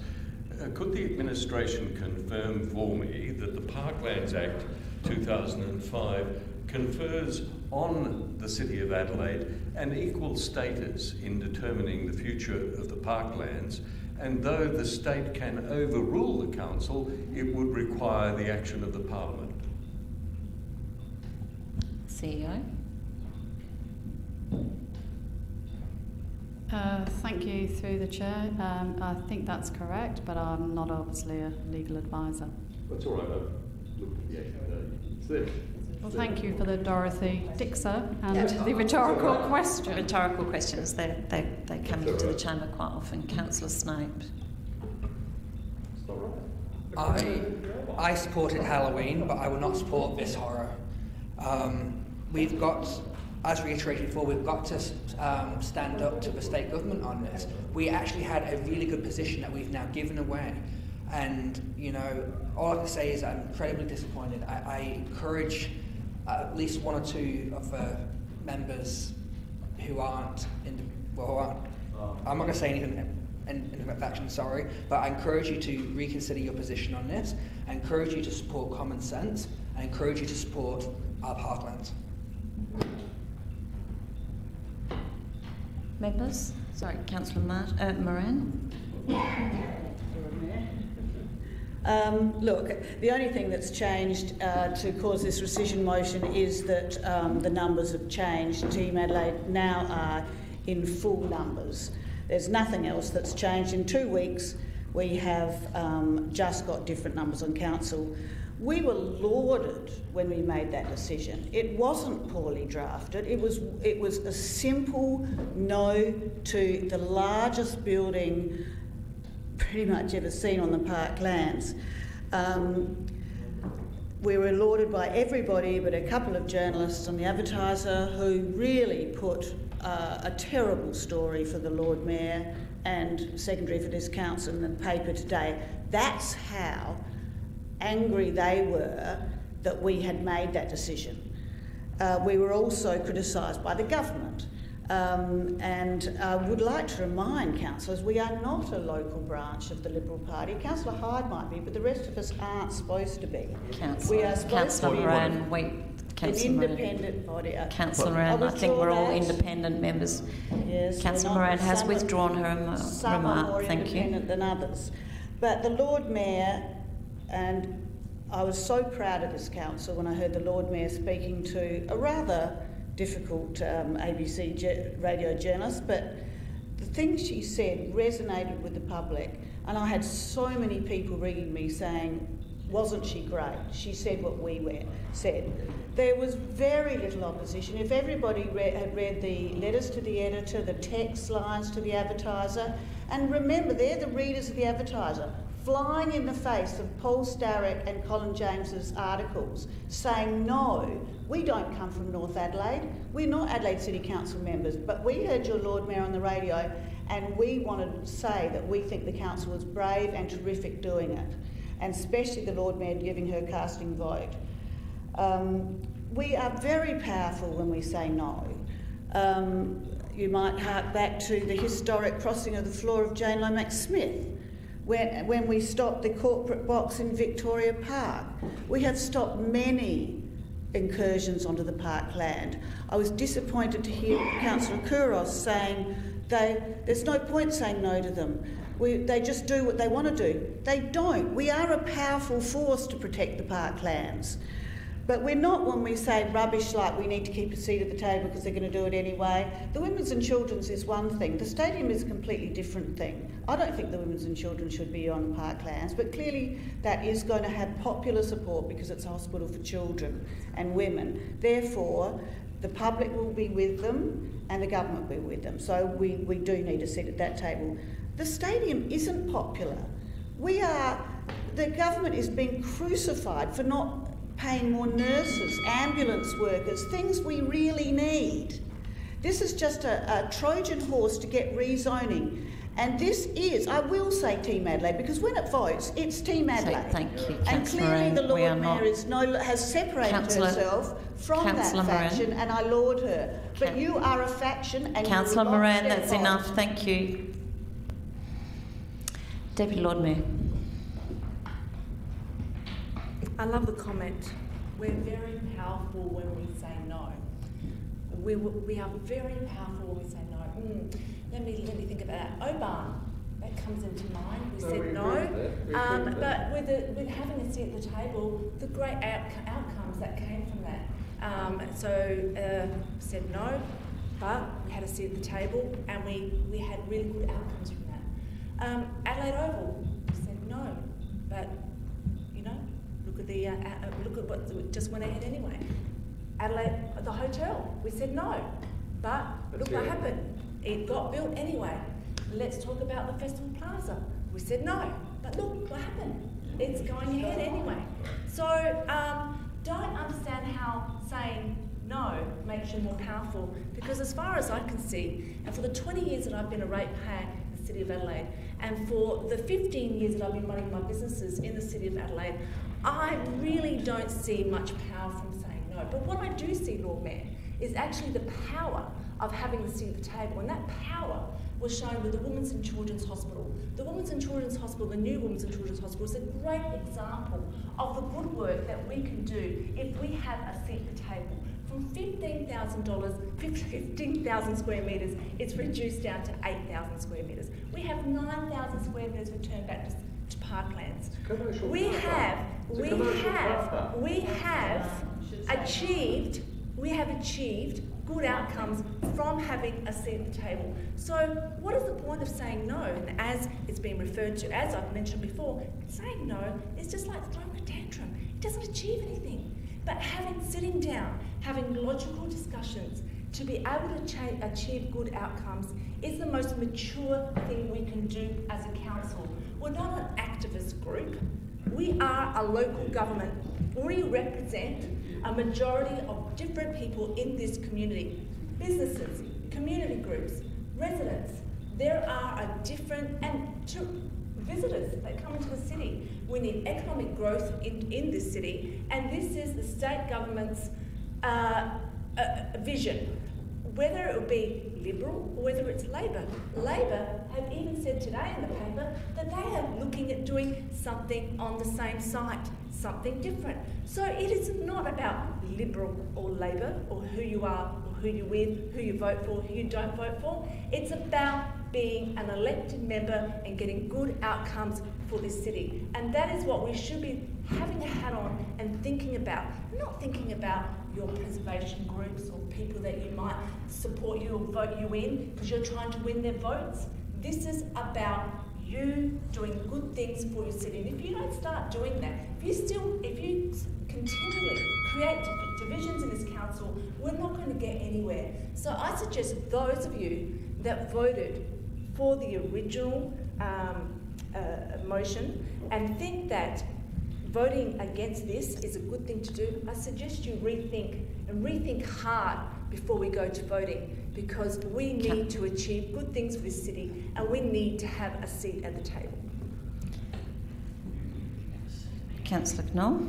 Could the administration confirm for me that the Parklands Act 2005 confers on the City of Adelaide an equal status in determining the future of the parklands, and though the state can overrule the council, it would require the action of the Parliament? CEO. Thank you, through the chair. I think that's correct, but I'm not obviously a legal advisor. That's all right. I've looked at the act today. It's there. Well, thank you for the Dorothy Dixer and the rhetorical question. Rhetorical questions, they come into the chamber quite often. Councillor Snape. I supported Halloween, but I will not support this horror. We've got, as reiterated before, we've got to stand up to the state government on this. We actually had a really good position that we've now given away. And, you know, all I can say is I'm incredibly disappointed. I encourage at least one or two of the members who aren't, I'm not going to say anything in faction, sorry, but I encourage you to reconsider your position on this. I encourage you to support common sense. I encourage you to support our parklands. Members? Sorry, Councillor Moran. Look, the only thing that's changed to cause this rescission motion is that the numbers have changed. Team Adelaide now are in full numbers. There's nothing else that's changed. In 2 weeks, we have just got different numbers on council. We were lauded when we made that decision. It wasn't poorly drafted. It was a simple no to the largest building pretty much ever seen on the Parklands. We were lauded by everybody but a couple of journalists on the Advertiser who really put a terrible story for the Lord Mayor and secondary for this council in the paper today. That's how angry they were that we had made that decision. We were also criticised by the government. And I would like to remind councillors, we are not a local branch of the Liberal Party. Councillor Hyde might be, but the rest of us aren't supposed to be. Councillor Moran, an independent body. Councillor Moran, I think we're all independent members. Yes, Councillor Moran has withdrawn her remark. Some are more independent than others. But the Lord Mayor, and I was so proud of this council when I heard the Lord Mayor speaking to a rather difficult ABC radio journalist, but the things she said resonated with the public, and I had so many people ringing me saying, wasn't she great? She said what we said. There was very little opposition. If everybody had read the letters to the editor, the text lines to the Advertiser, and remember, they're the readers of the Advertiser, flying in the face of Paul Starrick and Colin James's articles saying, no, we don't come from North Adelaide, we're not Adelaide City Council members, but we heard your Lord Mayor on the radio and we wanted to say that we think the council was brave and terrific doing it, and especially the Lord Mayor giving her casting vote. We are very powerful when we say no. you might hark back to the historic crossing of the floor of Jane Lomax Smith, when we stopped the corporate box in Victoria Park. We have stopped many incursions onto the parkland. I was disappointed to hear Councillor Kouros saying there's no point saying no to them. They just do what they want to do. They don't. We are a powerful force to protect the parklands. But we're not when we say rubbish like we need to keep a seat at the table because they're going to do it anyway. The women's and children's is one thing. The stadium is a completely different thing. I don't think the women's and children should be on parklands, but clearly that is going to have popular support because it's a hospital for children and women. Therefore, the public will be with them and the government will be with them. So we do need a seat at that table. The stadium isn't popular. The government is being crucified for not paying more nurses, ambulance workers, things we really need. This is just a Trojan horse to get rezoning. And this is, I will say Team Adelaide, because when it votes, it's Team Adelaide. Thank you, and clearly the Lord Mayor has separated Councillor, herself from that faction, and I laud her. But you are a faction, and Councillor Moran, that's enough. Thank you. Deputy Lord Mayor. I love the comment. We're very powerful when we say no. We are very powerful when we say no. Let me think about that. Oban, that comes into mind. We said no. But with having a seat at the table, the great outcomes that came from that. Said no, but we had a seat at the table and we had really good outcomes from that. Adelaide Oval, we said no, but look at what just went ahead anyway. Adelaide, the hotel, we said no, but look what happened. It got built anyway. Let's talk about the Festival Plaza. We said no, but look what happened. It's going ahead anyway. So don't understand how saying no makes you more powerful, because as far as I can see, and for the 20 years that I've been a ratepayer in the City of Adelaide, and for the 15 years that I've been running my businesses in the City of Adelaide, I really don't see much power from saying no. But what I do see, Lord Mayor, is actually the power of having the seat at the table, and that power was shown with the Women's and Children's Hospital. The Women's and Children's Hospital, the new Women's and Children's Hospital, is a great example of the good work that we can do if we have a seat at the table. From $15,000 square metres, it's reduced down to 8,000 square metres. We have 9,000 square metres returned back to Parklands. We have achieved good outcomes from having a seat at the table. So what is the point of saying no? And as it's been referred to, as I've mentioned before, saying no is just like throwing a tantrum. It doesn't achieve anything. But sitting down, having logical discussions to be able to achieve good outcomes is the most mature thing we can do as a council. We're not an activist group. We are a local government. We represent a majority of different people in this community. Businesses, community groups, residents. There are a different, and visitors that come into the city. We need economic growth in this city, and this is the state government's vision. Whether it will be Liberal or whether it's Labor. Labor have even said today in the paper that they are looking at doing something on the same site, something different. So it is not about Liberal or Labor or who you are or who you're with, who you vote for, who you don't vote for. It's about being an elected member and getting good outcomes for this city. And that is what we should be having a hat on and thinking about. Not thinking about your preservation groups or people that you might support you or vote you in because you're trying to win their votes. This is about you doing good things for your city. And if you don't start doing that, if you continually create divisions in this council, we're not going to get anywhere. So I suggest those of you that voted for the original motion and think that voting against this is a good thing to do, I suggest you rethink hard before we go to voting, because we need to achieve good things for this city and we need to have a seat at the table. Councillor Knoll.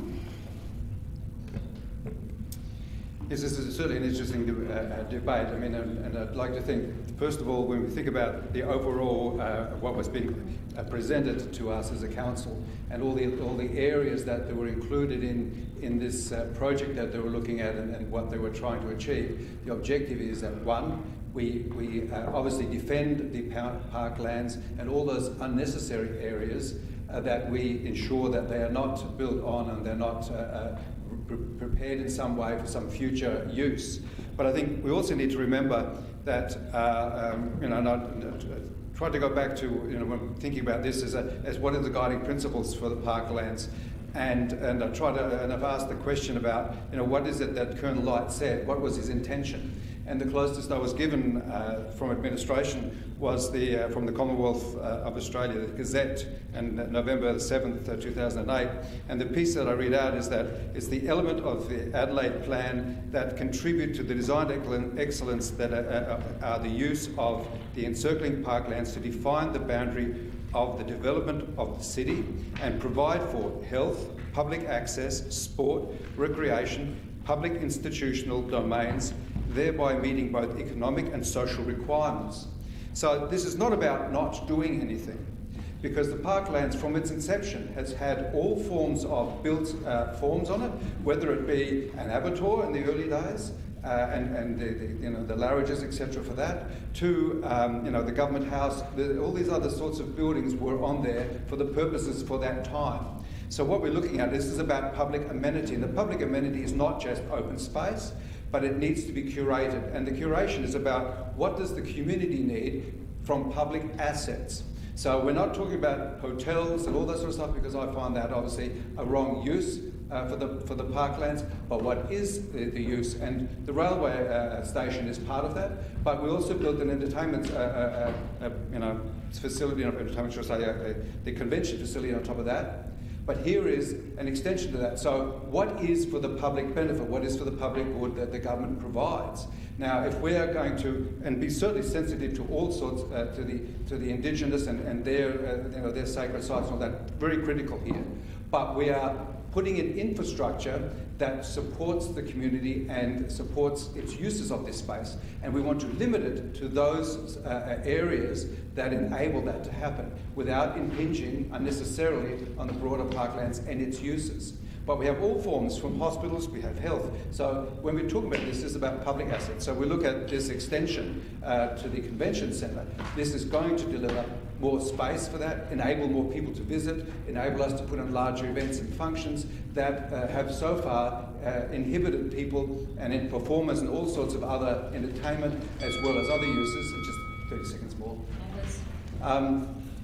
Yes, this is certainly an interesting debate. I mean, and I'd like to think, first of all, when we think about the overall, what was being presented to us as a council, and all the areas that were included in this project that they were looking at and what they were trying to achieve, the objective is that, one, we obviously defend the parklands and all those unnecessary areas that we ensure that they are not built on and they're not prepared in some way for some future use. But I think we also need to remember that, and I tried to go back to, when thinking about this as what are the guiding principles for the parklands. And I've asked the question about, what is it that Colonel Light said? What was his intention? And the closest I was given from administration was from the Commonwealth of Australia, the Gazette, and November the 7th, 2008. And the piece that I read out is that it's the element of the Adelaide plan that contribute to the design excellence that are the use of the encircling parklands to define the boundary of the development of the city and provide for health, public access, sport, recreation, public institutional domains, thereby meeting both economic and social requirements. So this is not about not doing anything, because the Parklands from its inception has had all forms of built forms on it, whether it be an abattoir in the early days, and the larrages, etc. for that, to the government house. All these other sorts of buildings were on there for the purposes for that time. So what we're looking at, this is about public amenity, and the public amenity is not just open space, but it needs to be curated. And the curation is about what does the community need from public assets. So we're not talking about hotels and all that sort of stuff, because I find that obviously a wrong use for the parklands, but what is the use? And the railway station is part of that, but we also built an entertainment facility, the convention facility on top of that. But here is an extension to that. So what is for the public benefit? What is for the public good that the government provides? Now, if we are going to, and be certainly sensitive to all sorts, to the Indigenous and their sacred sites and all that, very critical here. But we are putting in infrastructure that supports the community and supports its uses of this space. And we want to limit it to those areas that enable that to happen without impinging unnecessarily on the broader parklands and its uses. But we have all forms, from hospitals, we have health. So when we talk about this is about public assets. So we look at this extension to the convention centre. This is going to deliver more space for that, enable more people to visit, enable us to put on larger events and functions that have so far inhibited people and in performers and all sorts of other entertainment as well as other uses. And just 30 seconds more.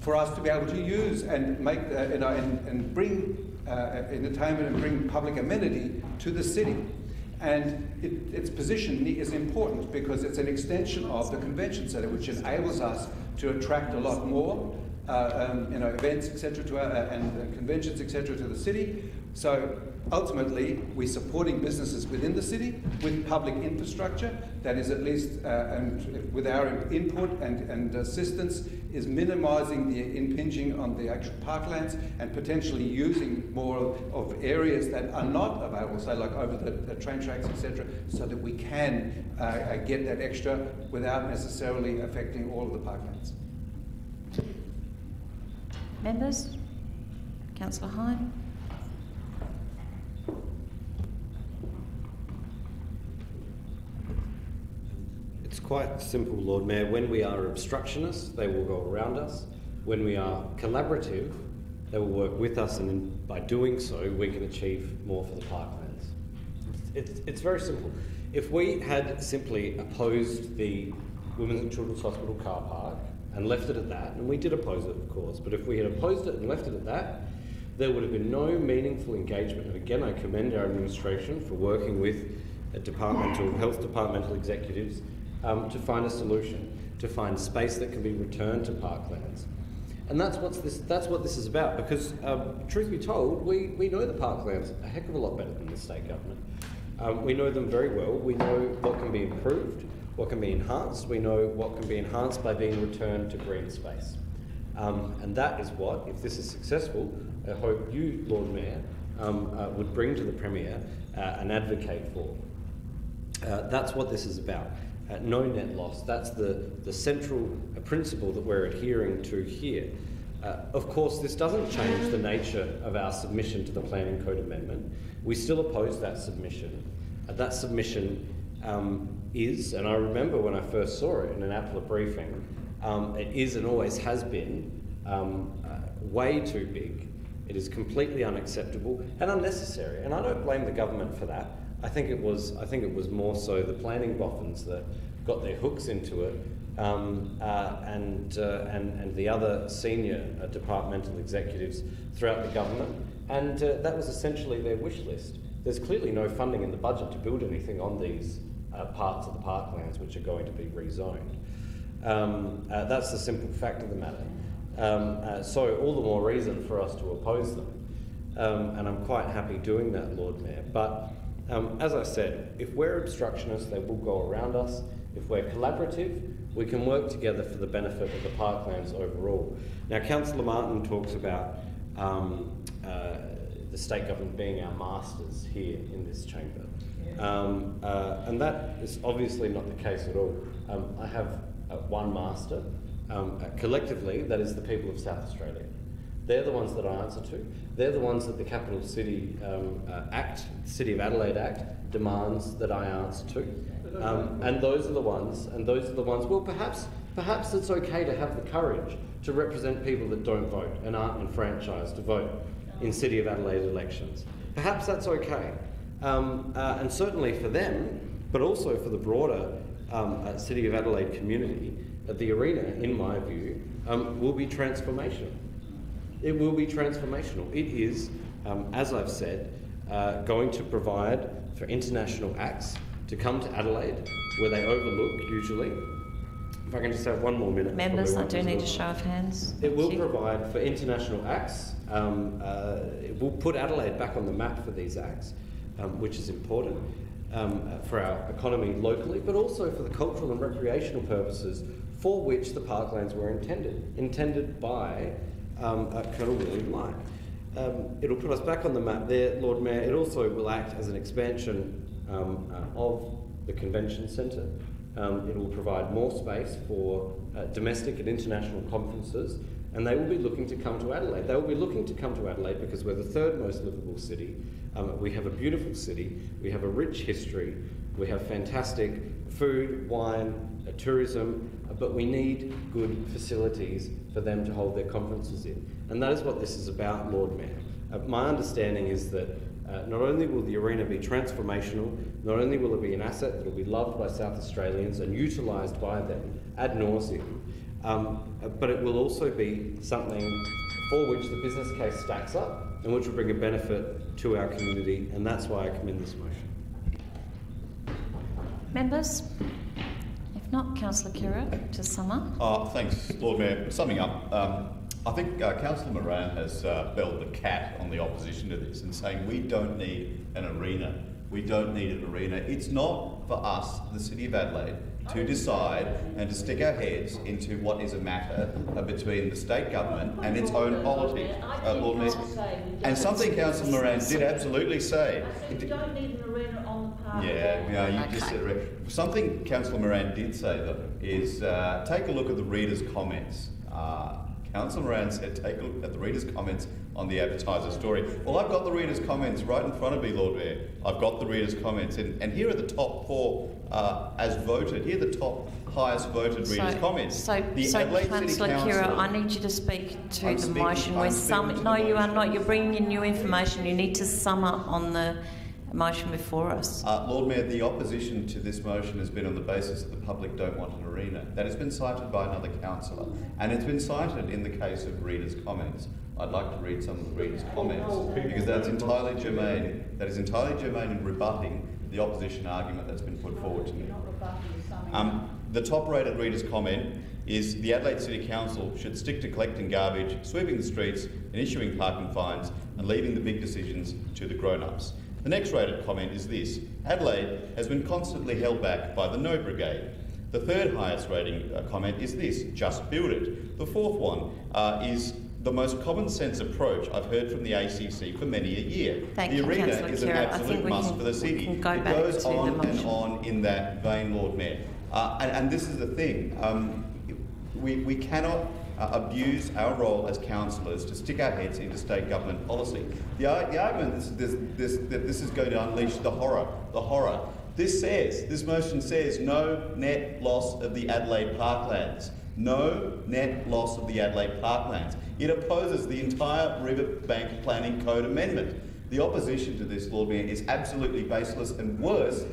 For us to be able to use and make and bring entertainment and bring public amenity to the city. And its position is important because it's an extension of the convention centre, which enables us to attract a lot more events, etc., and conventions, etc., to the city. So ultimately, we're supporting businesses within the city with public infrastructure that is at least, and with our input and assistance, is minimising the impinging on the actual parklands and potentially using more of areas that are not available, say like over the train tracks, etc., so that we can get that extra without necessarily affecting all of the parklands. Members? Councillor Hyde. It's quite simple, Lord Mayor. When we are obstructionists, they will go around us. When we are collaborative, they will work with us, and by doing so, we can achieve more for the parklands. It's very simple. If we had simply opposed the Women's and Children's Hospital car park and left it at that, and we did oppose it, of course, but if we had opposed it and left it at that, there would have been no meaningful engagement. And again, I commend our administration for working with health departmental executives to find a solution, to find space that can be returned to parklands. And that's what this is about, because truth be told, we know the parklands a heck of a lot better than the state government. We know them very well. We know what can be improved, what can be enhanced. We know what can be enhanced by being returned to green space. And that is what, if this is successful, I hope you, Lord Mayor, would bring to the Premier and advocate for. That's what this is about. No net loss. That's the central principle that we're adhering to here. Of course, this doesn't change the nature of our submission to the Planning Code Amendment. We still oppose that submission. That submission is, and I remember when I first saw it in an APLA briefing, it is and always has been way too big. It is completely unacceptable and unnecessary, and I don't blame the government for that. I think it was more so the planning boffins that got their hooks into it, and the other senior departmental executives throughout the government, and that was essentially their wish list. There's clearly no funding in the budget to build anything on these parts of the Parklands which are going to be rezoned. That's the simple fact of the matter. So all the more reason for us to oppose them, and I'm quite happy doing that, Lord Mayor. But as I said, if we're obstructionists, they will go around us. If we're collaborative, we can work together for the benefit of the Parklands overall. Now, Councillor Martin talks about the state government being our masters here in this chamber. And that is obviously not the case at all. I have one master. Collectively, that is the people of South Australia. They're the ones that I answer to. They're the ones that the Capital City Act, City of Adelaide Act, demands that I answer to. And those are the ones, well, perhaps it's okay to have the courage to represent people that don't vote and aren't enfranchised to vote in City of Adelaide elections. Perhaps that's okay. And certainly for them, but also for the broader City of Adelaide community, the arena, in my view, will be transformational. It will be transformational. It is, as I've said, going to provide for international acts to come to Adelaide, where they overlook, usually. If I can just have one more minute. Members, I do need a show of hands. It will provide for international acts. It will put Adelaide back on the map for these acts, which is important for our economy locally, but also for the cultural and recreational purposes for which the Parklands were intended by Colonel William Light. It'll put us back on the map there, Lord Mayor. It also will act as an expansion of the convention centre. It will provide more space for domestic and international conferences, and they will be looking to come to Adelaide. They will be looking to come to Adelaide because we're the third most livable city. We have a beautiful city, we have a rich history, we have fantastic food, wine, tourism, but we need good facilities for them to hold their conferences in. And that is what this is about, Lord Mayor. My understanding is that not only will the arena be transformational, not only will it be an asset that will be loved by South Australians and utilised by them ad nauseum, but it will also be something for which the business case stacks up and which will bring a benefit to our community, and that's why I commend this motion. Members? If not, Councillor Kira, to sum up. Thanks, Lord Mayor. Summing up, I think Councillor Moran has belled the cat on the opposition to this and saying we don't need an arena. We don't need an arena. It's not for us, the City of Adelaide, to decide and to stick our heads into what is a matter between the state government and its own politics, Lord Mayor. And something Councillor Moran did absolutely say. I said we don't need an arena on the park. Yeah, you just said it. Something Councillor Moran did say, though, is take a look at the readers' comments. Councillor Moran said, take a look at the readers' comments on the advertiser story. Well, I've got the readers' comments right in front of me, Lord Mayor. I've got the readers' comments, and here are the top four as voted. Here are the top highest voted readers' comments. So Councillor Kira, I need you to speak to the motion. No, you are not. You're bringing in new information. You need to sum up on the motion before us. Lord Mayor, the opposition to this motion has been on the basis that the public don't want an arena. That has been cited by another councillor, and it's been cited in the case of readers' comments. I'd like to read some of the readers' comments because that's entirely germane. That is entirely germane in rebutting the opposition argument that's been put forward to me. The top-rated readers' comment is the Adelaide City Council should stick to collecting garbage, sweeping the streets, and issuing parking fines, and leaving the big decisions to the grown-ups. The next rated comment is this: Adelaide has been constantly held back by the No Brigade. The third highest rating comment is this: just build it. The fourth one is the most common sense approach I've heard from the ACC for many a year. The arena is an absolute must for the city. It goes on and on in that vein, Lord Mayor. And this is the thing. We cannot abuse our role as councillors to stick our heads into state government policy. The argument that this is going to unleash the horror. This motion says no net loss of the Adelaide Parklands. No net loss of the Adelaide Parklands. It opposes the entire Riverbank Planning Code amendment. The opposition to this, Lord Mayor, is absolutely baseless, and worse,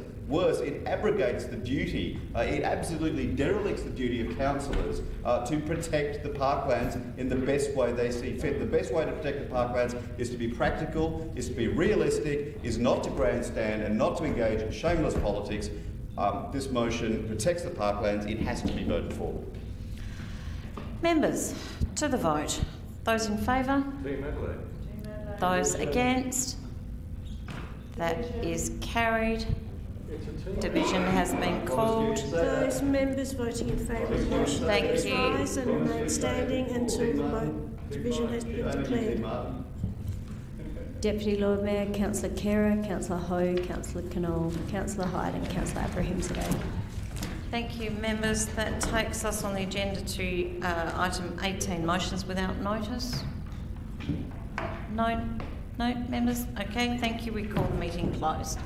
it abrogates the duty, it absolutely derelicts the duty of councillors to protect the parklands in the best way they see fit. The best way to protect the parklands is to be practical, is to be realistic, is not to grandstand and not to engage in shameless politics. This motion protects the parklands. It has to be voted for. Members, to the vote. Those in favour? Those against? That is carried. Division has been called. Those members voting in favour of the motion, please rise and remain standing until the division has been declared. Deputy Lord Mayor, Councillor Khera, Councillor Ho, Councillor Knoll, Councillor Hyde and Councillor Abrahimzadeh. Thank you, members. That takes us on the agenda to item 18, motions without notice. No, members? Okay, thank you. We call the meeting closed.